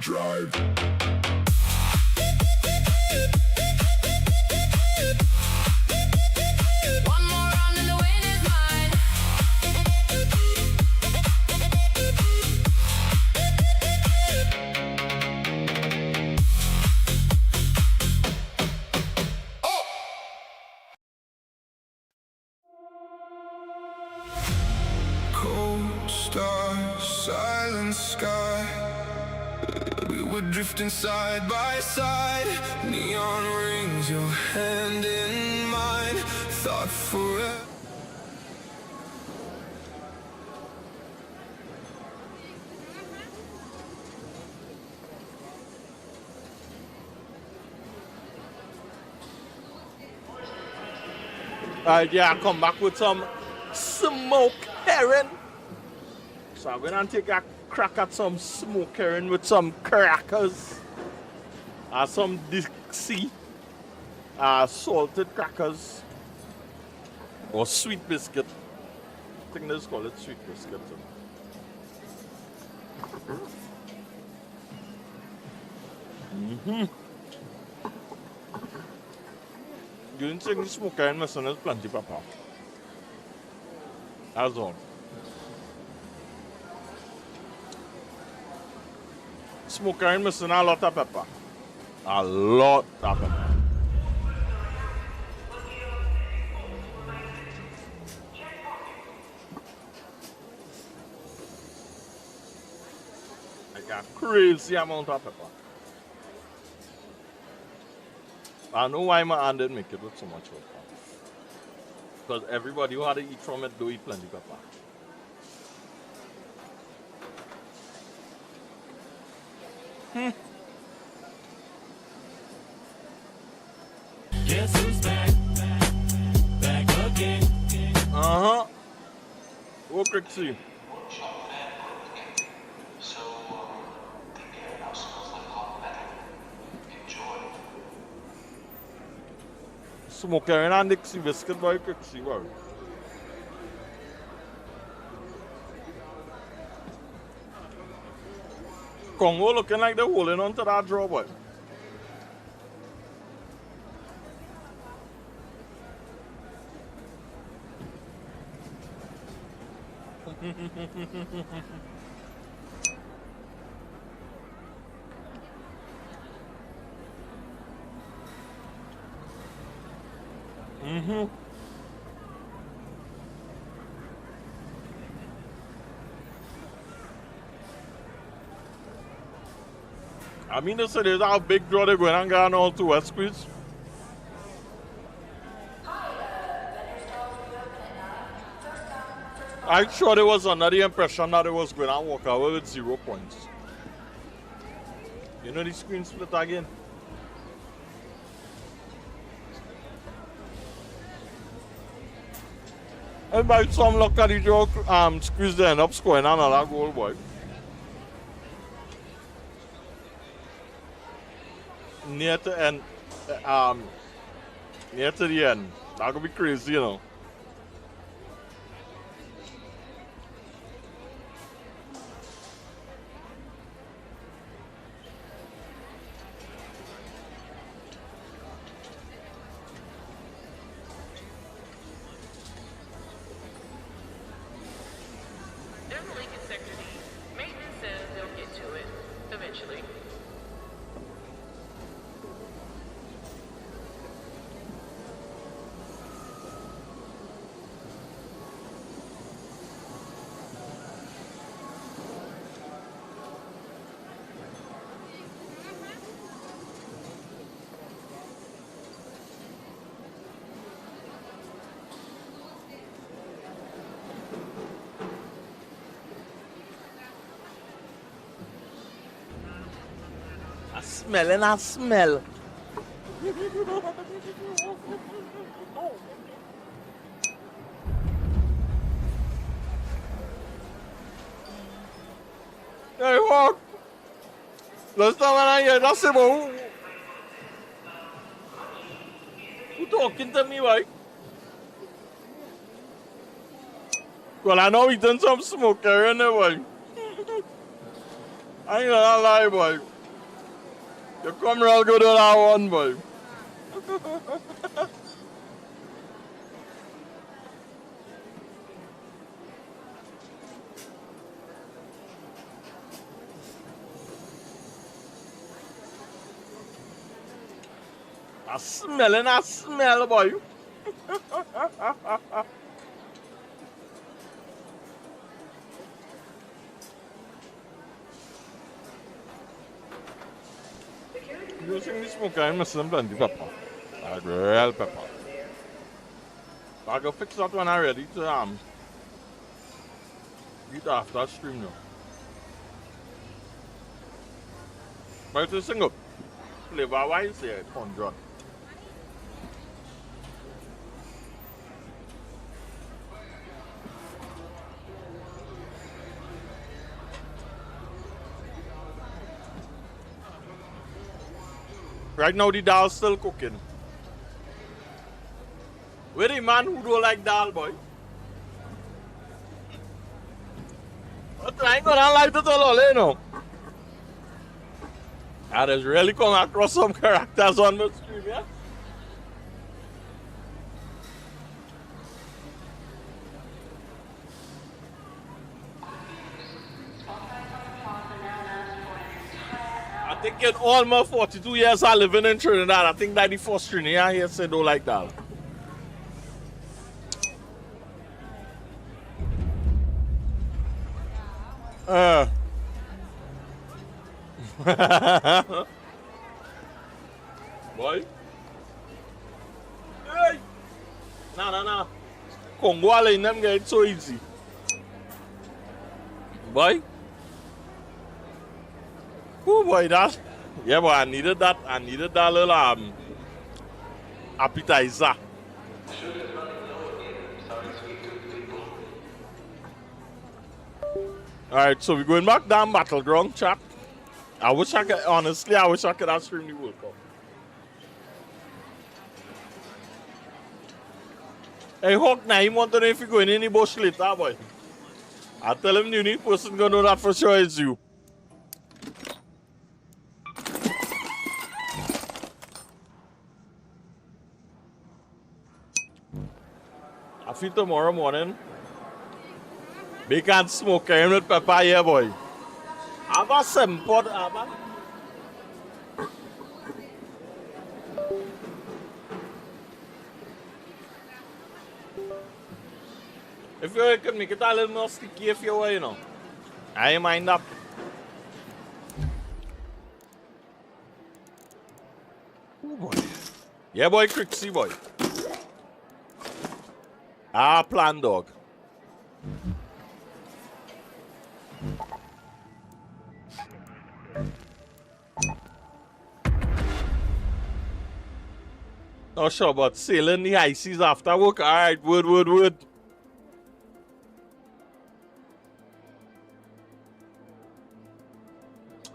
Drive. One more round and the win is mine. Cold stars, silent sky. We were drifting side by side. Neon rings, your hand in mine. Thought forever. Yeah, I come back with some smoked herring. So I'm gonna take a crack at some smoked herring with some crackers. Some Dixie salted crackers or sweet biscuit. think they just call it sweet biscuit. Mm-hmm. You didn't think the smoke iron machine is plenty, Papa. That's all. Smoke iron machine a lot of pepper. A lot of pepper. Like a crazy amount of pepper. I know why my aunt didn't make it with so much pepper. Because everybody who had to eat from it do eat plenty pepper. Guess who's back? Back again. Uh-huh. Go quick see. Smoke iron and Dixie biscuit boy quick see boy. Congo looking like they're holding on to that draw boy. Mm-hmm. I mean, they say there's a big draw they're going and get all to West Squeeze. I'm sure there was under the impression that it was going to walk away with 0 points. You know the screen split again? And by some luck at the draw, Squeeze they end up scoring another goal, boy. Near to end, near to the end. That could be crazy, you know. There's a leak in Sector D. Maintenance says they'll get to it eventually. I smell and I smell. Hey, what? Last time when I hear that, say, who talking to me, boy? Well, I know he done some smoke here, boy. I ain't gonna lie, boy. You come real good on that one, boy. I smell, boy. Using this smoke, I'm missing plenty pepper. Like real pepper. I can fix that when I'm ready to eat after stream now. But it's a single flavor wise, yeah, it's 100. Right now the dal's still cooking. Where the man who don't like dal, boy? I ain't gonna like it all, you know. I just really come across some characters on the stream, yeah? I think in all my 42 years I living in Trinidad, I think that the first Trinidad here said don't like that. Boy. Hey. Nah. Congo in them get so easy. Boy. Oh boy, that. Yeah, boy, I needed that. I needed that little appetizer. Alright, so we're going back down Battleground, chat. I wish I could have streamed the World Cup. Hey, Hawk, now he want to know if you're going in the bush later, boy. I tell him the unique person gonna know that for sure is you. I feel tomorrow morning. They can't smoke him with pepper here, boy. I got some pot, if you can make it a little more sticky if you want, you know. I ain't mind that. Oh boy. Yeah, boy, Crixie, boy. Plan dog. Not sure about sailing the high seas after work. Alright, wood.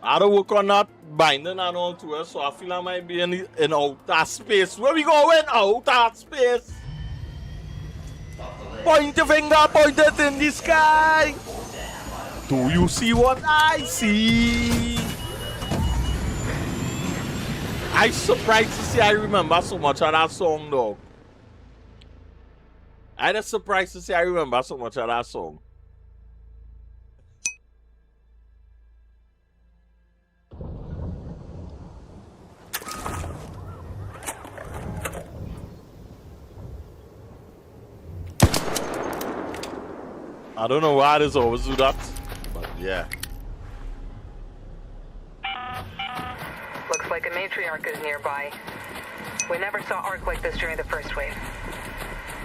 I don't work on that binding and all to it, so I feel I might be in outer space. Where we going? Outer space. Point your finger, point it in the sky. Do you see what I see? I'm surprised to see I remember so much of that song, though. I'm just surprised to see I remember so much of that song. I don't know why there's always do that, but yeah. Looks like a matriarch is nearby. We never saw Ark like this during the first wave.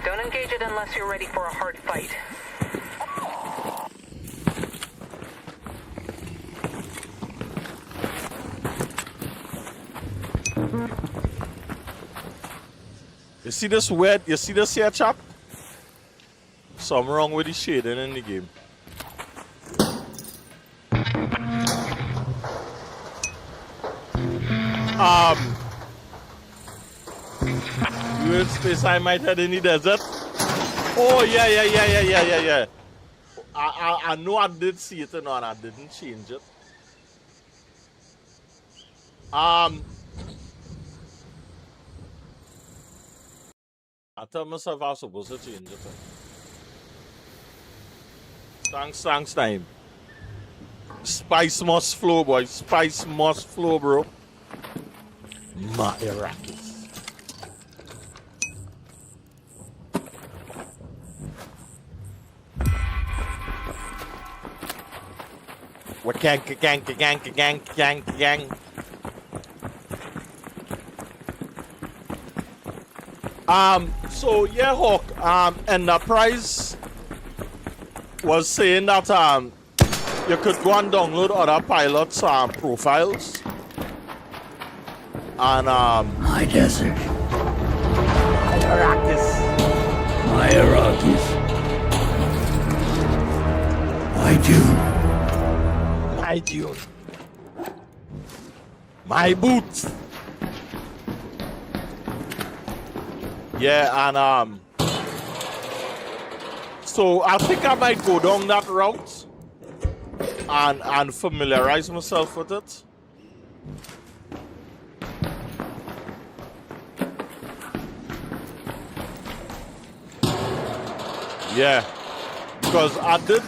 Don't engage it unless you're ready for a hard fight. You see this weird? You see this here, chap? Something wrong with the shading in the game. You in space, I might head in the desert. Oh yeah. I know I did see it and I didn't change it. I tell myself I was supposed to change it. Thanks, time. Spice must flow, boy. Spice must flow, bro. My Iraqis. What gang. So yeah, Hawk, Enterprise was saying that you could go and download other pilots' profiles. And My desert. Iraqis. My Iraqis. My Dune. My Dune. My boots. Yeah, and so I think I might go down that route. and familiarize myself with it. Yeah, because I did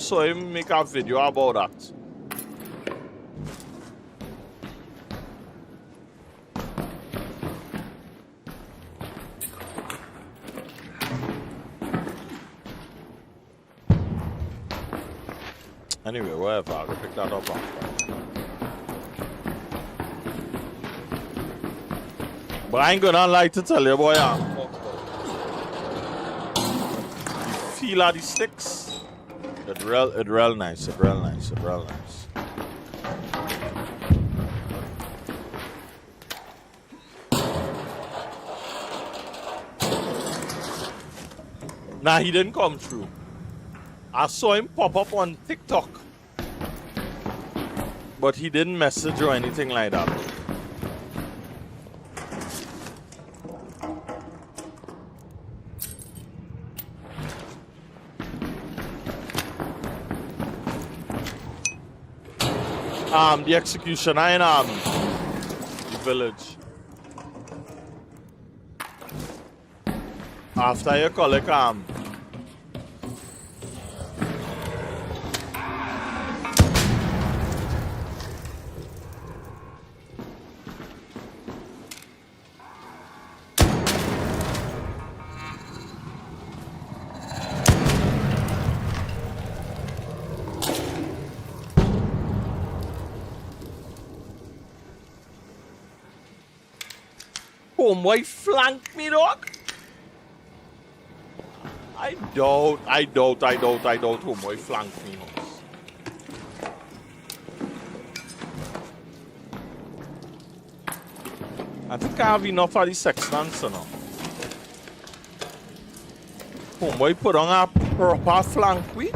saw him make a video about that. Anyway, whatever, I'll pick that up after. But I ain't gonna lie to tell you, boy, feel of the sticks. It real nice. Nah, he didn't come through. I saw him pop up on TikTok, but he didn't message or anything like that. The executioner in the village. After you collect homeboy flank me, dog. I doubt homeboy flank me. I think I have enough of the sextants now. Homeboy put on a proper flank we.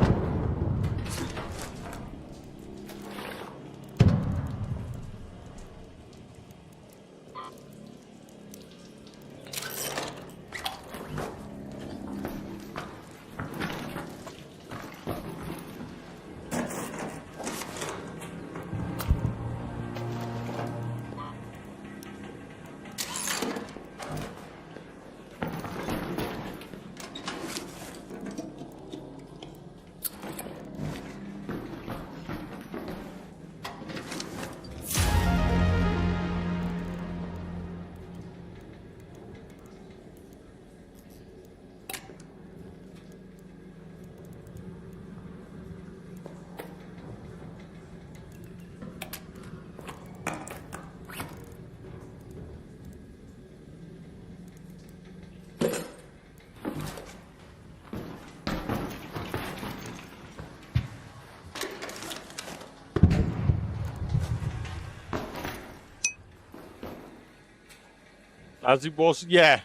As the boss, yeah,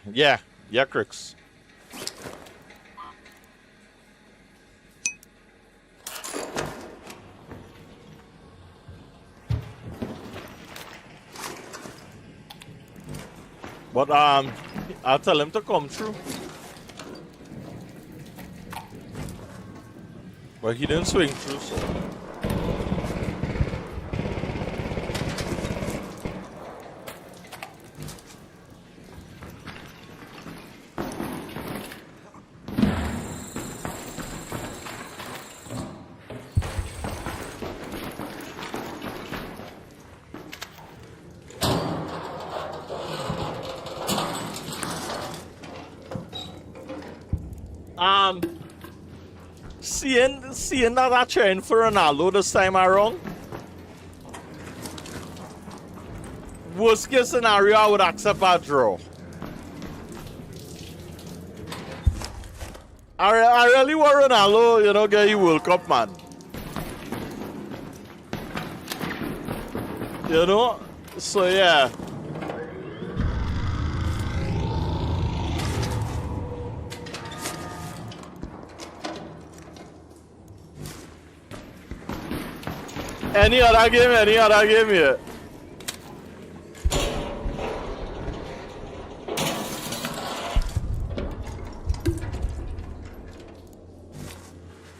Crix. But I'll tell him to come through. But he didn't swing through, so. Seeing that I trained for Ronaldo this time around, worst case scenario, I would accept a draw. I really want Ronaldo, get you World Cup, man. So yeah. Any other game here.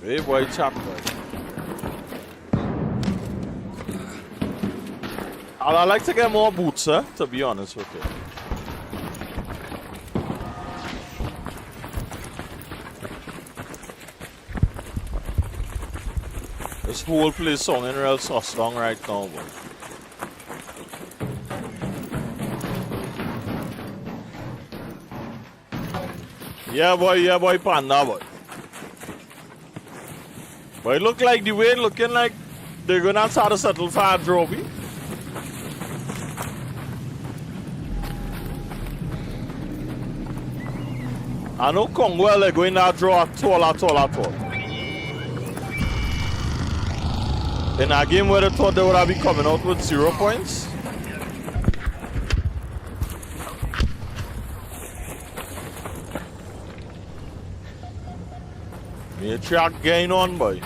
Hey boy, chap boy. I'd like to get more boots, to be honest with you. This whole place sounding real sus down right now, boy. Yeah, boy, panda, boy. But it look like the way looking like they're gonna try to settle for a trophy. I know Congo they're going to draw at all. In a game where they thought they would have been coming out with 0 points. Matriarch gain on, boy.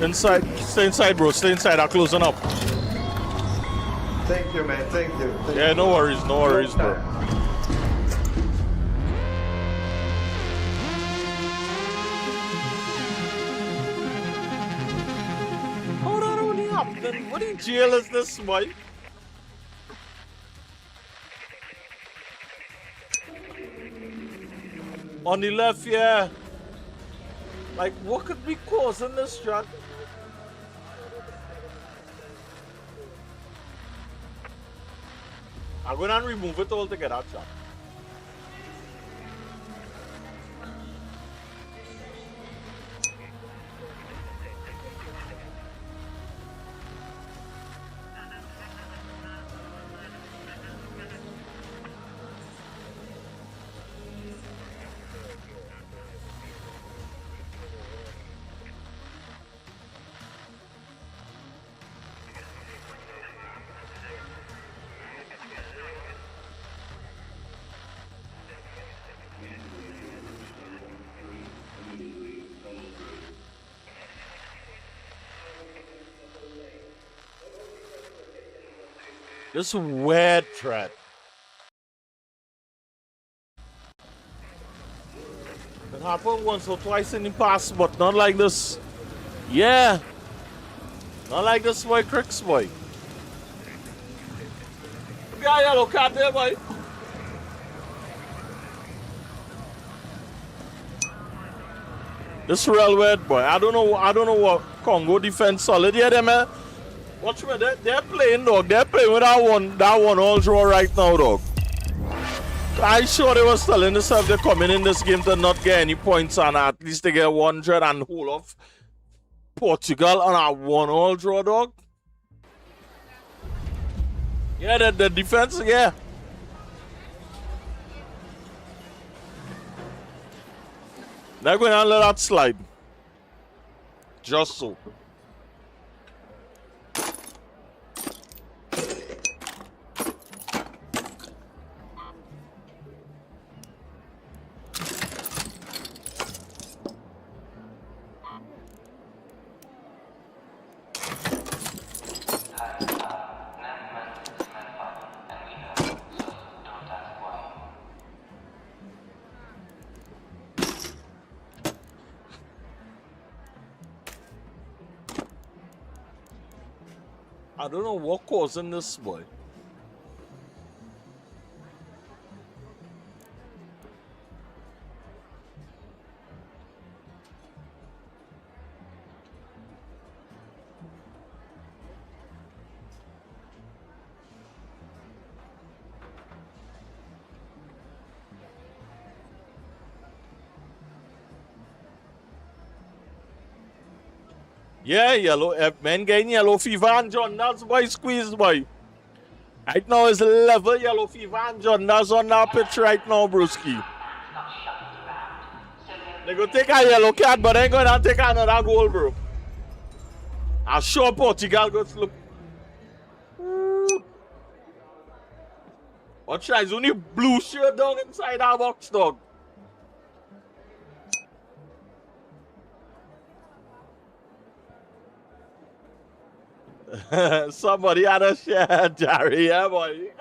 Inside, stay inside, bro. Stay inside. I'm closing up. Thank you, man. Thank you. Yeah, no worries, bro. Hold on, what happened? What in jail is this, boy? On the left, yeah. Like, what could be causing this, John? I'm going to remove it altogether, John. This weird threat. It happened once or twice in the past, but not like this. Yeah. Not like this, boy, Cricks, boy. Yeah, yellow card there, boy. This real weird, boy. I don't know what Congo defense solid here, man. Watch me, they're playing, dog. They're playing with that one all draw right now, dog. I sure they was telling themselves they're coming in this game to not get any points and at least they get 100 and hold off Portugal on a one all draw, dog. Yeah, the defense, yeah. They're going to let that slide. Just so. I don't know what causing this, boy. Yeah, yellow. Men getting yellow fever and Jordan's boy squeeze boy. Right now is level yellow fever and Jordan's on that pitch right now, broski. They go take a yellow card, but they gonna take another goal, bro. I'm sure Portugal goes look. Watch that, it's only blue shirt down inside our box, dog. Somebody had a share, Jerry, yeah, boy.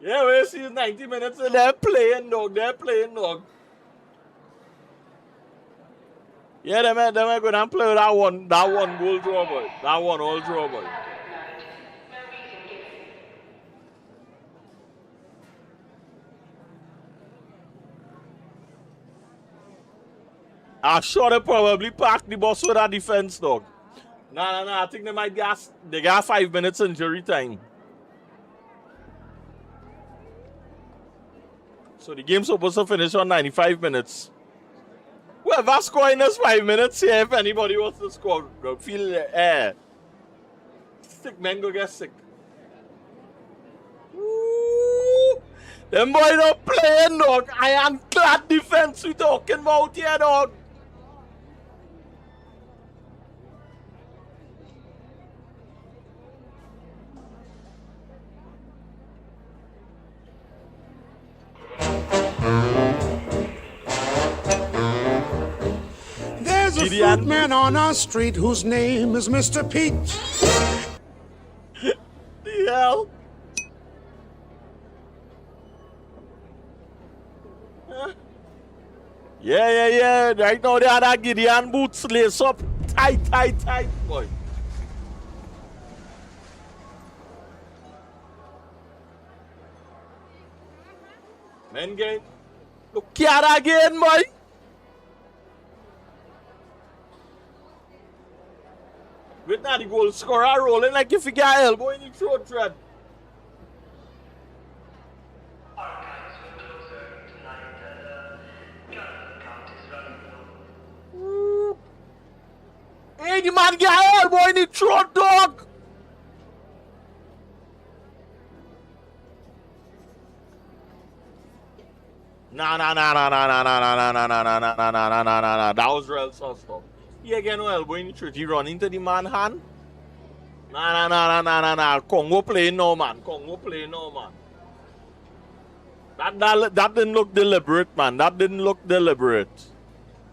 Yeah, we see 90 minutes and they're playing, dog. They're playing, dog. Yeah, they might go and play that one goal draw, boy. That one all draw, boy. I'm sure they probably packed the bus with that defense, dog. Nah. I think they might they got 5 minutes injury time. So the game's supposed to finish on 95 minutes. Whoever score in this 5 minutes here, if anybody wants to score, go feel sick men go get sick. Ooh, them boys not playing, dog. Ironclad defense we talking about here, dog. There's a fruit man on our street whose name is Mr. Pete. The hell? Huh? Yeah. Right now they had that Gideon boots lace up tight, boy. Men game. Look at that again, boy. With now the goal scorer rolling like if you got elbow in the throat thread. Hey, the man got elbow in the throat, dog. Nah. That was real sauce, dog. He again no elbow in the throat. He run into the man hand. Nah. Congo playing no, man. That didn't look deliberate, man. That didn't look deliberate.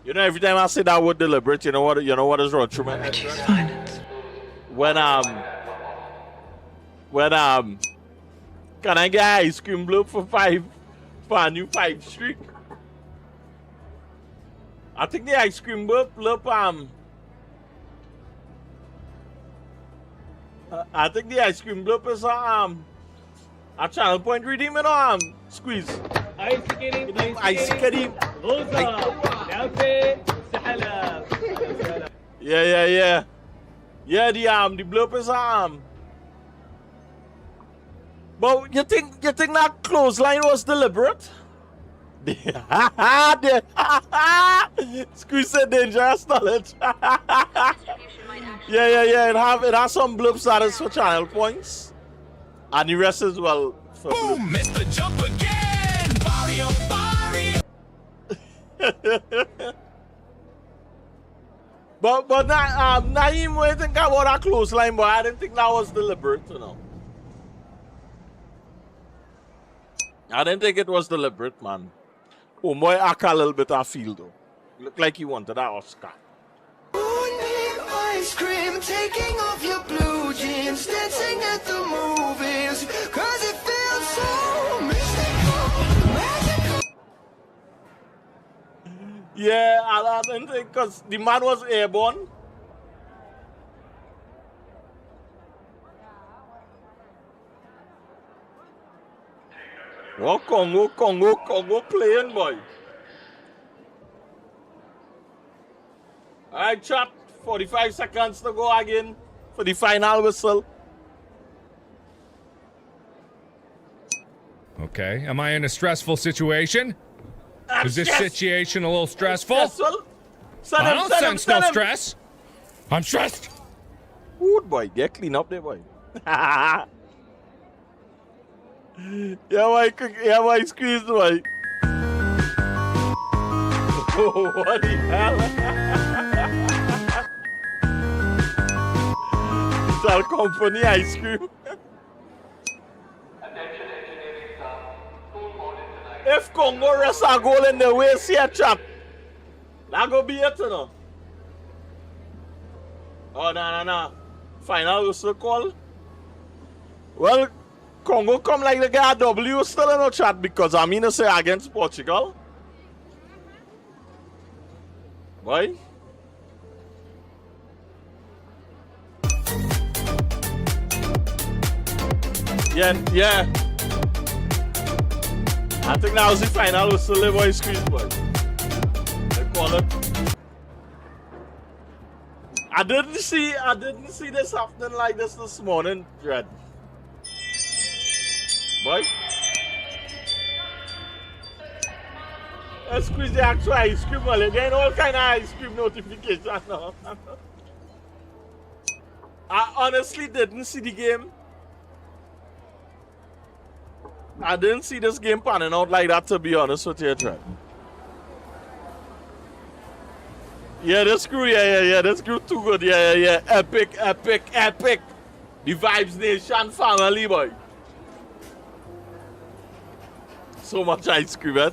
You know, every time I say that word deliberate, you know what is wrong through my head? When can I get ice cream blow for a new 5 streak? I think the ice cream blurp I think the ice cream blurp is a channel point redeem, you know, squeeze. Ice cream. Yeah. Yeah, the blurp is but you think that clothesline was deliberate? Squeeze said dangerous knowledge. Yeah. It has some blurb status for channel points. And the rest as well for boom, Mr. Jump again! Barrio. But Naeem, when you think about that clothesline, but I didn't think that was deliberate, you know. I didn't think it was deliberate, man. Oh, boy, I got a little bit of feel, though. Look like you wanted that Oscar. Ice cream, taking off your blue jeans, dancing at the movies, 'cause it feels so magical. Yeah, I didn't think, because the man was airborne. Oh, Congo playing, boy. Alright, chat. 45 seconds to go again for the final whistle. Okay, am I in a stressful situation? Is this situation a little stressful? Send I him, don't send him, sense send no him. stress. I'm stressed. Good boy, get clean up there, boy. Yeah, boy, squeeze, boy. Oh, what the hell? Tell company ice cream. If Congo rest a goal in the way, see a chap. That go be it, you know. Oh, no. Final whistle call. Well, Congo come like the guy W still in the chat because I mean to say against Portugal. Why? Yeah. I think that was the final whistle, the boy squeeze, boy. They call it. I didn't see this happening like this morning, Dread. Boy. Let's squeeze the actual ice cream, well, again, all kind of ice cream notification now. I honestly didn't see the game. I didn't see this game panning out like that, to be honest with you, Dread. Yeah, this crew, yeah, this crew too good, yeah. Epic. The Vibes Nation family, boy. So much ice cream, man.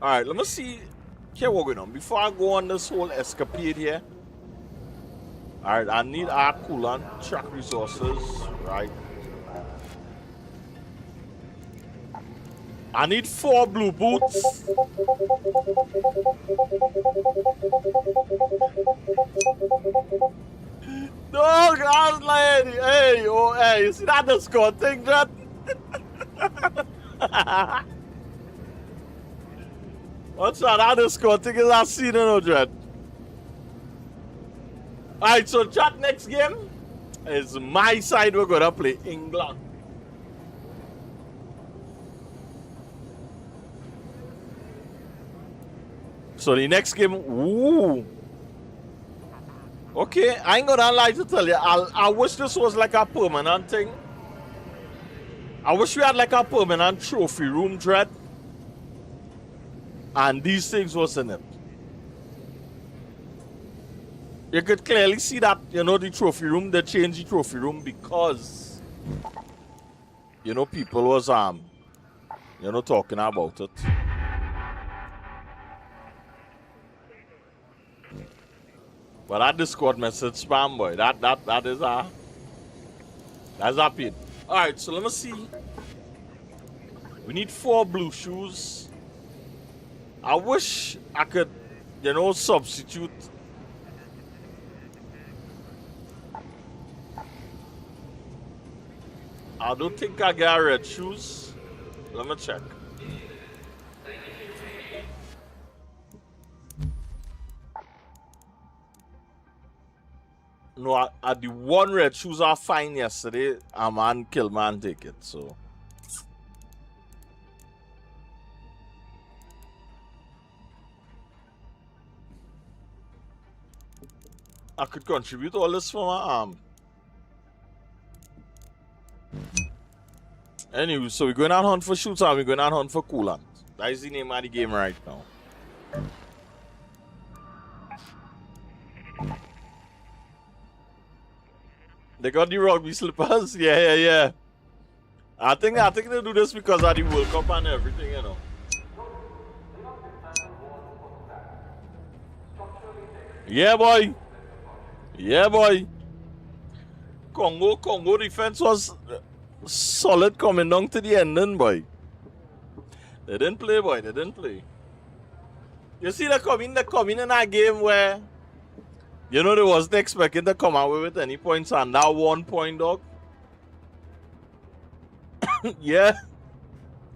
Alright, let me see here what's going on. Before I go on this whole escapade here. Alright, I need art coolant, track resources, right? I need 4 blue boots. No, God, lady. Hey, you see that Discord thing, Jet? What's that Discord thing is I seen it, Jet? Alright, so chat, next game is my side. We're gonna play England. So the next game, ooh. Okay, I ain't gonna lie to tell you. I wish this was like a permanent thing. I wish we had like a permanent trophy room, Dread. And these things was in it. You could clearly see that, the trophy room, they changed the trophy room because, people was, talking about it. But that Discord message spam, boy. That's a pain. Alright, so let me see. We need 4 blue shoes. I wish I could, substitute. I don't think I got red shoes. Let me check. No, I the one red shoes I find yesterday, a man kill man take it, so. I could contribute all this for my arm. Anyway, so we're going out hunt for shooter and we're going out hunt for coolant. That is the name of the game right now. They got the rugby slippers? Yeah. I think they do this because of the World Cup and everything, Yeah, boy. Congo defense was solid coming down to the ending, boy. They didn't play, boy. They didn't play. You see, they come in a game where, they wasn't expecting to come out with any points, and now 1 point, dog. Yeah.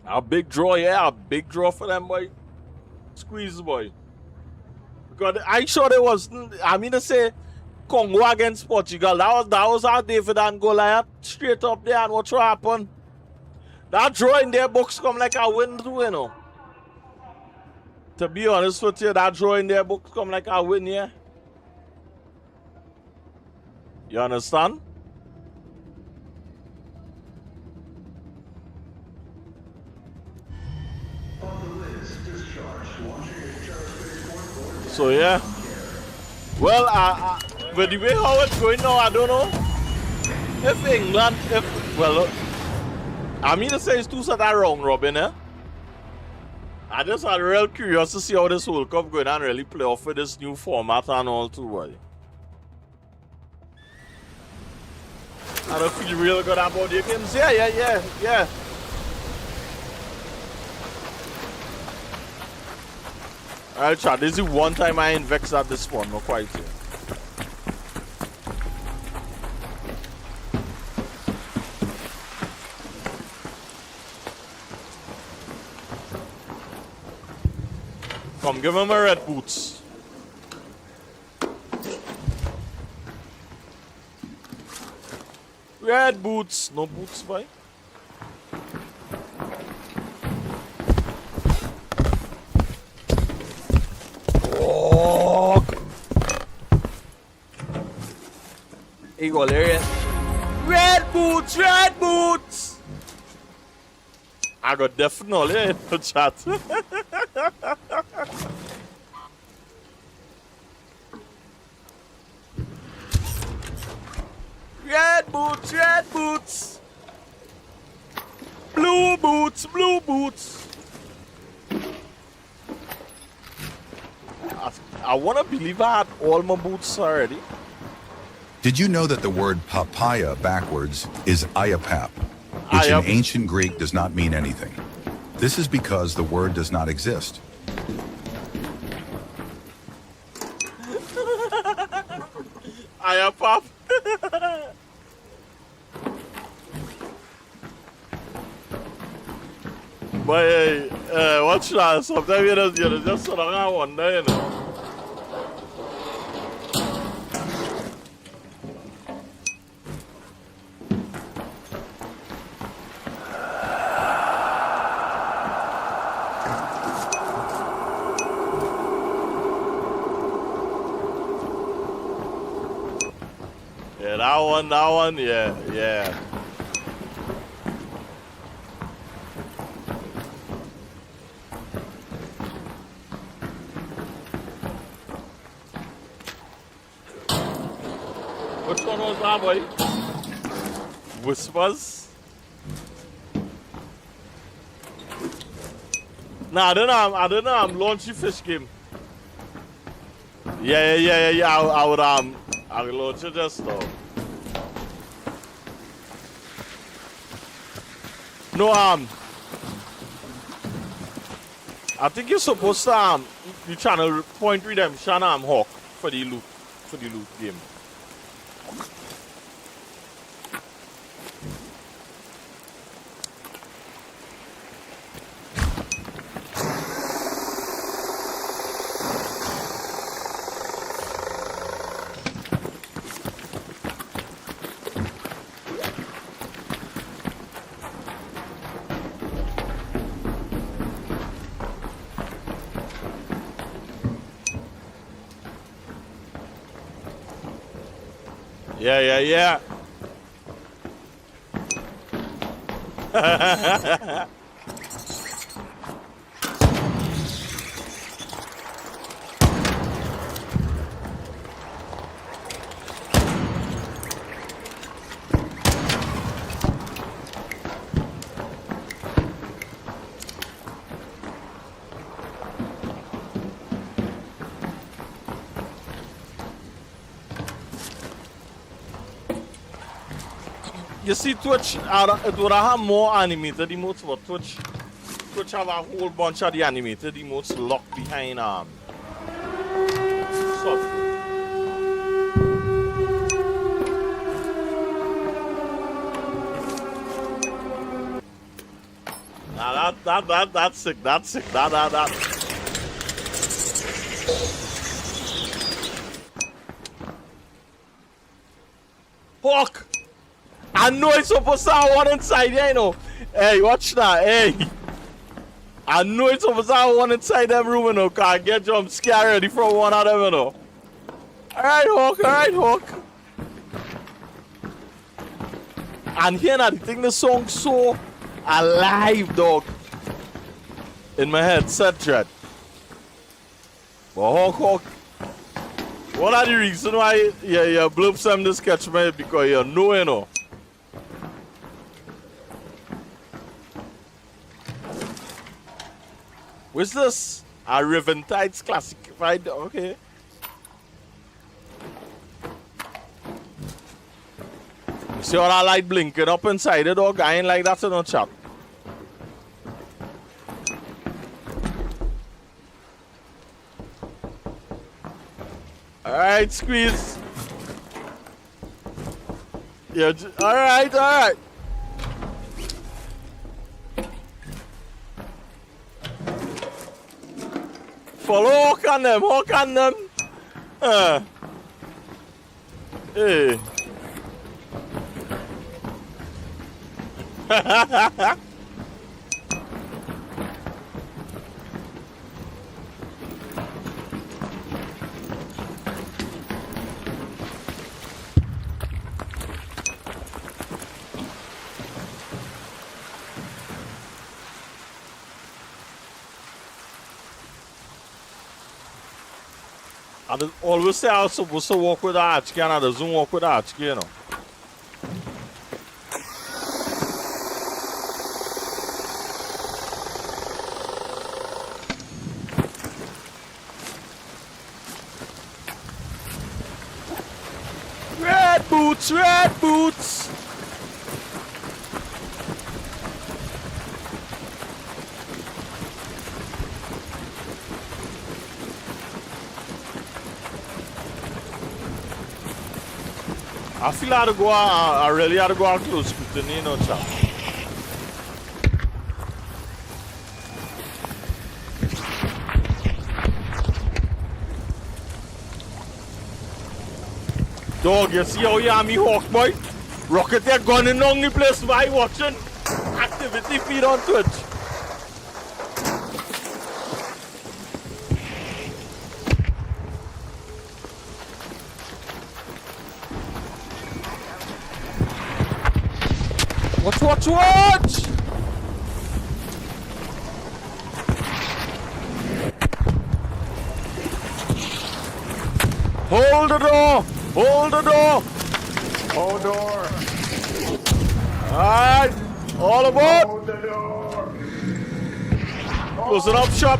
A big draw, a big draw for them, boy. Squeeze, boy. Because I sure there wasn't, to say, Congo against Portugal. That was our David and Goliath straight up there, and what happened? That draw in their books come like a win too, To be honest with you, that drawing there book come like a win, yeah. You understand? So yeah. Well, with the way how it's going now, I don't know. If England, I mean to say it's two sort of round robin, eh? I just had real curious to see how this World Cup going and really play off with this new format and all too, boy. I don't feel real good about the games. Yeah. Alright, chat. This is the one time I ain't vexed at this one, not quite yet. Come, give him my red boots. Red boots. No boots, boy. Oh. Eagle area. Red boots, red boots. I got definitely in the chat. Red boots, red boots. Blue boots, blue boots. I want to believe I had all my boots already. Did you know that the word papaya backwards is ayapap, which in ancient Greek does not mean anything? This is because the word does not exist. Ayapap. But hey, watch that. Sometimes you just sort of wonder, you know. Yeah, that one, yeah. Which one was that, boy? Whispers? Nah, I don't know. I'm launching fish game. Yeah. I will launch it just now. No, I think you're supposed to you channel Point Redemption Hawk for the loot game. Yeah. You see, Twitch, it would have more animated emotes, but Twitch have a whole bunch of the animated emotes locked behind so. Nah, that's sick. That. Fuck! I know it's supposed to have one inside here, you know. Hey, watch that. Hey. I know it's over there one inside them room, you know, cause I get jump scare ready from one of them, you know. Alright, Hawk. And here now, the thing, the song so alive, dog. In my head, set dread. But Hawk, one of the reasons why you blurb some this catch me because you know. What's this? A Riventide's classified, okay. See all that light blinking up inside it, dog? I ain't like that in no chat. Alright, squeeze. Yeah, alright. Follow Hawk on them. Hey. I always say I was supposed to walk with the archkey and I doesn't walk with the archkey, you know. Red boots! I feel I had to go I really had to go out close scrutiny, you know, chap. Dog, you see how you have me Hawk, boy? Rocket your gun in on the place by watching activity feed on Twitch. Watch! Hold the door! Hold door! Alright! All aboard! Hold the door! Close it up, shop!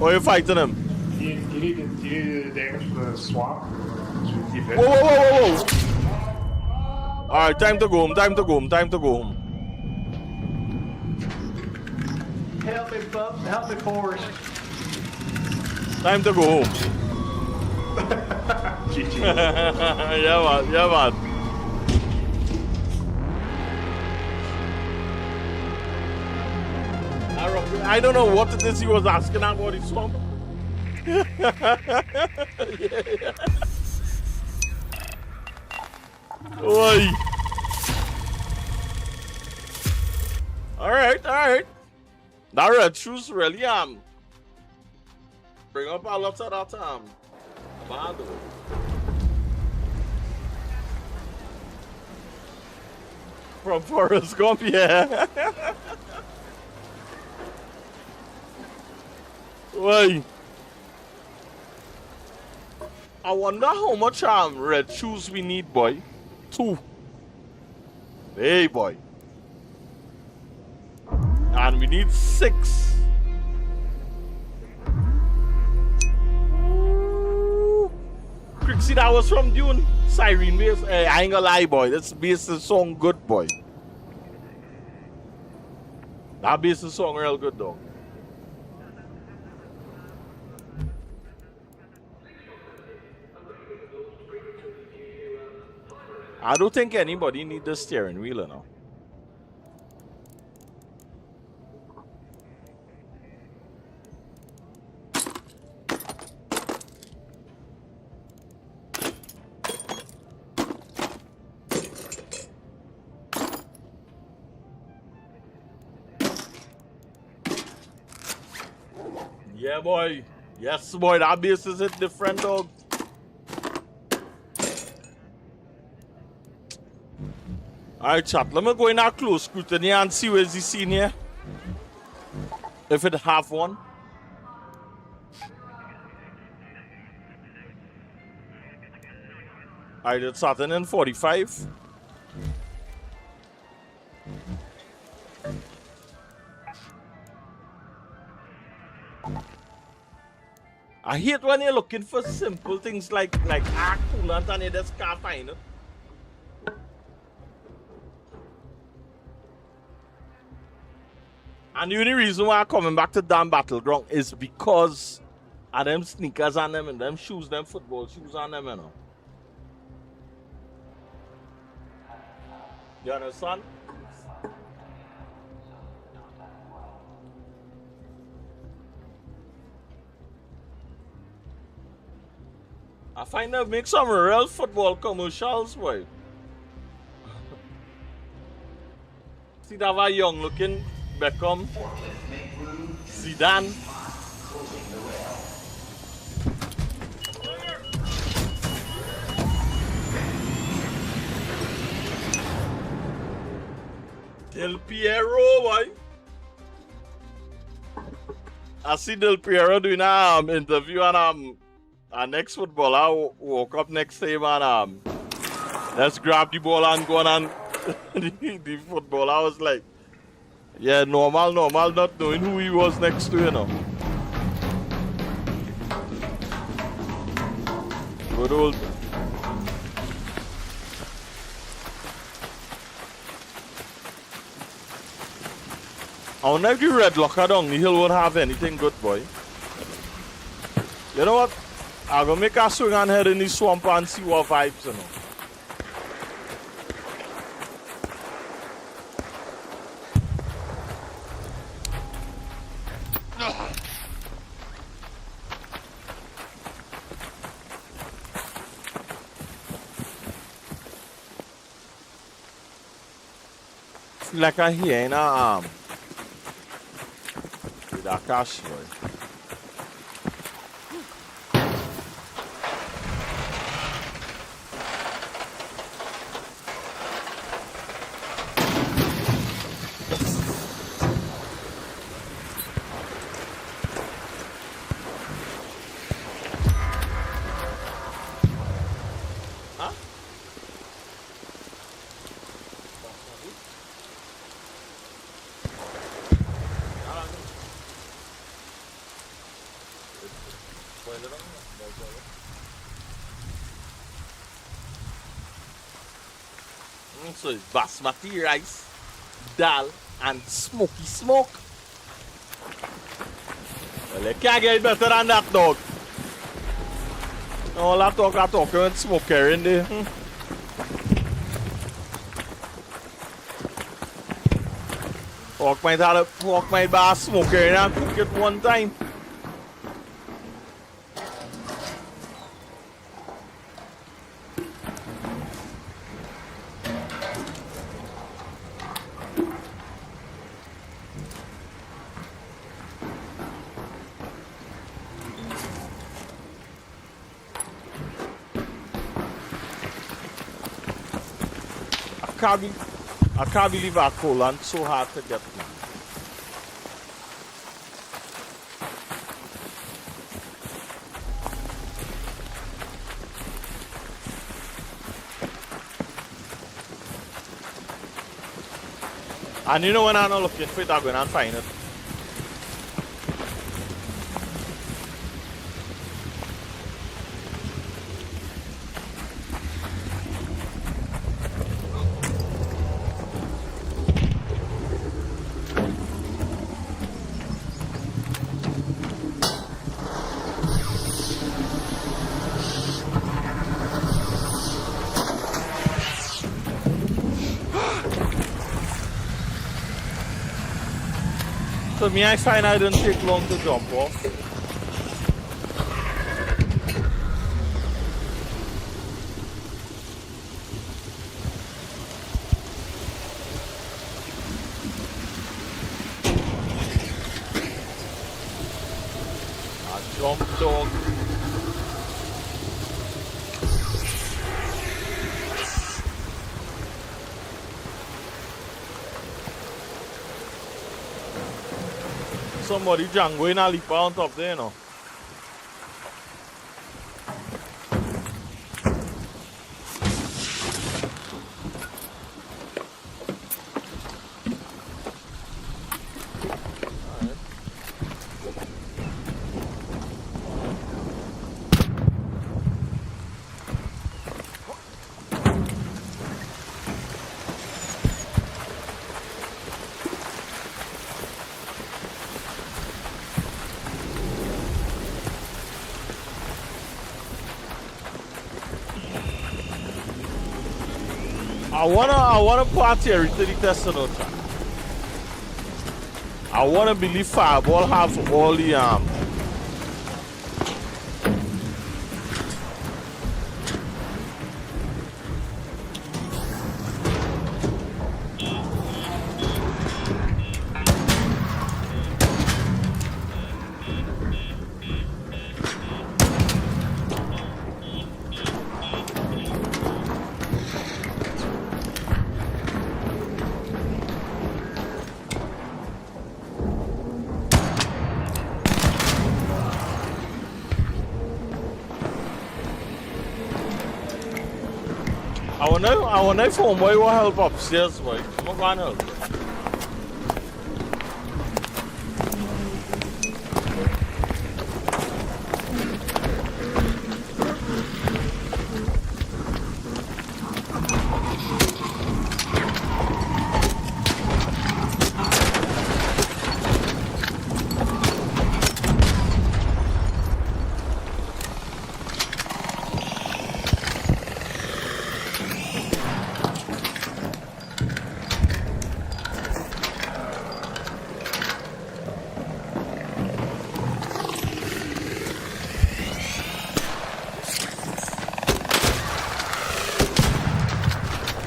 Or are you fighting him? You need to damage the swamp. Whoa! Alright, time to go home. Help me, bub. Help me, force. Time to go home. GG. yeah, man. I don't know what it is he was asking about his swamp. yeah. Oi. Alright. That red shoes really bring up a lot of that bad. From Forrest Gump, yeah. Wait. I wonder how much red shoes we need, boy. 2. Hey, boy. And we need 6. Crixie, that was from Dune. Siren bass. Hey, I ain't gonna lie, boy. This bass is song good, boy. That bass is song real good, though. I don't think anybody needs the steering wheel now. Yeah, boy. Yes, boy. That base is it different, dog. Alright, chat. Let me go in a close scrutiny and see where's the scene here. If it have one. Alright, it's starting in 45. I hate when you're looking for simple things like arc coolant and you just can't find it. And the only reason why I'm coming back to damn Battleground is because of them sneakers on them and them shoes, them football shoes on them, you know. You understand? I find them make some real football commercials, boy. See that one young looking Beckham, Zidane. Del Piero, boy. I see Del Piero doing an interview and our next footballer woke up next to him and let's grab the ball and go on and the footballer was like, yeah, normal, not knowing who he was next to, you know. Good old. I wonder if the red locker down the hill won't have anything good, boy. You know what? I'm gonna make a swing and head in the swamp and see what vibes, you know. Feel like I hear in a with a cash, boy. So it's basmati rice, dal, and smoky smoke. Well, you can't get better than that, dog. All that talk and smoke here in there. Pork might buy a smoker and cook it one time. I can't believe our coolant so hard to get. And you know when I'm not looking for it, I'm going to find it. So me, I find I didn't take long to jump off. somebody Django in a leap on top there, you know. I wanna party everything tested out. I wanna believe Fireball have all the I wonder if homeboy will help upstairs, boy. I'm gonna help.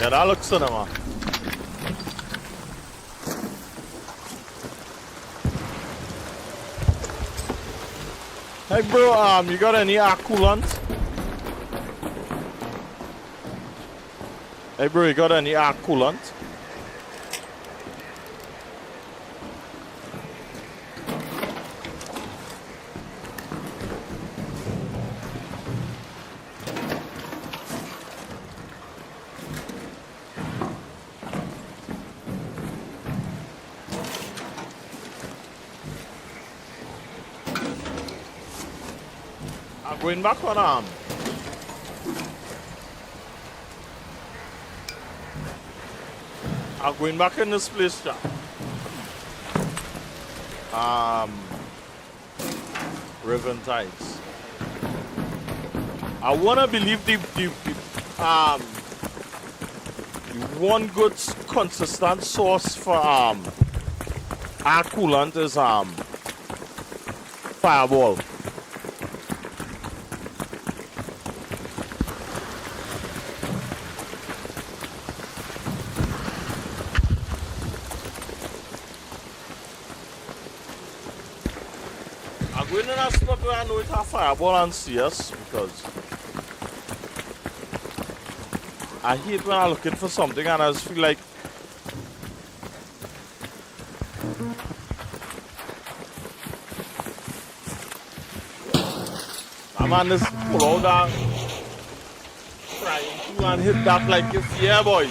Yeah, that looks cinema. Hey bro, you got any coolant? Hey bro, you got any coolant? Going back on I'm going back in this place, Jack. Riven Tides. I wanna believe the one good consistent source for our coolant is Fireball. Going in a spot where I know it has Fireball and CS because I hate when I'm looking for something and I just feel like that man just pull out that frying through and hit that like if yeah boy.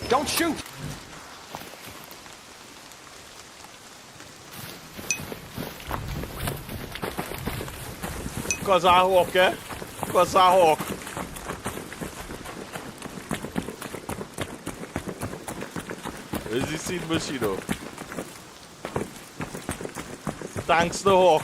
Don't shoot! Because I hawk, eh? Because I hawk. Where's the seed machine though? Thanks to hawk.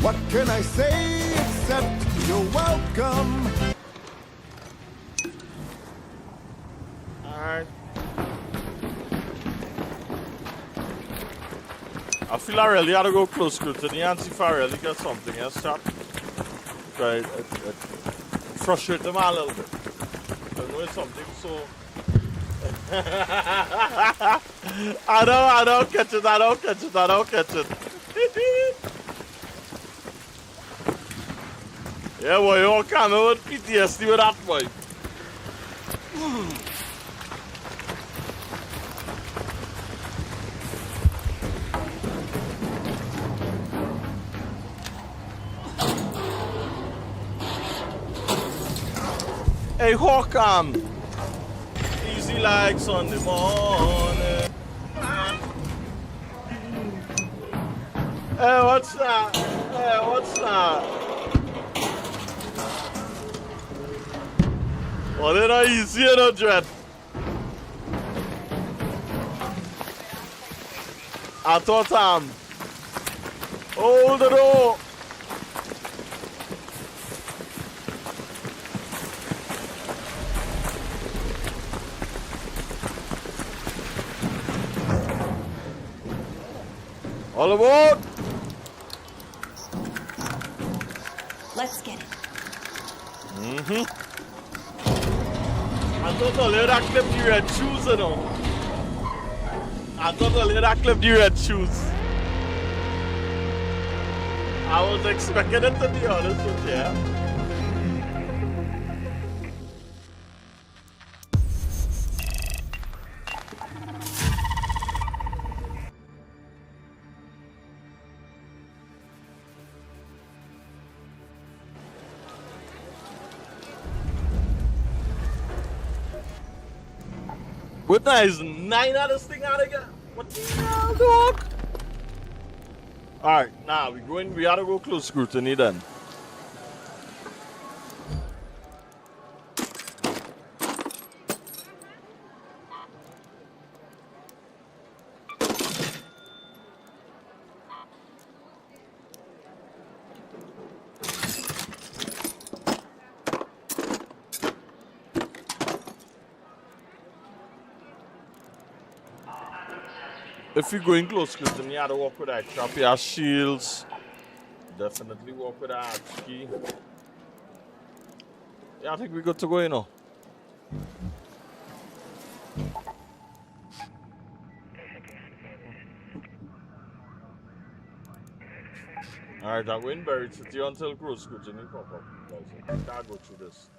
What can I say except You're welcome. Alright. I feel I really ought to go close scrutiny and see if I really get something else, chap. Right, it frustrates them a little bit. I know it's something so... I don't catch it. Yeah, boy, you're coming with PTSD with that, boy. Hey, Hawkam. Easy like Sunday morning. Hey, what's that? Well, they're not easy, you know, Dread. I thought, hold the door. All aboard! Let's get it. I thought the little clip the red shoes, you know. I thought the little clip the red shoes. I was expecting it, to be honest with you. What the is 9 of this thing out of here? What the hell, dog? Alright, now we ought to go close scrutiny then. If you're going close scrutiny, you have to walk with that trap. You have shields. Definitely walk with that key. Yeah, I think we're good to go, you know. Alright, I'm going buried city until close scrutiny pop up. I can't go through this.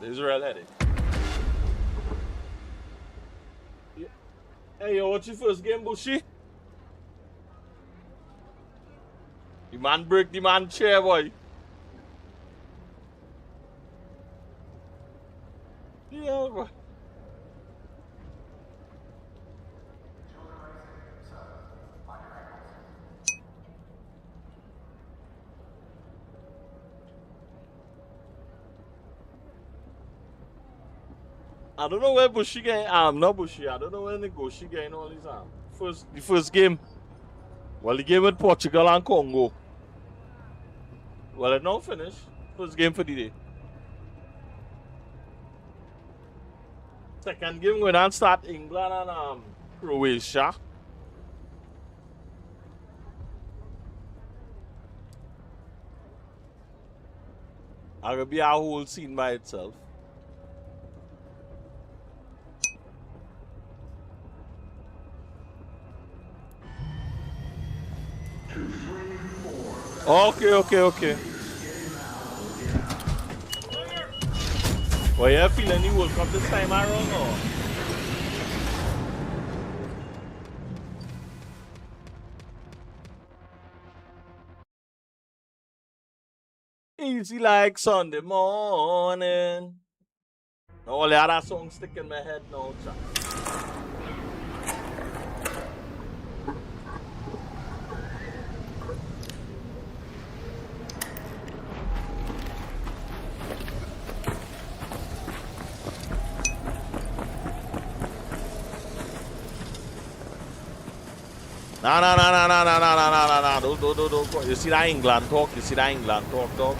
There's a real headache. Hey, yo, what's your first game, Bushy? The man break the man chair, boy. Yeah, boy. I don't know where Bushy getting not Bushy, I don't know where Negoshi getting all these the first game. Well, the game with Portugal and Congo. Well, it now finished. First game for the day. Second game going on start England and Croatia. It's gonna be a whole scene by itself. Okay. Well, you feeling the World Cup this time around, or? Easy like Sunday morning. All the other songs stick in my head now, chat. No. Don't. You see that England talk? Dog?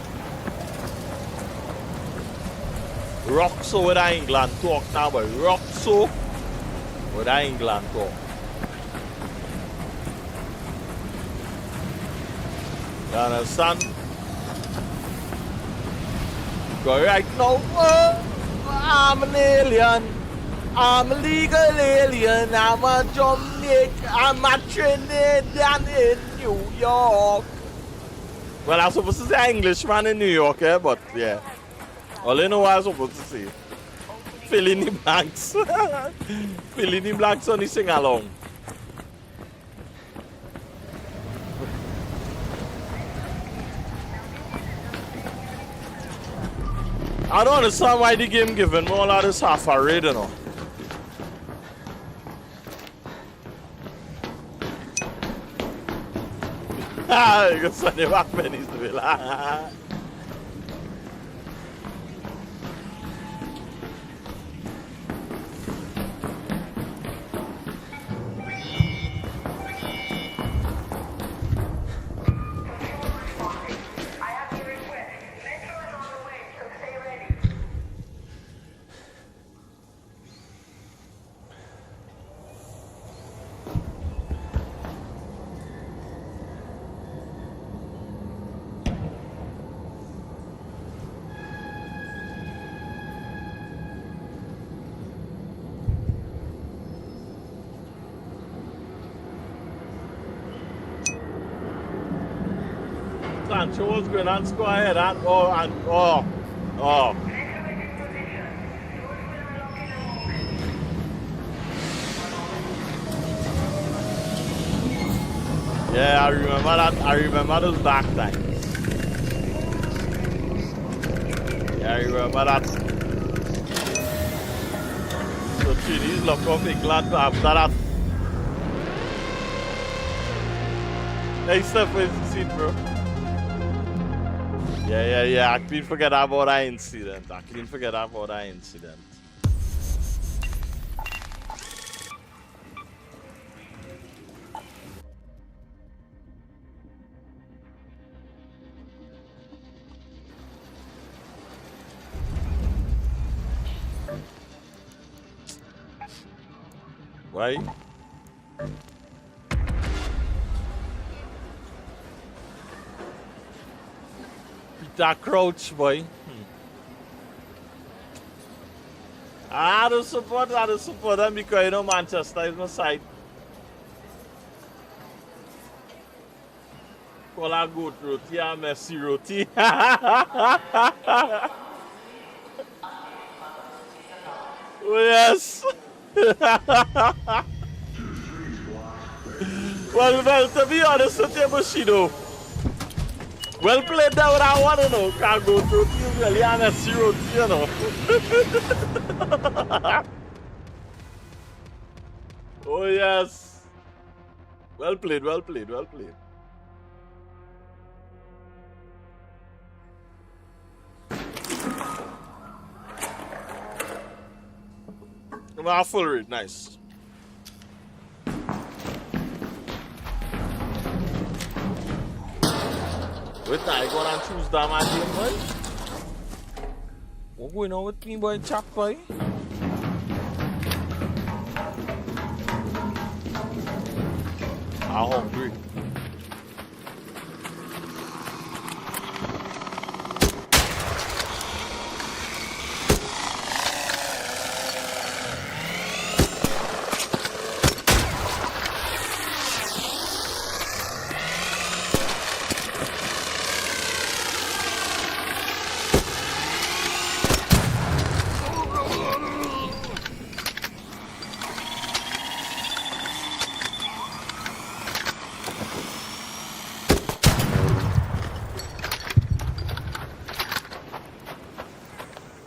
Roxo with England talk now, but Roxo with England talk. You understand? Because right now, I'm an alien. I'm a legal alien. I'm a Jamaican. I'm a Trinidadian in New York. Well, I'm supposed to say Englishman in New York, but yeah. All you know what I'm supposed to say. Fill in the blanks. Fill in the blanks on the sing along. I don't understand why the game giving me all of this half a raid, you know. You can send it back pennies to me. Sancho was going on score ahead and oh. Yeah, I remember that. I remember those dark times. Yeah, I remember that. So Chinese look off England after that. Hey, Steph, where's the seat, bro? Yeah. I couldn't forget about that incident. Why? Peter Crouch, boy. I don't support them because you know Manchester is my side. Call a goat roti and Messi roti. Oh yes. well, to be honest with you, Bushido. Well played that what I want to know. Can't go through teams really and a 0, you know. Oh yes. Well played. Full read, nice. Wait, I go and choose that my game, boy. What going on with me, boy? Chat, boy. I'm hungry.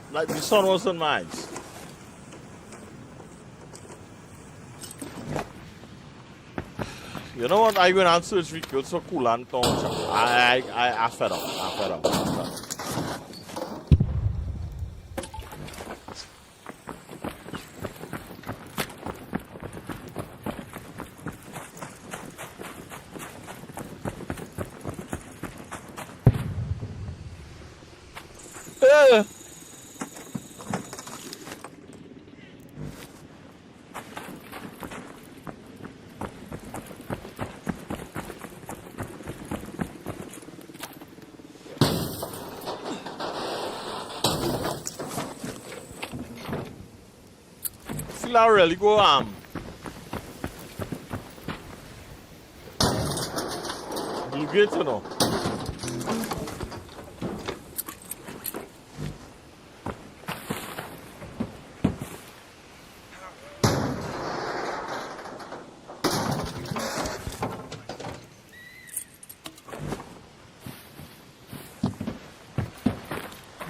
Like the sun was on my eyes. You know what? I went and searched for kills so cool and town. I fed up. feel I really go Blue Gate, you know.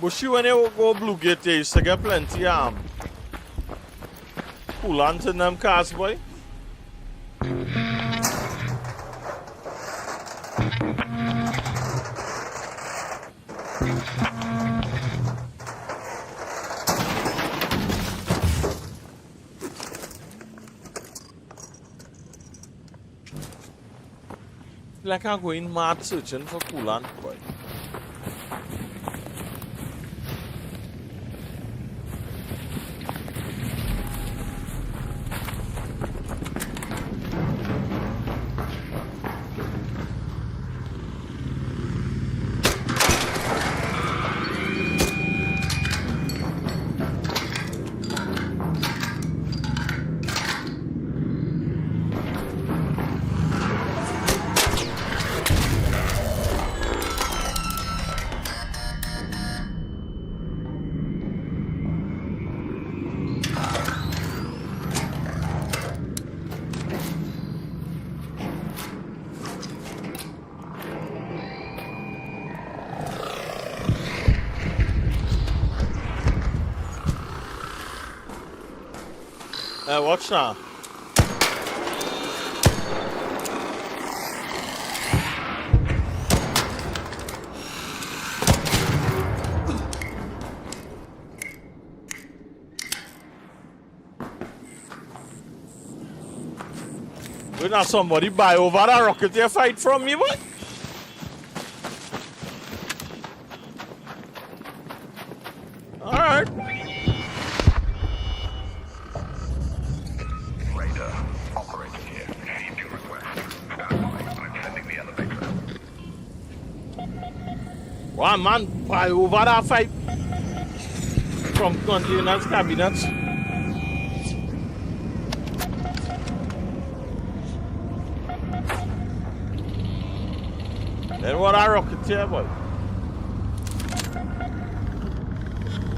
Bushy, when you go Blue Gate, you used to get plenty coolant in them cars, boy. Like I'm going mad searching for coolant, boy. Watch now. When now somebody buy over that rocket they fight from me, boy? Alright. One man buy over that fight from containers, cabinets. Then what I rocket here, boy?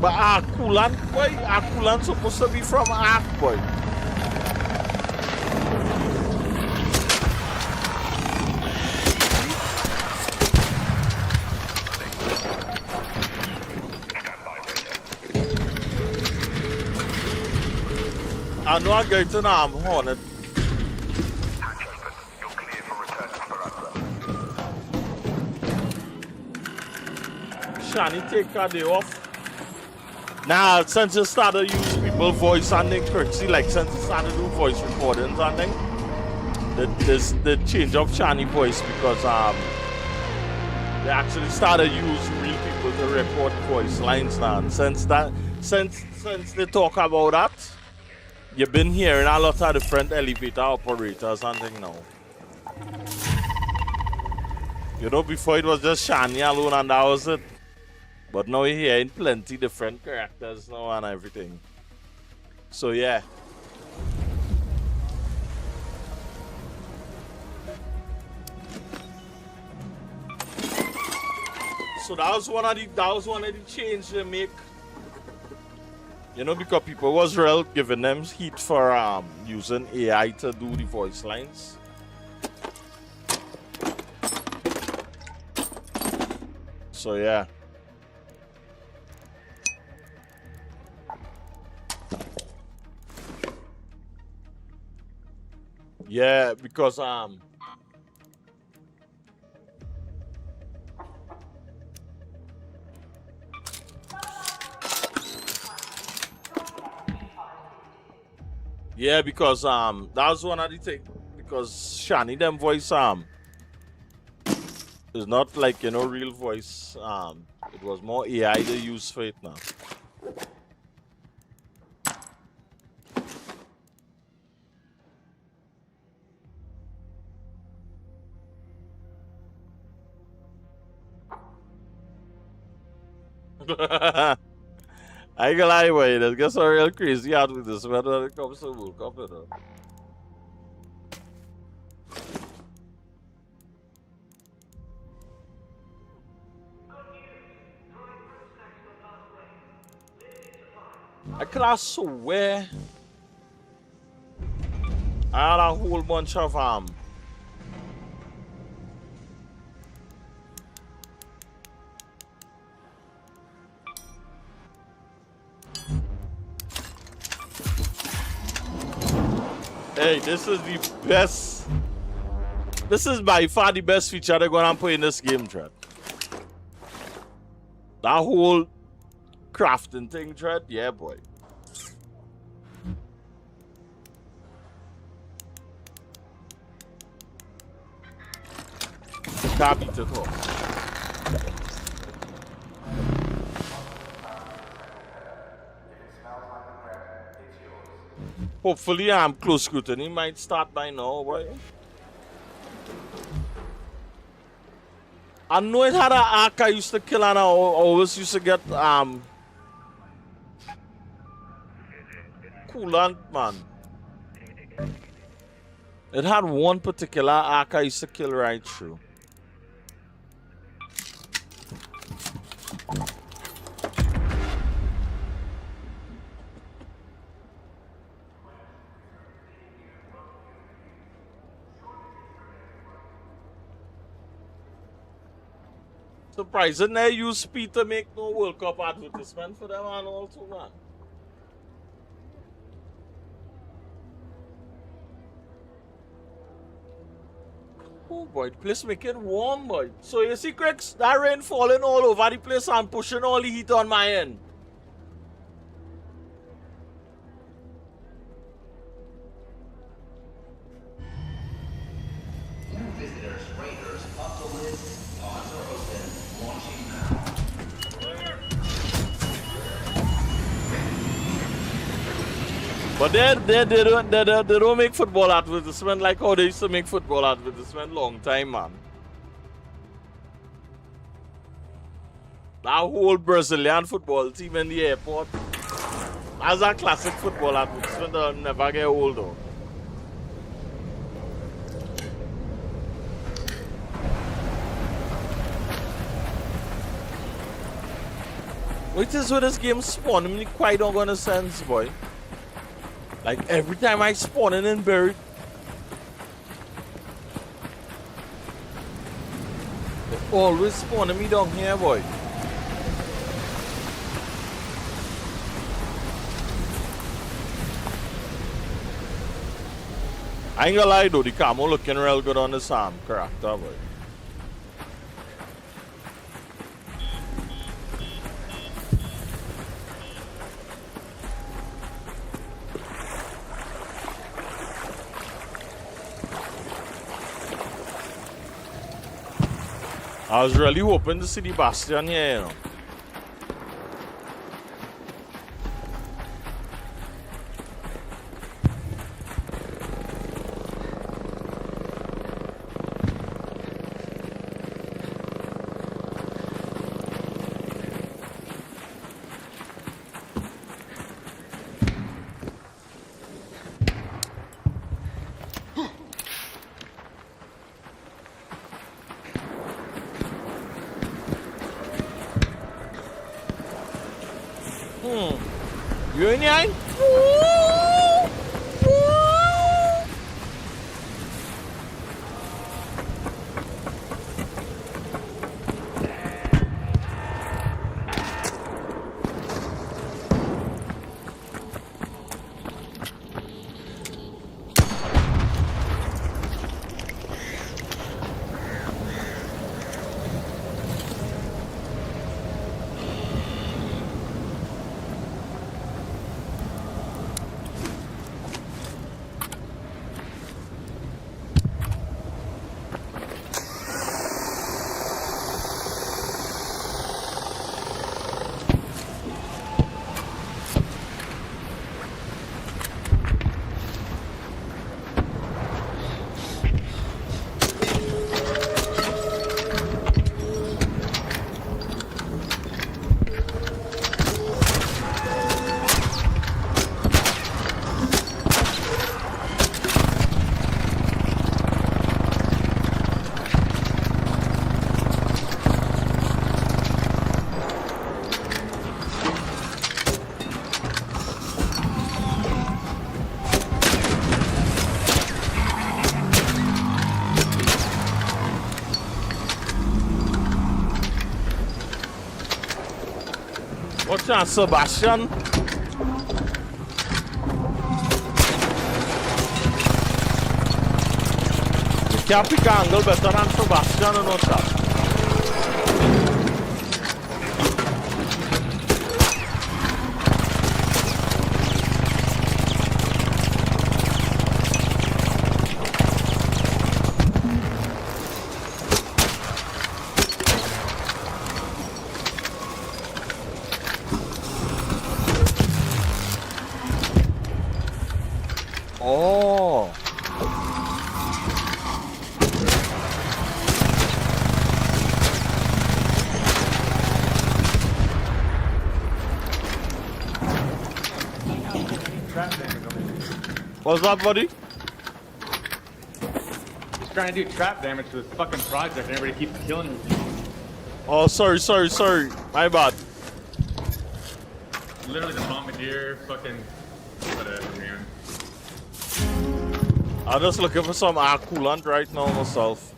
But our coolant, boy, our coolant supposed to be from Arc, boy. I know I'm going to arm Hornet. Shani take a day off. Now, since you started use people voice and courtesy, like since you started do voice recordings and thing, there's the change of Shani voice because they actually started use real people to record voice lines now. And since they talk about that, you've been hearing a lot of different elevator operators and things now. You know, before it was just Shani alone and that was it. But now you're hearing plenty different characters now and everything. So yeah. So that was one of the changes they make. You know, because people was real giving them heat for using AI to do the voice lines. So yeah. Yeah, because yeah, because that was one of the things, because Shani them voice is not like, you know, real voice. It was more AI they use for it now. I ain't gonna lie, boy. Let's get some real crazy out with this when it comes to World Cup, you know. I could have swear I had a whole bunch of Hey, this is the best. This is by far the best feature they're gonna put in this game, Tread. That whole crafting thing, Tread, yeah, boy. Can't beat it all. Hopefully, close scrutiny might start by now, boy. I know it had an arc I used to kill and I always used to get coolant, man. It had one particular arc I used to kill right through. Surprising they use speed to make no World Cup advertisement for them and all too, man. Oh boy, the place make it warm, boy. So you see, Craigs, that rain falling all over the place and pushing all the heat on my end. New visitors, Raiders, up the list. Odds are open. Launching now. But they don't make football advertisement like how they used to make football advertisement long time, man. That whole Brazilian football team in the airport. That's a classic football advertisement that'll never get old, though. What is with this game spawning me quite don't gonna sense, boy. Like every time I spawn in and buried, they always spawning me down here, boy. I ain't gonna lie though, the camo looking real good on this character, boy. I was really hoping to see the Bastion here, you know. You in here? Sebastian. You can't pick an angle better than Sebastian, you know, chap. Oh. What's that, buddy? He's trying to do trap damage to this fucking project and everybody keeps killing me. Oh, sorry. My bad. Literally the bombardier, fucking whatever, man. I'm just looking for some air coolant right now myself.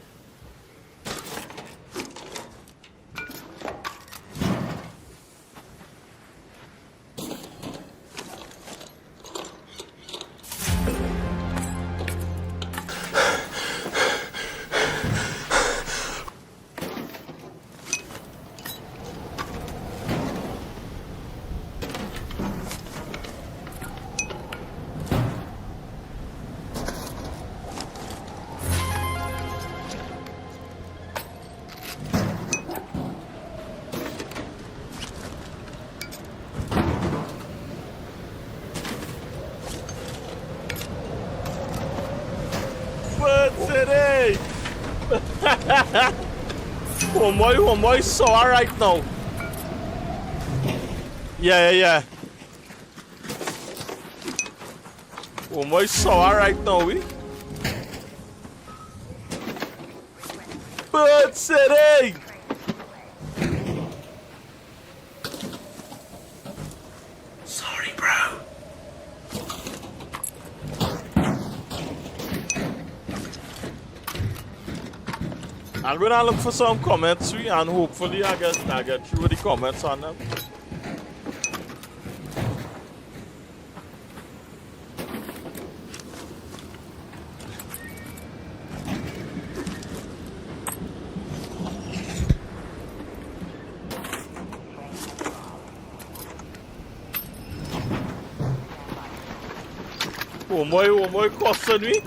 Homeboy sore right now. Yeah. Homeboy sore right now, we. Bird City! Sorry, bro. I'm gonna look for some comments, and hopefully I get through the comments on them. Homeboy costing me.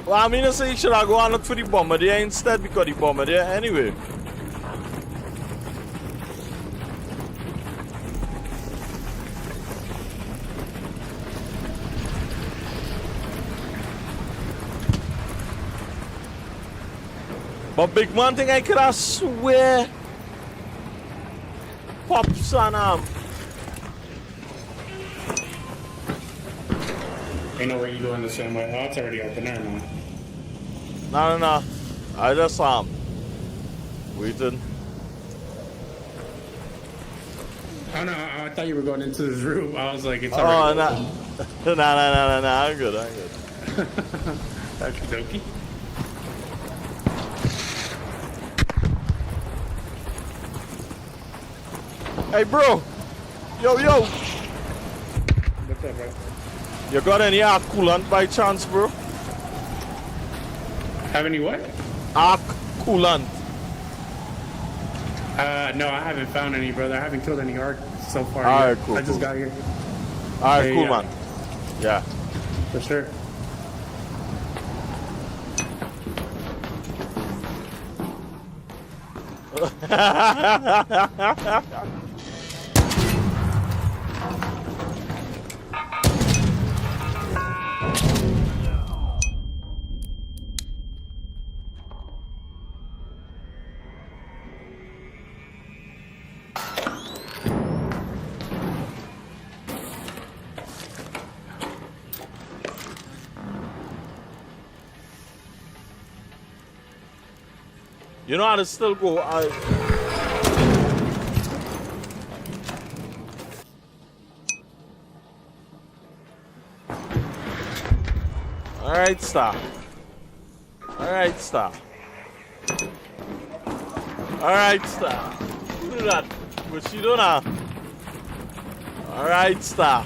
Well, I mean, I say you should have go and look for the bombardier instead because the bombardier anyway. But big man thing I could have swear Pops and Ain't no way you going the same way. Oh, it's already open there, man. No. I just waiting. Oh no, I thought you were going into this room. I was like, it's already open. No, I'm good. Okie dokie. Hey, bro. Yo. What's up, bro? You got any arc coolant by chance, bro? Have any what? Arc coolant. No, I haven't found any, brother. I haven't killed any arc so far. Alright, yet. cool. I just got here. Alright, cool, man. Yeah. For sure. You know how to still go. Alright, stop. Alright, Star. Do that. What she do now? Alright, Star.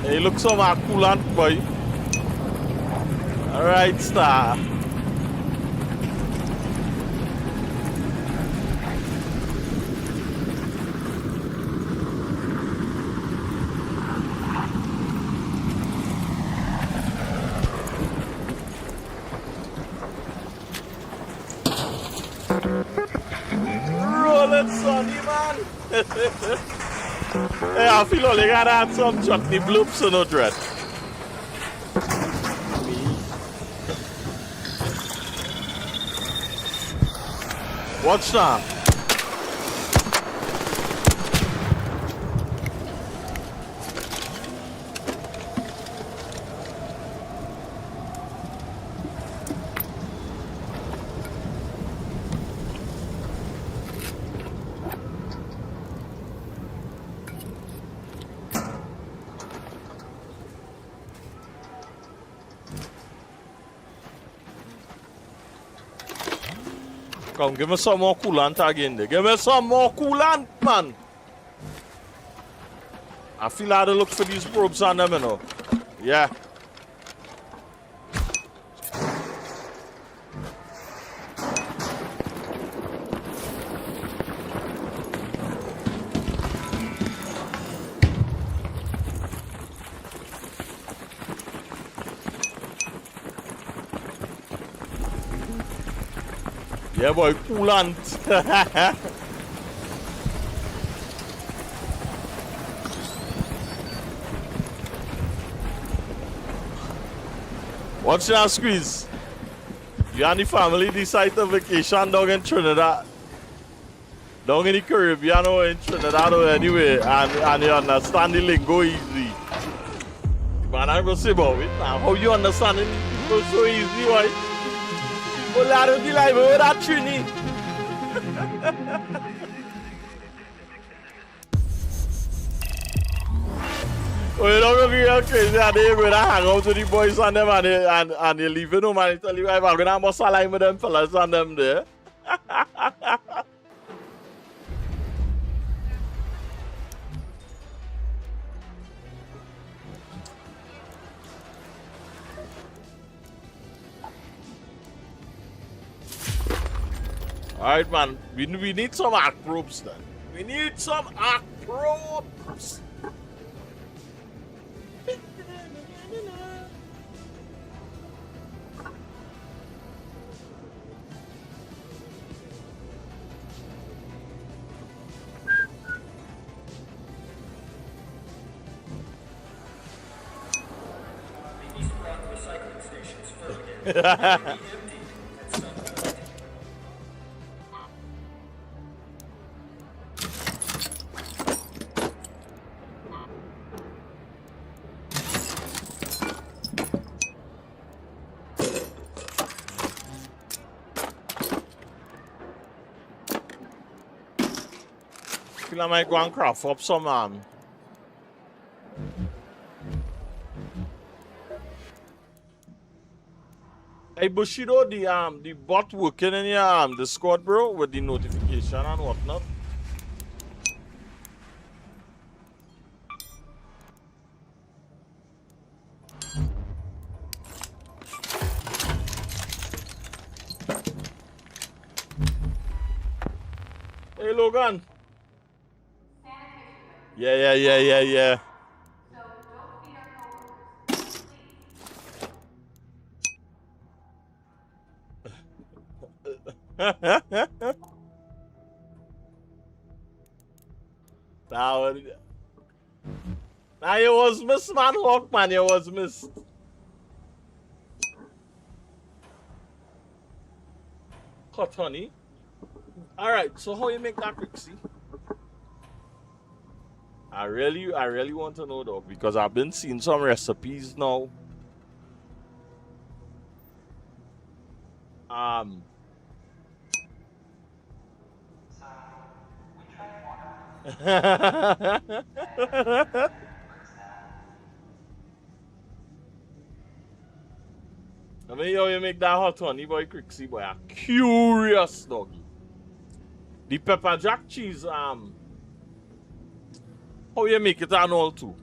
Hey, look so much coolant, boy. Alright, Star. Roll it, sonny, man. Hey, I feel like I gotta add some chutney bloops in no dread. Watch now. Come, give me some more coolant again there. Give me some more coolant, man. I feel I had to look for these probes on them, you know. Yeah. Yeah, boy, coolant. Watch now, squeeze. You and the family decide to vacation down in Trinidad. Down in the Caribbean or in Trinidad or anyway, and you understand the lingo easy. Man, I'm going to say about it now. How you understand it so easy, boy? Well, I don't like that Trini. Oh, you don't go crazy and they go to hang out with the boys and them and they leave home and tell you I'm going to have a line with them fellas and them there. Alright, man. We need some arc probes then. We need some arc probes. I might go and craft up some Hey Bushido, the bot working in your Discord, bro, with the notification and whatnot. Hey Logan. Yeah. Now you was missed, man, Hawk, man, you was missed. Hot honey. Alright, so how you make that Rixie? I really want to know though, because I've been seeing some recipes now. Let me hear how you make that hot honey, boy, Crixie, boy. I'm curious, doggy. The pepper jack cheese, how you make it and all too?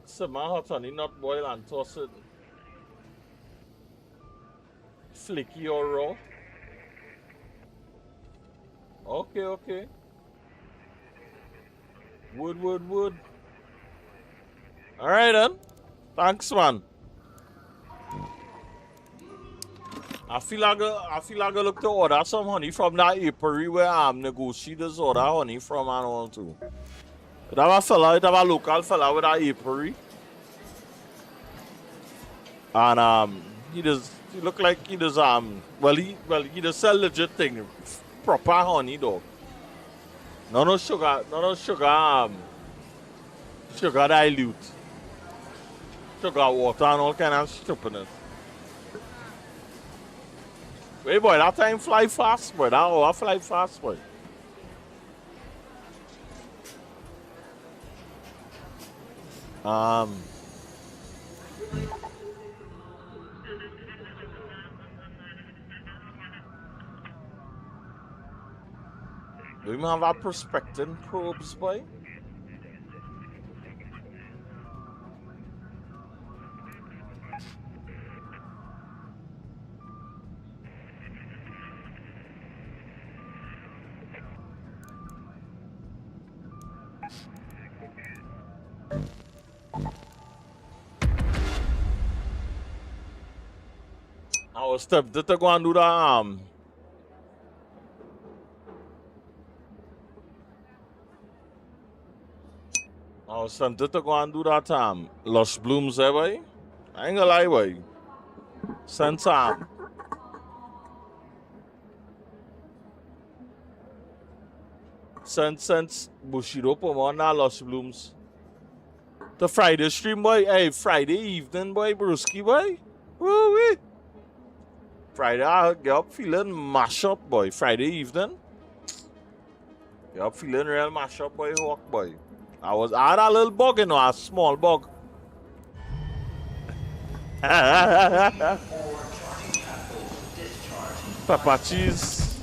Simmer hot honey, not boil and toss it. Flaky or raw. Okay, okay. Wood. Alright then. Thanks, man. I feel like I look to order some honey from that apiary where I'm negotiators order honey from and all too. It have a local fella with that apiary. And he look like he does he does sell legit thing, proper honey dog. No sugar dilute. Sugar water and all kind of stupidness. Wait boy, that time fly fast boy, that hour fly fast boy. Do we even have our prospecting probes, boy? I was tempted to go and do that I was tempted to go and do that Lush Blooms there, boy. I ain't gonna lie, boy. Since Bushido put on that Lush Blooms. The Friday stream, boy. Hey, Friday evening, boy, Brewski, boy. Woo-wee. Friday, I get up feeling mash up, boy. Friday evening. Get up feeling real mash up, boy. Hawk, boy. I had a little bug, you know, a small bug. Pepper cheese.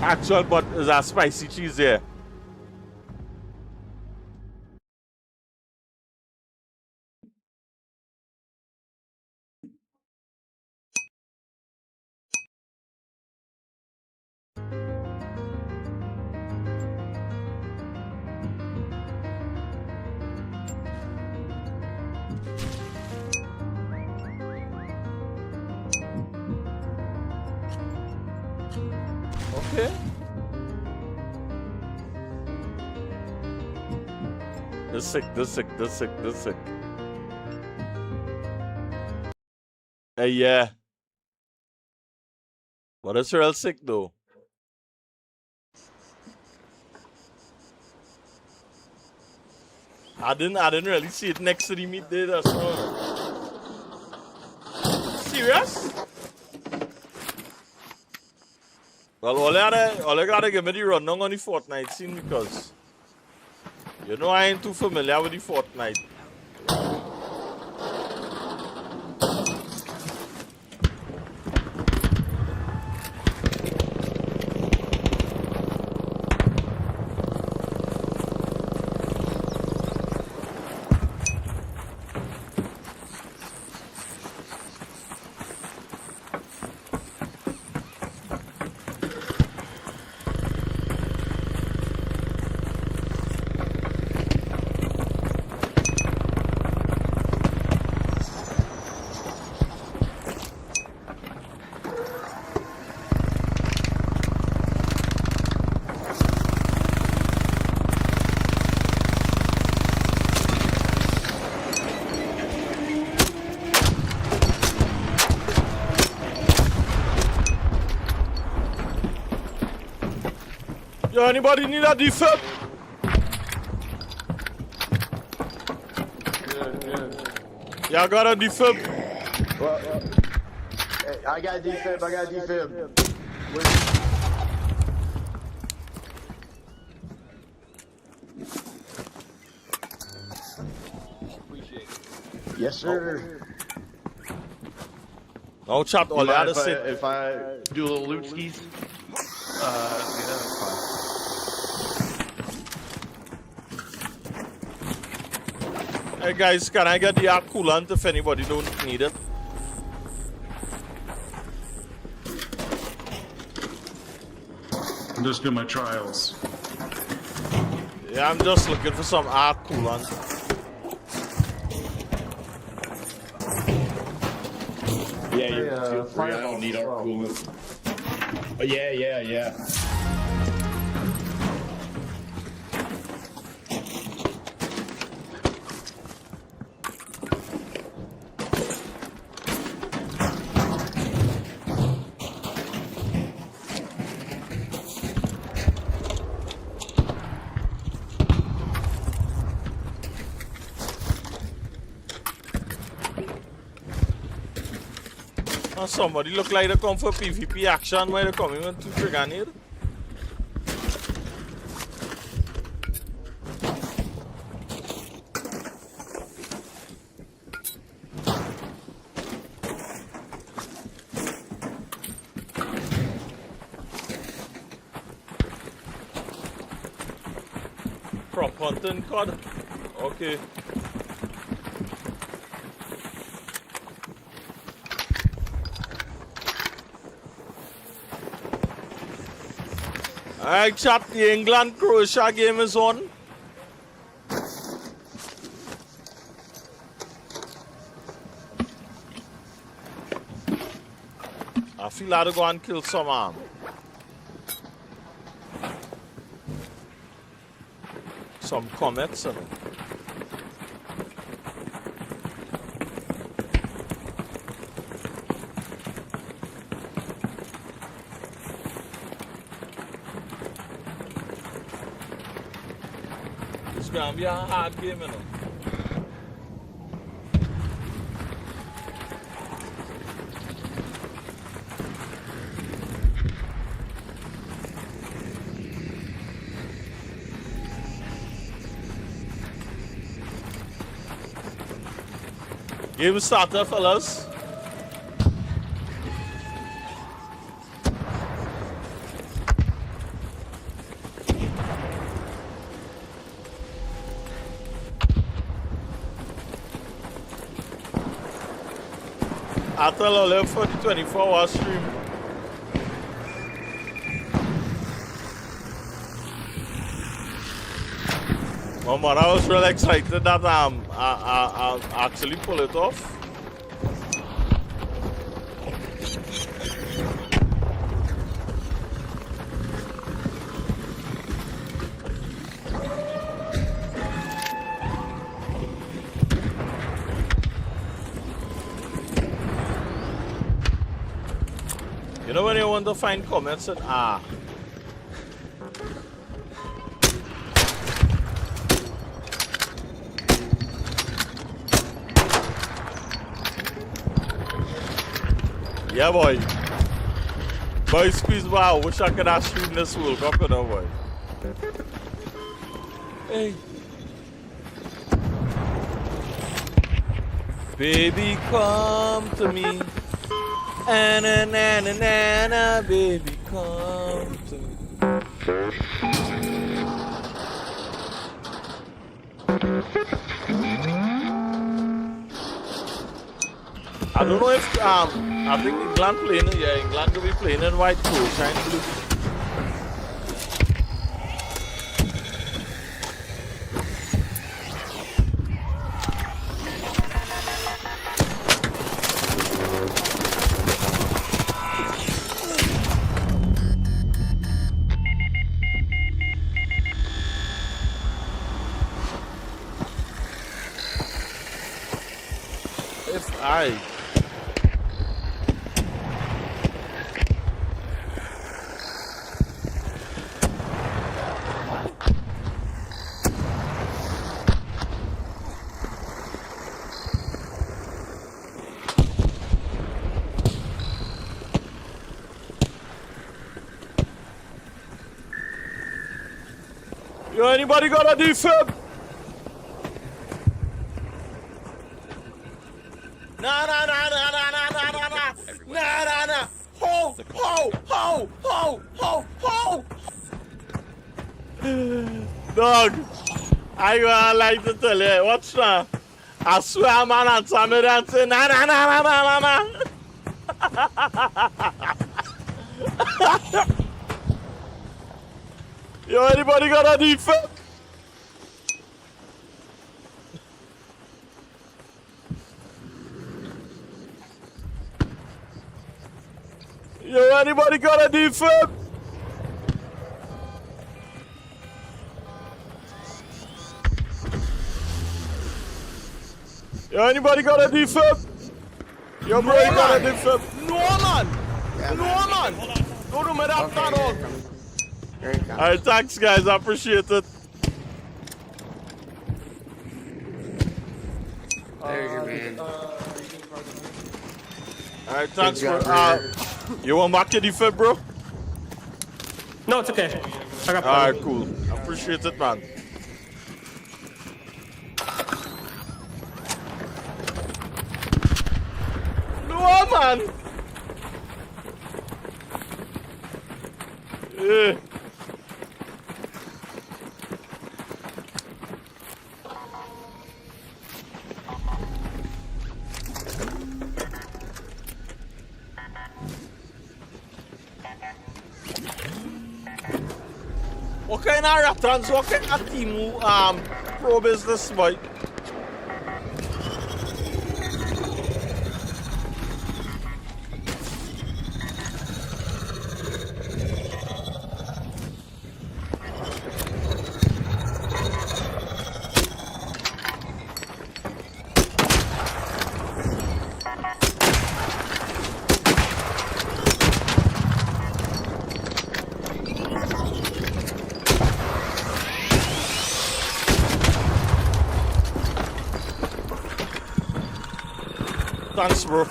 Actual, but there's a spicy cheese there. Okay. This sick. Hey, yeah. But it's real sick though. I didn't really see it next to the meat there. That's all. Serious? Well, all I gotta give me the rundown on the Fortnite scene because you know I ain't too familiar with the Fortnite. Yo, anybody need a defib? Y'all got a defib? Hey, I got defib. I got defib. Yes, sir. No chat, all the If sit. if I do a little loot skis, that's fine. Hey guys, can I get the air coolant if anybody don't need it? I'm just doing my trials. Yeah, I'm just looking for some air coolant. Yeah, you're free. I don't need our coolant. Oh, yeah. Oh, somebody look like they come for PvP action while they're coming to Triganir. Prop hunting cod. Okay. Alright, chap, the England-Croatia game is on. I feel I had to go and kill some comets. It's gonna be a hard game, you know. Game starter, fellas. I tell you, live for the 24-hour stream. Oh man, I was really excited that I actually pull it off. You know when you want to find comments and yeah, boy. Boy, squeeze, wow. Wish I could have streamed this World Cup, you know, boy. Hey. Baby, come to me. Na, baby, come to me. I don't know if I think England playing. Yeah, England will be playing in white, Croatia and blue. If I Yo, anybody got a defib? Nah. Ho. Dog, I gonna like to tell you, watch now. I swear, man, and Sammy dancing. Nah. Yo, anybody got a defib? Yo, anybody got a defib? Yo, anybody got a defib? Yo, bro, you got a defib? No, man. Go to me that dog. Alright, thanks, guys. I appreciate it. There's your man. Alright, thanks for. You want back your defib, bro? No, it's okay. I got Alright, cool. I appreciate it, man. No, man. Yeah. What kind of ratans, what kind of team probe is this, boy? Thanks, bro.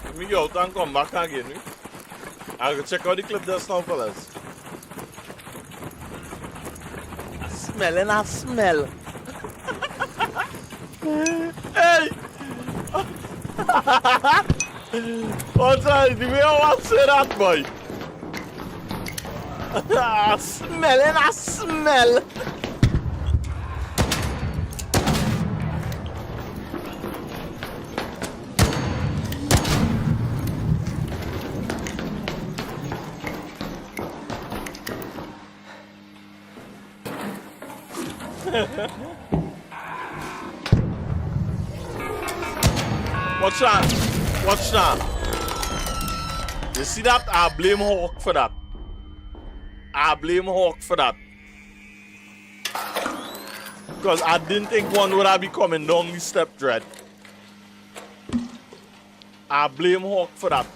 Let me go out and come back again. I'll go check out the clip just now, fellas. Smelling a smell. Hey! What's that? The way I want to say that, boy? Smelling a smell. Watch that. You see that? I blame Hawk for that. Because I didn't think one would have be coming down the step, Dread. I blame Hawk for that.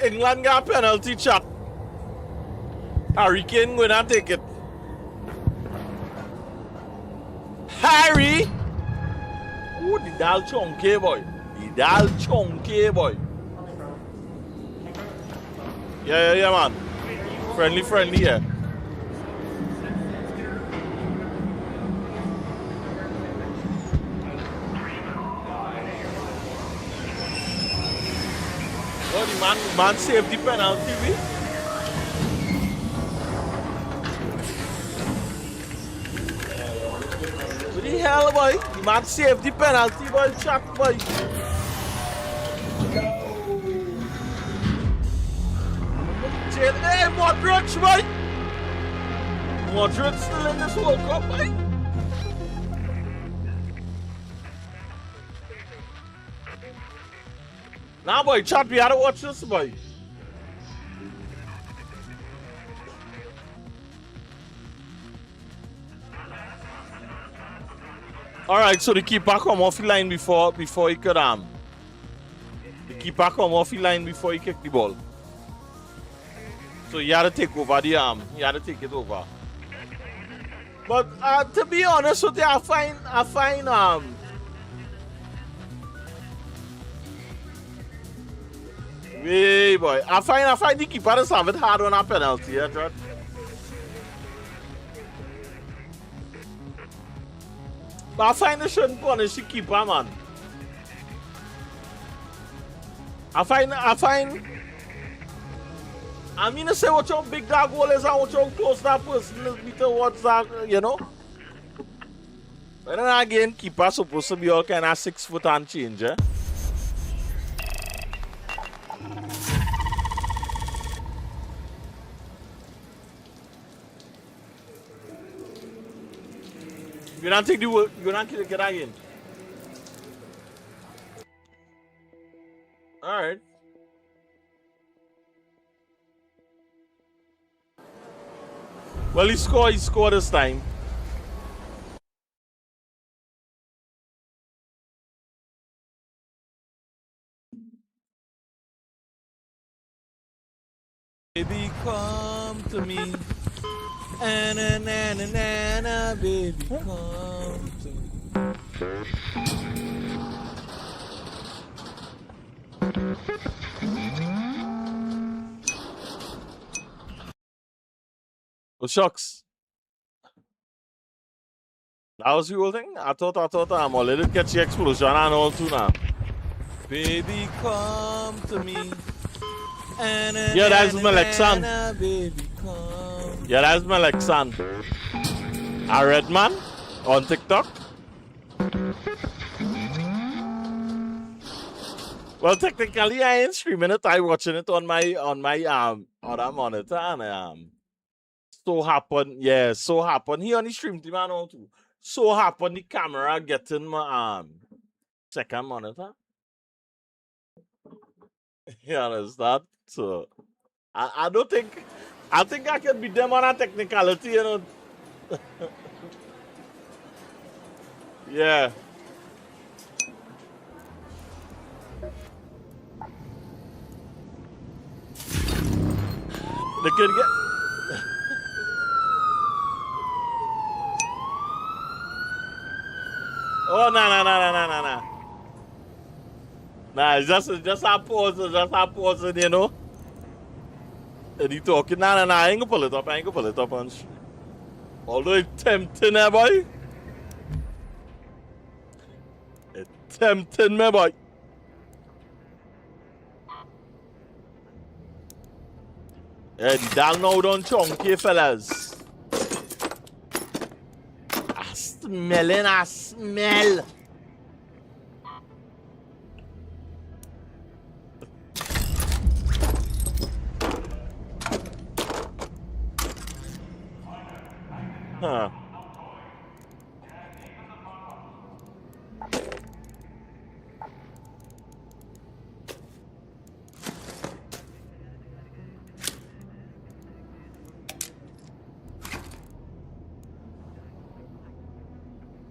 England got penalty chat. Harry Kane gonna take it. Harry! Ooh, the dal chunky boy. Yeah, man. Friendly, yeah. Oh, the man saved the penalty, we? What the hell, boy? The man saved the penalty, boy. Chat, boy. Hey! Modric, boy. Modric still in this World Cup, boy. Nah, boy, chat, we had to watch this, boy. Alright, so the keeper come off the line before he could the keeper come off the line before he kicked the ball. So he had to take over the he had to take it over. But to be honest with you, I find hey boy, I find the keeper is have it hard on a penalty, yeah, Trot. But I find they shouldn't punish the keeper, man. I mean, I say what your big that goal is and what your close that person is be towards that, you know. But then again, keeper supposed to be all kind of 6 foot and change, eh? You don't take the work, you don't get again. Alright. Well, he scored this time. Baby, come to me. Anna, nana, nana, baby, come to me. Oh, shucks. That was the whole thing? I thought I'm all little catch the explosion and all too now. Baby, come to me. Yeah, that's my Lexan. Yeah, that's my Lexan. A red man on TikTok. Well, technically, I ain't streaming it. I watching it on my other monitor and so happen he only streamed the man on too. So happen the camera getting my second monitor. You understand? So I don't think I can beat them on a technicality, you know. Yeah. They can get oh no. Nah, it's just a pause, you know. And he talking, nah, I ain't gonna pull it up on although it's tempting, boy. It's tempting me, boy. Yeah, the dal now done chunky, fellas. I smell. Huh.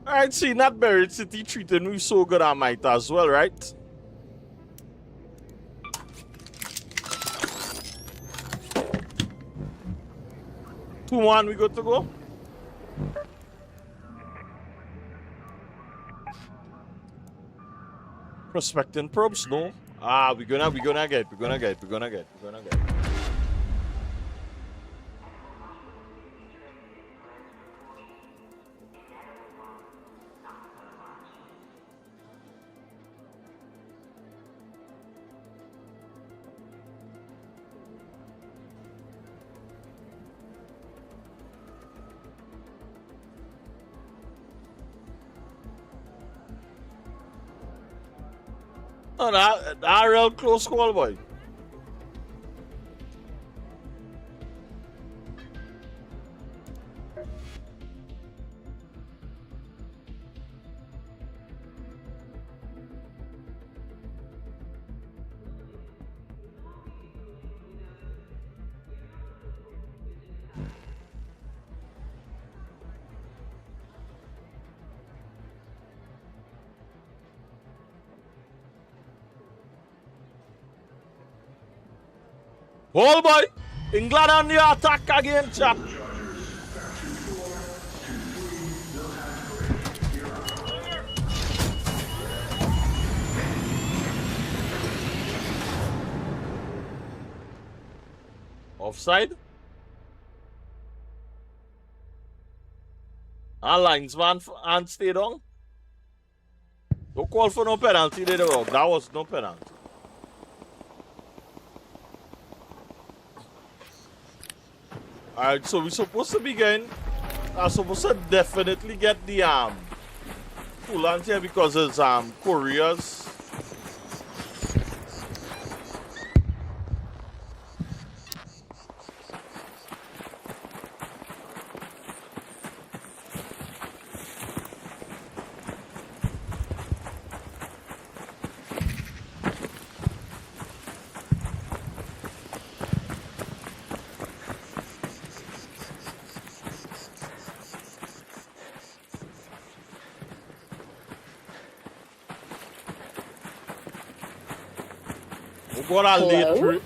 Alright, see, not Buried City treating me so good, I might as well, right? Two one, we good to go? Prospecting probes, no. We're gonna get. Oh, that real close call, boy. Hold boy. England on the attack again, chap. Offside? And linesman and stay down. Don't call for no penalty, did it? That was no penalty. Alright, so we're supposed to be getting. I'm supposed to definitely get the coolant here because it's Korea's. What a late trip.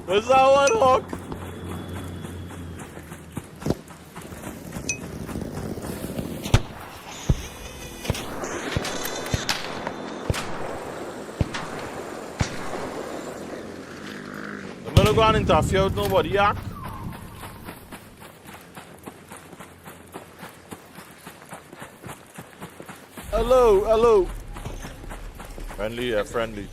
What's that one, Hawk? I'm gonna go and interfere with nobody, Yak. Hello, hello. Friendly, yeah, friendly.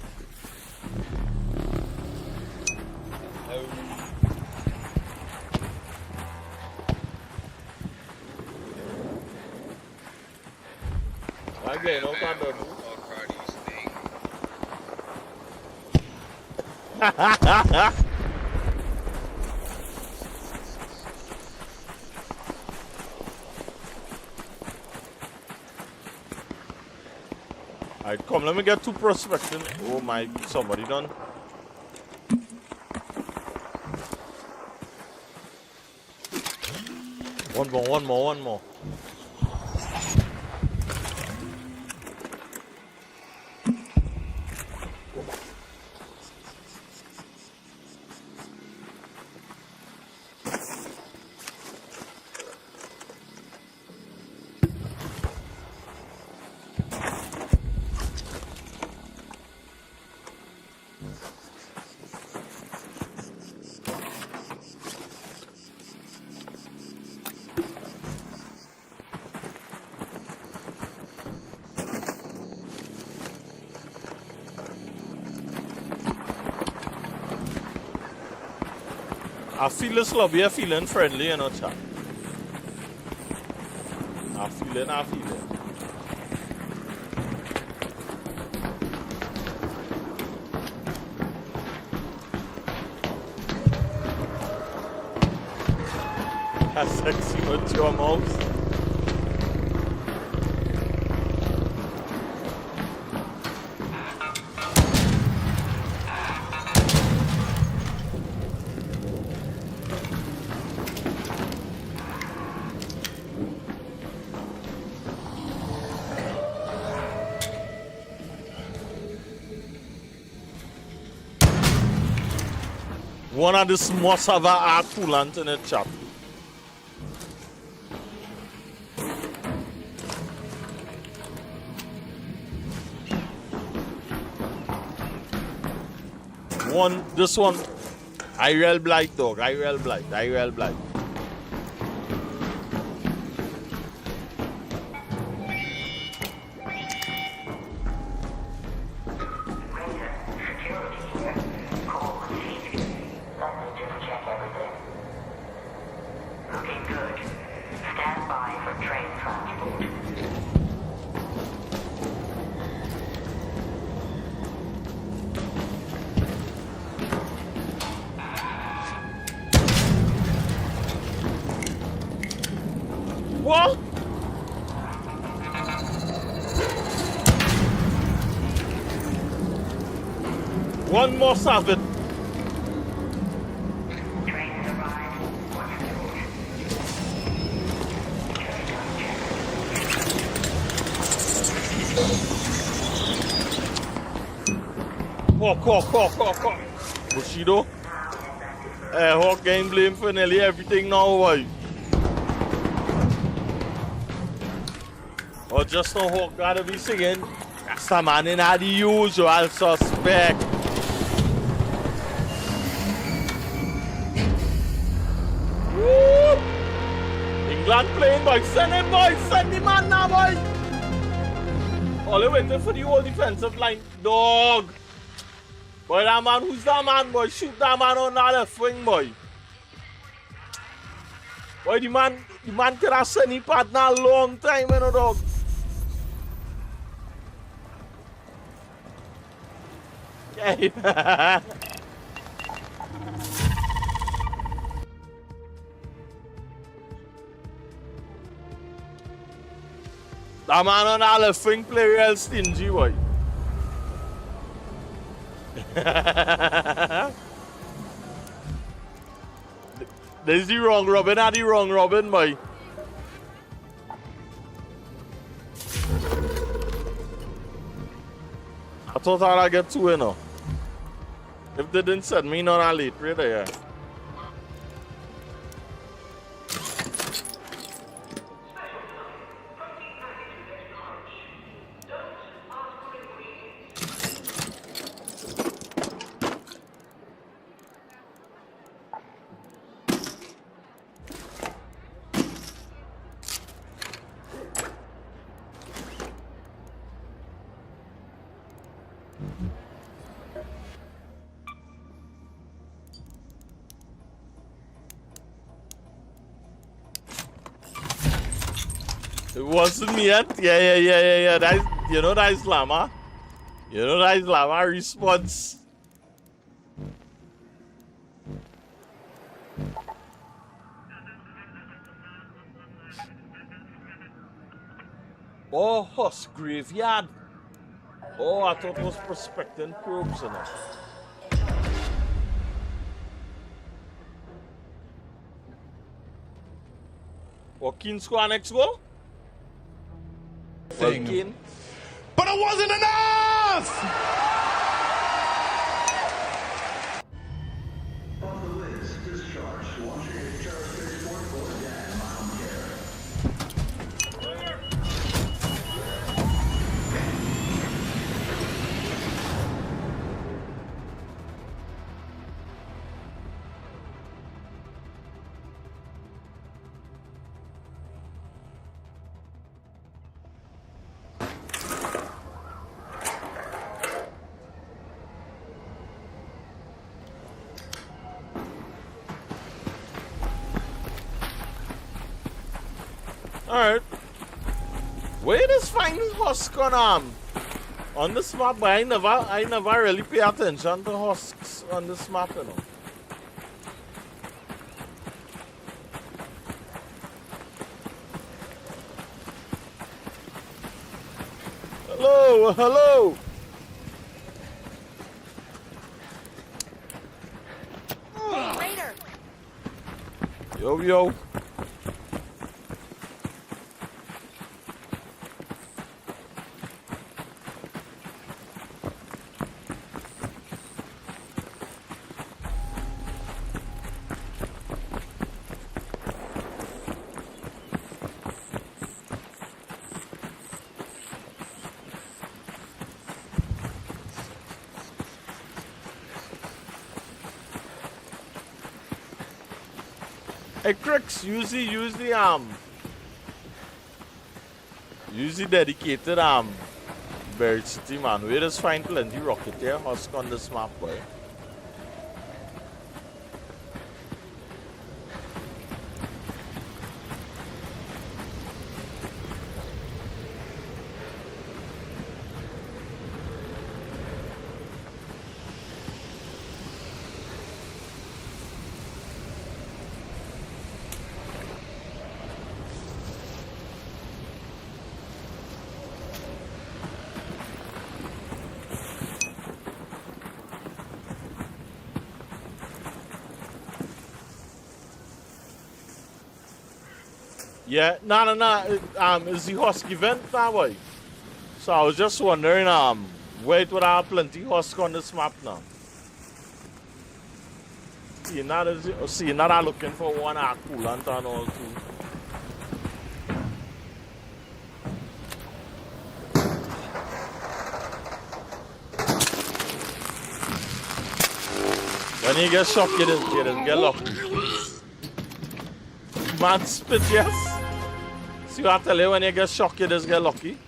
Okay, no problem. Alright, come, let me get 2 prospecting. Oh my, somebody done. One more. I feel this lobby, I feeling friendly, you know, chat. I feel it. That's sexy with your mouse. One of the must have a coolant in the chat. This one, I real blight dog, I real blight. What? One more savage. Hawk. Bushido. Hawk getting blamed for nearly everything now, boy. Or just no Hawk gotta be singing. That's the man in the usual suspect. Woo! England playing, boy. Send him, boy. Send the man now, boy. All the waiting for the whole defensive line. Dog. Boy, that man, who's that man, boy? Shoot that man on the left wing, boy. Boy, the man could have sent his partner a long time, you know, dog. Okay. That man on the left wing play real stingy, boy. This is the wrong Robin, not the wrong Robin, boy. I thought I'd get two, you know. If they didn't send me on a late rate, yeah. It wasn't me yet. Yeah. That's, you know, that's Lama. You know, that's Lama response. Oh, horse graveyard. Oh, I thought it was prospecting probes in it. What Keen squad next goal? Well, Keen. But it wasn't enough! Alright. Where does find husk on this map? But I never really pay attention to husks on this map, you know. Hello. Raider. Yo. Hey, Crix, use the dedicated Bird City, man. We just find plenty Rocketeer husk on this map, boy. Yeah, no. Is the husk event that way? So I was just wondering, where it would have plenty husk on this map now. Seeing that I'm looking for one coolant and all too. When you get shocked, you just get lucky. Man spit, yes. See what I tell you, when you get shocked, you just get lucky.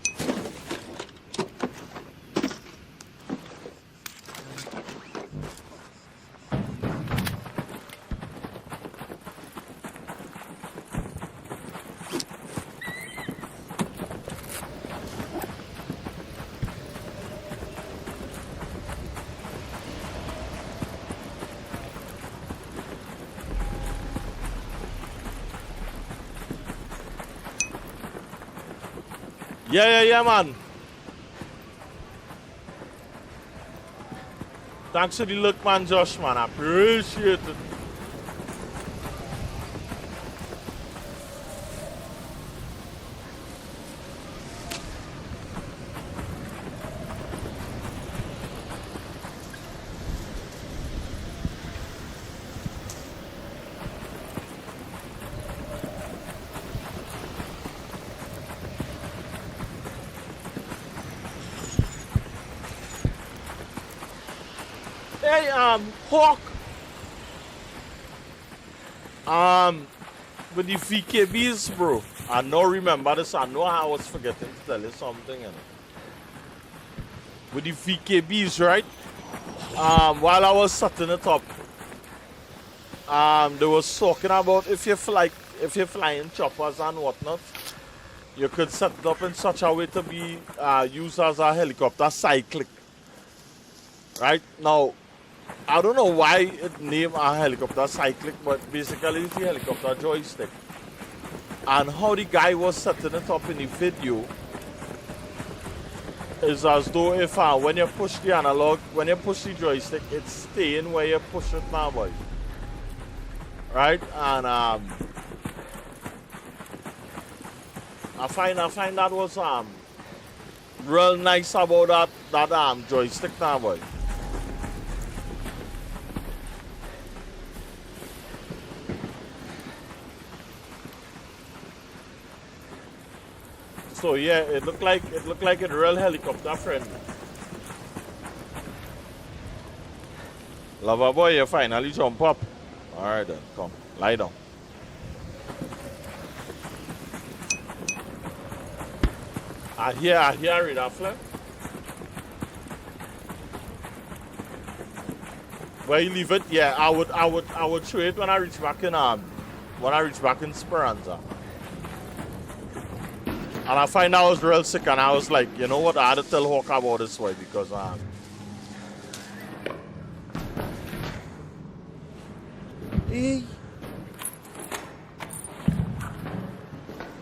Yeah, man. Thanks for the look, man, Josh, man. I appreciate it. Hey, Hawk. With the VKBs, bro. I know remember this. I know I was forgetting to tell you something. With the VKBs, right? While I was setting it up, they was talking about if you're flying choppers and whatnot, you could set it up in such a way to be used as a helicopter cyclic. Right now, I don't know why it named a helicopter cyclic, but basically it's the helicopter joystick. And how the guy was setting it up in the video is as though if when you push the analog, when you push the joystick, it's staying where you push it now, boy. Right? And I find that was real nice about that joystick now, boy. So yeah, it looked like a real helicopter friend. Lover boy, you finally jump up. Alright then, come, lie down. I hear it, Affleck. Where you leave it? Yeah, I would show it when I reach back in Speranza. And I find I was real sick, and I was like, you know what, I had to tell Hawk about this way because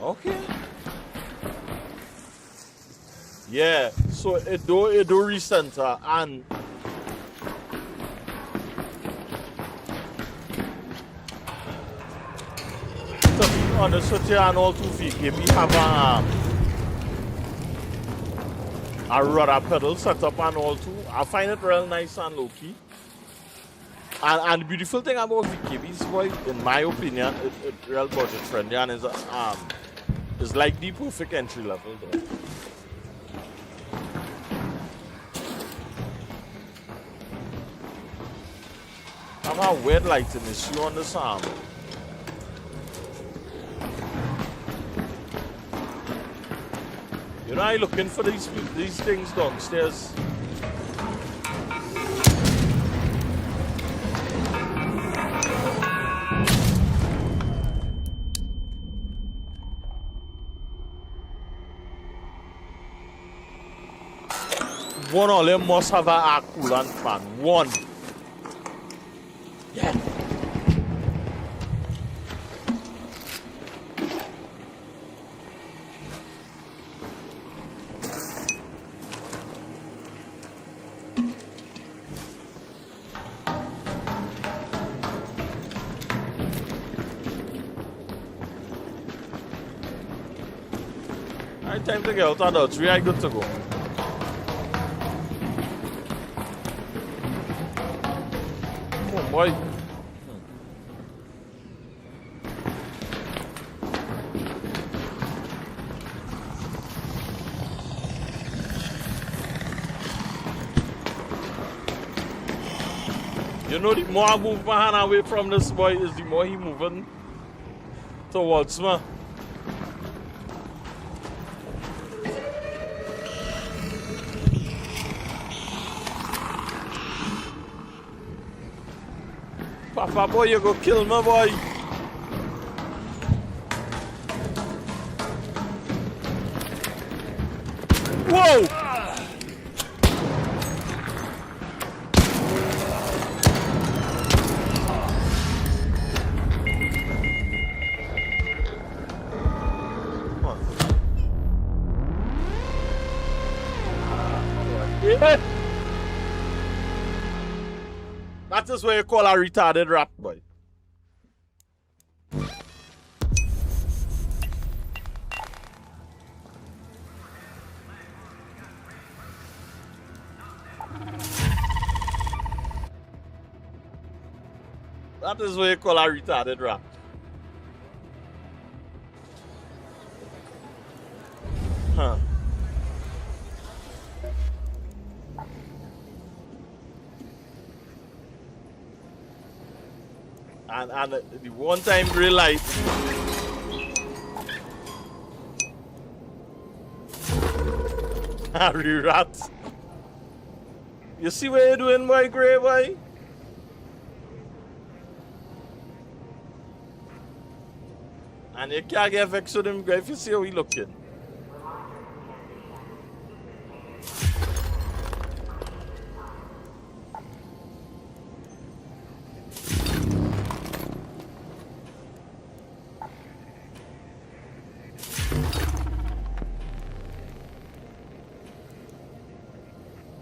okay. Yeah, so it do recenter and to be honest with you, and all 2 feet, we have a rudder pedal set up and all too. I find it real nice and low key. And the beautiful thing about VKBs, boy, in my opinion, it real budget friendly and is like the perfect entry level though. I have a weird lighting issue on this arm. You know, I'm looking for these things downstairs. One of them must have a coolant fan. One. Yeah. Alright, time to get out of the tree. I good to go. Oh boy. You know, the more I move my hand away from this boy, is the more he moving towards me. Papa boy, you go kill me, boy. Whoa! Yeah. That is what you call a retarded rat, boy. That is what you call a retarded rat. Huh. And the one time real life. Harry rat. You see what you're doing, boy, Grey boy? And you can't get vexed with him, if you see how he looking.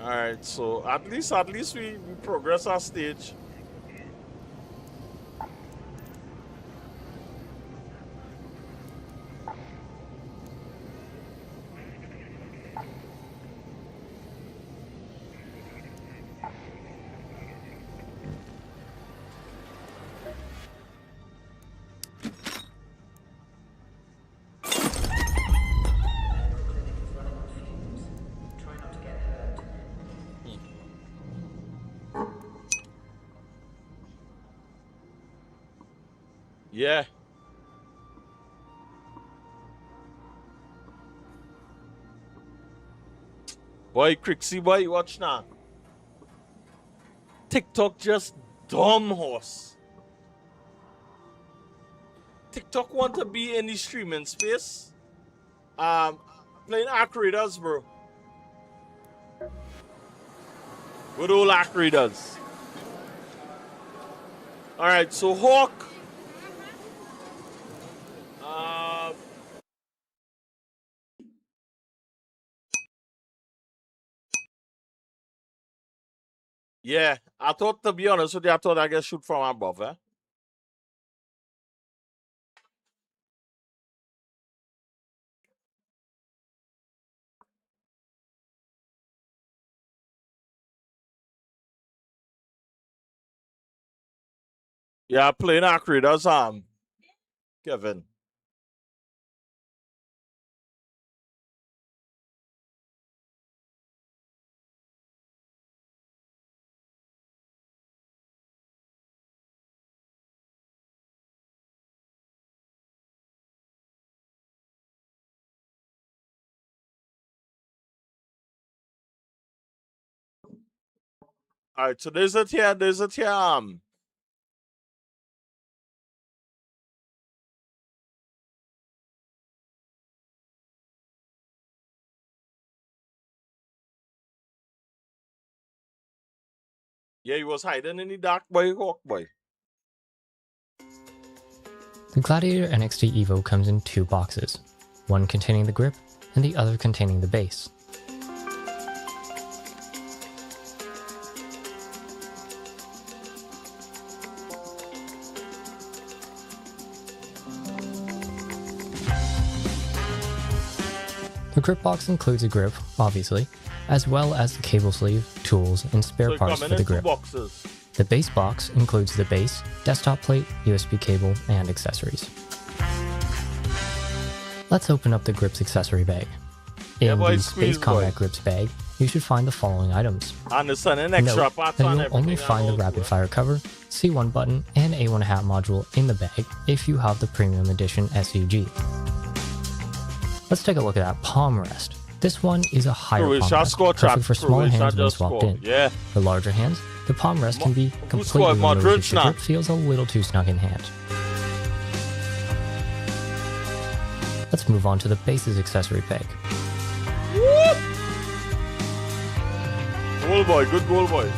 Alright, so at least we progress our stage. Yeah. Boy, Crixie boy, watch now. TikTok just dumb horse. TikTok want to be in the streaming space. Playing Arcraiders, bro. Good old Arcraiders. Alright, so Hawk. Yeah, I thought, to be honest with you, I thought I could shoot from above, eh? Yeah, playing Arcraiders, Kevin. Alright, so there's it here, Yeah, he was hiding in the dark, boy, Hawk, boy. The Gladiator NXT Evo comes in two boxes, one containing the grip and the other containing the base. The grip box includes a grip, obviously, as well as the cable sleeve, tools, and spare parts for the grip. Boxes. The base box includes the base, desktop plate, USB cable, and accessories. Let's open up the grip's accessory bag. In the Space Combat Grips bag, you should find the following items. And there's an extra Note parts that on you'll only find the rapid fire cover, C1 button, and A1 hat module in the bag if you have the Premium Edition SUG. Let's take a look at that palm rest. This one is a higher palm rest, perfect for smaller hands when swapped in. Yeah. For larger hands, the palm rest can be completely removed if your grip feels a little too snug in hand. Let's move on to the base's accessory bag. Goal boy, good goal boy.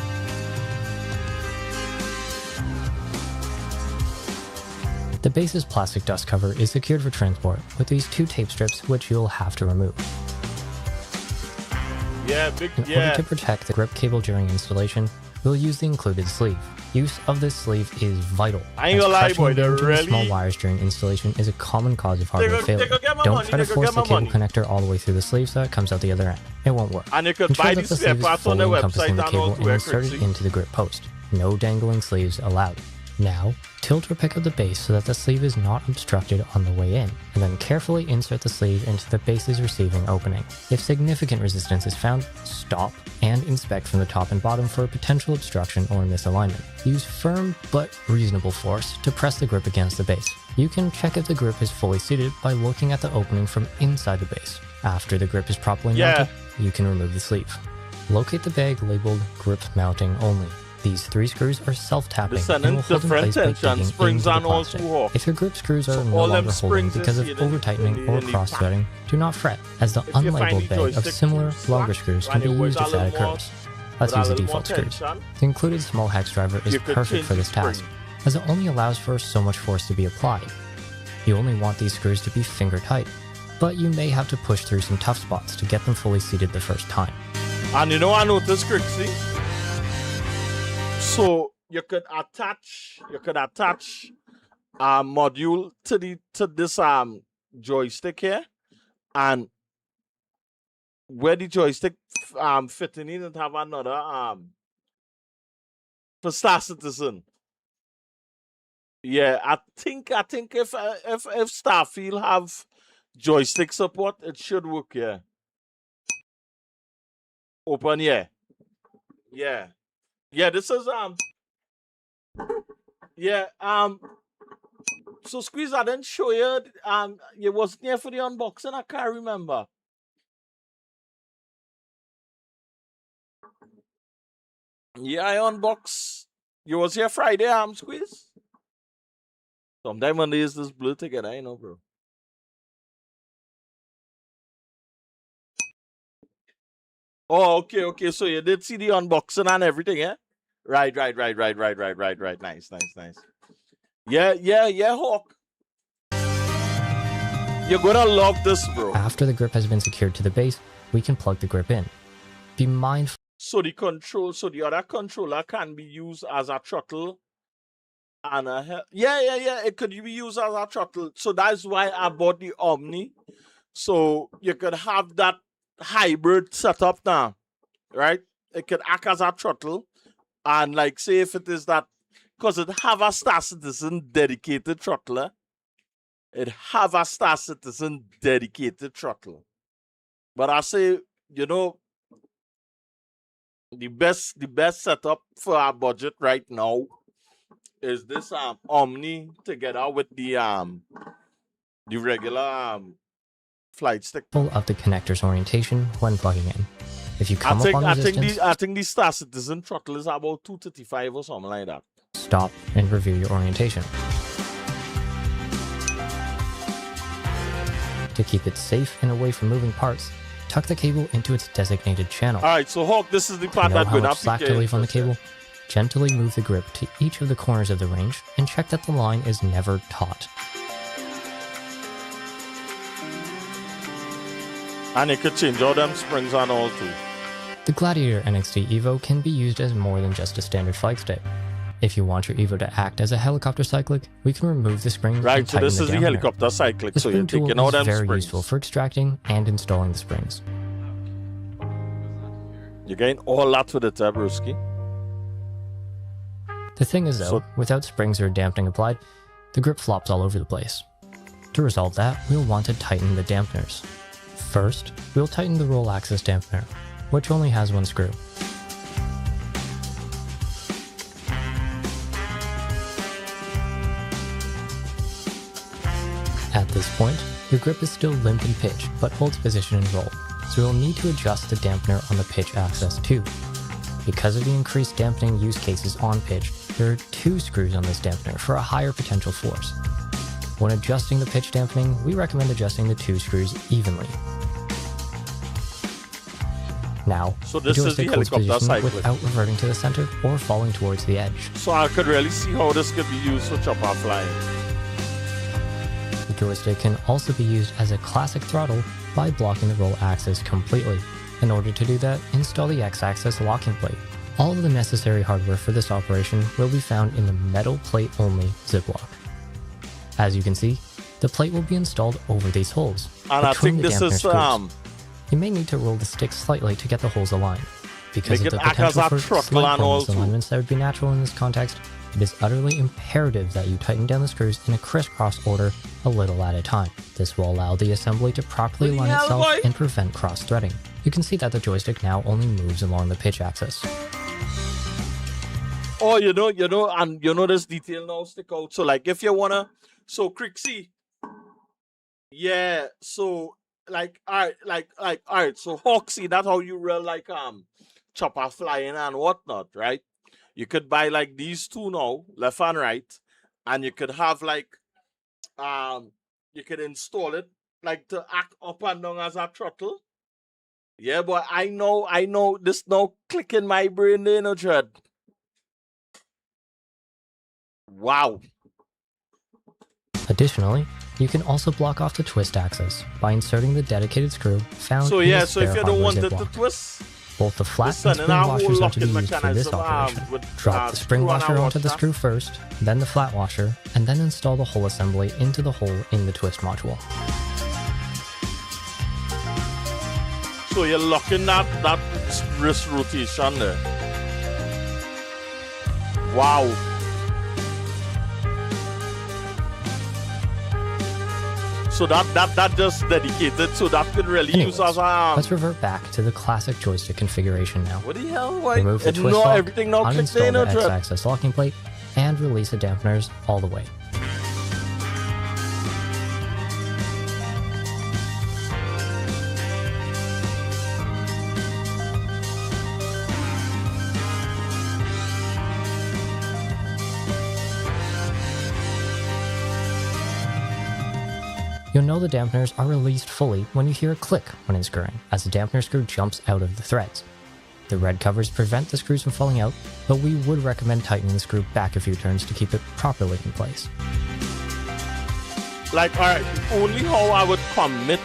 The base's plastic dust cover is secured for transport with these 2 tape strips which you'll have to remove. Yeah, In order to protect the grip cable during installation, we'll use the included sleeve. Use of this sleeve is vital. I ain't gonna lie, boy, they're really... small wires during installation is a common cause of hardware failure. Don't try to force the cable connector all the way through the sleeve so it comes out the other end. It won't work. And you could buy these spare parts on their website the cable and insert it into the grip post. No dangling sleeves allowed. Now, tilt or pick up the base so that the sleeve is not obstructed on the way in, and then carefully insert the sleeve into the base's receiving opening. If significant resistance is found, stop and inspect from the top and bottom for a potential obstruction or misalignment. Use firm but reasonable force to press the grip against the base. You can check if the grip is fully seated by looking at the opening from inside the base. After the grip is properly mounted, you can remove the sleeve. Locate the bag labeled Grip Mounting Only. These 3 screws are self-tapping and will hold in place by digging into the plastic. If your grip screws are no longer holding because of over-tightening or cross-threading, do not fret, as the unlabeled bag of similar, longer screws can be used if that occurs. Let's use the default screws. The included small hex driver is perfect for this task, as it only allows for so much force to be applied. You only want these screws to be finger-tight, but you may have to push through some tough spots to get them fully seated the first time. And you know I noticed, Crixie? So you could attach a module to this joystick here, and where the joystick fitting in and have another for Star Citizen. Yeah, I think if Starfield have joystick support, it should work. Yeah. Open, yeah. Yeah, this is so Squeeze, I didn't show you you wasn't here for the unboxing, I can't remember. Yeah, I unbox. You was here Friday, Squeeze? Sometime Monday is this blue ticket, I know, bro. Oh, okay. So you did see the unboxing and everything, yeah? Right. Nice. Yeah, Hawk. You're gonna love this, bro. After the grip has been secured to the base, we can plug the grip in. Be mindful. So the other controller can be used as a throttle. And it could be used as a throttle. So that's why I bought the Omni. So you could have that hybrid setup now, right? It could act as a throttle, and like say if it is that, because it have a Star Citizen dedicated throttler, it have a Star Citizen dedicated throttle. But I say, you know, the best setup for our budget right now is this Omni together with the regular flight stick. Of the connector's orientation when plugging in. If you come upon resistance, I think the Star Citizen throttle is about 235 or something like that. Stop and review your orientation. To keep it safe and away from moving parts, tuck the cable into its designated channel. Alright, so Hawk, this is the part that how much slack to leave on the cable? Gently move the grip to each of the corners of the range and check that the line is never taut. And it could change all them springs and all too. The Gladiator NXT Evo can be used as more than just a standard flight stick. If you want your Evo to act as a helicopter cyclic, we can remove the springs Right, and so tighten this the is the dampener. helicopter cyclic, The so you're spring tool taking all is them very springs. useful for extracting and installing the springs. You're getting all that with it, Bruski. The thing is though, without springs or dampening applied, the grip flops all over the place. To resolve that, we'll want to tighten the dampeners. First, we'll tighten the roll axis dampener, which only has one screw. At this point, your grip is still limp in pitch, but holds position and roll, so we'll need to adjust the dampener on the pitch axis too. Because of the increased dampening use cases on pitch, there are 2 screws on this dampener for a higher potential force. When adjusting the pitch dampening, we recommend adjusting the 2 screws evenly. Now, So the this is the joystick holds helicopter position cyclic. without reverting to the center or falling towards the edge. So I could really see how this could be used for chopper flying. The joystick can also be used as a classic throttle by blocking the roll axis completely. In order to do that, install the X-axis locking plate. All of the necessary hardware for this operation will be found in the metal plate only Ziploc. As you can see, the plate will be installed over these holes. And I between think the this dampener is screws. You may need to roll the stick slightly to get the holes aligned. Because Make of it the act as potential a for throttle slight and all bonus too. alignments that would be natural in this context, it is utterly imperative that you tighten down the screws in a crisscross order a little at a time. This will allow the assembly to properly align hell, itself boy? and prevent cross-threading. You can see that the joystick now only moves along the pitch axis. Oh, and this detail now stick out. So like if you wanna, so Crixie, yeah. So like all right. So Hawksy, that's how you real like chopper flying and whatnot, right? You could buy like these 2 now, left and right, and you could have like you could install it like to act up and down as a throttle. Yeah, but I know this now click in my brain there, no dread. Wow. Additionally, you can also block off the twist axis by inserting the dedicated screw found So in yeah, the so if spare you don't want hardware it to Ziploc. twist, Both the flat listen, and in spring our whole washers are to be locking used for this mechanism, operation. with, Drop the spring screw and washer a onto the washer. screw first, then the flat washer, and then install the whole assembly into the hole in the twist module. So you're locking that wrist rotation there. Wow. So that just dedicated, so that could really use as a Let's revert back to the classic joystick configuration now. what the hell? Why? Remove the It twist know lock, everything now clicked uninstall in, the no dread. X-axis locking plate, and release the dampeners all the way. You'll know the dampeners are released fully when you hear a click when unscrewing, as the dampener screw jumps out of the threads. The red covers prevent the screws from falling out, but we would recommend tightening the screw back a few turns to keep it properly in place. Like, alright, only how I would commit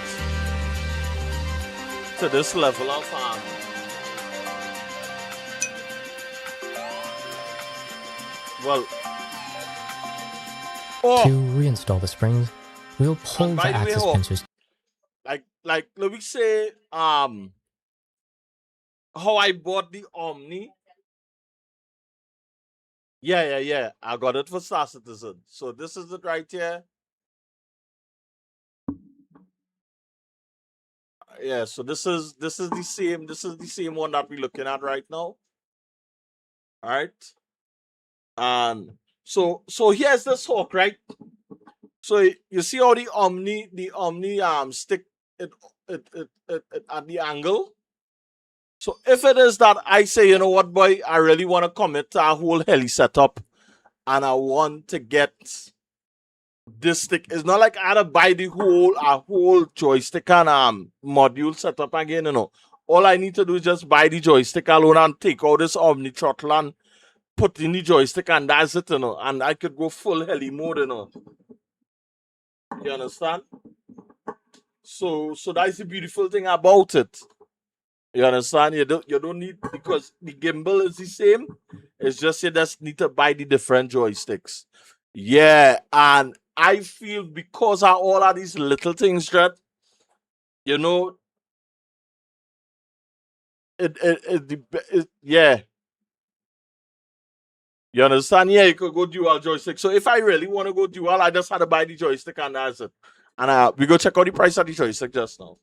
to this level of well, To reinstall the springs, we'll pull the by the way, axis oh, pincers. like let me say how I bought the Omni. Yeah. I got it for Star Citizen. So this is it right here. Yeah, so this is the same one that we're looking at right now. All right. And so here's this hook, right? So you see how the Omni stick it at the angle. So if it is that I say, you know what, boy, I really want to commit to a whole heli setup, and I want to get this stick. It's not like I had to buy a whole joystick and module setup again, you know. All I need to do is just buy the joystick alone and take out this Omni throttle and put in the joystick, and that's it, you know. And I could go full heli mode, you know. You understand? So that's the beautiful thing about it. You understand? You don't need, because the gimbal is the same. It's just you just need to buy the different joysticks. Yeah, and I feel because of all of these little things that you know yeah. You understand? Yeah, you could go dual joystick. So if I really want to go dual, I just had to buy the joystick and that's it. And we go check out the price of the joystick just now.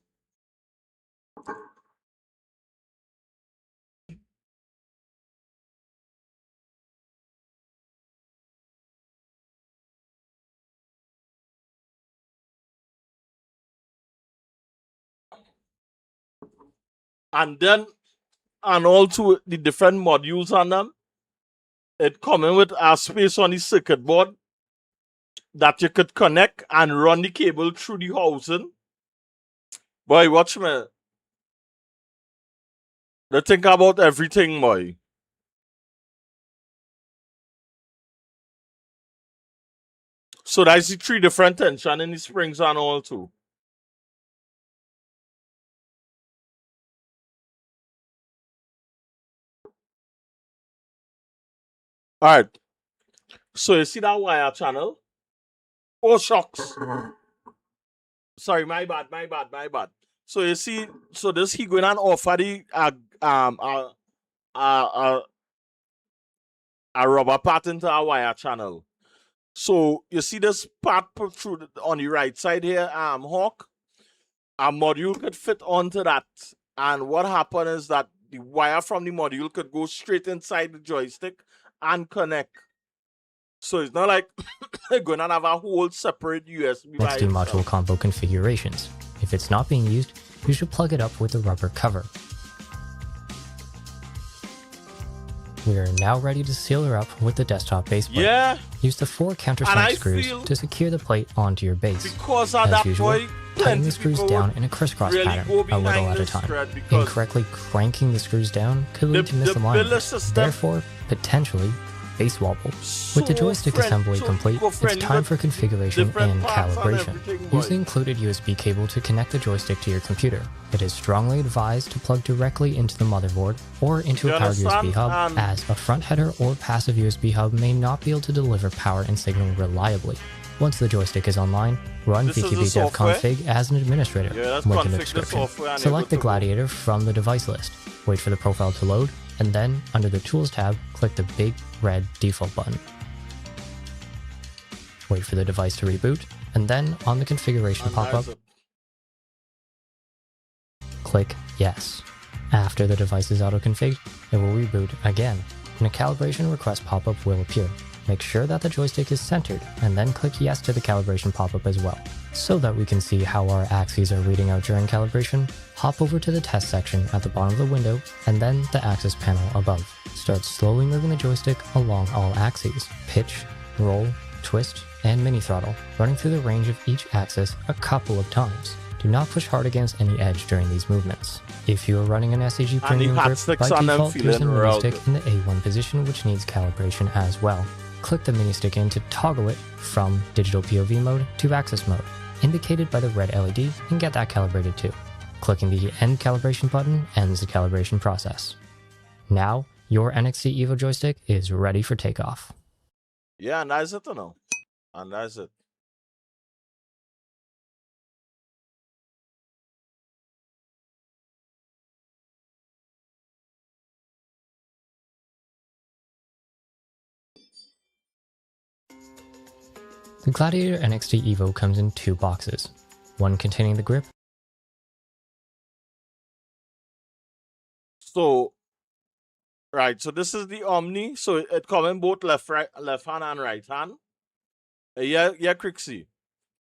And then, and also the different modules on them, it coming with a space on the circuit board that you could connect and run the cable through the housing. Boy, watch me. They think about everything, boy. So that's the 3 different tension in the springs and all too. Alright. So you see that wire channel? Oh shucks. Sorry, my bad. So you see, so this he going and offer the a rubber part into a wire channel. So you see this part put through on the right side here, Hawk. A module could fit onto that, and what happened is that the wire from the module could go straight inside the joystick and connect. So it's not like going to have a whole separate USB by XD module itself. combo configurations. If it's not being used, you should plug it up with a rubber cover. We are now ready to seal her up with the desktop base plate. Yeah. Use the 4 countersunk screws to secure the plate onto your base. Because of As that usual, boy, tighten the screws down in a crisscross really pattern, go a little behind at a this time. thread because Incorrectly cranking the screws down could lead to misalignment, therefore, potentially, base wobble. With the joystick assembly complete, it's time for configuration and calibration. Use the included USB cable to connect the joystick to your computer. It is strongly advised to plug directly into the motherboard or into a powered USB hub, as a front header or passive USB hub may not be able to deliver power and signal reliably. Once the joystick is online, run vkbdevconfig as an administrator. Link in the description. Select the Gladiator from the device list. Wait for the profile to load, and then, under the Tools tab, click the big red default button. Wait for the device to reboot, and then, on the configuration pop-up, click Yes. After the device is auto-configured, it will reboot again, and a calibration request pop-up will appear. Make sure that the joystick is centered, and then click Yes to the calibration pop-up as well. So that we can see how our axes are reading out during calibration, hop over to the test section at the bottom of the window, and then the axis panel above. Start slowly moving the joystick along all axes, pitch, roll, twist, and mini throttle, running through the range of each axis a couple of times. Do not push hard against any edge during these movements. If you are running an SAG Premium grip, by default there's a mini stick in the A1 position which needs calibration as well. Click the mini stick in to toggle it from digital POV mode to axis mode, indicated by the red LED, and get that calibrated too. Clicking the End Calibration button ends the calibration process. Now, your NXT EVO joystick is ready for takeoff. Yeah, and that's it or no? And that's it. The Gladiator NXT EVO comes in 2 boxes, one containing the grip. So, right, so this is the Omni. So it comes in both left hand and right hand. Yeah, Crixie.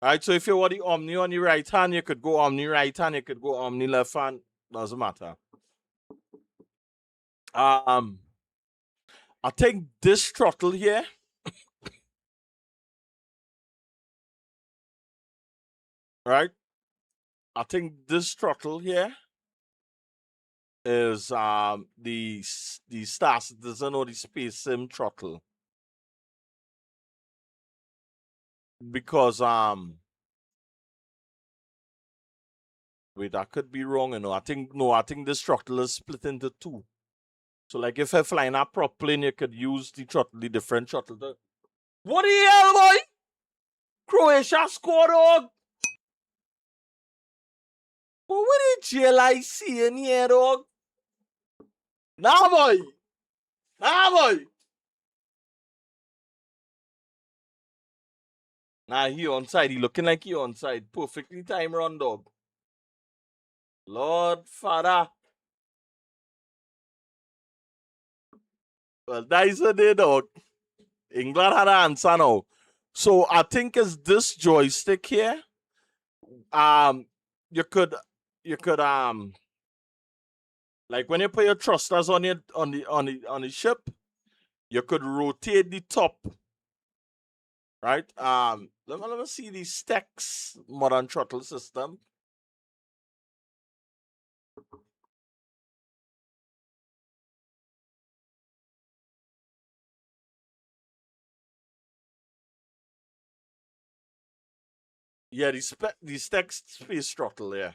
Right, so if you want the Omni on the right hand, you could go Omni right hand, you could go Omni left hand. Doesn't matter. I think this throttle here right? I think this throttle here is the Star Citizen or the Space Sim throttle. Because Wait, I could be wrong, you know. I think this throttle is split into two. So like if you're flying a prop plane, you could use the different throttle. What the hell, boy? Croatia scored, dog. But what did JLIC in here, dog? Nah, boy. Nah, he onside. He looking like he onside. Perfectly timed run, dog. Lord Father. Well, that's a day, dog. England had an answer now. So I think it's this joystick here. You could like when you put your thrusters on the ship, you could rotate the top. Right? Let me see the Stax modern throttle system. Yeah, the Stax space throttle, yeah.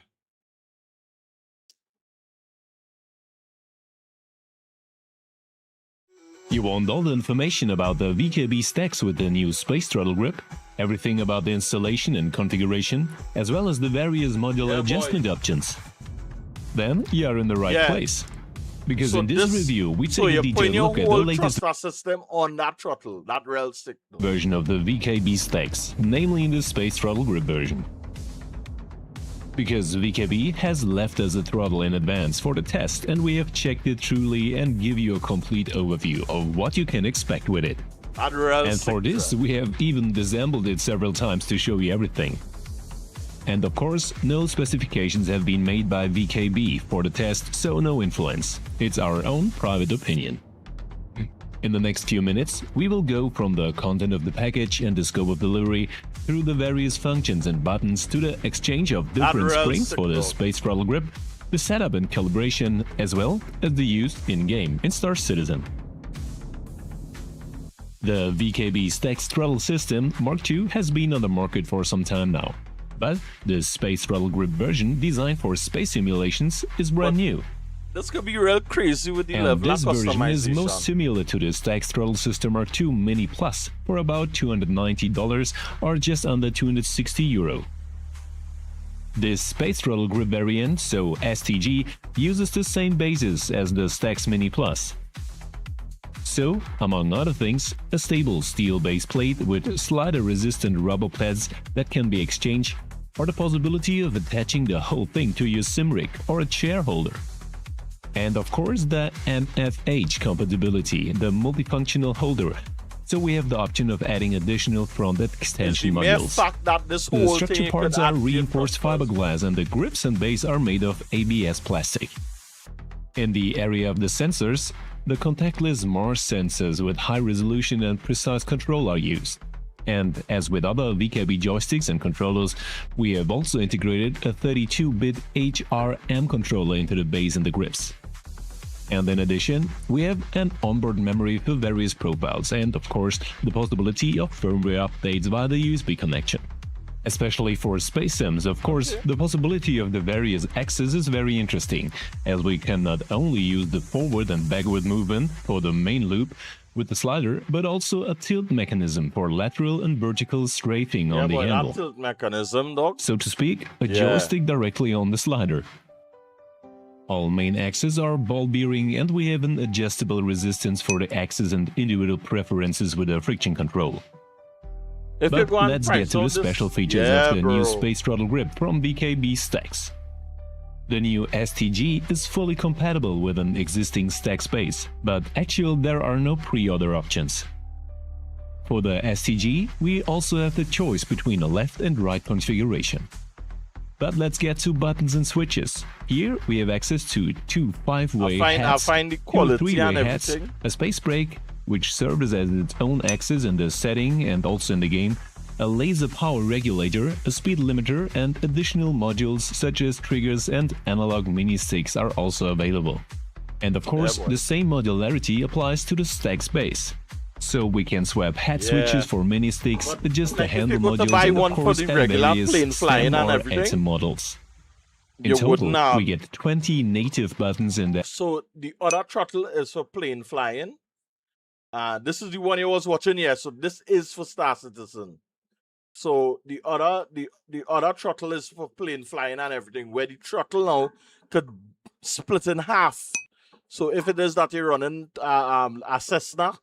You want all the information about the VKB Stax with the new space throttle grip, everything about the installation and configuration, as well as the various modular adjustment options? Then you are in the right place. Because in this review, we take a detailed look at the latest system on that throttle, that rail stick version of the VKB Stax, namely in the space throttle grip version. Because VKB has left us a throttle in advance for the test, and we have checked it truly and give you a complete overview of what you can expect with it. And for this, we have even disassembled it several times to show you everything. And of course, no specifications have been made by VKB for the test, so no influence. It's our own private opinion. In the next few minutes, we will go from the content of the package and the scope of delivery through the various functions and buttons to the exchange of different springs for the space throttle grip, the setup and calibration, as well as the use in-game in Star Citizen. The VKB Stax throttle system Mark II has been on the market for some time now. But the space throttle grip version designed for space simulations is brand new. This could be real crazy with the level of customization. This version is most similar to the Stax throttle system Mark II Mini Plus for about $290 or just under €260. This space throttle grip variant, so STG, uses the same basis as the Stax Mini Plus. So, among other things, a stable steel base plate with slider-resistant rubber pads that can be exchanged, or the possibility of attaching the whole thing to your sim rig or a chair holder. And of course the MFH compatibility, the multifunctional holder, so we have the option of adding additional front extension modules. The structure parts are reinforced fiberglass and the grips and base are made of ABS plastic. In the area of the sensors, the contactless Mars sensors with high resolution and precise control are used. And as with other VKB joysticks and controllers, we have also integrated a 32-bit HRM controller into the base and the grips. And in addition, we have an onboard memory for various profiles and, of course, the possibility of firmware updates via the USB connection. Especially for space sims, of course, the possibility of the various axes is very interesting, as we can not only use the forward and backward movement for the main loop with the slider, but also a tilt mechanism for lateral and vertical strafing on the handle. Tilt mechanism, dog. So to speak, a joystick directly on the slider. All main axes are ball bearing and we have an adjustable resistance for the axes and individual preferences with a friction control. But let's get to the special features of the new space throttle grip from VKB Stax. The new STG is fully compatible with an existing Stax base, but actually there are no pre-order options. For the STG, we also have the choice between a left and right configuration. But let's get to buttons and switches. Here we have access to two 5-way heads, two 3-way heads, a space brake, which serves as its own axis in the setting and also in the game, a laser power regulator, a speed limiter, and additional modules such as triggers and analog mini sticks are also available. And of course, the same modularity applies to the Stax base. So we can swap head switches for mini sticks, adjust the handle modules, and of course add various STEM or XM models. In total, we get 20 native buttons in there. So the other throttle is for plane flying. This is the one you was watching here. So this is for Star Citizen. So the other throttle is for plane flying and everything, where the throttle now could split in half. So if it is that you're running a Cessna,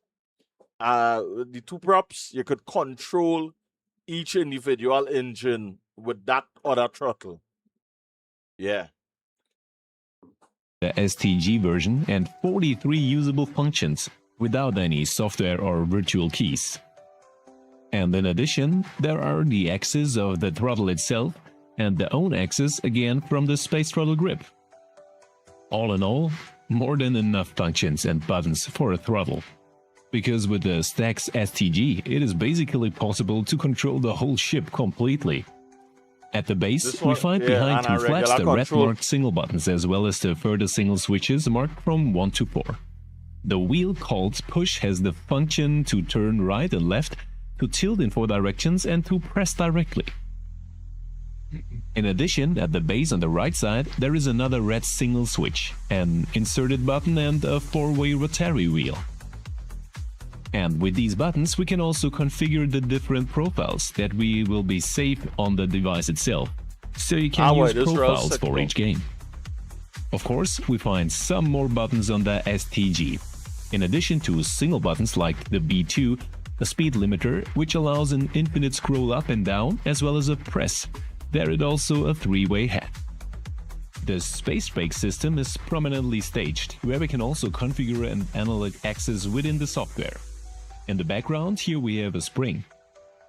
the two props, you could control each individual engine with that other throttle. Yeah. The STG version and 43 usable functions without any software or virtual keys. And in addition, there are the axes of the throttle itself and the own axis again from the space throttle grip. All in all, more than enough functions and buttons for a throttle. Because with the Stax STG, it is basically possible to control the whole ship completely. At the base, we find behind two flaps the red-marked single buttons as well as the further single switches marked from 1 to 4. The wheel called push has the function to turn right and left, to tilt in 4 directions and to press directly. In addition, at the base on the right side, there is another red single switch, an inserted button and a 4-way rotary wheel. And with these buttons, we can also configure the different profiles that we will be safe on the device itself, so you can use profiles for each game. Of course, we find some more buttons on the STG. In addition to single buttons like the B2, a speed limiter, which allows an infinite scroll up and down, as well as a press. There is also a 3-way head. The space brake system is prominently staged, where we can also configure an analog axis within the software. In the background, here we have a spring.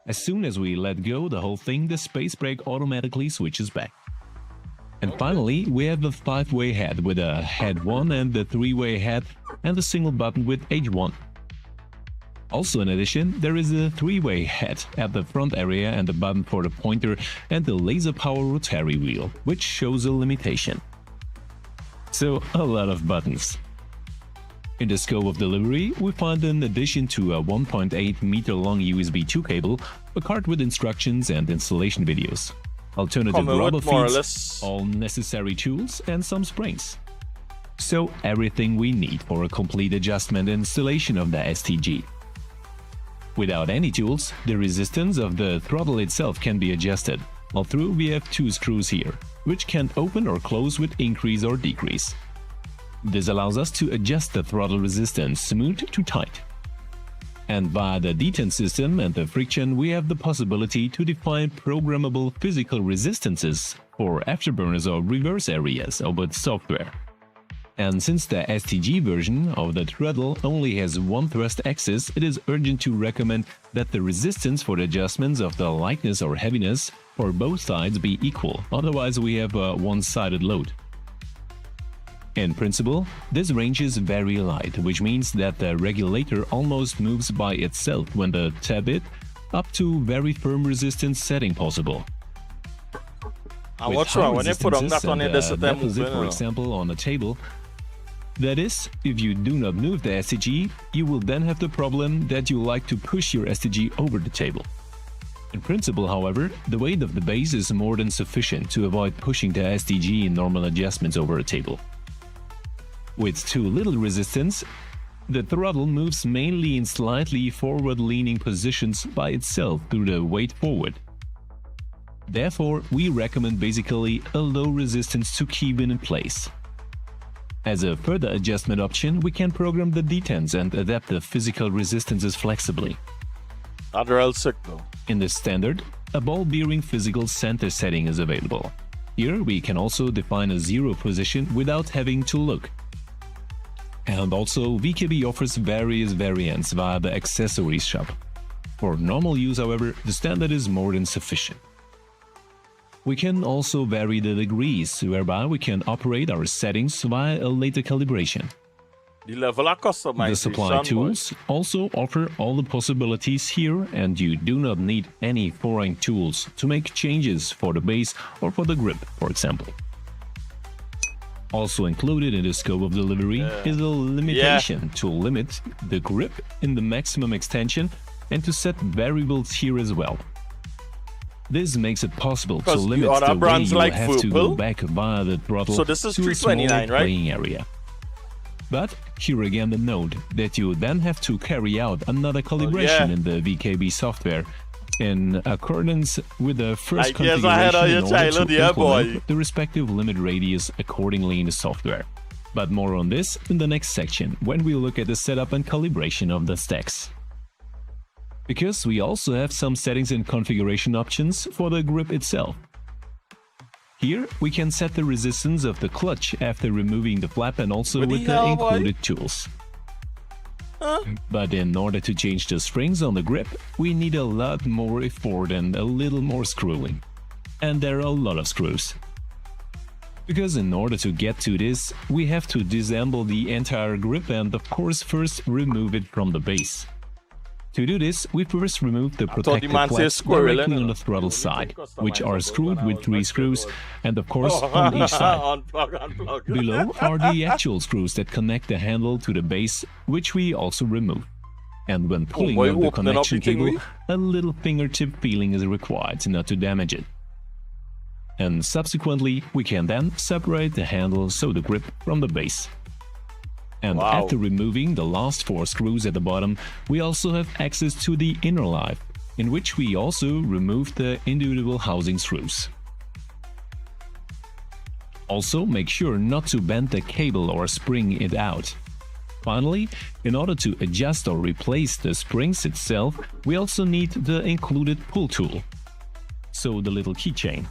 As soon as we let go the whole thing, the space brake automatically switches back. And finally, we have a 5-way head with a head 1 and the 3-way head and a single button with H1. Also in addition, there is a 3-way head at the front area and a button for the pointer and the laser power rotary wheel, which shows a limitation. So a lot of buttons. In the scope of delivery, we find in addition to a 1.8 meter long USB 2 cable, a card with instructions and installation videos, alternative rubber feet, all necessary tools and some springs. So everything we need for a complete adjustment and installation of the STG. Without any tools, the resistance of the throttle itself can be adjusted. All through we have 2 screws here, which can open or close with increase or decrease. This allows us to adjust the throttle resistance smooth to tight. And via the detent system and the friction, we have the possibility to define programmable physical resistances for afterburners or reverse areas over the software. And since the STG version of the throttle only has 1 thrust axis, it is urgent to recommend that the resistance for the adjustments of the lightness or heaviness for both sides be equal, otherwise we have a one-sided load. In principle, this range is very light, which means that the regulator almost moves by itself when the tab it, up to very firm resistance setting possible. What's wrong when you put that on your deposit, for example, on a table? That is, if you do not move the STG, you will then have the problem that you like to push your STG over the table. In principle, however, the weight of the base is more than sufficient to avoid pushing the STG in normal adjustments over a table. With too little resistance, the throttle moves mainly in slightly forward-leaning positions by itself through the weight forward. Therefore, we recommend basically a low resistance to keep it in place. As a further adjustment option, we can program the detents and adapt the physical resistances flexibly. In the standard, a ball bearing physical center setting is available. Here we can also define a 0 position without having to look. And also, VKB offers various variants via the accessories shop. For normal use, however, the standard is more than sufficient. We can also vary the degrees, whereby we can operate our settings via a later calibration. The supply tools also offer all the possibilities here, and you do not need any foreign tools to make changes for the base or for the grip, for example. Also included in the scope of delivery is a limitation to limit the grip in the maximum extension and to set variables here as well. This makes it possible to Because the limit other the way brands you like have to go Virpil. back via the throttle So this is to a smaller $329, right? playing area. But here again the note that you then have to carry out another calibration in the VKB software in accordance with the first Like years ahead configuration of in your order childhood, to yeah, implement boy. the respective limit radius accordingly in the software. But more on this in the next section when we look at the setup and calibration of the stacks. Because we also have some settings and configuration options for the grip itself. Here we can set the resistance of the clutch after removing the flap and also with the included tools. But in order to change the springs on the grip, we need a lot more effort and a little more screwing. And there are a lot of screws. Because in order to get to this, we have to disassemble the entire grip and of course first remove it from the base. To do this, we first remove the protective flaps directly on the throttle side, which are screwed with 3 screws and of course on each side. Unplug. Below are the actual screws that connect the handle to the base, which we also remove. And when pulling boy, out the open up connection the thing, cable, a little fingertip feeling is required not to damage it. And subsequently, we can then separate the handle so the grip from the base. And after removing the last 4 screws at the bottom, we also have access to the inner life, in which we also remove the individual housing screws. Also, make sure not to bend the cable or spring it out. Finally, in order to adjust or replace the springs itself, we also need the included pull tool, so the little keychain.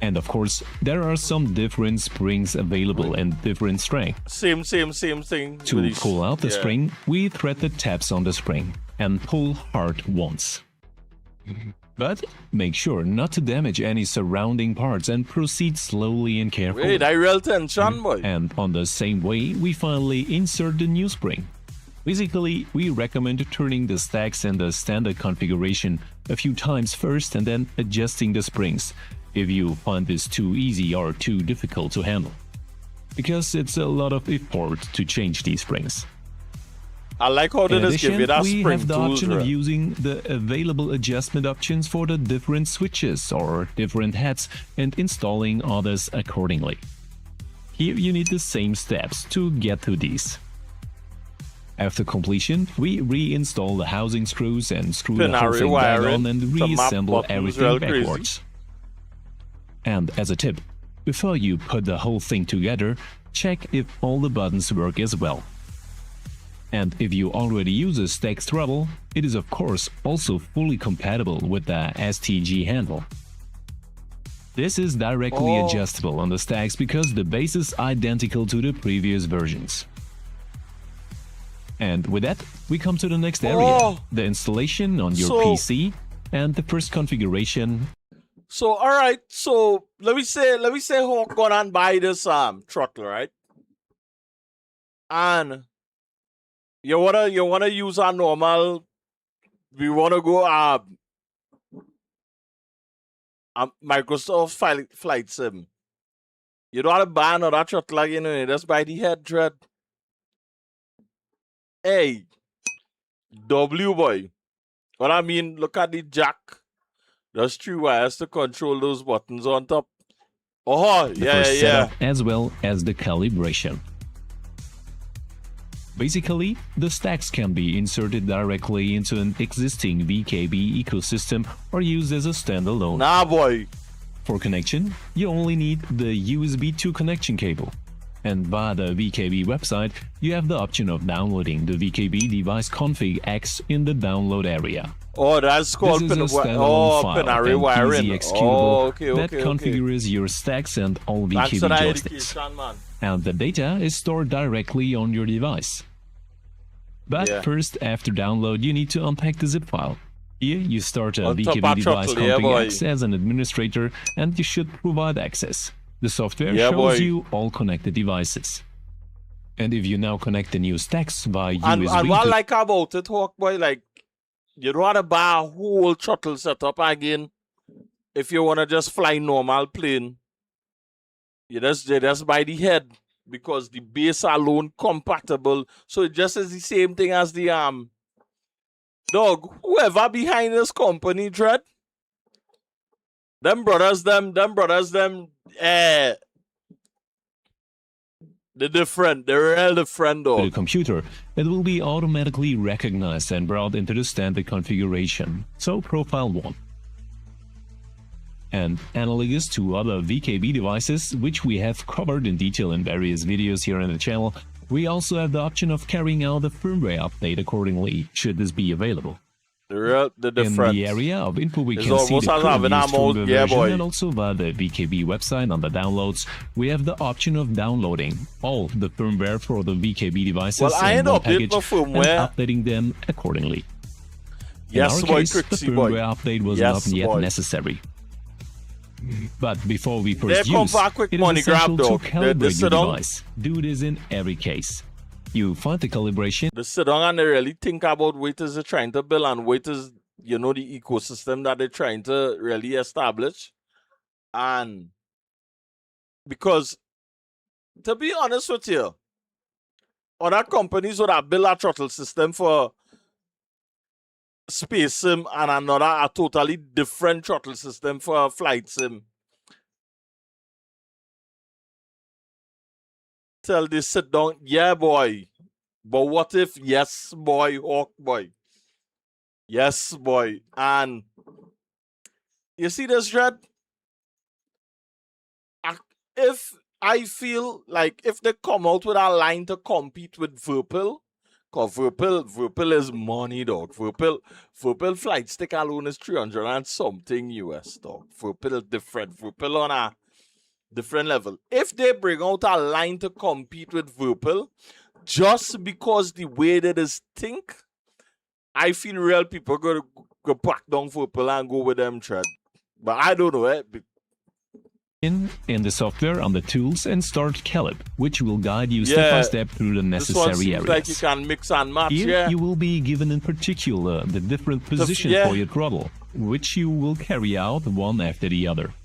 And of course, there are some different springs available in different strength. Same thing. To pull out the spring, we thread the tabs on the spring and pull hard once. But make sure not to damage any surrounding parts and proceed slowly and carefully. Wait, I real tension, boy. And on the same way, we finally insert the new spring. Basically, we recommend turning the stacks in the standard configuration a few times first and then adjusting the springs, if you find this too easy or too difficult to handle. Because it's a lot of effort to change these springs. I like how they just give you that we spring have the tool, option of right? using the available adjustment options for the different switches or different heads and installing others accordingly. Here you need the same steps to get to these. After completion, we reinstall the housing screws and screw the whole thing back on and reassemble everything backwards. And as a tip, before you put the whole thing together, check if all the buttons work as well. And if you already use a stack throttle, it is of course also fully compatible with the STG handle. This is directly adjustable on the stacks because the base is identical to the previous versions. And with that, we come to the next area, the installation on your PC and the first configuration. So all right, so let me say how I gone and buy this throttle, right? And you wanna use a normal. We wanna go Microsoft Flight Sim. You don't have to buy another throttle again, you just buy the head dread. Hey, W boy. What I mean, look at the jack. There's 3 wires to control those buttons on top. Oh, The first setup as well as the calibration. Basically, the stacks can be inserted directly into an existing VKB ecosystem or used as a standalone. Nah, boy. For connection, you only need the USB 2 connection cable. And via the VKB website, you have the option of downloading the VKB device config X in the download area. Oh, that's called This is a standalone file Pinari and wiring. easy executable Okay, that configures your stacks and all Thanks VKB for that joysticks. education, man. And the data is stored directly on your device. But first, after download, you need to unpack the zip file. Here, you start a VKB device config X as an administrator, and you should provide access. The software shows you all connected devices. And if you now connect the new stacks via And USB what I to like about it, Hawkboy, like, you'd rather buy a whole throttle setup again if you want to just fly normal plane. You just buy the head because the base alone compatible. So it just is the same thing as the dog, whoever behind this company, Dread, Them brothers, they're different. They're real different, though. With a computer, it will be automatically recognized and brought into the standard configuration. So profile 1. And analogous to other VKB devices, which we have covered in detail in various videos here on the channel, we also have the option of carrying out a firmware update accordingly, should this be available. The difference. In the area of info, we It's can see almost the as having previous a mode, firmware yeah, version, boy. and also via the VKB website on the downloads, we have the option of downloading all the firmware for the VKB devices Well, I in ain't one update package my and firmware. updating them accordingly. Yes, in our boy, case, the Crixie firmware boy. update was Yes, not yet boy. necessary. But before we They first come use, for a quick it money is essential grab, to dog. They calibrate sit your down. device. Do this in every case. You find the calibration. They sit down and they really think about what is they trying to build and what is, you know, the ecosystem that they're trying to really establish. And because, to be honest with you, other companies would have built a throttle system for space sim and a totally different throttle system for flight sim. Till they sit down, yeah, boy. But what if, yes, boy, Hawk boy. Yes, boy. And you see this, Dread? If I feel like if they come out with a line to compete with Virpil, because Virpil is money, dog. Virpil flight stick alone is 300 and something US, dog. Virpil is different. Virpil on a different level. If they bring out a line to compete with Virpil, just because the way that is think, I feel real people go pack down Virpil and go with them tread. But I don't know it. In the software on the tools and start Calib, which will guide you Yeah, step by step through the This one necessary seems areas. like you can mix and match, Here yeah. you will be given in particular the different position yeah. for your throttle, which you will carry out one after the other.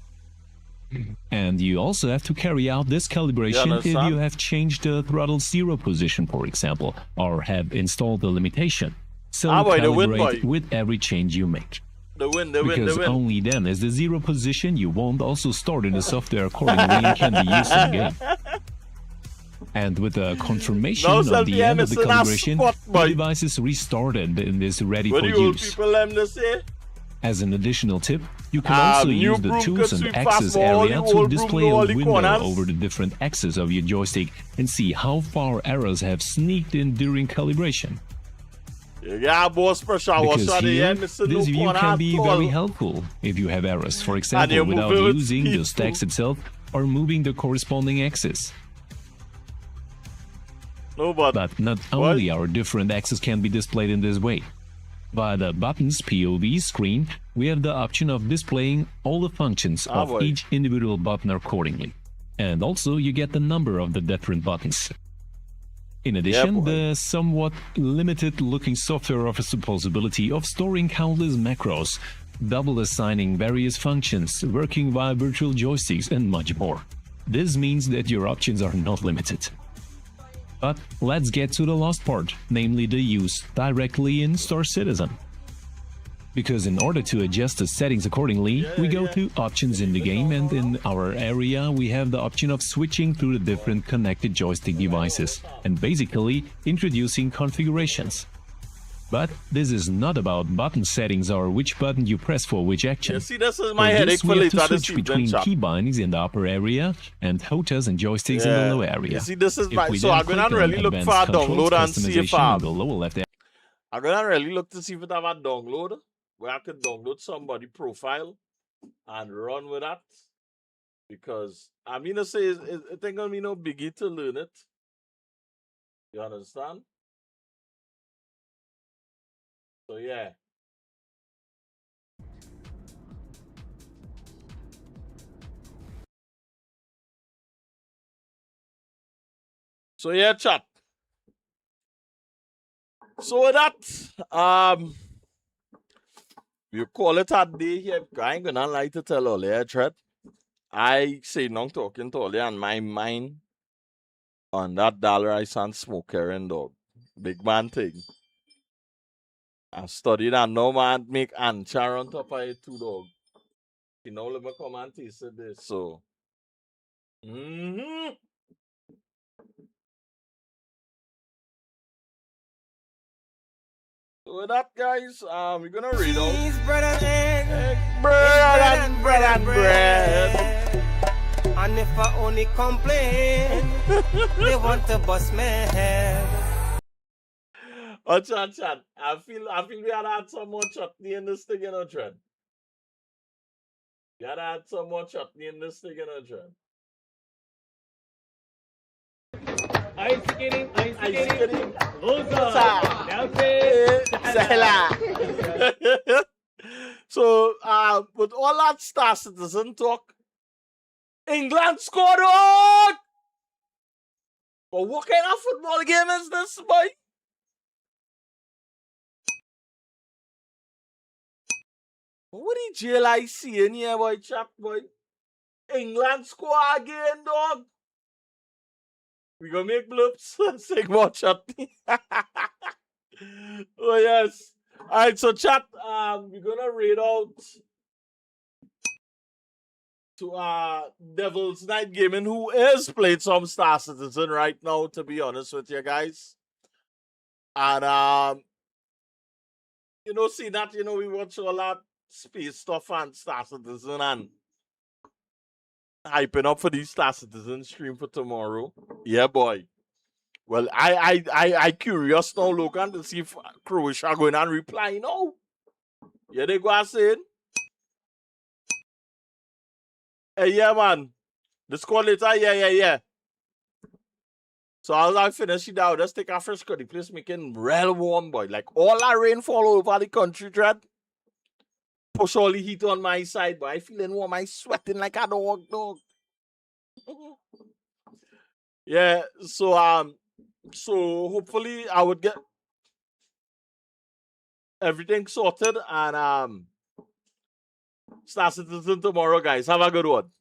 And you also have to carry out this calibration if understand? you have changed the throttle 0 position, for example, or have installed the limitation. So boy, the win, calibrate boy. with every change you make. The win. Because only then is the 0 position you won't also stored in the software accordingly and can be used in the game. And with the confirmation No of the selfie end of the Emerson, that's calibration, spot, the boy. device is restarted and is ready What for do you old use. people them to say? As an additional tip, you can also new use the broom tools can and sweep axis fast all area the to old display broom, a all the window corners. over the different axes of your joystick and see how far errors have sneaked in during calibration. Yeah, boss pressure was Because shot here, the missing this no view corner can at be all. very helpful if you have errors, for you example, move without it with using speed the stacks too. itself or moving the corresponding axis. No, but not only our different axes can be displayed in this way. Via the buttons POV screen, we have the option of displaying all the functions of boy. each individual button accordingly. And also you get the number of the different buttons. In addition, the somewhat limited looking software offers the possibility of storing countless macros, double assigning various functions, working via virtual joysticks and much more. This means that your options are not limited. But let's get to the last part, namely the use directly in Star Citizen. Because in order to adjust the settings accordingly, we go to options in the game, and in our area we have the option of switching through the different connected joystick devices and basically introducing configurations. But this is not about button settings or which button you press for which action. You see, this is my For headache this, for we have to later this switch evening, between chap. key bindings in the upper area and HOTAs and joysticks in the lower area. You see, this is If my... we So then I'm going click to on really look Advanced for a Controls download and see if Customization in the lower left I'm going to really look to see if it have a download where I could download somebody profile and run with that. Because I mean to say, it ain't going to be no biggie to learn it. You understand? So yeah. So yeah, chat. So with that, you call it a day here. I ain't gonna lie to tell all yeah, Chat. I say no talking to all you and my mind on that dollar ice and smoker and dog. Big man thing. I studied and no man make answer on top of it too, dog. You know, let me come and taste this. So, So with that, guys, we're gonna read out bread and bread. And if I only complain, they want to bust my head. Oh, chat. I feel we gotta add some more chutney in this thing, you know, Trent. You gotta add some more chutney in this thing, you know, Trent. Ice skating. Rosa. Sahela. So, with all that Star Citizen talk, England scored on! But what kind of football game is this, boy? What the jail I see in here, boy, chat, boy? England score again, dog. We gonna make bloops. Say more chutney. Oh, yes. All right, so chat, we're gonna read out to Devil's Night Gaming, who is playing some Star Citizen right now, to be honest with you guys. And you know, see that, you know, we watch all that space stuff and Star Citizen and hyping up for the Star Citizen stream for tomorrow. Yeah, boy. Well, I curious now, Logan, to see if Croatia going and reply now. Yeah, they go and say, hey, yeah, man. The score later, yeah. So as I finish it out, just take a fresh cut. The place making real warm, boy. Like all that rain fall over the country, Dread. Push all the heat on my side, but I feeling warm. I sweating like a dog. Yeah, so hopefully I would get everything sorted and Star Citizen tomorrow, guys. Have a good one.